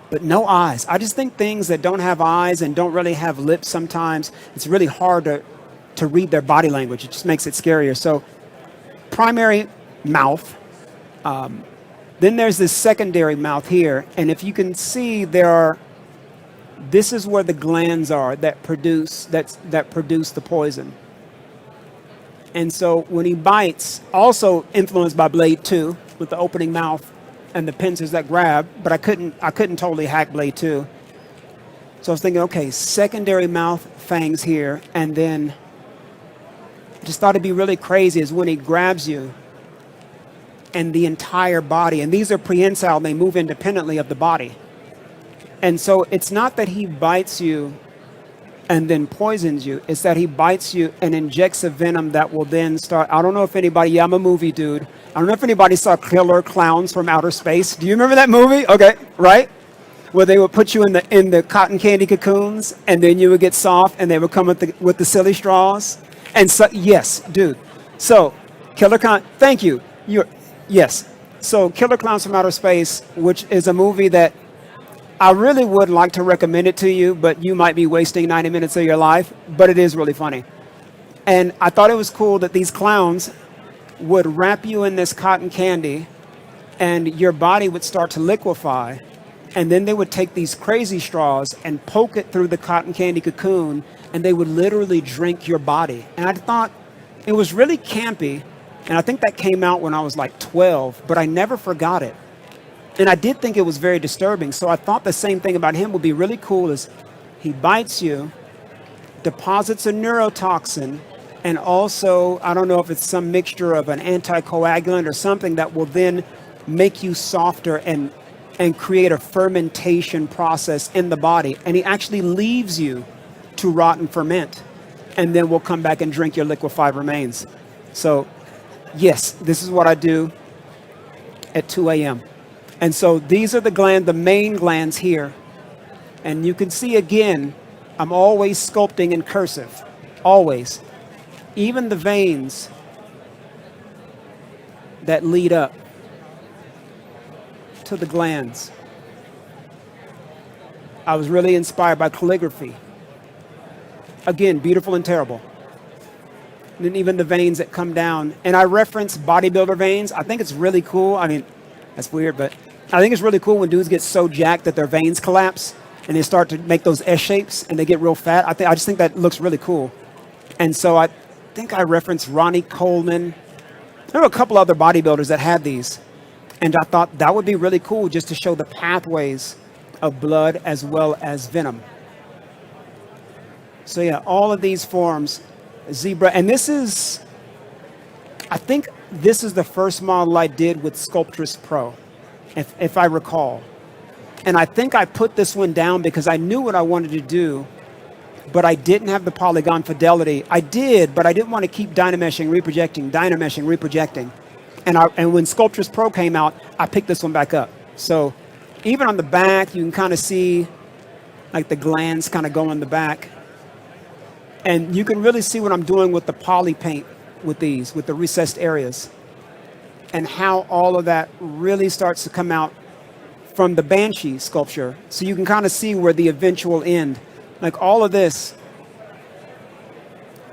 but no eyes. I just think things that don't have eyes and don't really have lips sometimes, it's really hard to read their body language. It just makes it scarier. So primary mouth. Then there's this secondary mouth here, and if you can see, this is where the glands are that produce the poison. And so when he bites, also influenced by Blade 2 with the opening mouth and the pincers that grab, but I couldn't totally hack Blade 2. So I was thinking, okay, secondary mouth fangs here, and then just thought it'd be really crazy is when he grabs you and the entire body, and these are prehensile, and they move independently of the body. And so it's not that he bites you and then poisons you, it's that he bites you and injects a venom that will then start. I don't know if anybody, yeah, I'm a movie dude. I don't know if anybody saw Killer Clowns from Outer Space. Do you remember that movie? Okay, right? Where they would put you in the cotton candy cocoons, and then you would get soft, and they would come with the silly straws. And so, yes, dude. So, thank you. Yes. So, Killer Clowns from Outer Space, which is a movie that I really would like to recommend it to you, but you might be wasting 90 minutes of your life, but it is really funny. And I thought it was cool that these clowns would wrap you in this cotton candy, and your body would start to liquefy, and then they would take these crazy straws and poke it through the cotton candy cocoon, and they would literally drink your body. And I thought it was really campy, and I think that came out when I was like 12, but I never forgot it. And I did think it was very disturbing, so I thought the same thing about him would be really cool is he bites you, deposits a neurotoxin, and also, I don't know if it's some mixture of an anticoagulant or something that will then make you softer and create a fermentation process in the body. And he actually leaves you to rot and ferment, and then we'll come back and drink your liquefied remains. So, yes, this is what I do at 2 a.m. And so these are the main glands here. And you can see again, I'm always sculpting in cursive, always. Even the veins that lead up to the glands. I was really inspired by calligraphy. Again, beautiful and terrible. And then even the veins that come down. And I reference bodybuilder veins. I think it's really cool. I mean, that's weird, but I think it's really cool when dudes get so jacked that their veins collapse and they start to make those S shapes and they get real fat. I just think that looks really cool. And so I think I referenced Ronnie Coleman. There were a couple other bodybuilders that had these. And I thought that would be really cool just to show the pathways of blood as well as venom. So yeah, all of these forms, ZBrush, and I think this is the first model I did with Sculptress Pro, if I recall. And I think I put this one down because I knew what I wanted to do, but I didn't have the polygon fidelity. I did, but I didn't want to keep dynameshing, reprojecting. And when Sculptress Pro came out, I picked this one back up. So even on the back, you can kind of see like the glands kind of go in the back. And you can really see what I'm doing with the poly paint with these, with the recessed areas. And how all of that really starts to come out from the Banshee sculpture. So you can kind of see where the eventual end, like all of this,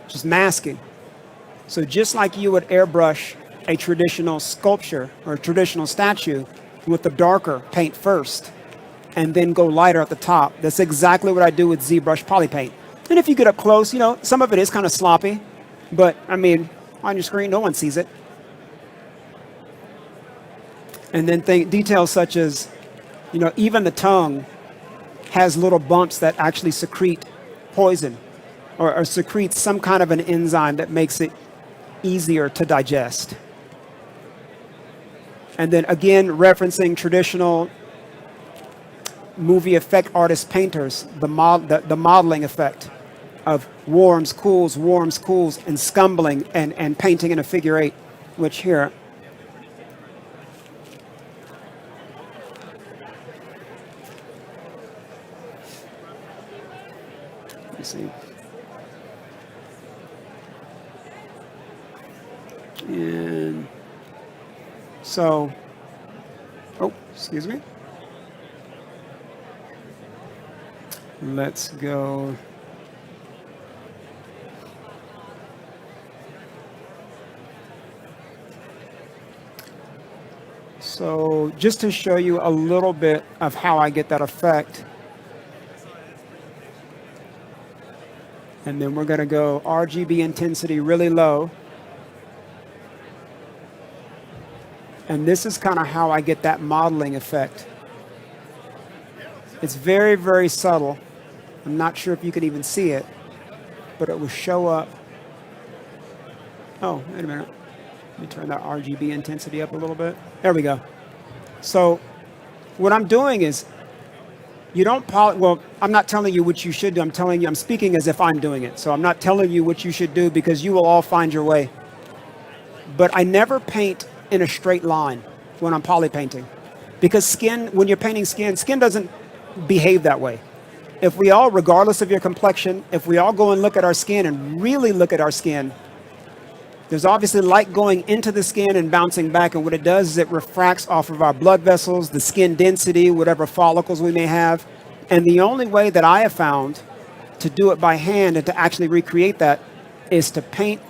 just masking. So just like you would airbrush a traditional sculpture or a traditional statue with the darker paint first and then go lighter at the top, that's exactly what I do with ZBrush poly paint. And if you get up close, some of it is kind of sloppy, but I mean, on your screen, no one sees it. And then details such as, even the tongue has little bumps that actually secrete poison or secrete some kind of an enzyme that makes it easier to digest. And then again, referencing traditional movie effect artist painters, the modeling effect of warms, cools, and scumbling and painting in a figure eight, which here, let's see. And so, excuse me. Let's go. So just to show you a little bit of how I get that effect. And then we're going to go RGB intensity really low. And this is kind of how I get that modeling effect. It's very, very subtle. I'm not sure if you can even see it, but it will show up. Oh, wait a minute. Let me turn that RGB intensity up a little bit. There we go. So what I'm doing is, you don't well, I'm not telling you what you should do. I'm telling you, I'm speaking as if I'm doing it. So I'm not telling you what you should do because you will all find your way. But I never paint in a straight line when I'm poly painting. Because skin, when you're painting skin, skin doesn't behave that way. If we all, regardless of your complexion, if we all go and look at our skin and really look at our skin, there's obviously light going into the skin and bouncing back, and what it does is it refracts off of our blood vessels, the skin density, whatever follicles we may have. And the only way that I have found to do it by hand and to actually recreate that is to paint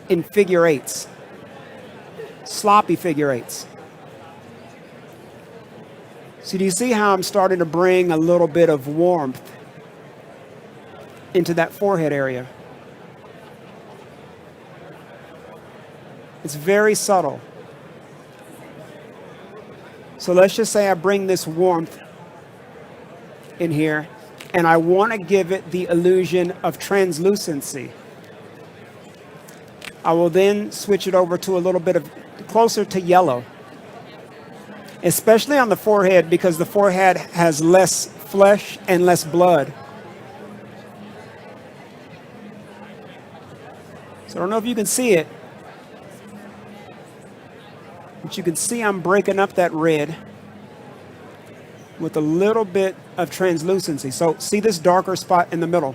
in figure eights, sloppy figure eights. So do you see how I'm starting to bring a little bit of warmth into that forehead area? It's very subtle. So let's just say I bring this warmth in here, and I want to give it the illusion of translucency. I will then switch it over to a little bit of closer to yellow, especially on the forehead, because the forehead has less flesh and less blood. So I don't know if you can see it, but you can see I'm breaking up that red with a little bit of translucency. So see this darker spot in the middle?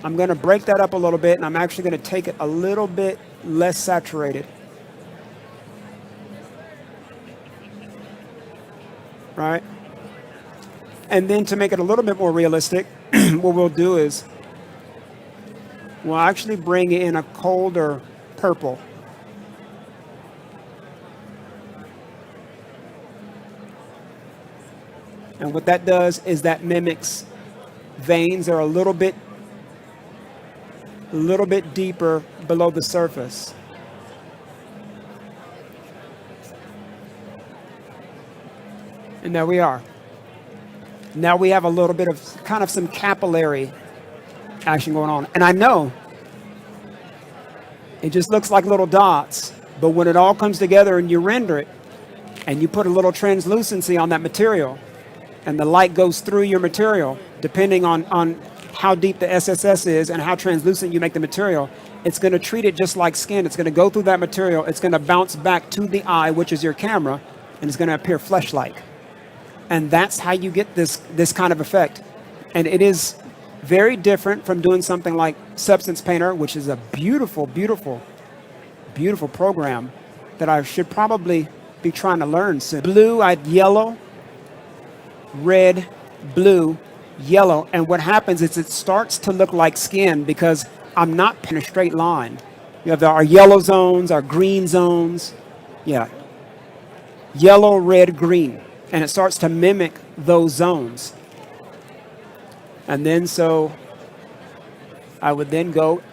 I'm going to break that up a little bit, and I'm actually going to take it a little bit less saturated. Right? And then to make it a little bit more realistic, what we'll do is we'll actually bring in a colder purple. And what that does is that mimics veins that are a little bit deeper below the surface. And there we are. Now we have a little bit of kind of some capillary action going on. And I know it just looks like little dots, but when it all comes together and you render it and you put a little translucency on that material, and the light goes through your material, depending on how deep the SSS is and how translucent you make the material, it's going to treat it just like skin. It's going to go through that material. It's going to bounce back to the eye, which is your camera, and it's going to appear flesh-like. And that's how you get this kind of effect. And it is very different from doing something like Substance Painter, which is a beautiful, beautiful, beautiful program that I should probably be trying to learn soon. Blue, yellow, red, blue, yellow, and what happens is it starts to look like skin because I'm not in a straight line. You have our yellow zones, our green zones, yeah, yellow, red, green, and it starts to mimic those zones. And then so I would then go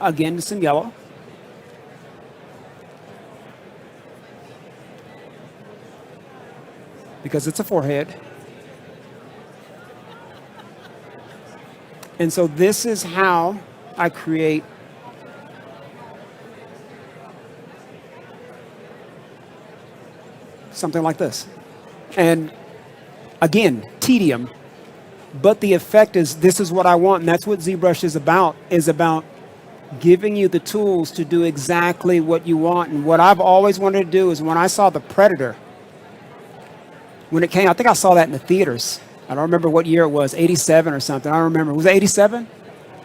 again to some yellow. Because it's a forehead. And so this is how I create something like this. And again, tedium, but the effect is, this is what I want, and that's what ZBrush is about giving you the tools to do exactly what you want. And what I've always wanted to do is, when I saw The Predator, when it came, I think I saw that in the theaters. I don't remember what year it was, 87 or something. I don't remember. Was it 87?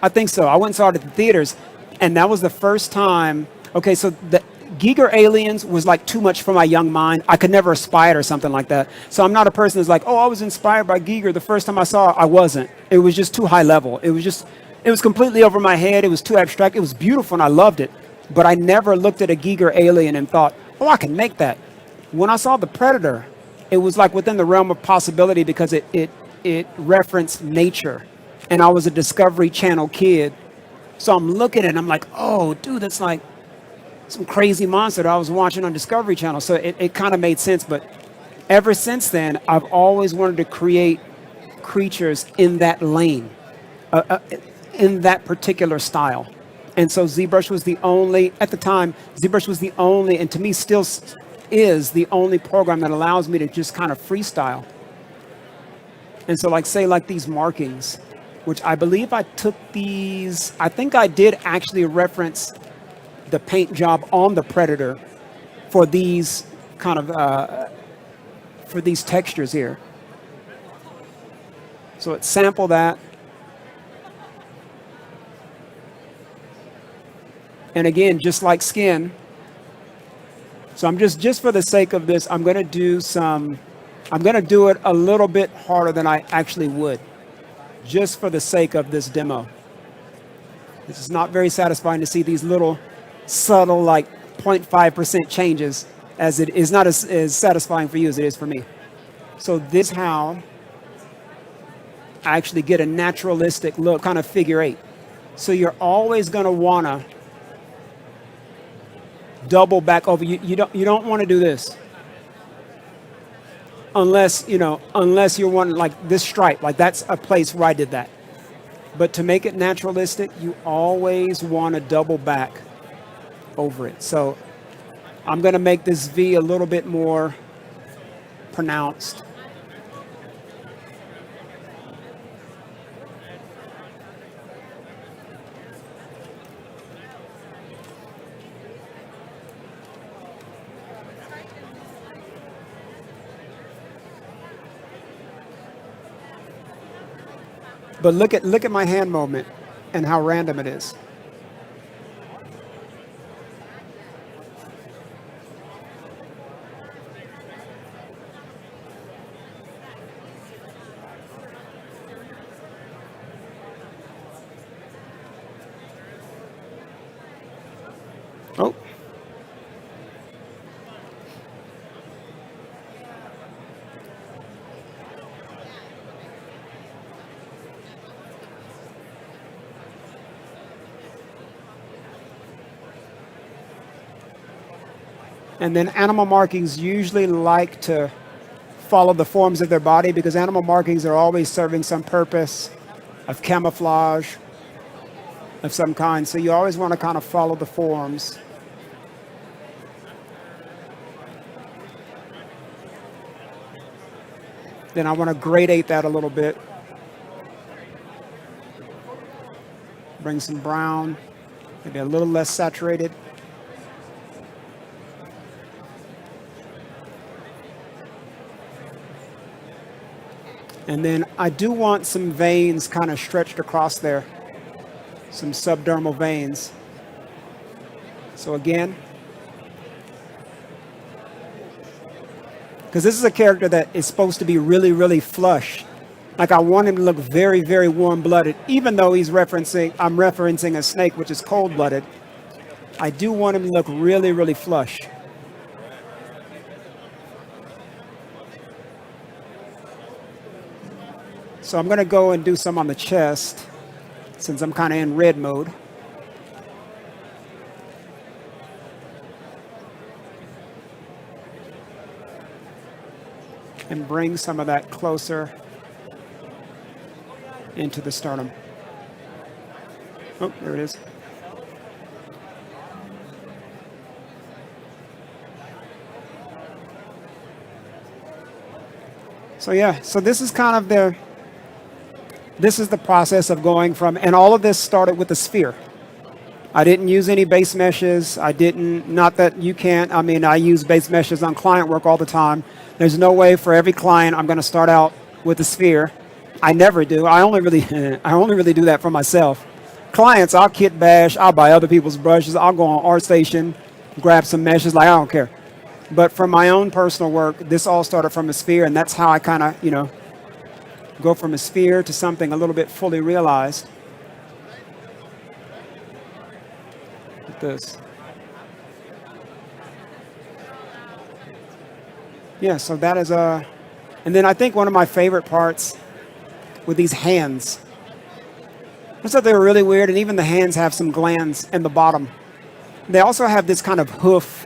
I think so. I went and saw it at the theaters, and that was the first time. Okay, so the Giger Aliens was like too much for my young mind. I could never aspire or something like that. So I'm not a person that's like, oh, I was inspired by Giger. The first time I saw it, I wasn't. It was just too high level. It was completely over my head. It was too abstract. It was beautiful, and I loved it. But I never looked at a Giger alien and thought, oh, I can make that. When I saw the Predator, it was like within the realm of possibility because it referenced nature. And I was a Discovery Channel kid. So I'm looking at it and I'm like, oh, dude, that's like some crazy monster that I was watching on Discovery Channel. So it kind of made sense. But ever since then, I've always wanted to create creatures in that lane, in that particular style. And so ZBrush was the only, at the time, ZBrush was the only, and to me still is the only program that allows me to just kind of freestyle. And so like, say like these markings, which I believe I took these, I think I did actually reference the paint job on the Predator for these kind of, for these textures here. So it sampled that. And again, just like skin. So I'm just for the sake of this, I'm gonna do it a little bit harder than I actually would, just for the sake of this demo. This is not very satisfying to see these little subtle, like 0.5% changes, as it is not as satisfying for you as it is for me. So this is how I actually get a naturalistic look, kind of figure eight. So you're always gonna wanna double back over. You don't want to do this unless you're wanting like this stripe, like that's a place where I did that. But to make it naturalistic, you always want to double back over it. So I'm going to make this V a little bit more pronounced. But look at my hand movement and how random it is. Oh. And then animal markings usually like to follow the forms of their body because animal markings are always serving some purpose of camouflage of some kind. So you always want to kind of follow the forms. Then I want to gradate that a little bit. Bring some brown, maybe a little less saturated. And then I do want some veins kind of stretched across there, some subdermal veins. So again, because this is a character that is supposed to be really, really flush. Like I want him to look very, very warm-blooded, even though I'm referencing a snake, which is cold-blooded. I do want him to look really, really flush. So I'm going to go and do some on the chest, since I'm kind of in red mode. And bring some of that closer into the sternum. Oh, there it is. So yeah, so this is kind of this is the process of going from, and all of this started with the sphere. I didn't use any base meshes. Not that you can't. I mean, I use base meshes on client work all the time. There's no way for every client I'm going to start out with a sphere. I never do. I only really do that for myself. Clients, I'll kit bash. I'll buy other people's brushes. I'll go on ArtStation, grab some meshes. Like I don't care. But for my own personal work, this all started from a sphere, and that's how I kind of, go from a sphere to something a little bit fully realized. Like this. yeah, so that is a, and then I think one of my favorite parts with these hands. I thought they were really weird, and even the hands have some glands in the bottom. They also have this kind of hoof.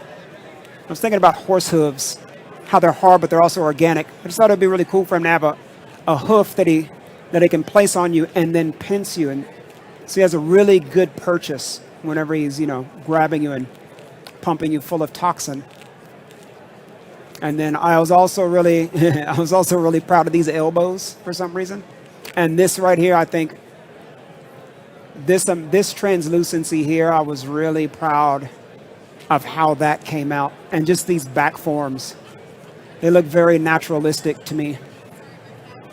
I was thinking about horse hooves, how they're hard, but they're also organic. I just thought it'd be really cool for him to have a hoof that he can place on you and then pinch you. And so he has a really good purchase whenever he's, grabbing you and pumping you full of toxin. And then I was also really proud of these elbows for some reason. And this right here, I think, this translucency here, I was really proud of how that came out. And just these back forms, they look very naturalistic to me.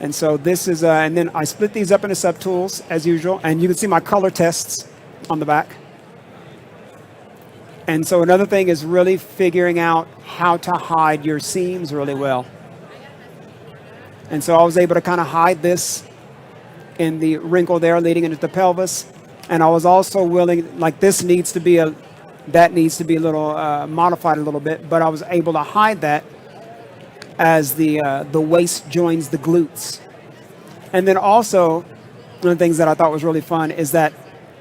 And so this is, and then I split these up into subtools as usual. And you can see my color tests on the back. And so another thing is really figuring out how to hide your seams really well. And so I was able to kind of hide this in the wrinkle there leading into the pelvis. And I was also willing, like this needs to be that needs to be a little modified a little bit, but I was able to hide that as the waist joins the glutes. And then also, one of the things that I thought was really fun is that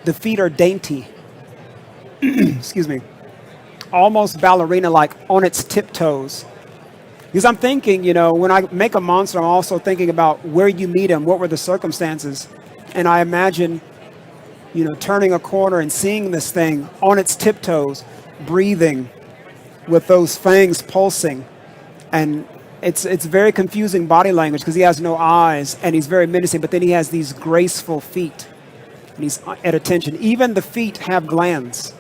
the feet are dainty. Excuse me. Almost ballerina-like on its tiptoes. Because I'm thinking, when I make a monster, I'm also thinking about where you meet him, what were the circumstances. And I imagine, turning a corner and seeing this thing on its tiptoes, breathing with those fangs pulsing. And it's very confusing body language because he has no eyes and he's very menacing, but then he has these graceful feet and he's at attention. Even the feet have glands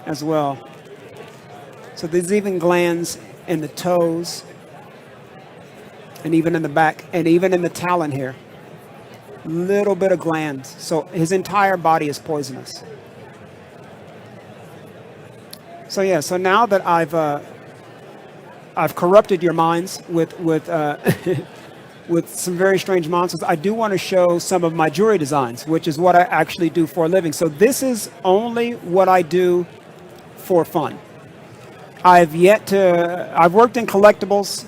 as well. So there's even glands in the toes and even in the back and even in the talon here. Little bit of glands. So his entire body is poisonous. So yeah, so now that I've corrupted your minds with with some very strange monsters, I do want to show some of my jewelry designs, which is what I actually do for a living. So this is only what I do for fun. I've worked in collectibles,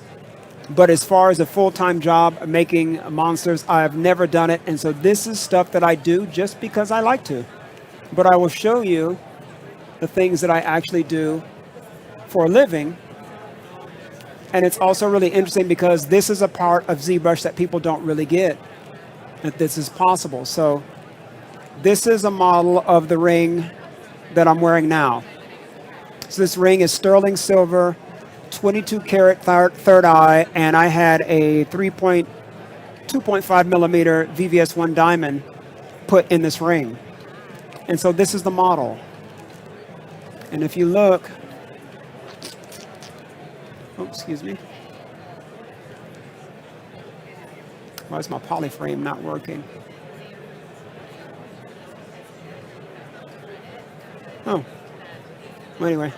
but as far as a full-time job making monsters, I've never done it. And so this is stuff that I do just because I like to. But I will show you the things that I actually do for a living. And it's also really interesting because this is a part of ZBrush that people don't really get, that this is possible. So this is a model of the ring that I'm wearing now. So this ring is sterling silver, 22 karat third eye, and I had a 2.5 millimeter VVS1 diamond put in this ring. And so this is the model. And if you look, oh, excuse me. Why is my polyframe not working? Oh, well, anyway.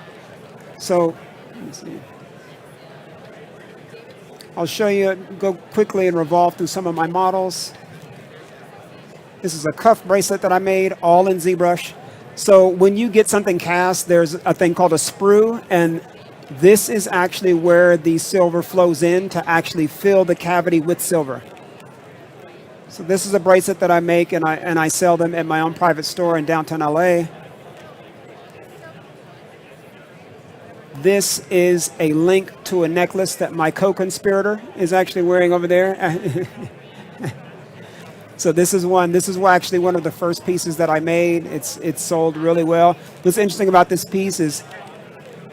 So, let me see. I'll show you, go quickly and revolve through some of my models. This is a cuff bracelet that I made, all in ZBrush. So when you get something cast, there's a thing called a sprue, and this is actually where the silver flows in to actually fill the cavity with silver. So this is a bracelet that I make, and I sell them at my own private store in downtown LA. This is a link to a necklace that my co-conspirator is actually wearing over there. So this is actually one of the first pieces that I made. It's sold really well. What's interesting about this piece is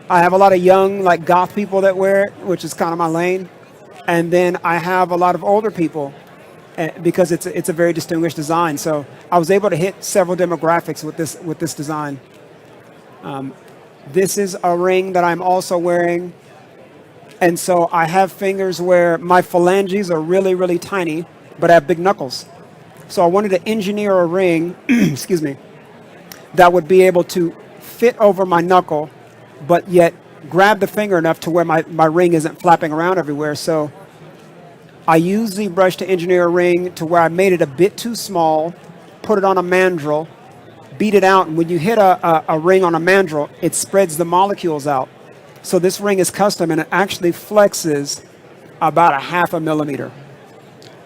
I have a lot of young, like goth people that wear it, which is kind of my lane. And then I have a lot of older people because it's a very distinguished design. So I was able to hit several demographics with this design. This is a ring that I'm also wearing. And so I have fingers where my phalanges are really, really tiny, but I have big knuckles. So I wanted to engineer a ring, excuse me, that would be able to fit over my knuckle, but yet grab the finger enough to where my ring isn't flapping around everywhere. So I used ZBrush to engineer a ring to where I made it a bit too small, put it on a mandrel, beat it out, and when you hit a ring on a mandrel, it spreads the molecules out. So this ring is custom, and it actually flexes about 1/2 millimeter.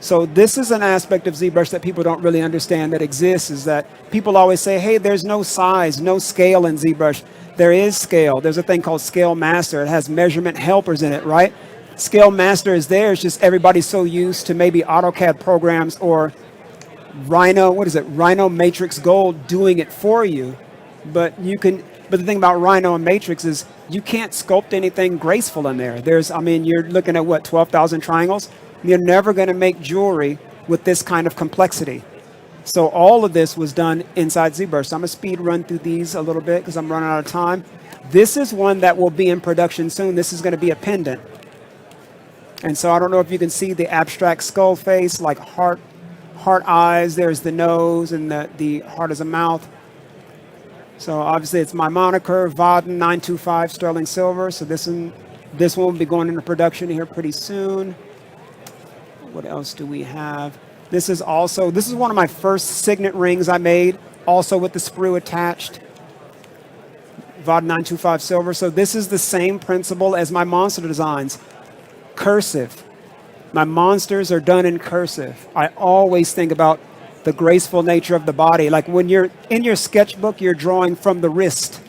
So this is an aspect of ZBrush that people don't really understand that exists, is that people always say, hey, there's no size, no scale in ZBrush. There is scale. There's a thing called Scale Master. It has measurement helpers in it, right? Scale Master is there. It's just everybody's so used to maybe AutoCAD programs or Rhino Matrix Gold doing it for you. But the thing about Rhino and Matrix is you can't sculpt anything graceful in there. You're looking at what, 12,000 triangles? You're never going to make jewelry with this kind of complexity. So all of this was done inside ZBrush. So I'm going to speed run through these a little bit because I'm running out of time. This is one that will be in production soon. This is going to be a pendant. And so I don't know if you can see the abstract skull face, like heart eyes. There's the nose, and the heart is a mouth. So obviously it's my moniker, Vaden 925 sterling silver. So this one will be going into production here pretty soon. What else do we have? This is one of my first signet rings I made, also with the sprue attached. Vaden 925 silver. So this is the same principle as my monster designs. Cursive. My monsters are done in cursive. I always think about the graceful nature of the body. Like when you're in your sketchbook, you're drawing from the wrist,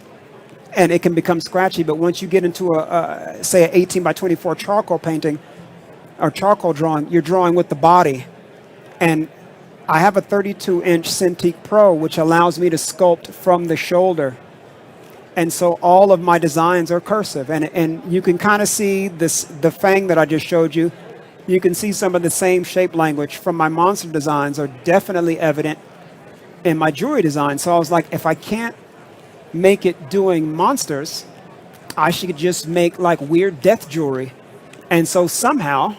and it can become scratchy. But once you get into say an 18 by 24 charcoal painting or charcoal drawing, you're drawing with the body. And I have a 32-inch Cintiq Pro, which allows me to sculpt from the shoulder. And so all of my designs are cursive. And you can kind of see the fang that I just showed you. You can see some of the same shape language from my monster designs are definitely evident in my jewelry design. So I was like, if I can't make it doing monsters, I should just make like weird death jewelry. And so somehow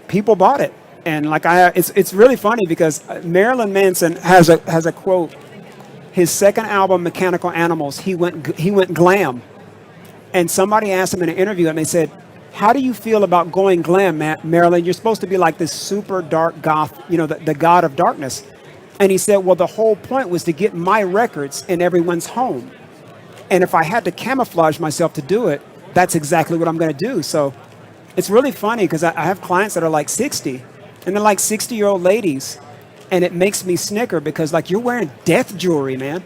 people bought it. And like it's really funny because Marilyn Manson has a quote. His second album, Mechanical Animals, he went glam. And somebody asked him in an interview, and they said, how do you feel about going glam, Marilyn? You're supposed to be like this super dark goth, the god of darkness. And he said, well, the whole point was to get my records in everyone's home. And if I had to camouflage myself to do it, that's exactly what I'm going to do. So it's really funny because I have clients that are like 60, and they're like 60-year-old ladies. And it makes me snicker because like you're wearing death jewelry, man.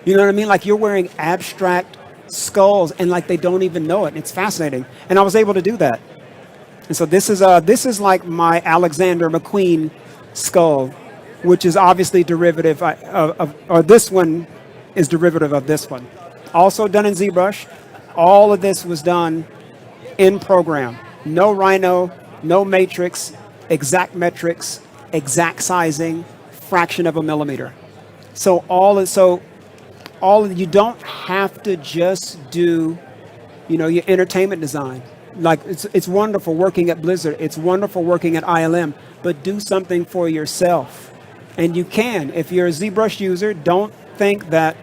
You know what I mean? Like you're wearing abstract skulls and like they don't even know it. And it's fascinating. And I was able to do that. And so this is like my Alexander McQueen skull, which is obviously derivative or this one is derivative of this one. Also done in ZBrush. All of this was done in program. No Rhino, no matrix, exact metrics, exact sizing, fraction of a millimeter. So you don't have to just do, your entertainment design. Like it's wonderful working at Blizzard. It's wonderful working at ILM, but do something for yourself. And you can. If you're a ZBrush user, don't think that,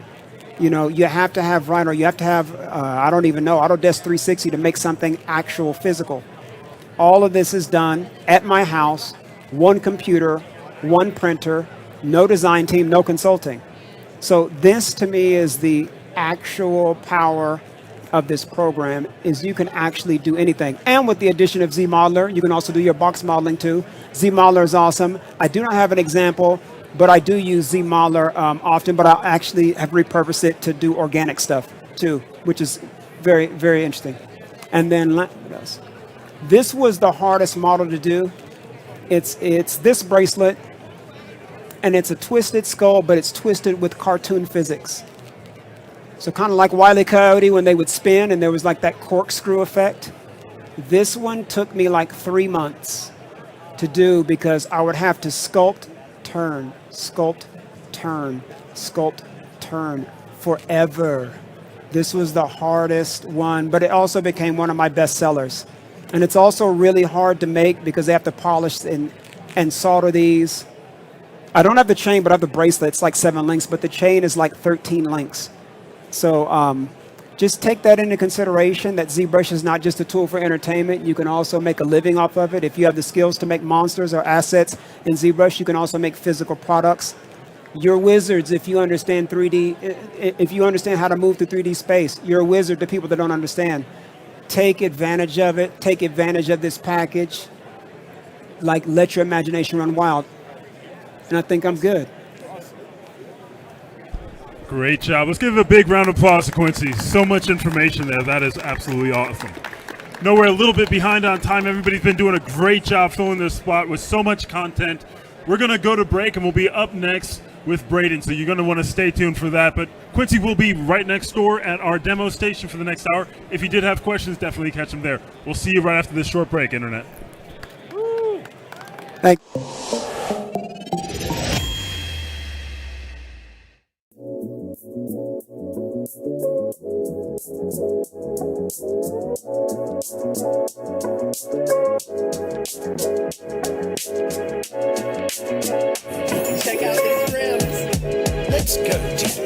you have to have Rhino. You have to have, Autodesk 360 to make something actual physical. All of this is done at my house. One computer, one printer, no design team, no consulting. So this to me is the actual power of this program, is you can actually do anything. And with the addition of ZModeler, you can also do your box modeling too. ZModeler is awesome. I do not have an example, but I do use ZModeler often, but I actually have repurposed it to do organic stuff too, which is very, very interesting. And then what else? This was the hardest model to do. It's this bracelet, and it's a twisted skull, but it's twisted with cartoon physics. So kind of like Wile E. Coyote when they would spin and there was like that corkscrew effect. This one took me like 3 months to do because I would have to sculpt, turn, sculpt, turn, sculpt, turn forever. This was the hardest one, but it also became one of my best sellers. And it's also really hard to make because they have to polish and solder these. I don't have the chain, but I have the bracelet. It's like 7 links, but the chain is like 13 links. So just take that into consideration, that ZBrush is not just a tool for entertainment. You can also make a living off of it. If you have the skills to make monsters or assets in ZBrush, you can also make physical products. You're wizards if you understand 3D, if you understand how to move through 3D space. You're a wizard to people that don't understand. Take advantage of it. Take advantage of this package. Like, let your imagination run wild. And I think I'm good. Great job. Let's give a big round of applause to Quincy. So much information there. That is absolutely awesome. No, we're a little bit behind on time. Everybody's been doing a great job filling their spot with so much content. We're going to go to break, and we'll be up next with Braden, so you're going to want to stay tuned for that. But Quincy will be right next door at our demo station for the next hour. If you did have questions, definitely catch them there. We'll see you right after this short break, Internet. Thank Check out these rims. Let's go, G.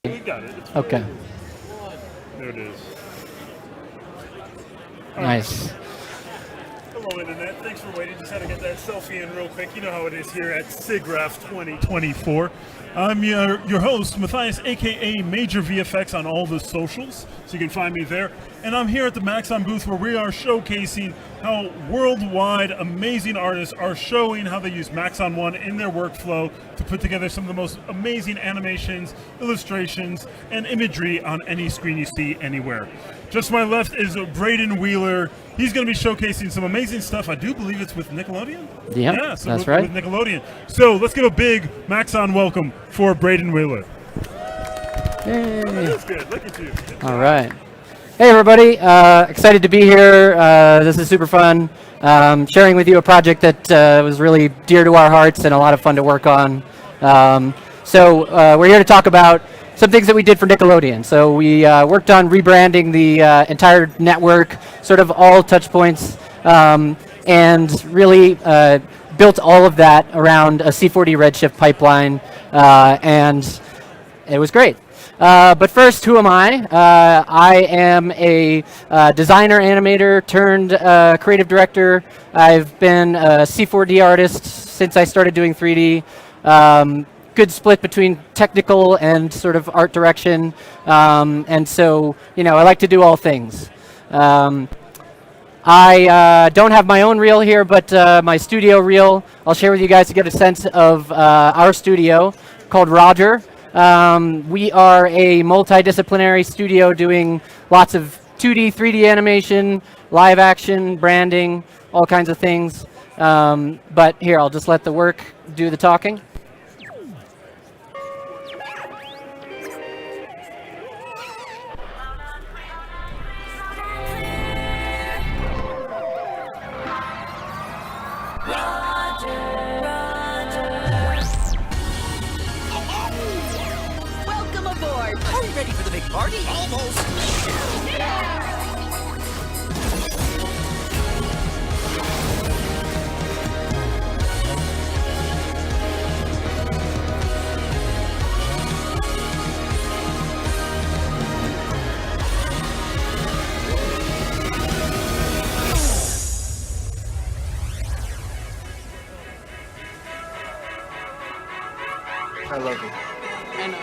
We got it. It's Okay. There it is. Nice. Hello, Internet. Thanks for waiting. Just had to get that selfie in real quick. You know how it is here at SIGGRAPH 2024. I'm your host, Matthias, a.k.a. Major VFX on all the socials, so you can find me there. And I'm here at the Maxon booth where we are showcasing how worldwide amazing artists are showing how they use Maxon 1 in their workflow to put together some of the most amazing animations, illustrations, and imagery on any screen you see anywhere. Just to my left is Braden Wheeler. He's going to be showcasing some amazing stuff. I do believe it's with Nickelodeon? Yep, Yeah, so that's with, right. with Nickelodeon. So let's give a big Maxon welcome for Braden Wheeler. Yay. That's good. Look at you. All right. Hey, everybody. Excited to be here. This is super fun. Sharing with you a project that was really dear to our hearts and a lot of fun to work on. So we're here to talk about some things that we did for Nickelodeon. So we worked on rebranding the entire network, sort of all touch points, and really built all of that around a C4D Redshift pipeline, and it was great. But first, who am I? I am a designer, animator, turned creative director. I've been a C4D artist since I started doing 3D. Good split between technical and sort of art direction. And so, you know, I like to do all things. I don't have my own reel here, but my studio reel I'll share with you guys to get a sense of our studio called Roger. We are a multidisciplinary studio doing lots of 2D, 3D animation, live action, branding, all kinds of things. But here, I'll just let the work do the talking. Welcome aboard. Are we ready for the big party? Almost. I love it. I know.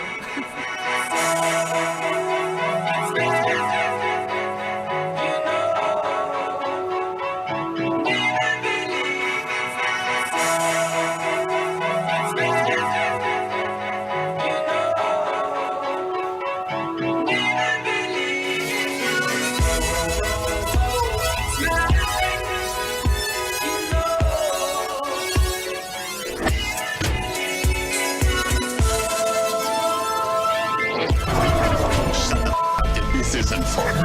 This isn't fun.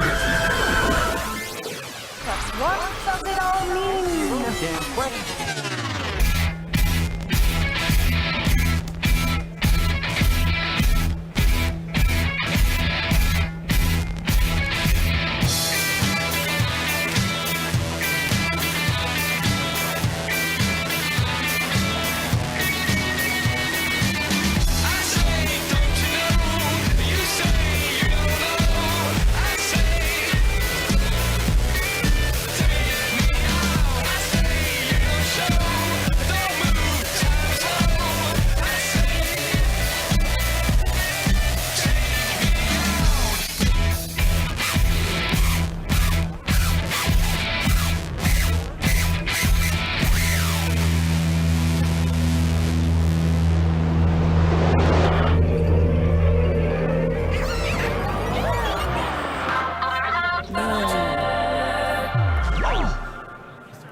What does it all mean? I say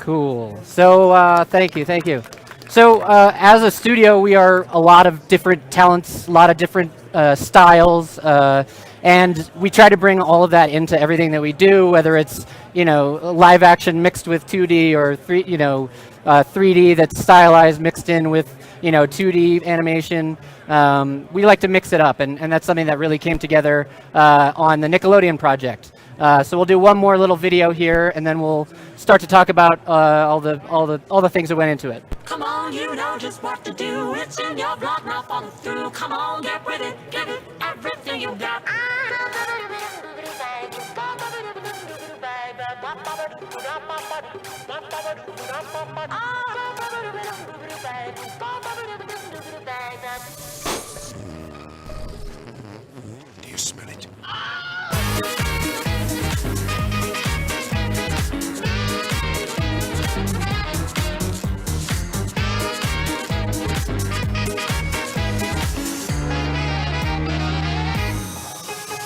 Cool. So thank you. So as a studio, we are a lot of different talents, a lot of different styles, and we try to bring all of that into everything that we do, whether it's live action mixed with 2D or 3D that's stylized mixed in with 2D animation. We like to mix it up, and that's something that really came together on the Nickelodeon project. So we'll do one more little video here, and then we'll start to talk about all the things that went into it. Come on, you know just what to do. It's in your blood, now follow through. Come on, get with it, give it everything you got. Do you smell it?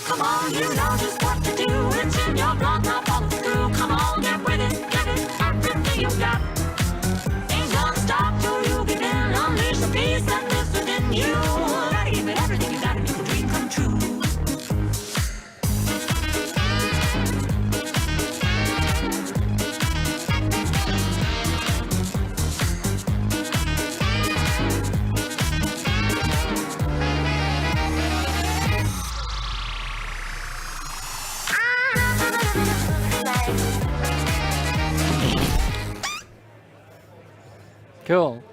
Come on, you know just what to do. It's in your blood, now follow through. Come on, get with it, give it everything you got. Ain't gonna stop till you begin. Unleash the beast that lives within you. Gotta give it everything you got to make a dream come true. Cool.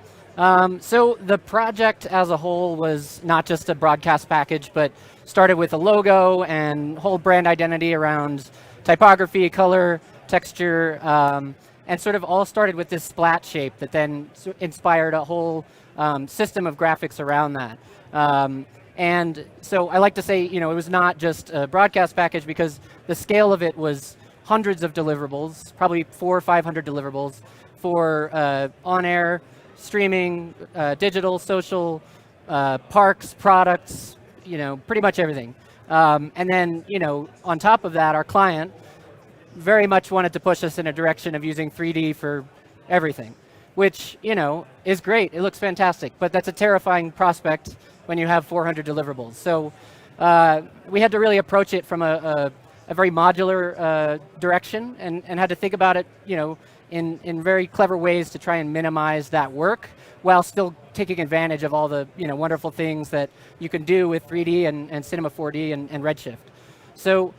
So the project as a whole was not just a broadcast package, but started with a logo and whole brand identity around typography, color, texture, and sort of all started with this splat shape that then inspired a whole system of graphics around that. And so I like to say, it was not just a broadcast package because the scale of it was hundreds of deliverables, probably 400 or 500 deliverables for on-air, streaming, digital, social, parks, products, pretty much everything. And then, on top of that, our client very much wanted to push us in a direction of using 3D for everything, which, is great. It looks fantastic, but that's a terrifying prospect when you have 400 deliverables. So we had to really approach it from a very modular direction and had to think about it, in very clever ways to try and minimize that work while still taking advantage of all the wonderful things that you can do with 3D and Cinema 4D and Redshift. So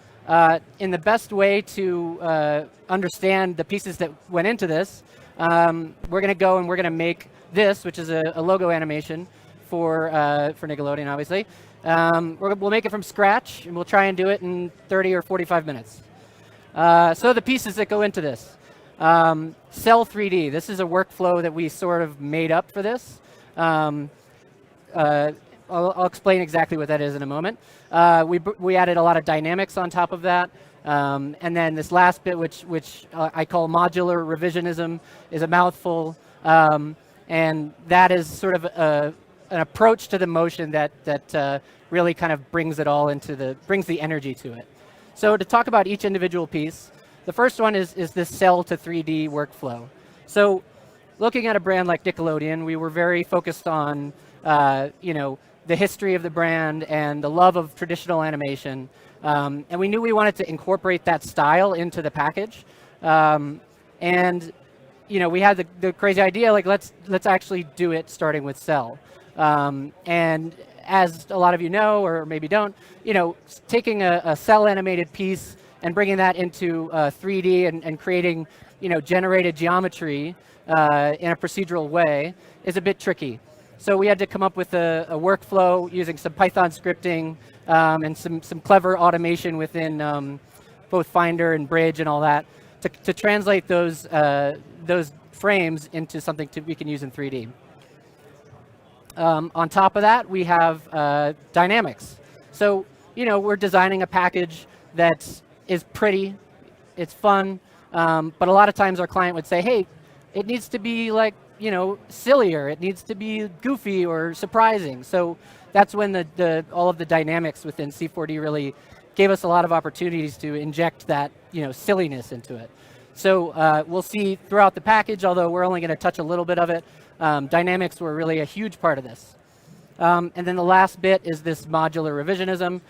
in the best way to understand the pieces that went into this, we're going to go and we're going to make this, which is a logo animation for Nickelodeon, obviously. We'll make it from scratch, and we'll try and do it in 30 or 45 minutes. So the pieces that go into this. Cell 3D, this is a workflow that we sort of made up for this. I'll explain exactly what that is in a moment. We added a lot of dynamics on top of that. And then this last bit, which I call modular revisionism, is a mouthful. And that is sort of an approach to the motion that really kind of brings it all brings the energy to it. So to talk about each individual piece, the first one is this cell to 3D workflow. So looking at a brand like Nickelodeon, we were very focused on the history of the brand and the love of traditional animation. And we knew we wanted to incorporate that style into the package. And we had the crazy idea, like let's actually do it starting with cell. And as a lot of you know, or maybe don't, taking a cell animated piece and bringing that into 3D and creating, generated geometry in a procedural way is a bit tricky. So we had to come up with a workflow using some Python scripting and some clever automation within both Finder and Bridge and all that to translate those frames into something we can use in 3D. On top of that, we have dynamics. So, we're designing a package that is pretty, it's fun, but a lot of times our client would say, hey, it needs to be like, sillier, it needs to be goofy or surprising. So that's when all of the dynamics within C4D really gave us a lot of opportunities to inject that, silliness into it. So we'll see throughout the package, although we're only going to touch a little bit of it, dynamics were really a huge part of this. And then the last bit is this modular revisionism,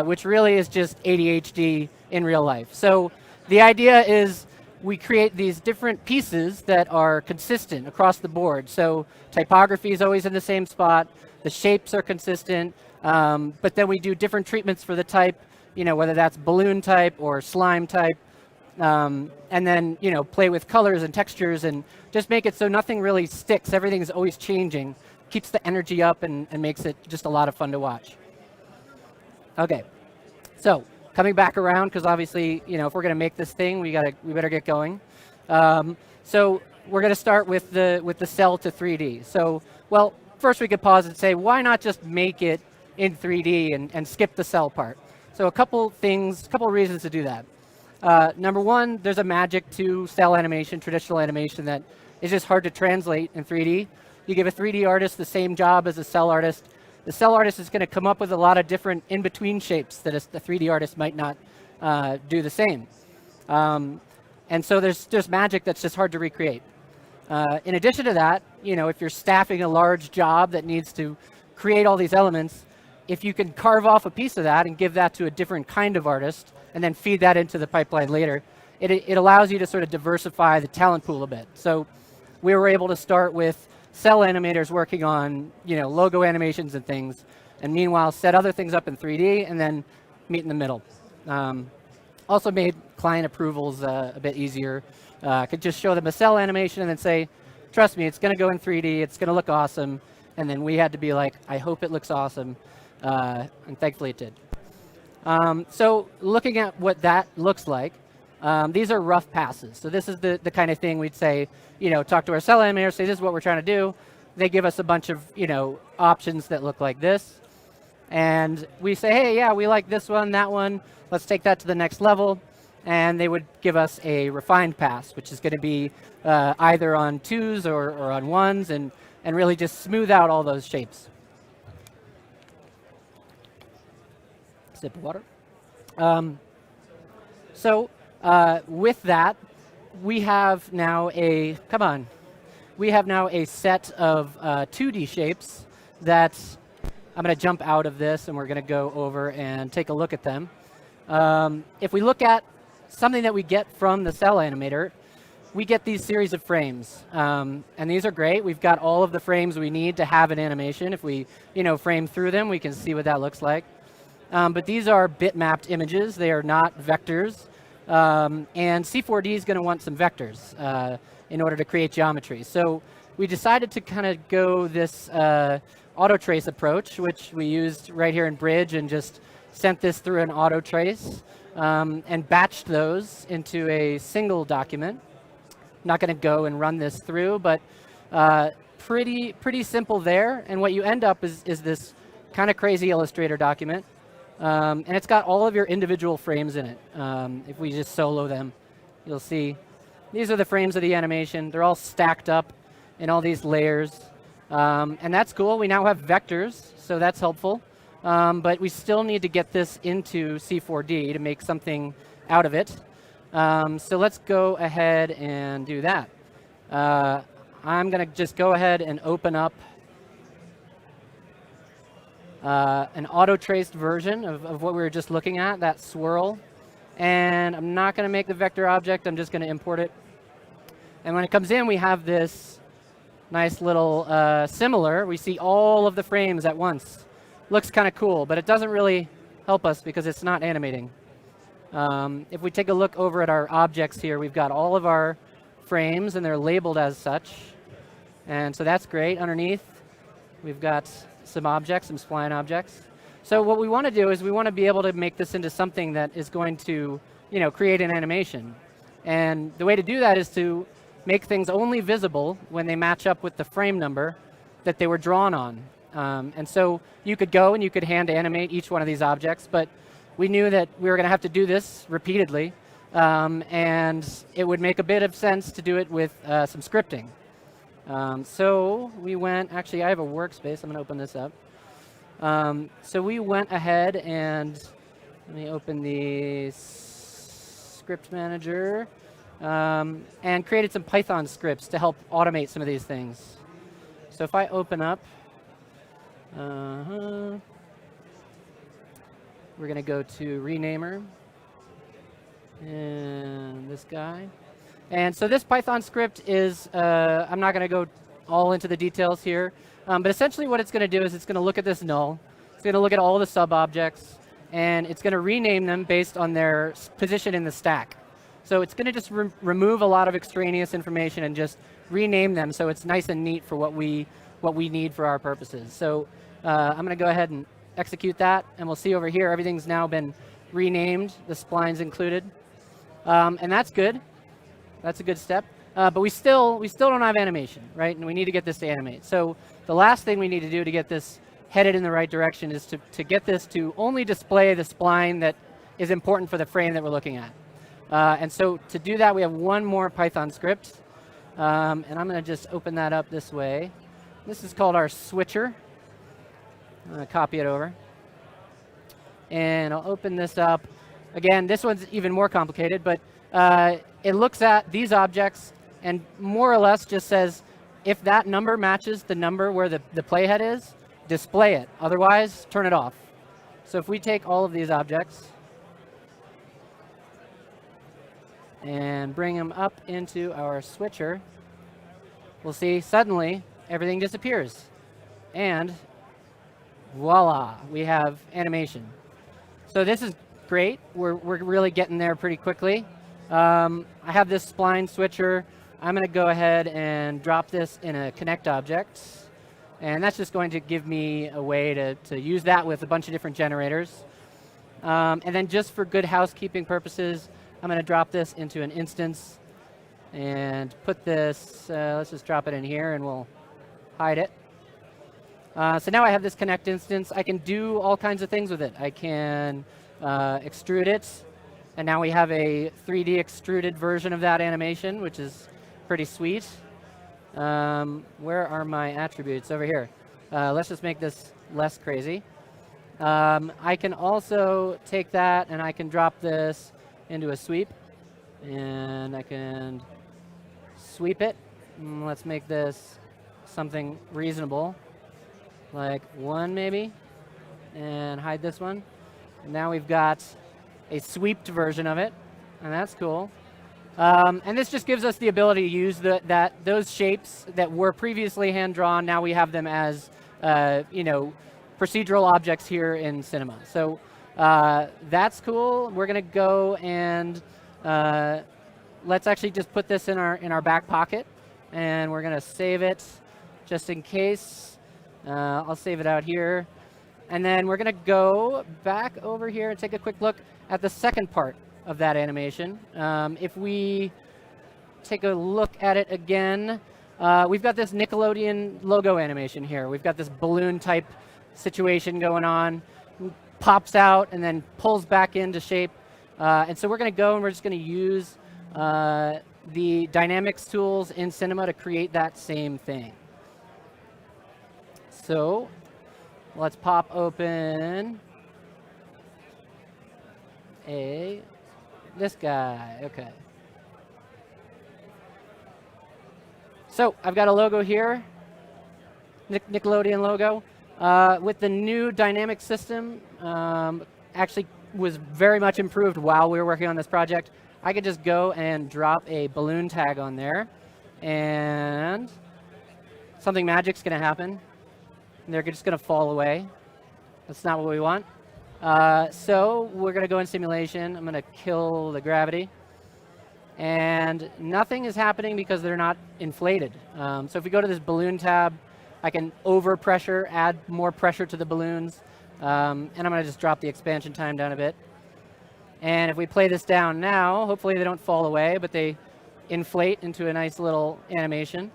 which really is just ADHD in real life. So the idea is we create these different pieces that are consistent across the board. So typography is always in the same spot, the shapes are consistent, but then we do different treatments for the type, whether that's balloon type or slime type, and then play with colors and textures and just make it so nothing really sticks. Everything is always changing, keeps the energy up and makes it just a lot of fun to watch. Okay, so coming back around, because obviously if we're going to make this thing, we better get going. So we're going to start with the cell to 3D. So well, first we could pause and say, why not just make it in 3D and skip the cell part? So a couple reasons to do that. Number one, there's a magic to cell animation, traditional animation, that is just hard to translate in 3D. You give a 3D artist the same job as a cell artist. The cell artist is going to come up with a lot of different in-between shapes that the 3D artist might not do the same. And so there's magic that's just hard to recreate. In addition to that, if you're staffing a large job that needs to create all these elements, if you can carve off a piece of that and give that to a different kind of artist and then feed that into the pipeline later, it allows you to sort of diversify the talent pool a bit. So we were able to start with cell animators working on logo animations and things, and meanwhile set other things up in 3D and then meet in the middle. Also made client approvals a bit easier. Could just show them a cell animation and then say, trust me, it's going to go in 3D, it's going to look awesome. And then we had to be like, I hope it looks awesome. And thankfully it did. So looking at what that looks like, these are rough passes. So this is the kind of thing we'd say, talk to our cell animator, say this is what we're trying to do. They give us a bunch of options that look like this. And we say, hey, yeah, we like this one, that one. Let's take that to the next level. And they would give us a refined pass, which is going to be either on 2s or on 1s and really just smooth out all those shapes. Sip of water. So with that, we have now a set of 2D shapes that I'm going to jump out of this and we're going to go over and take a look at them. If we look at something that we get from the cell animator, we get these series of frames. And these are great. We've got all of the frames we need to have an animation. If we frame through them, we can see what that looks like. But these are bitmapped images. They are not vectors. And C4D is going to want some vectors in order to create geometry. So we decided to kind of go this auto trace approach, which we used right here in Bridge and just sent this through an auto trace and batched those into a single document. Not going to go and run this through, but pretty simple there. And what you end up is this kind of crazy Illustrator document. And it's got all of your individual frames in it. If we just solo them, you'll see these are the frames of the animation. They're all stacked up in all these layers. And that's cool. We now have vectors, so that's helpful. But we still need to get this into C4D to make something out of it. So let's go ahead and do that. I'm going to just go ahead and open up an auto-traced version of what we were just looking at, that swirl. And I'm not going to make the vector object. I'm just going to import it. And when it comes in, we have this nice little similar. We see all of the frames at once. Looks kind of cool, but it doesn't really help us because it's not animating. If we take a look over at our objects here, we've got all of our frames, and they're labeled as such. And so that's great. Underneath, we've got some objects, some spline objects. So what we want to do is we want to be able to make this into something that is going to, create an animation. And the way to do that is to make things only visible when they match up with the frame number that they were drawn on. And so you could go and you could hand animate each one of these objects, but we knew that we were going to have to do this repeatedly, and it would make a bit of sense to do it with some scripting. So we went, actually I have a workspace, I'm going to open this up. So we went ahead and, let me open the script manager. and created some Python scripts to help automate some of these things. So if I open up, we're going to go to Renamer, and this guy. And so this Python script is, I'm not going to go all into the details here, but essentially what it's going to do is it's going to look at this null, it's going to look at all the sub-objects, and it's going to rename them based on their position in the stack. So it's going to just remove a lot of extraneous information and just rename them so it's nice and neat for what we need for our purposes. So I'm going to go ahead and execute that, and we'll see over here everything's now been renamed, the splines included, and that's good. That's a good step. But we still don't have animation, right? And we need to get this to animate. So the last thing we need to do to get this headed in the right direction is to get this to only display the spline that is important for the frame that we're looking at. And so to do that, we have one more Python script. And I'm going to just open that up this way. This is called our switcher. I'm going to copy it over. And I'll open this up. Again, this one's even more complicated, but it looks at these objects and more or less just says, if that number matches the number where the playhead is, display it. Otherwise, turn it off. So if we take all of these objects and bring them up into our switcher, we'll see suddenly everything disappears. And voila, we have animation. So this is great. We're really getting there pretty quickly. I have this spline switcher. I'm going to go ahead and drop this in a connect object. And that's just going to give me a way to use that with a bunch of different generators. And then just for good housekeeping purposes, I'm going to drop this into an instance and put this, let's just drop it in here and we'll hide it. So now I have this connect instance. I can do all kinds of things with it. I can extrude it. And now we have a 3D extruded version of that animation, which is pretty sweet. Where are my attributes? Over here. Let's just make this less crazy. I can also take that and I can drop this into a sweep. And I can sweep it. Let's make this something reasonable, like 1 maybe, and hide this one. And now we've got a sweeped version of it, and that's cool. And this just gives us the ability to use those shapes that were previously hand-drawn. Now we have them as procedural objects here in Cinema. So that's cool. We're going to go and let's actually just put this in our back pocket, and we're going to save it just in case. I'll save it out here. And then we're going to go back over here and take a quick look at the second part of that animation. If we take a look at it again, we've got this Nickelodeon logo animation here. We've got this balloon type situation going on. Pops out and then pulls back into shape. And so we're going to go and we're just going to use the dynamics tools in Cinema to create that same thing. So let's pop open this guy. Okay. So I've got a logo here, Nickelodeon logo. With the new dynamic system, actually was very much improved while we were working on this project. I could just go and drop a balloon tag on there, and something magic's going to happen. And they're just going to fall away. That's not what we want. So we're going to go in simulation. I'm going to kill the gravity. And nothing is happening because they're not inflated. So if we go to this balloon tab, I can overpressure, add more pressure to the balloons. And I'm going to just drop the expansion time down a bit. And if we play this down now, hopefully they don't fall away, but they inflate into a nice little animation.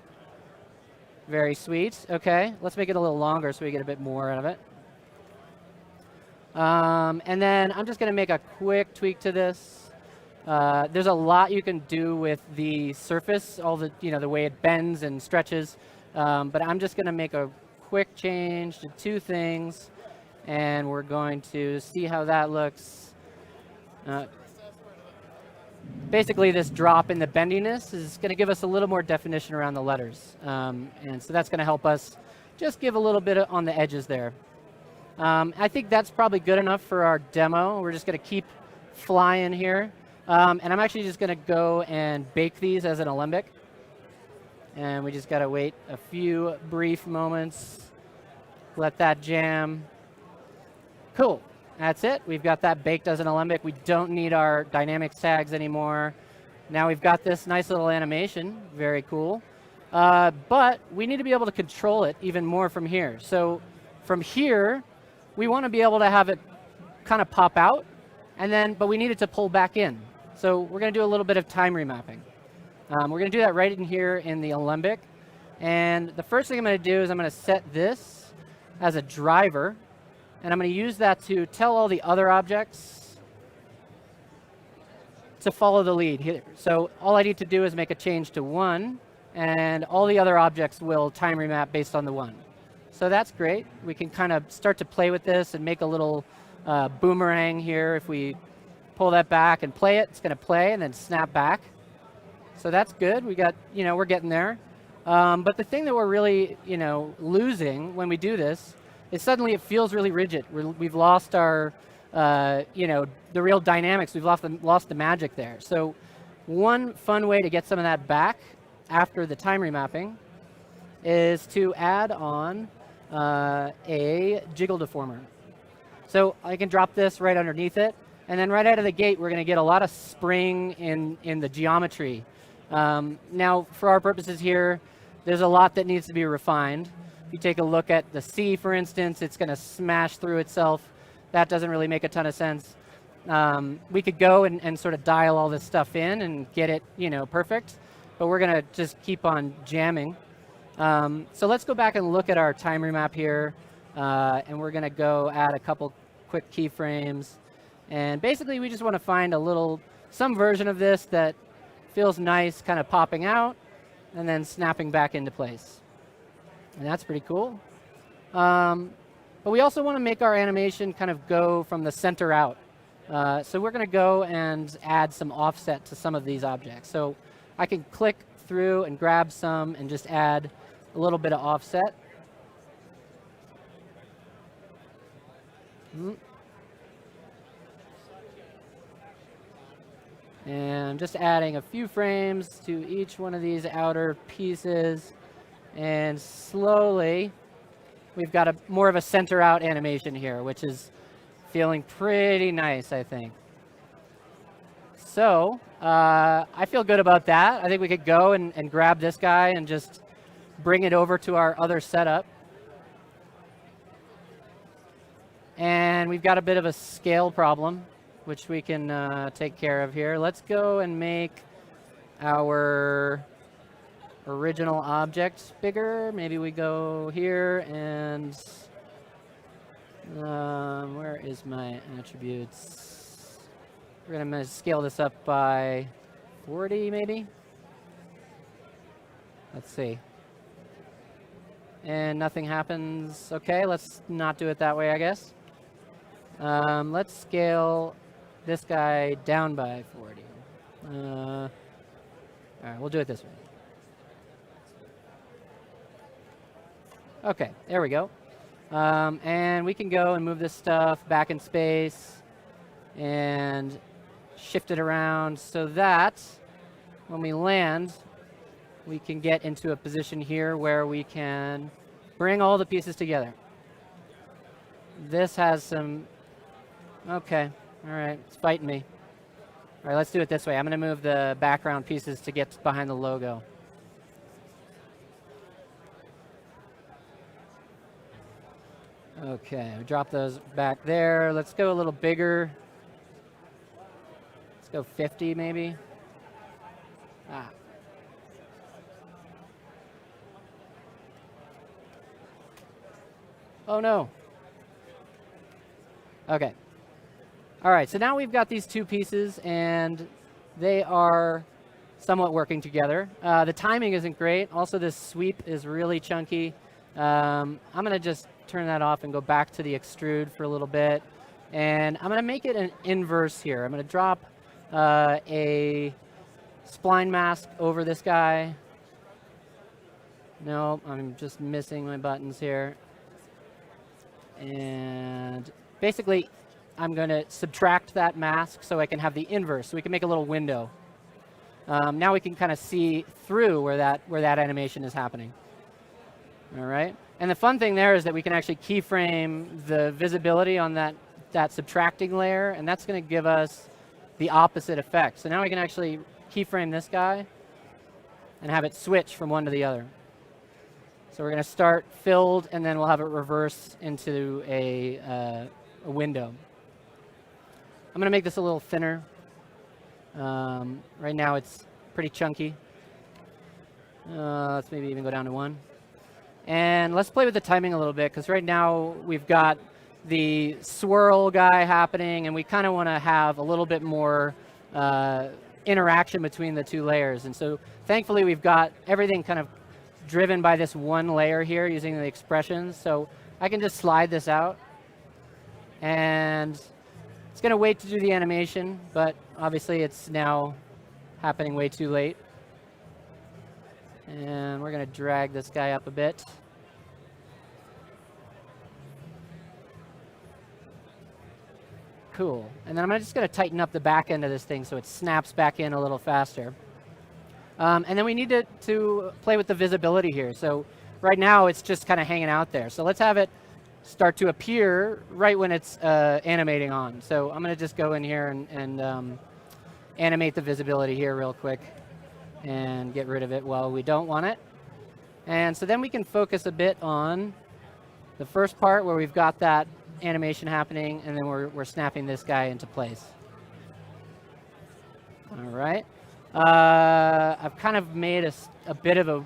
Very sweet. Okay, let's make it a little longer so we get a bit more out of it. And then I'm just going to make a quick tweak to this. There's a lot you can do with the surface, all the the way it bends and stretches. But I'm just going to make a quick change to 2 things, and we're going to see how that looks. basically this drop in the bendiness is going to give us a little more definition around the letters. And so that's going to help us just give a little bit on the edges there. I think that's probably good enough for our demo. We're just going to keep flying here. And I'm actually just going to go and bake these as an alembic. And we just got to wait a few brief moments. Let that jam. Cool. That's it. We've got that baked as an alembic. We don't need our dynamic tags anymore. Now we've got this nice little animation. Very cool. But we need to be able to control it even more from here. So from here, we want to be able to have it kind of pop out, but we need it to pull back in. So we're going to do a little bit of time remapping. We're going to do that right in here in the alembic. And the first thing I'm going to do is I'm going to set this as a driver. And I'm going to use that to tell all the other objects to follow the lead here. So all I need to do is make a change to 1, and all the other objects will time remap based on the 1. So that's great. We can kind of start to play with this and make a little boomerang here. If we pull that back and play it, it's going to play and then snap back. So that's good. We got, we're getting there. But the thing that we're really, losing when we do this is suddenly it feels really rigid. We've lost our, the real dynamics. We've lost the magic there. So one fun way to get some of that back after the time remapping is to add on a jiggle deformer. So I can drop this right underneath it. And then right out of the gate, we're going to get a lot of spring in the geometry. Now, for our purposes here, there's a lot that needs to be refined. If you take a look at the C, for instance, it's going to smash through itself. That doesn't really make a ton of sense. We could go and sort of dial all this stuff in and get it, perfect. But we're going to just keep on jamming. So let's go back and look at our time remap here. And we're going to go add a couple quick keyframes. And basically, we just want to find some version of this that feels nice, kind of popping out, and then snapping back into place. And that's pretty cool. But we also want to make our animation kind of go from the center out. So we're going to go and add some offset to some of these objects. So I can click through and grab some and just add a little bit of offset. And I'm just adding a few frames to each one of these outer pieces. And slowly, we've got more of a center out animation here, which is feeling pretty nice, I think. So I feel good about that. I think we could go and grab this guy and just bring it over to our other setup. And we've got a bit of a scale problem, which we can take care of here. Let's go and make our original object bigger. Maybe we go here and where is my attributes? We're gonna scale this up by 40 maybe. Let's see. And nothing happens. Okay, let's not do it that way, I guess. Let's scale this guy down by 40. All right, we'll do it this way. Okay, there we go. And we can go and move this stuff back in space and shift it around so that when we land, we can get into a position here where we can bring all the pieces together. This has some, okay, all right, it's fighting me. All right, let's do it this way. I'm gonna move the background pieces to get behind the logo. Okay, we drop those back there. Let's go a little bigger. Let's go 50 maybe. Ah. Oh no. Okay. All right, so now we've got these two pieces and they are somewhat working together. The timing isn't great. Also, this sweep is really chunky. I'm gonna just turn that off and go back to the extrude for a little bit. And I'm gonna make it an inverse here. I'm gonna drop a spline mask over this guy. No, I'm just missing my buttons here. And basically, I'm going to subtract that mask so I can have the inverse, so we can make a little window. Now we can kind of see through where that animation is happening. All right. And the fun thing there is that we can actually keyframe the visibility on that subtracting layer, and that's going to give us the opposite effect. So now we can actually keyframe this guy and have it switch from one to the other. So we're going to start filled, and then we'll have it reverse into a window. I'm going to make this a little thinner. Right now it's pretty chunky. Let's maybe even go down to 1. And let's play with the timing a little bit, because right now we've got the swirl guy happening, and we kind of want to have a little bit more interaction between the two layers. And so thankfully we've got everything kind of driven by this one layer here using the expressions. So I can just slide this out, and it's going to wait to do the animation, but obviously it's now happening way too late. And we're going to drag this guy up a bit. Cool. And then I'm just going to tighten up the back end of this thing so it snaps back in a little faster. And then we need to play with the visibility here. So right now it's just kind of hanging out there. So let's have it start to appear right when it's animating on. So I'm going to just go in here and animate the visibility here real quick and get rid of it while we don't want it. And so then we can focus a bit on the first part where we've got that animation happening, and then we're snapping this guy into place. All right. I've kind of made a bit of a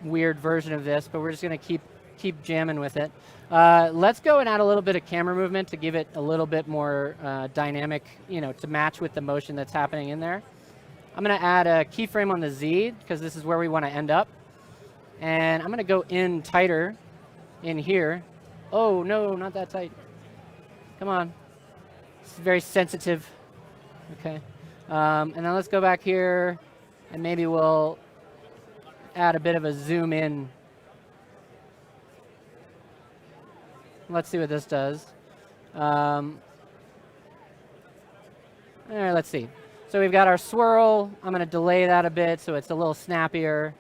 weird version of this, but we're just going to keep jamming with it. Let's go and add a little bit of camera movement to give it a little bit more dynamic, to match with the motion that's happening in there. I'm going to add a keyframe on the Z, because this is where we want to end up. And I'm going to go in tighter in here. Oh, no, not that tight. Come on. It's very sensitive. Okay. And then let's go back here, and maybe we'll add a bit of a zoom in. Let's see what this does. All right, let's see. So we've got our swirl. I'm going to delay that a bit so it's a little snappier.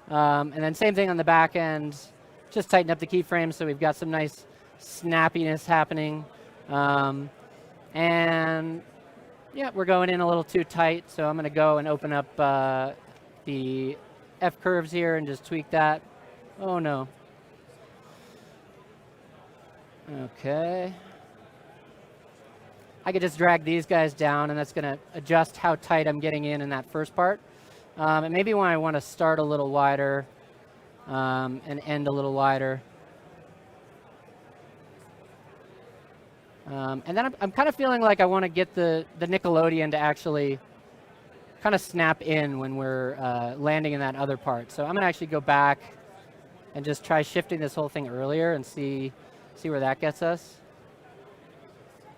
And then same thing on the back end. Just tighten up the keyframes so we've got some nice snappiness happening. And yeah, we're going in a little too tight, so I'm going to go and open up the F curves here and just tweak that. Oh no. Okay. I could just drag these guys down, and that's going to adjust how tight I'm getting in that first part. And maybe when I want to start a little wider and end a little wider. And then I'm kind of feeling like I want to get the Nickelodeon to actually kind of snap in when we're landing in that other part. So I'm going to actually go back and just try shifting this whole thing earlier and see where that gets us.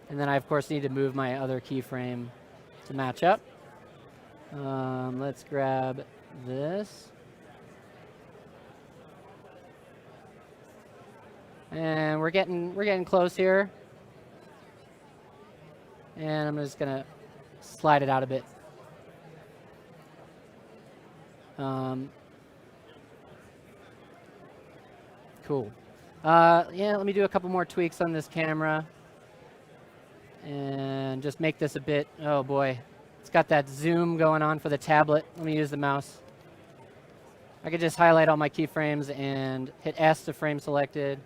And then I, of course, need to move my other keyframe to match up. Let's grab this. And we're getting close here. And I'm just going to slide it out a bit. Cool. Yeah, let me do a couple more tweaks on this camera. And just make this a bit, oh boy. It's got that zoom going on for the tablet. Let me use the mouse. I could just highlight all my keyframes and hit S to frame selected.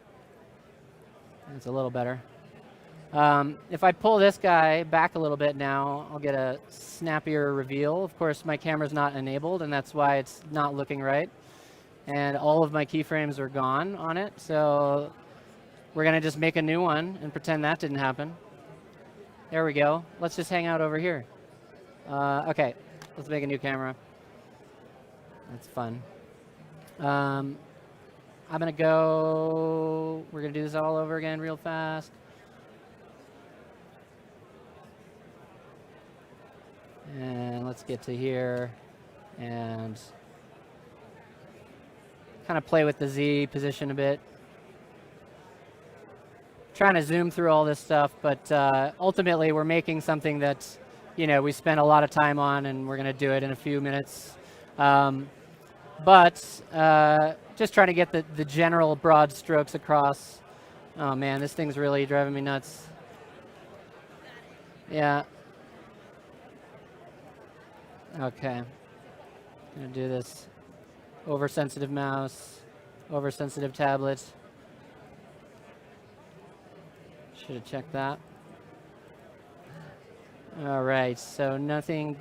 It's a little better. If I pull this guy back a little bit now, I'll get a snappier reveal. Of course, my camera's not enabled, and that's why it's not looking right. And all of my keyframes are gone on it, so we're going to just make a new one and pretend that didn't happen. There we go. Let's just hang out over here. Okay, let's make a new camera. That's fun. I'm going to go, we're going to do this all over again real fast. let's get to here and kind of play with the Z position a bit. Trying to zoom through all this stuff, but ultimately we're making something that, you know, we spent a lot of time on, and we're going to do it in a few minutes. But just trying to get the general broad strokes across. Oh man, this thing's really driving me nuts. Yeah. Okay. Gonna do this. Oversensitive mouse, oversensitive tablet. Should have checked that. All right, so nothing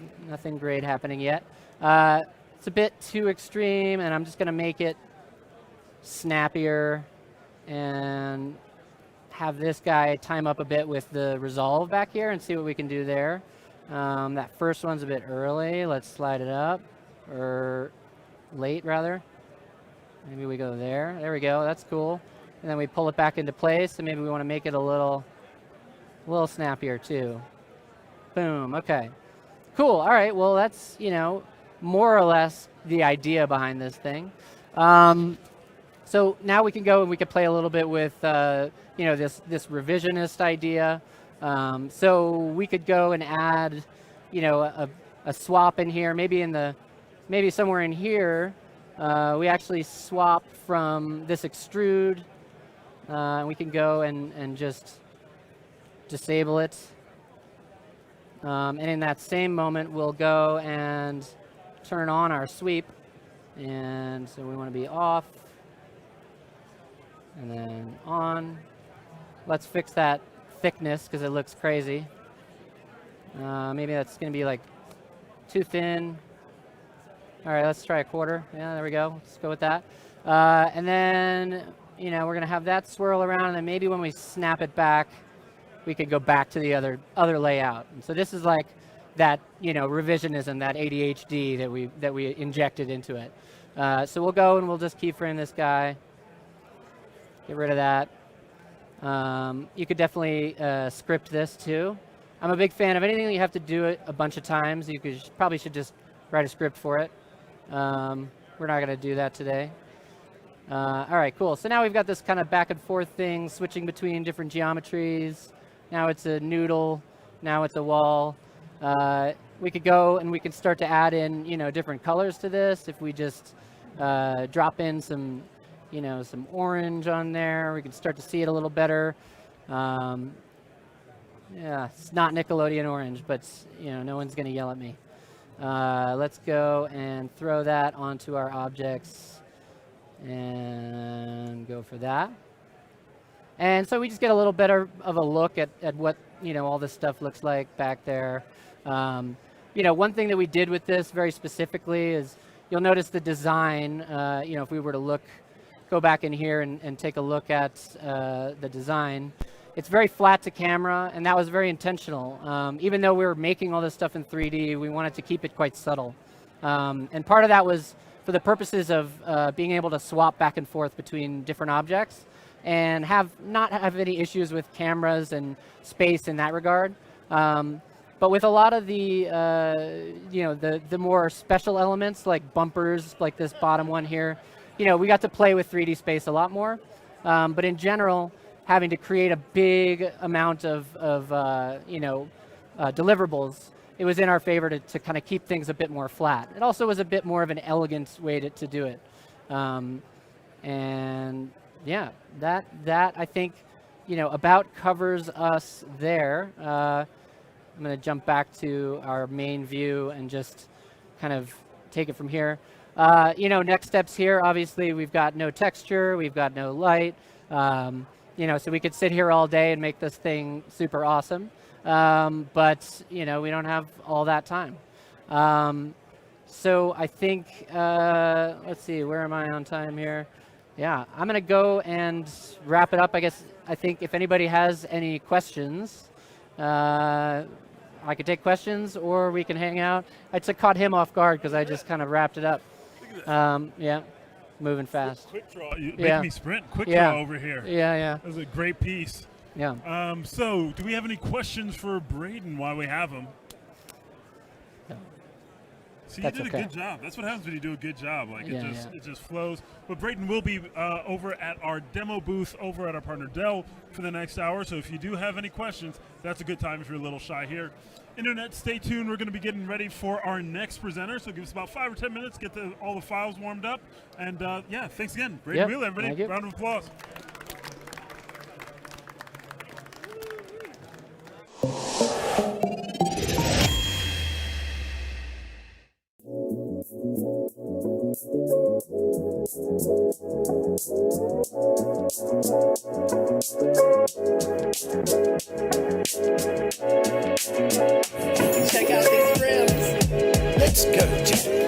great happening yet. It's a bit too extreme, and I'm just gonna make it snappier and have this guy time up a bit with the resolve back here and see what we can do there. That first one's a bit early. Let's slide it up, or late rather. Maybe we go there. There we go. That's cool. And then we pull it back into place, and maybe we want to make it a little snappier too. Boom. Okay. Cool. All right. Well, that's, you know, more or less the idea behind this thing. So now we can go and we can play a little bit with, you know, this revisionist idea. So we could go and add, you know, a swap in here. Maybe somewhere in here, we actually swap from this extrude. We can go and just disable it. And in that same moment, we'll go and turn on our sweep. And so we want to be off. And then on. Let's fix that thickness because it looks crazy. Maybe that's going to be like too thin. All right, let's try a quarter. Yeah, there we go. Let's go with that. And then, you know, we're going to have that swirl around, and then maybe when we snap it back, we could go back to the other layout. And so this is like that, you know, revisionism, that ADHD that we injected into it. So we'll go and we'll just keyframe this guy. Get rid of that. You could definitely script this too. I'm a big fan of anything that you have to do it a bunch of times. You probably should just write a script for it. We're not going to do that today. All right, cool. So now we've got this kind of back and forth thing, switching between different geometries. Now it's a noodle. Now it's a wall. We could go and we can start to add in, you know, different colors to this. If we just drop in some, you know, some orange on there, we can start to see it a little better. Yeah, it's not Nickelodeon orange, but, you know, no one's going to yell at me. Let's go and throw that onto our objects and go for that. And so we just get a little better of a look at what, you know, all this stuff looks like back there. You know, one thing that we did with this very specifically is you'll notice the design. You know, if we were to go back in here and take a look at the design, it's very flat to camera, and that was very intentional. Even though we were making all this stuff in 3D, we wanted to keep it quite subtle. And part of that was for the purposes of being able to swap back and forth between different objects and not have any issues with cameras and space in that regard. But with a lot of the, you know, the more special elements like bumpers, like this bottom one here, you know, we got to play with 3D space a lot more. But in general, having to create a big amount of you know, deliverables, it was in our favor to kind of keep things a bit more flat. It also was a bit more of an elegant way to do it. And yeah, that I think, you know, about covers us there. I'm going to jump back to our main view and just kind of take it from here. You know, next steps here, obviously we've got no texture, we've got no light. You know, so we could sit here all day and make this thing super awesome. But, you know, we don't have all that time. So I think, let's see, where am I on time here? Yeah, I'm going to go and wrap it up. I think if anybody has any questions, I could take questions or we can hang out. I caught him off guard because I just kind of wrapped it up. Yeah, moving fast. Quick draw. You make me sprint. Quick draw over here. Yeah. That was a great piece. Yeah. So do we have any questions for Braden while we have him? See, That's you did okay. a good job. That's what happens when you do a good job. Like Yeah, it just flows. But Brayton will be over at our demo booth over at our partner Dell for the next hour. So if you do have any questions, that's a good time if you're a little shy here. Internet, stay tuned. We're going to be getting ready for our next presenter. So give us about 5 or 10 minutes, get all the files warmed up. And yeah, thanks again. Brayton Yep, Wheeler, everybody. thank you. Round of applause. Check out these rims. Let's go, Jack.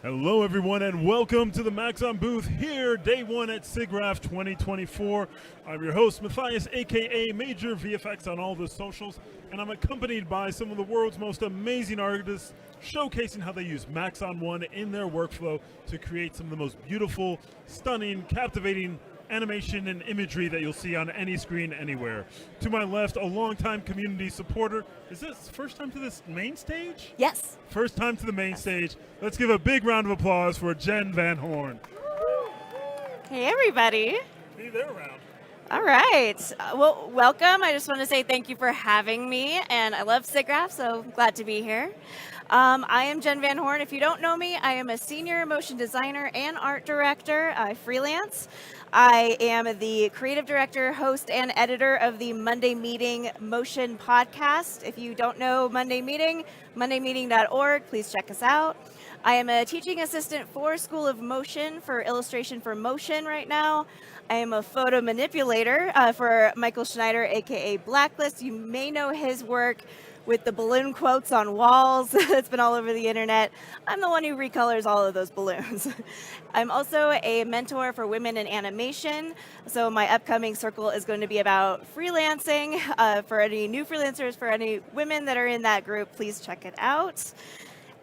Hello, everyone, and welcome to the Maxon booth here, day one at SIGGRAPH 2024. I'm your host, Matthias, aka Major VFX on all the socials, and I'm accompanied by some of the world's most amazing artists showcasing how they use Maxon 1 in their workflow to create some of the most beautiful, stunning, captivating animation and imagery that you'll see on any screen anywhere. To my left, a longtime community supporter. Is this first time to this main stage? Yes. First time to the main stage. Let's give a big round of applause for Jen Van Horn. Hey, everybody. See, they're around. All right. Well, welcome. I just want to say thank you for having me, and I love SIGGRAPH, so glad to be here. I am Jen Van Horn. If you don't know me, I am a senior motion designer and art director. I freelance. I am the creative director, host, and editor of the Monday Meeting Motion podcast. If you don't know Monday Meeting, mondaymeeting.org, please check us out. I am a teaching assistant for School of Motion for Illustration for Motion right now. I am a photo manipulator for Michael Schneider, aka Blacklist. You may know his work with the balloon quotes on walls. It's been all over the internet. I'm the one who recolors all of those balloons. I'm also a mentor for women in animation. So my upcoming circle is going to be about freelancing. For any new freelancers, for any women that are in that group, please check it out.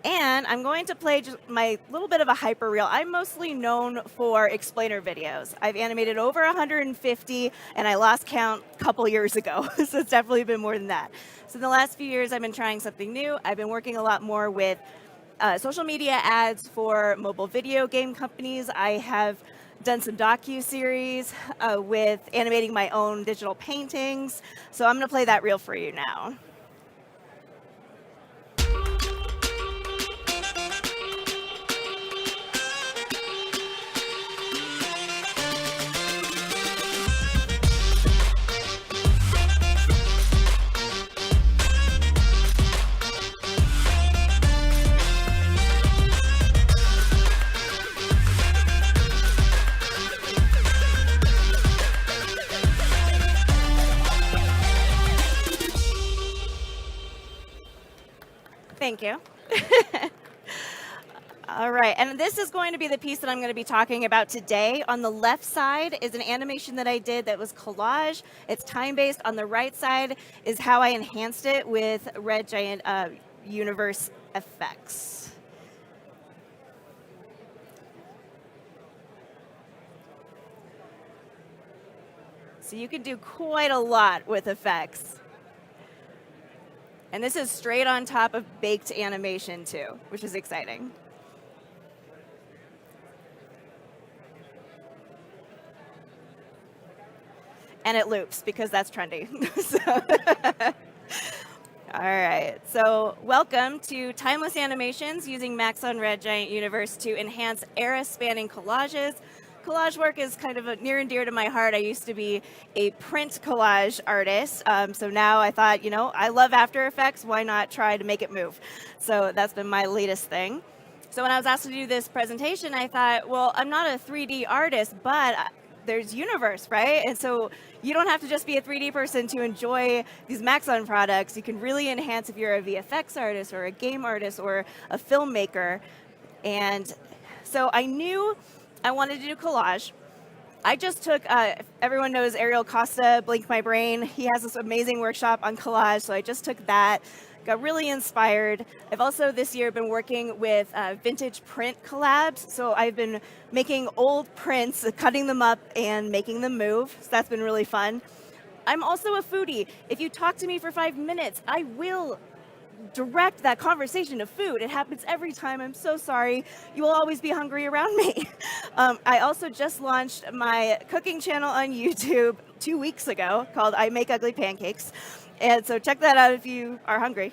And I'm going to play just my little bit of a hyperreal. I'm mostly known for explainer videos. I've animated over 150, and I lost count a couple years ago, so it's definitely been more than that. So in the last few years, I've been trying something new. I've been working a lot more with social media ads for mobile video game companies. I have done some docu-series with animating my own digital paintings. So I'm going to play that reel for you now. Thank you. All right, and this is going to be the piece that I'm going to be talking about today. On the left side is an animation that I did that was collage. It's time-based. On the right side is how I enhanced it with Red Giant Universe effects. So you can do quite a lot with effects. And this is straight on top of baked animation too, which is exciting. And it loops because that's trendy. All right, so welcome to Timeless Animations using Maxon Red Giant Universe to enhance era-spanning collages. Collage work is kind of near and dear to my heart. I used to be a print collage artist, so now I thought, you know, I love After Effects, why not try to make it move? So that's been my latest thing. So when I was asked to do this presentation, I thought, well, I'm not a 3D artist, but there's Universe, right? And so you don't have to just be a 3D person to enjoy these Maxon products. You can really enhance if you're a VFX artist or a game artist or a filmmaker. And so I knew I wanted to do collage. I just took, everyone knows Ariel Costa, Blink My Brain. He has this amazing workshop on collage, so I just took that, got really inspired. I've also this year been working with vintage print collabs, so I've been making old prints, cutting them up and making them move, so that's been really fun. I'm also a foodie. If you talk to me for 5 minutes, I will direct that conversation to food. It happens every time. I'm so sorry. You will always be hungry around me. I also just launched my cooking channel on YouTube 2 weeks ago called I Make Ugly Pancakes. And so check that out if you are hungry.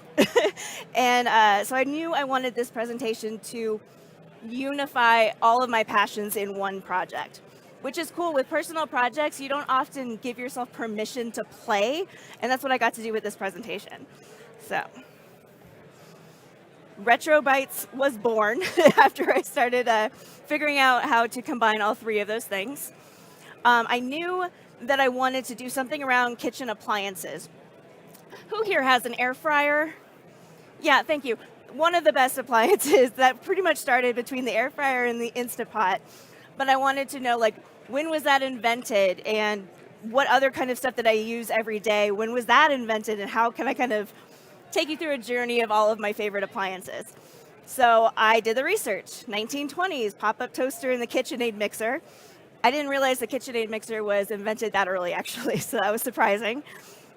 And so I knew I wanted this presentation to unify all of my passions in one project, which is cool. With personal projects, you don't often give yourself permission to play, and that's what I got to do with this presentation. So Retrobytes was born after I started figuring out how to combine all three of those things. I knew that I wanted to do something around kitchen appliances. Who here has an air fryer? Yeah, thank you. One of the best appliances that pretty much started between the air fryer and the Instapot. But I wanted to know, like, when was that invented, and what other kind of stuff that I use every day, when was that invented, and how can I kind of take you through a journey of all of my favorite appliances. So I did the research. 1920s, pop-up toaster in the KitchenAid mixer. I didn't realize the KitchenAid mixer was invented that early, actually, so that was surprising.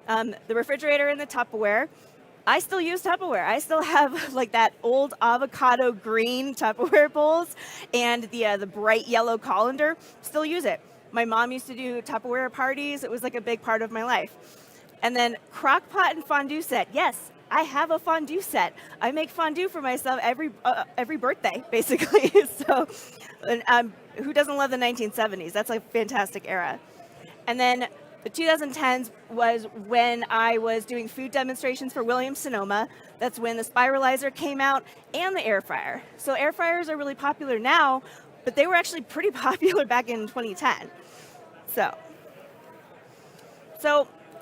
The refrigerator and the Tupperware. I still use Tupperware. I still have like that old avocado green Tupperware bowls and the bright yellow colander. Still use it. My mom used to do Tupperware parties. It was like a big part of my life. And then crock pot and fondue set. Yes, I have a fondue set. I make fondue for myself every birthday, basically. So, who doesn't love the 1970s? That's a fantastic era. And then the 2010s was when I was doing food demonstrations for Williams-Sonoma. That's when the spiralizer came out and the air fryer. So air fryers are really popular now, but they were actually pretty popular back in 2010. So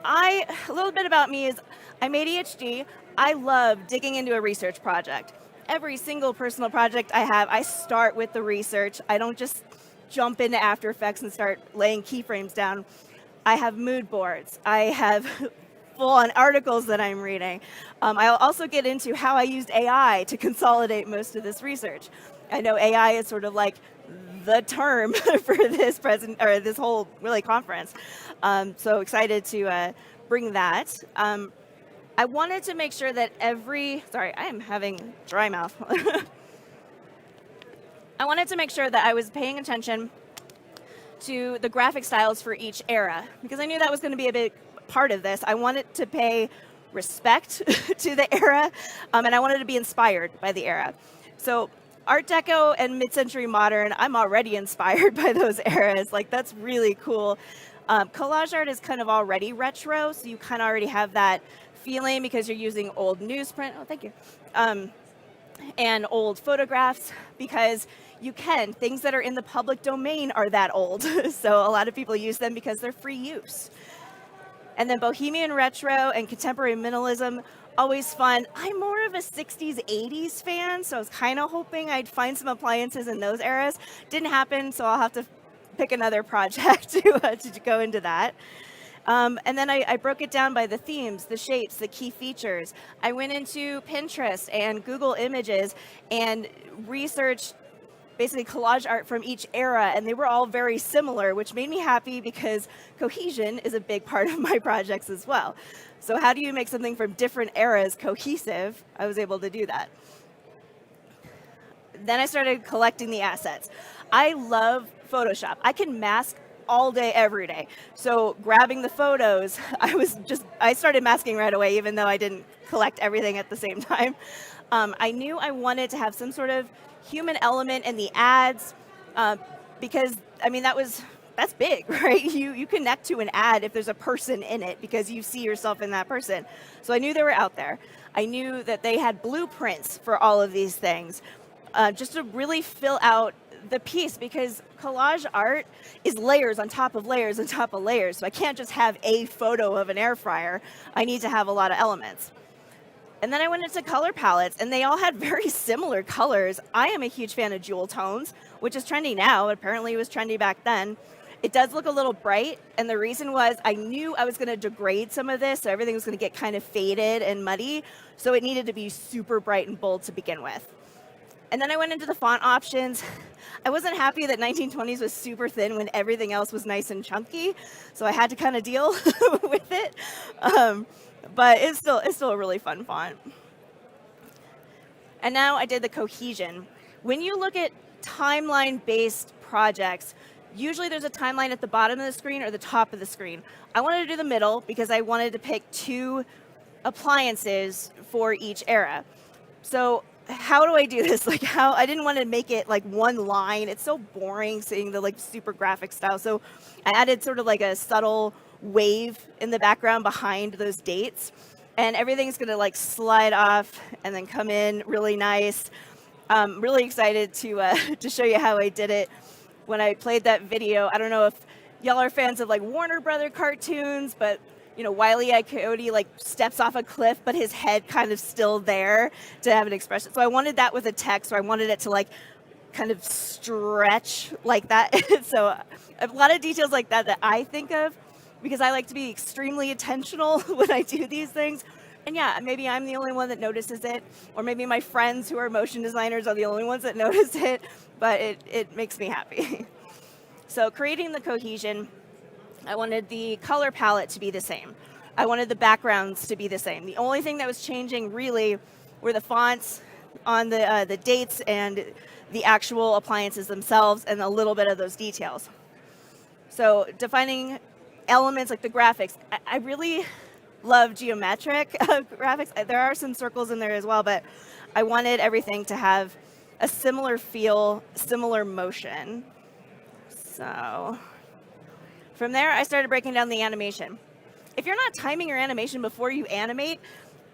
a little bit about me is I'm ADHD. I love digging into a research project. Every single personal project I have, I start with the research. I don't just jump into After Effects and start laying keyframes down. I have mood boards. I have full-on articles that I'm reading. I'll also get into how I used AI to consolidate most of this research. I know AI is sort of like the term for this whole really conference. So excited to bring that. I wanted to make sure that sorry, I am having dry mouth. I wanted to make sure that I was paying attention to the graphic styles for each era, because I knew that was going to be a big part of this. I wanted to pay respect to the era, and I wanted to be inspired by the era. So Art Deco and mid-century modern, I'm already inspired by those eras. Like, that's really cool. Collage art is kind of already retro, so you kind of already have that feeling because you're using old newsprint. Oh, thank you. And old photographs, because things that are in the public domain are that old. So a lot of people use them because they're free use. And then Bohemian retro and contemporary minimalism, always fun. I'm more of a 60s, 80s fan, so I was kind of hoping I'd find some appliances in those eras. Didn't happen, so I'll have to pick another project to go into that. And then I broke it down by the themes, the shapes, the key features. I went into Pinterest and Google Images and researched basically collage art from each era, and they were all very similar, which made me happy because cohesion is a big part of my projects as well. So how do you make something from different eras cohesive? I was able to do that. Then I started collecting the assets. I love Photoshop. I can mask all day, every day. So grabbing the photos, I started masking right away, even though I didn't collect everything at the same time. I knew I wanted to have some sort of human element in the ads, because, I mean, that's big, right? You connect to an ad if there's a person in it because you see yourself in that person. So I knew they were out there. I knew that they had blueprints for all of these things, just to really fill out the piece, because collage art is layers on top of layers on top of layers. So I can't just have a photo of an air fryer. I need to have a lot of elements. And then I went into color palettes, and they all had very similar colors. I am a huge fan of jewel tones, which is trendy now. Apparently it was trendy back then. It does look a little bright, and the reason was I knew I was going to degrade some of this, so everything was going to get kind of faded and muddy, so it needed to be super bright and bold to begin with. And then I went into the font options. I wasn't happy that 1920s was super thin when everything else was nice and chunky, so I had to kind of deal with it. But it's still a really fun font. And now I did the cohesion. When you look at timeline-based projects, usually there's a timeline at the bottom of the screen or the top of the screen. I wanted to do the middle because I wanted to pick 2 appliances for each era. So how do I do this? I didn't want to make it like one line. It's so boring seeing the like super graphic style. So I added sort of like a subtle wave in the background behind those dates, and everything's gonna like slide off and then come in really nice. Really excited to show you how I did it. When I played that video, I don't know if y'all are fans of like Warner Brother cartoons, but you know, Wile E. Coyote like steps off a cliff, but his head kind of still there to have an expression. So I wanted that with a text, or I wanted it to like kind of stretch like that. So a lot of details like that I think of, because I like to be extremely intentional when I do these things. And yeah, maybe I'm the only one that notices it, or maybe my friends who are motion designers are the only ones that notice it, but it makes me happy. So creating the cohesion, I wanted the color palette to be the same. I wanted the backgrounds to be the same. The only thing that was changing really were the fonts on the dates and the actual appliances themselves and a little bit of those details. So defining elements like the graphics, I really love geometric graphics. There are some circles in there as well, but I wanted everything to have a similar feel, similar motion. So from there, I started breaking down the animation. If you're not timing your animation before you animate,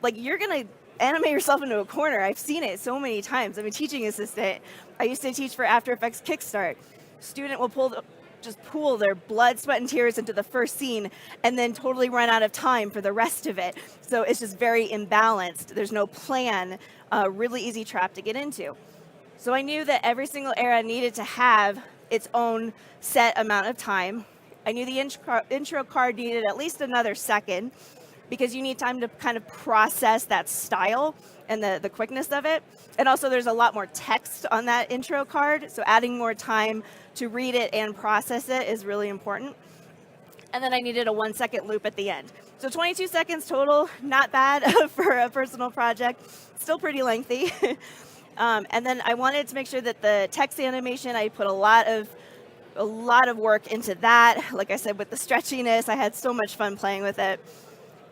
like you're gonna animate yourself into a corner. I've seen it so many times. I'm a teaching assistant. I used to teach for After Effects Kickstart. Student will just pool their blood, sweat, and tears into the first scene and then totally run out of time for the rest of it. So it's just very imbalanced. There's no plan, really easy trap to get into. So I knew that every single era needed to have its own set amount of time. I knew the intro card needed at least another second because you need time to kind of process that style and the quickness of it. And also there's a lot more text on that intro card, so adding more time to read it and process it is really important. And then I needed a 1 second loop at the end. So 22 seconds total, not bad for a personal project, still pretty lengthy. And then I wanted to make sure that the text animation, I put a lot of work into that. Like I said, with the stretchiness, I had so much fun playing with it.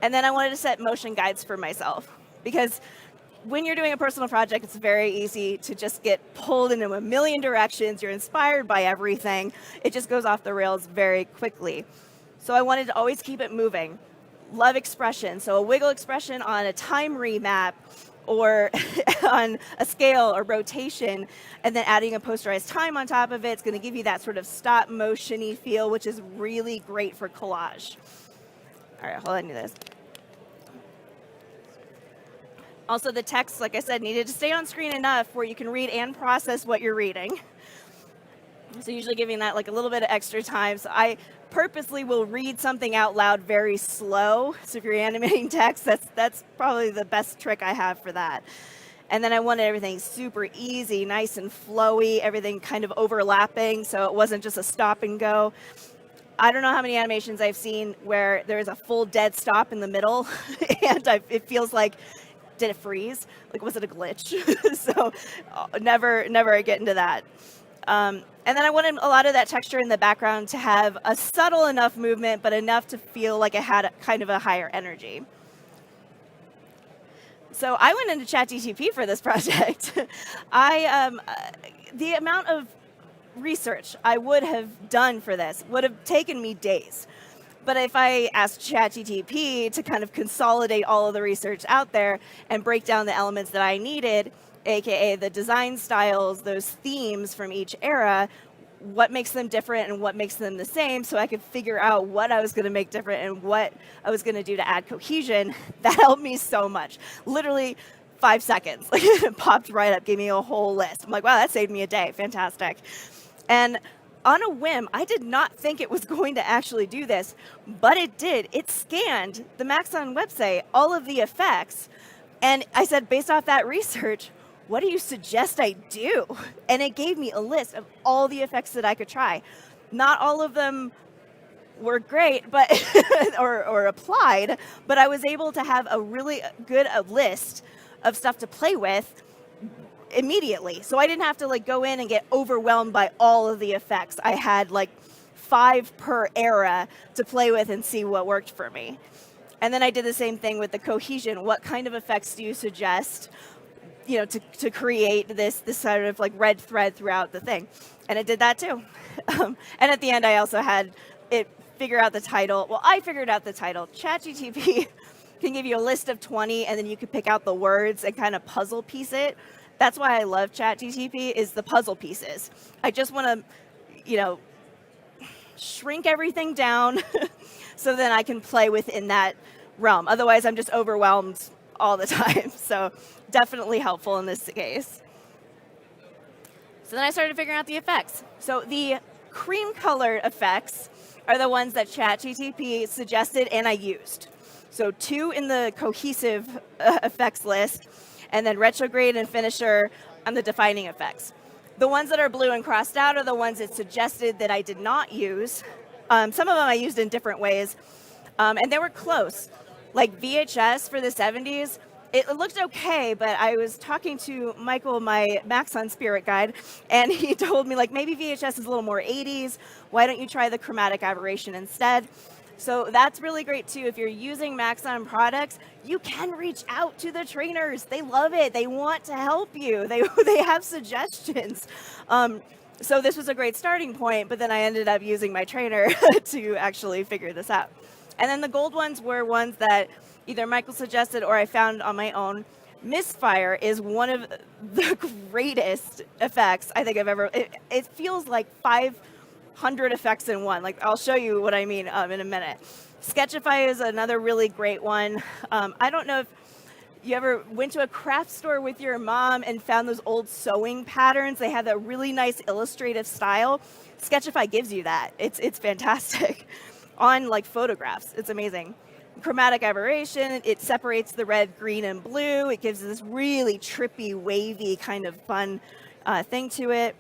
And then I wanted to set motion guides for myself because when you're doing a personal project, it's very easy to just get pulled into a million directions. You're inspired by everything. It just goes off the rails very quickly. So I wanted to always keep it moving. Love expression. So a wiggle expression on a time remap or on a scale or rotation, and then adding a posterized time on top of it. It's going to give you that sort of stop motion-y feel, which is really great for collage. All right, hold on to this. Also, the text, like I said, needed to stay on screen enough where you can read and process what you're reading. So usually giving that like a little bit of extra time. So I purposely will read something out loud very slow. So if you're animating text, that's probably the best trick I have for that. And then I wanted everything super easy, nice and flowy, everything kind of overlapping, so it wasn't just a stop and go. I don't know how many animations I've seen where there's a full dead stop in the middle, and it feels like, did it freeze? Like, was it a glitch? So never get into that. And then I wanted a lot of that texture in the background to have a subtle enough movement, but enough to feel like it had kind of a higher energy. So I went into ChatGPT for this project. The amount of research I would have done for this would have taken me days. But if I asked ChatGPT to kind of consolidate all of the research out there and break down the elements that I needed, aka the design styles, those themes from each era, what makes them different and what makes them the same, so I could figure out what I was going to make different and what I was going to do to add cohesion, that helped me so much. Literally 5 seconds. Like, it popped right up, gave me a whole list. I'm like, wow, that saved me a day. Fantastic. And on a whim, I did not think it was going to actually do this, but it did. It scanned the Maxon website, all of the effects, and I said, based off that research, what do you suggest I do? And it gave me a list of all the effects that I could try. Not all of them were great, but or applied, but I was able to have a really good list of stuff to play with immediately. So I didn't have to like go in and get overwhelmed by all of the effects. I had like 5 per era to play with and see what worked for me. And then I did the same thing with the cohesion. What kind of effects do you suggest, you know, to create this sort of like red thread throughout the thing? And it did that too. And at the end, I also had it figure out the title. Well, I figured out the title. ChatGPT can give you a list of 20, and then you can pick out the words and kind of puzzle piece it. That's why I love ChatGPT, is the puzzle pieces. I just want to, you know, shrink everything down so then I can play within that realm. Otherwise, I'm just overwhelmed all the time. So definitely helpful in this case. So then I started figuring out the effects. So the cream colored effects are the ones that ChatGPT suggested and I used. So 2 in the cohesive effects list, and then retrograde and finisher on the defining effects. The ones that are blue and crossed out are the ones it suggested that I did not use. Some of them I used in different ways, and they were close. Like VHS for the 70s, it looked okay, but I was talking to Michael, my Maxon spirit guide, and he told me, like, maybe VHS is a little more 80s. Why don't you try the chromatic aberration instead? So that's really great, too. If you're using Maxon products, you can reach out to the trainers. They love it. They want to help you. They have suggestions. So this was a great starting point, but then I ended up using my trainer to actually figure this out. And then the gold ones were ones that either Michael suggested or I found on my own. Misfire is one of the greatest effects I think I've ever, it feels like 500 effects in one. Like, I'll show you what I mean in a minute. Sketchify is another really great one. I don't know if you ever went to a craft store with your mom and found those old sewing patterns. They have that really nice illustrative style. Sketchify gives you that. It's fantastic. On like photographs, it's amazing. Chromatic aberration, it separates the red, green, and blue. It gives this really trippy, wavy kind of fun thing to it.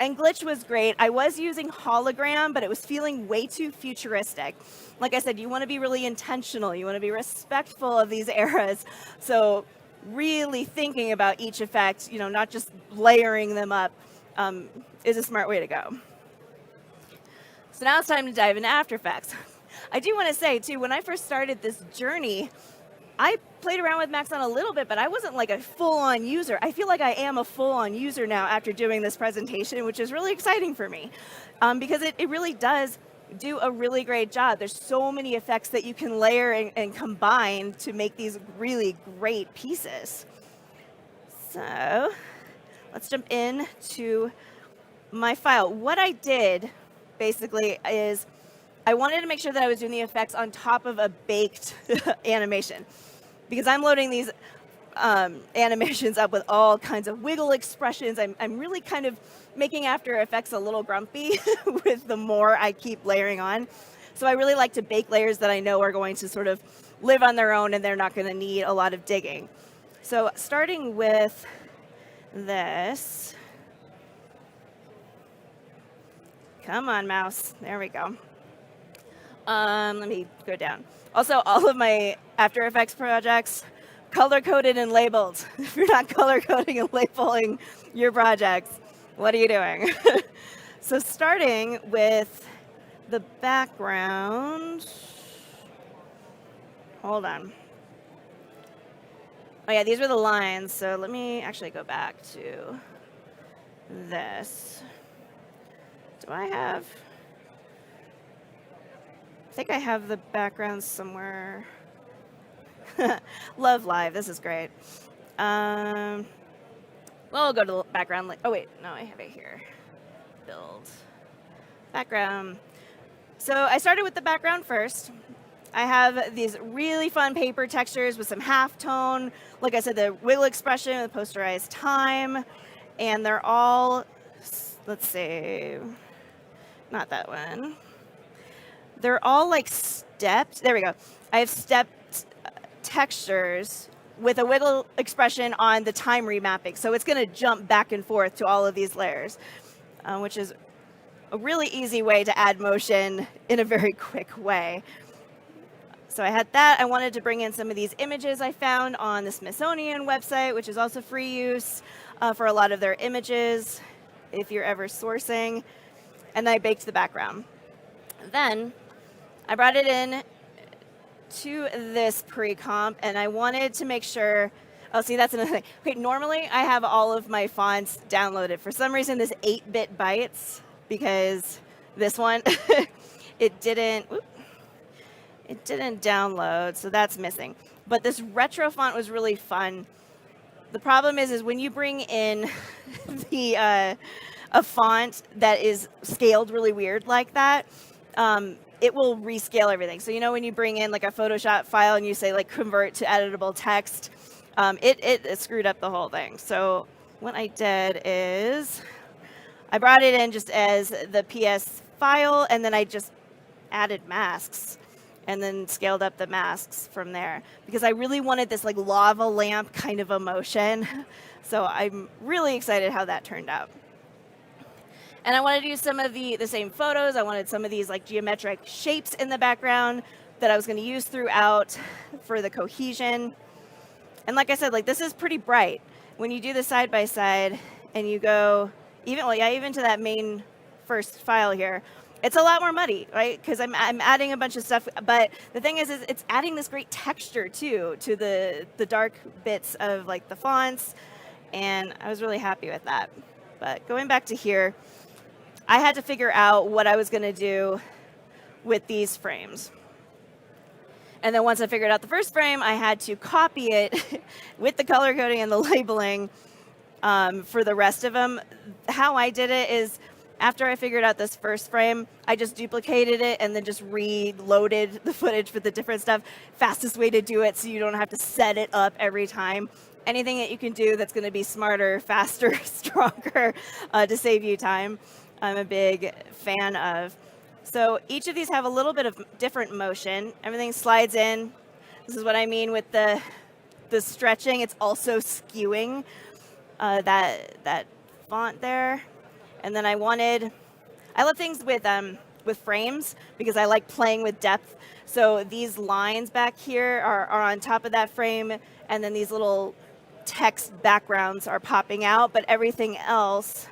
And glitch was great. I was using hologram, but it was feeling way too futuristic. Like I said, you want to be really intentional. You want to be respectful of these eras. So really thinking about each effect, you know, not just layering them up, is a smart way to go. So now it's time to dive into After Effects. I do want to say, too, when I first started this journey, I played around with Maxon a little bit, but I wasn't like a full-on user. I feel like I am a full-on user now after doing this presentation, which is really exciting for me, because it really does do a really great job. There's so many effects that you can layer and combine to make these really great pieces. So let's jump in to my file. What I did basically is I wanted to make sure that I was doing the effects on top of a baked animation, because I'm loading these animations up with all kinds of wiggle expressions. I'm really kind of making After Effects a little grumpy with the more I keep layering on. So I really like to bake layers that I know are going to sort of live on their own and they're not going to need a lot of digging. So starting with this. Come on, mouse. There we go. Let me go down. Also, all of my After Effects projects, color-coded and labeled. If you're not color-coding and labeling your projects, what are you doing? So starting with the background. Hold on. Oh yeah, these were the lines. So let me actually go back to this. Do I have? I think I have the background somewhere. Love Live, this is great. Well, we'll go to the background. Oh wait, no, I have it here. Build. Background. So I started with the background first. I have these really fun paper textures with some halftone. Like I said, the wiggle expression, the posterized time, and they're all, let's see, not that one. They're all like stepped. There we go. I have stepped textures with a wiggle expression on the time remapping. So it's going to jump back and forth to all of these layers, which is a really easy way to add motion in a very quick way. So I had that. I wanted to bring in some of these images I found on the Smithsonian website, which is also free use for a lot of their images if you're ever sourcing. And I baked the background. Then I brought it in to this pre-comp, and I wanted to make sure, oh, see, that's another thing. Okay, normally I have all of my fonts downloaded. For some reason, this 8-bit bytes, because this one, it didn't download, so that's missing. But this retro font was really fun. The problem is when you bring in a font that is scaled really weird like that, it will rescale everything. So you know when you bring in like a Photoshop file and you say like convert to editable text, it screwed up the whole thing. So what I did is I brought it in just as the PS file, and then I just added masks and then scaled up the masks from there, because I really wanted this like lava lamp kind of emotion. So I'm really excited how that turned out. And I wanted to use some of the same photos. I wanted some of these like geometric shapes in the background that I was going to use throughout for the cohesion. And like I said, like this is pretty bright. When you do the side by side and you go even to that main first file here, it's a lot more muddy, right? Because I'm adding a bunch of stuff. But the thing is it's adding this great texture too to the dark bits of like the fonts. And I was really happy with that. But going back to here, I had to figure out what I was going to do with these frames. And then once I figured out the first frame, I had to copy it with the color coding and the labeling for the rest of them. How I did it is after I figured out this first frame, I just duplicated it and then just reloaded the footage with the different stuff. Fastest way to do it so you don't have to set it up every time. Anything that you can do that's going to be smarter, faster, stronger to save you time, I'm a big fan of. So each of these have a little bit of different motion. Everything slides in. This is what I mean with the stretching. It's also skewing that font there. And then I love things with frames because I like playing with depth. So these lines back here are on top of that frame, and then these little text backgrounds are popping out, but everything else,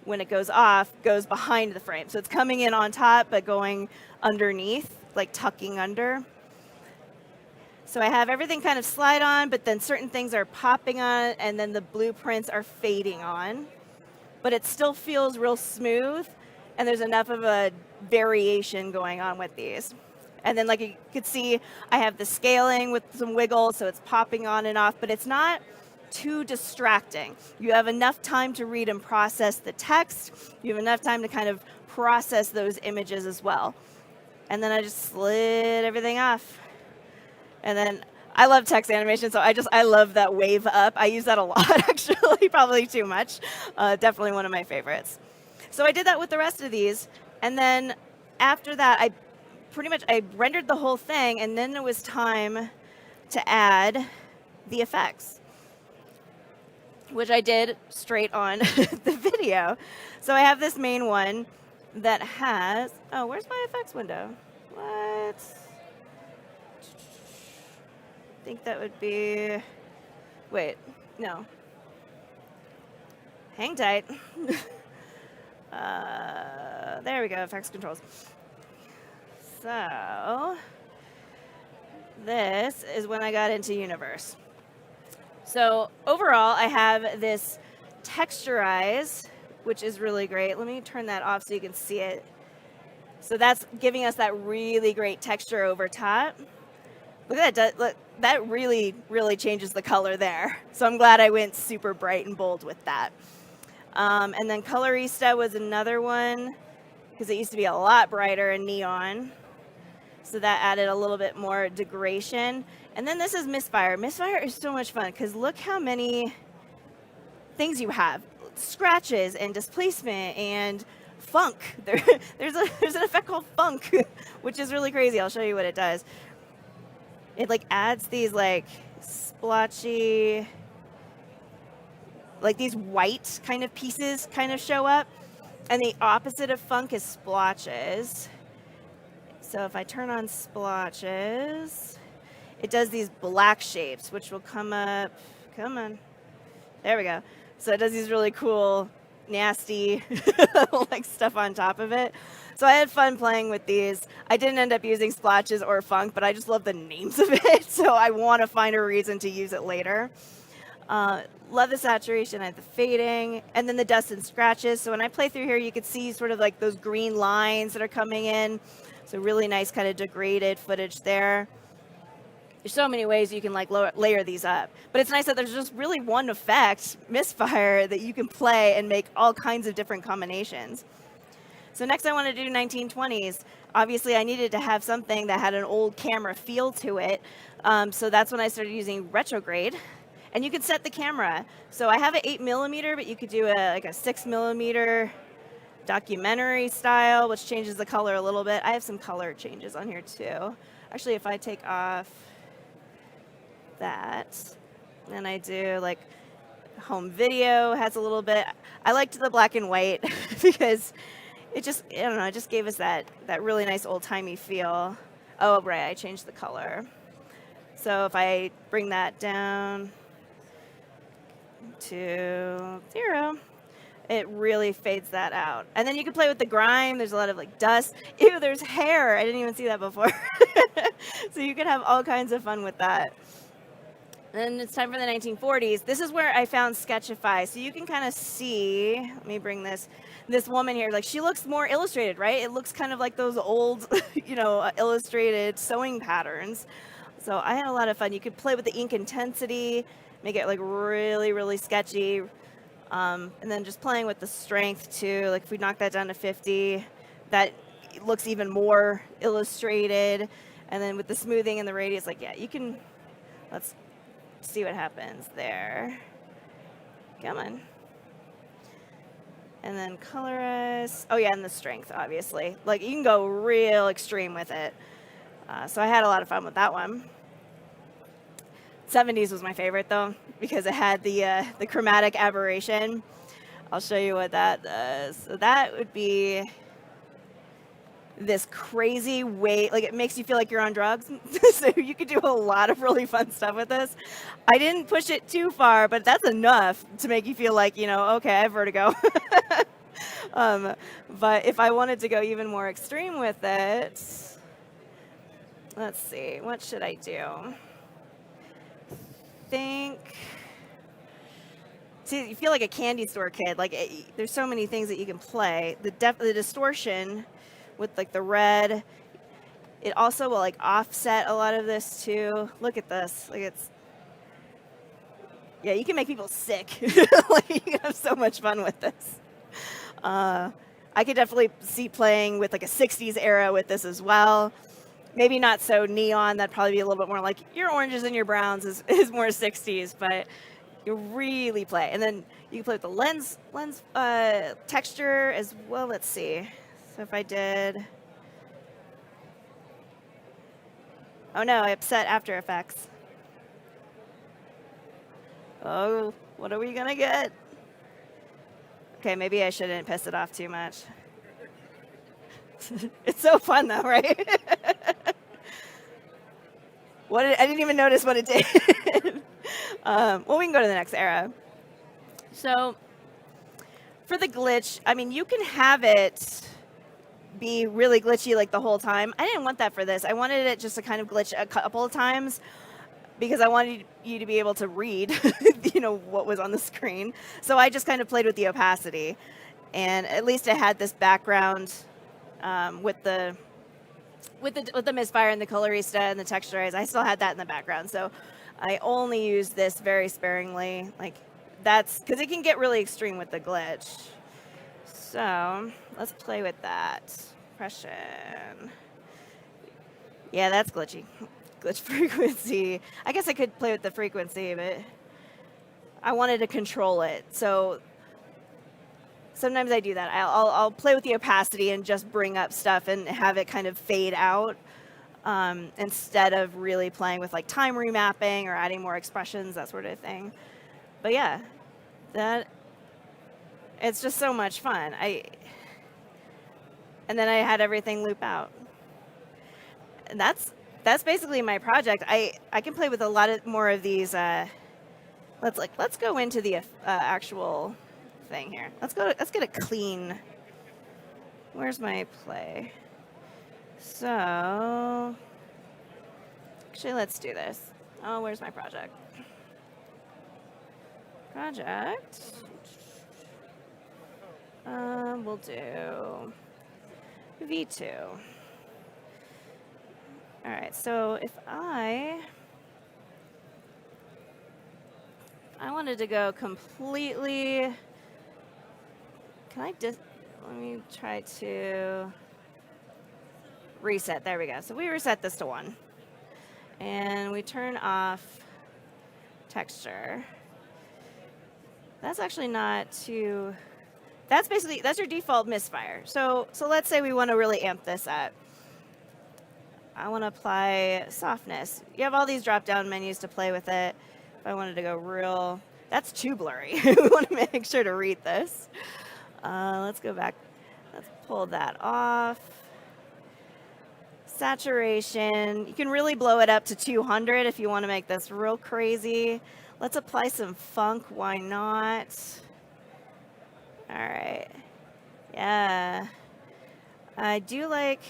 when it goes off, goes behind the frame. So it's coming in on top, but going underneath, like tucking under. So I have everything kind of slide on, but then certain things are popping on, and then the blueprints are fading on. But it still feels real smooth, and there's enough of a variation going on with these. And then like you could see, I have the scaling with some wiggle, so it's popping on and off, but it's not too distracting. You have enough time to read and process the text. You have enough time to kind of process those images as well. And then I just slid everything off. And then I love text animation, so I love that wave up. I use that a lot, actually, probably too much. Definitely one of my favorites. So I did that with the rest of these. And then after that, I rendered the whole thing, and then it was time to add the effects, which I did straight on the video. So I have this main one that has, oh, where's my effects window? What? I think that would be, wait, no. Hang tight. There we go, effects controls. So this is when I got into Universe. So overall, I have this texturize, which is really great. Let me turn that off so you can see it. So that's giving us that really great texture over top. Look at that. Look, that really, really changes the color there. So I'm glad I went super bright and bold with that. And then Colorista was another one because it used to be a lot brighter and neon. So that added a little bit more degradation. And then this is Misfire. Misfire is so much fun because look how many things you have. Scratches and displacement and funk. There's an effect called funk, which is really crazy. I'll show you what it does. It like adds these like splotchy, like these white kind of pieces kind of show up. And the opposite of funk is splotches. So if I turn on splotches, it does these black shapes, which will come up, come on, there we go. So it does these really cool, nasty like stuff on top of it. So I had fun playing with these. I didn't end up using splotches or funk, but I just love the names of it. So I want to find a reason to use it later. Love the saturation, I have the fading, and then the dust and scratches. So when I play through here, you can see sort of like those green lines that are coming in. So really nice kind of degraded footage there. There's so many ways you can like layer these up. But it's nice that there's just really one effect, Misfire, that you can play and make all kinds of different combinations. So next I want to do 1920s. Obviously I needed to have something that had an old camera feel to it. So that's when I started using retrograde. And you can set the camera. So I have an 8mm, but you could do like a 6mm documentary style, which changes the color a little bit. I have some color changes on here too. Actually, if I take off that, and I do like home video has a little bit. I liked the black and white because it just, I don't know, it just gave us that really nice old-timey feel. Oh, right, I changed the color. So if I bring that down to 0, it really fades that out. And then you can play with the grime. There's a lot of like dust. Ew, there's hair. I didn't even see that before. So you can have all kinds of fun with that. Then it's time for the 1940s. This is where I found Sketchify. So you can kind of see, let me bring this woman here, like she looks more illustrated, right? It looks kind of like those old, illustrated sewing patterns. So I had a lot of fun. You could play with the ink intensity, make it like really, really sketchy. And then just playing with the strength too. Like if we knock that down to 50, that looks even more illustrated. And then with the smoothing and the radius, like, yeah, you can, let's see what happens there. Come on. And then colorize. Oh yeah, and the strength, obviously. Like you can go real extreme with it. So I had a lot of fun with that one. 70s was my favorite though, because it had the chromatic aberration. I'll show you what that does. So that would be this crazy way, like it makes you feel like you're on drugs. So you could do a lot of really fun stuff with this. I didn't push it too far, but that's enough to make you feel like, okay, I have vertigo. But if I wanted to go even more extreme with it, let's see, what should I do? See, you feel like a candy store kid. Like there's so many things that you can play. The distortion with like the red, it also will like offset a lot of this too. Look at this. Like yeah, you can make people sick. Like you can have so much fun with this. I could definitely see playing with like a 60s era with this as well. Maybe not so neon. That'd probably be a little bit more like your oranges and your browns is more 60s, but you really play. And then you can play with the lens texture as well. Let's see. So if I did, oh no, I upset After Effects. Oh, what are we gonna get? Okay, maybe I shouldn't piss it off too much. It's so fun though, right? I didn't even notice what it did. Well, we can go to the next era. So for the glitch, I mean, you can have it be really glitchy like the whole time. I didn't want that for this. I wanted it just to kind of glitch a couple of times because I wanted you to be able to read, what was on the screen. So I just kind of played with the opacity, and at least it had this background with the misfire and the colorista and the texturize. I still had that in the background, so I only used this very sparingly. Like that's because it can get really extreme with the glitch. So let's play with that. Impression. Yeah, that's glitchy. Glitch frequency. I guess I could play with the frequency, but I wanted to control it. So sometimes I do that. I'll play with the opacity and just bring up stuff and have it kind of fade out instead of really playing with like time remapping or adding more expressions, that sort of thing. But yeah, it's just so much fun. And then I had everything loop out. And that's basically my project. I can play with a lot more of these. Let's go into the actual thing here. Let's get a clean. Where's my play? So actually, let's do this. Oh, where's my project? We'll do V2. All right, so if I wanted to go completely, let me try to reset. There we go. So we reset this to 1. And we turn off texture. That's actually not too, that's your default misfire. So let's say we want to really amp this up. I want to apply softness. You have all these drop-down menus to play with it. If I wanted to go real, that's too blurry. We want to make sure to read this. Let's go back. Let's pull that off. Saturation. You can really blow it up to 200 if you want to make this real crazy. Let's apply some funk. Why not? All right. Yeah. I don't like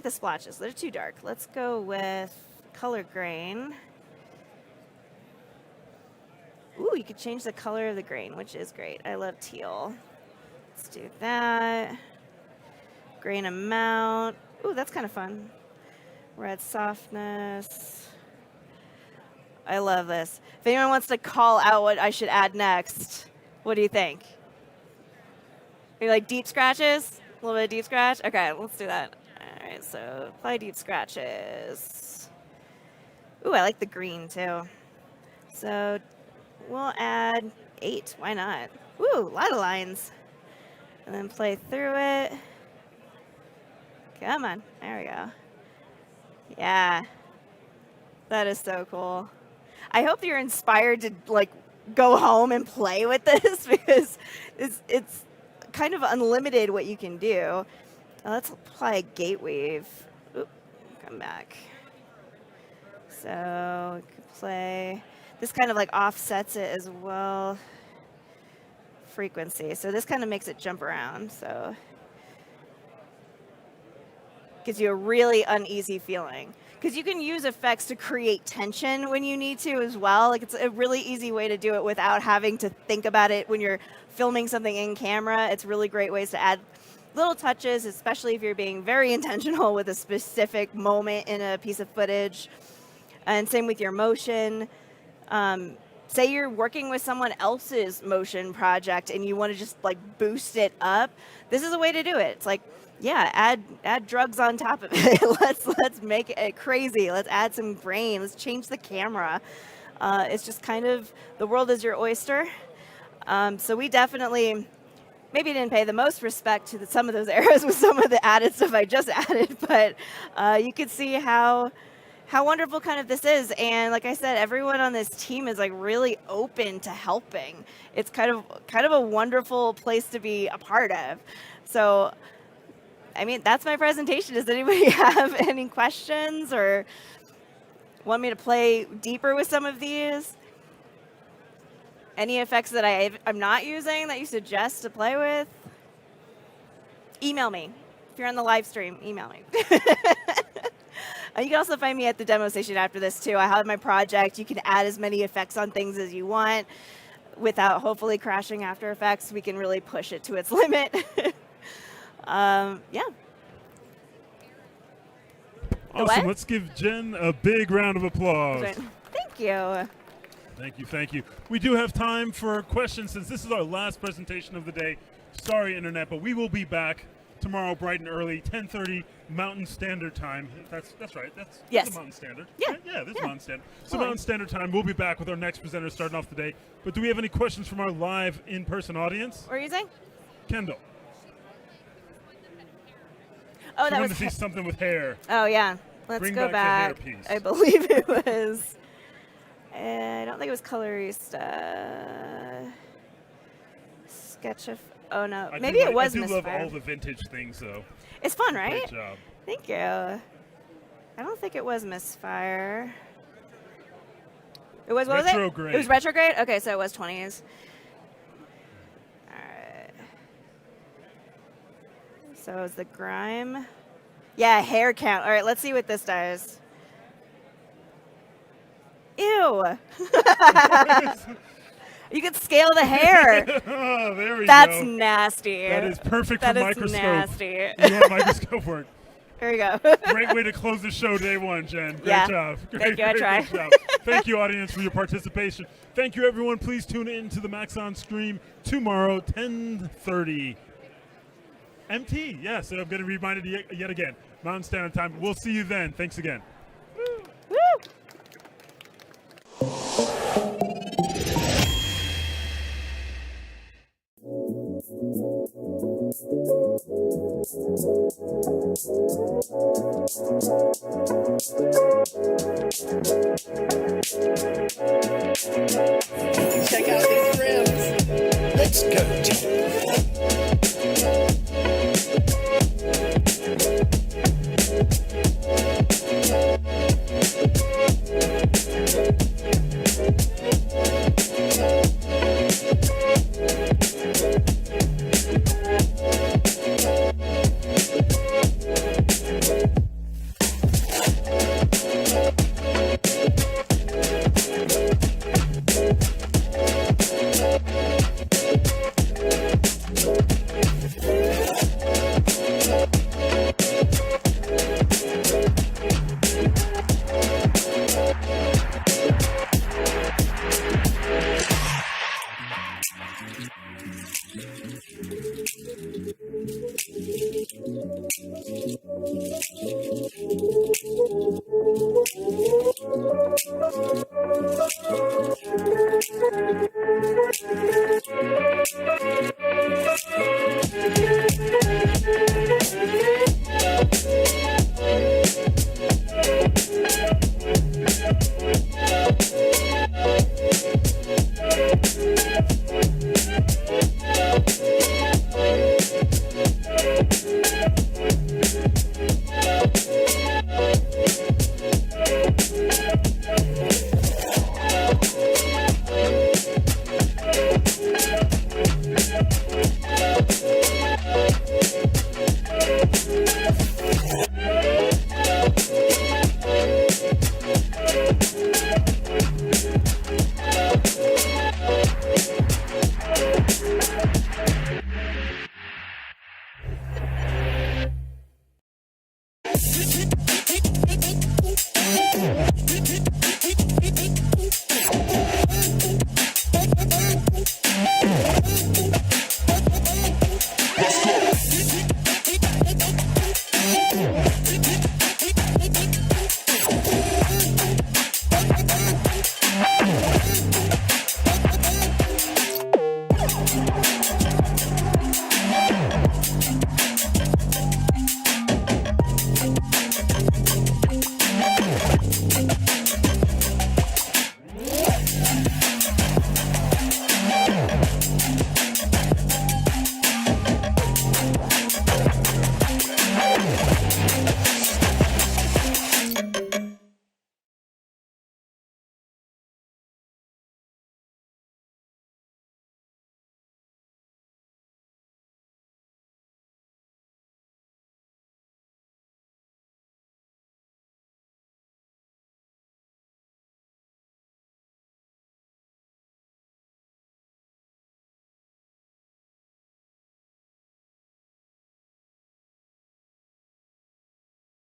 the splotches. They're too dark. Let's go with color grain. Ooh, you could change the color of the grain, which is great. I love teal. Let's do that. Grain amount. Ooh, that's kind of fun. Red softness. I love this. If anyone wants to call out what I should add next, what do you think? Maybe like deep scratches? A little bit of deep scratch? Okay, let's do that. All right, so apply deep scratches. Ooh, I like the green too. So we'll add 8. Why not? Ooh, a lot of lines. And then play through it. Come on. There we go. Yeah. That is so cool. I hope you're inspired to like go home and play with this because it's kind of unlimited what you can do. Let's apply a gate wave. Oop, come back. So we could play. This kind of like offsets it as well. Frequency. So this kind of makes it jump around. So gives you a really uneasy feeling. Because you can use effects to create tension when you need to as well. Like it's a really easy way to do it without having to think about it when you're filming something in camera. It's really great ways to add little touches, especially if you're being very intentional with a specific moment in a piece of footage. And same with your motion. Say you're working with someone else's motion project and you want to just like boost it up. This is a way to do it. It's like, yeah, add drugs on top of it. let's make it crazy. Let's add some grain. Let's change the camera. It's just kind of the world is your oyster. So we definitely maybe didn't pay the most respect to some of those eras with some of the added stuff I just added, but you could see how wonderful kind of this is. And like I said, everyone on this team is like really open to helping. It's kind of a wonderful place to be a part of. So, I mean, that's my presentation. Does anybody have any questions or want me to play deeper with some of these? Any effects that I'm not using that you suggest to play with? Email me. If you're on the live stream, email me. You can also find me at the demo station after this too. I have my project. You can add as many effects on things as you want without hopefully crashing After Effects. We can really push it to its limit. Yeah. Awesome. Let's give Jen a big round of applause. Thank you. Thank you. We do have time for questions since this is our last presentation of the day. Sorry, Internet, but we will be back tomorrow bright and early, 10:30 Mountain Standard Time. That's right. That's yes. The Mountain Standard. Yeah. Right? Yeah, this is Mountain Standard. So Mountain Standard Time, we'll be back with our next presenter starting off the day. But do we have any questions from our live in-person audience? What are you saying? Kendall. Oh, that was to see something with hair. Oh, yeah. Let's go back. The hair piece. I believe it was. I don't think it was Colorista. Sketch of. Oh no, maybe it was Misfire. I do love all the vintage things, though. It's fun, right? Great job. Thank you. I don't think it was Misfire. It was what Retrograde. Was it? It was Retrograde. Okay, so it was 20s. All right. So it was the grime. Yeah, hair count. All right, let's see what this does. Ew. You could scale the hair. Oh, there we go. That's nasty. That is perfect for microscope. Nasty. You want microscope work. There you go. Great way to close the show day one, Jen. Great job. Thank you, I try. Great job. Thank you, audience, for your participation. Thank you, everyone. Please tune in to the Maxon stream tomorrow, 10:30. MT, yes, I'm going to remind it yet again. Mountain Standard Time. We'll see you then. Thanks again. Woo! Check out these rims. Let's go, Jim.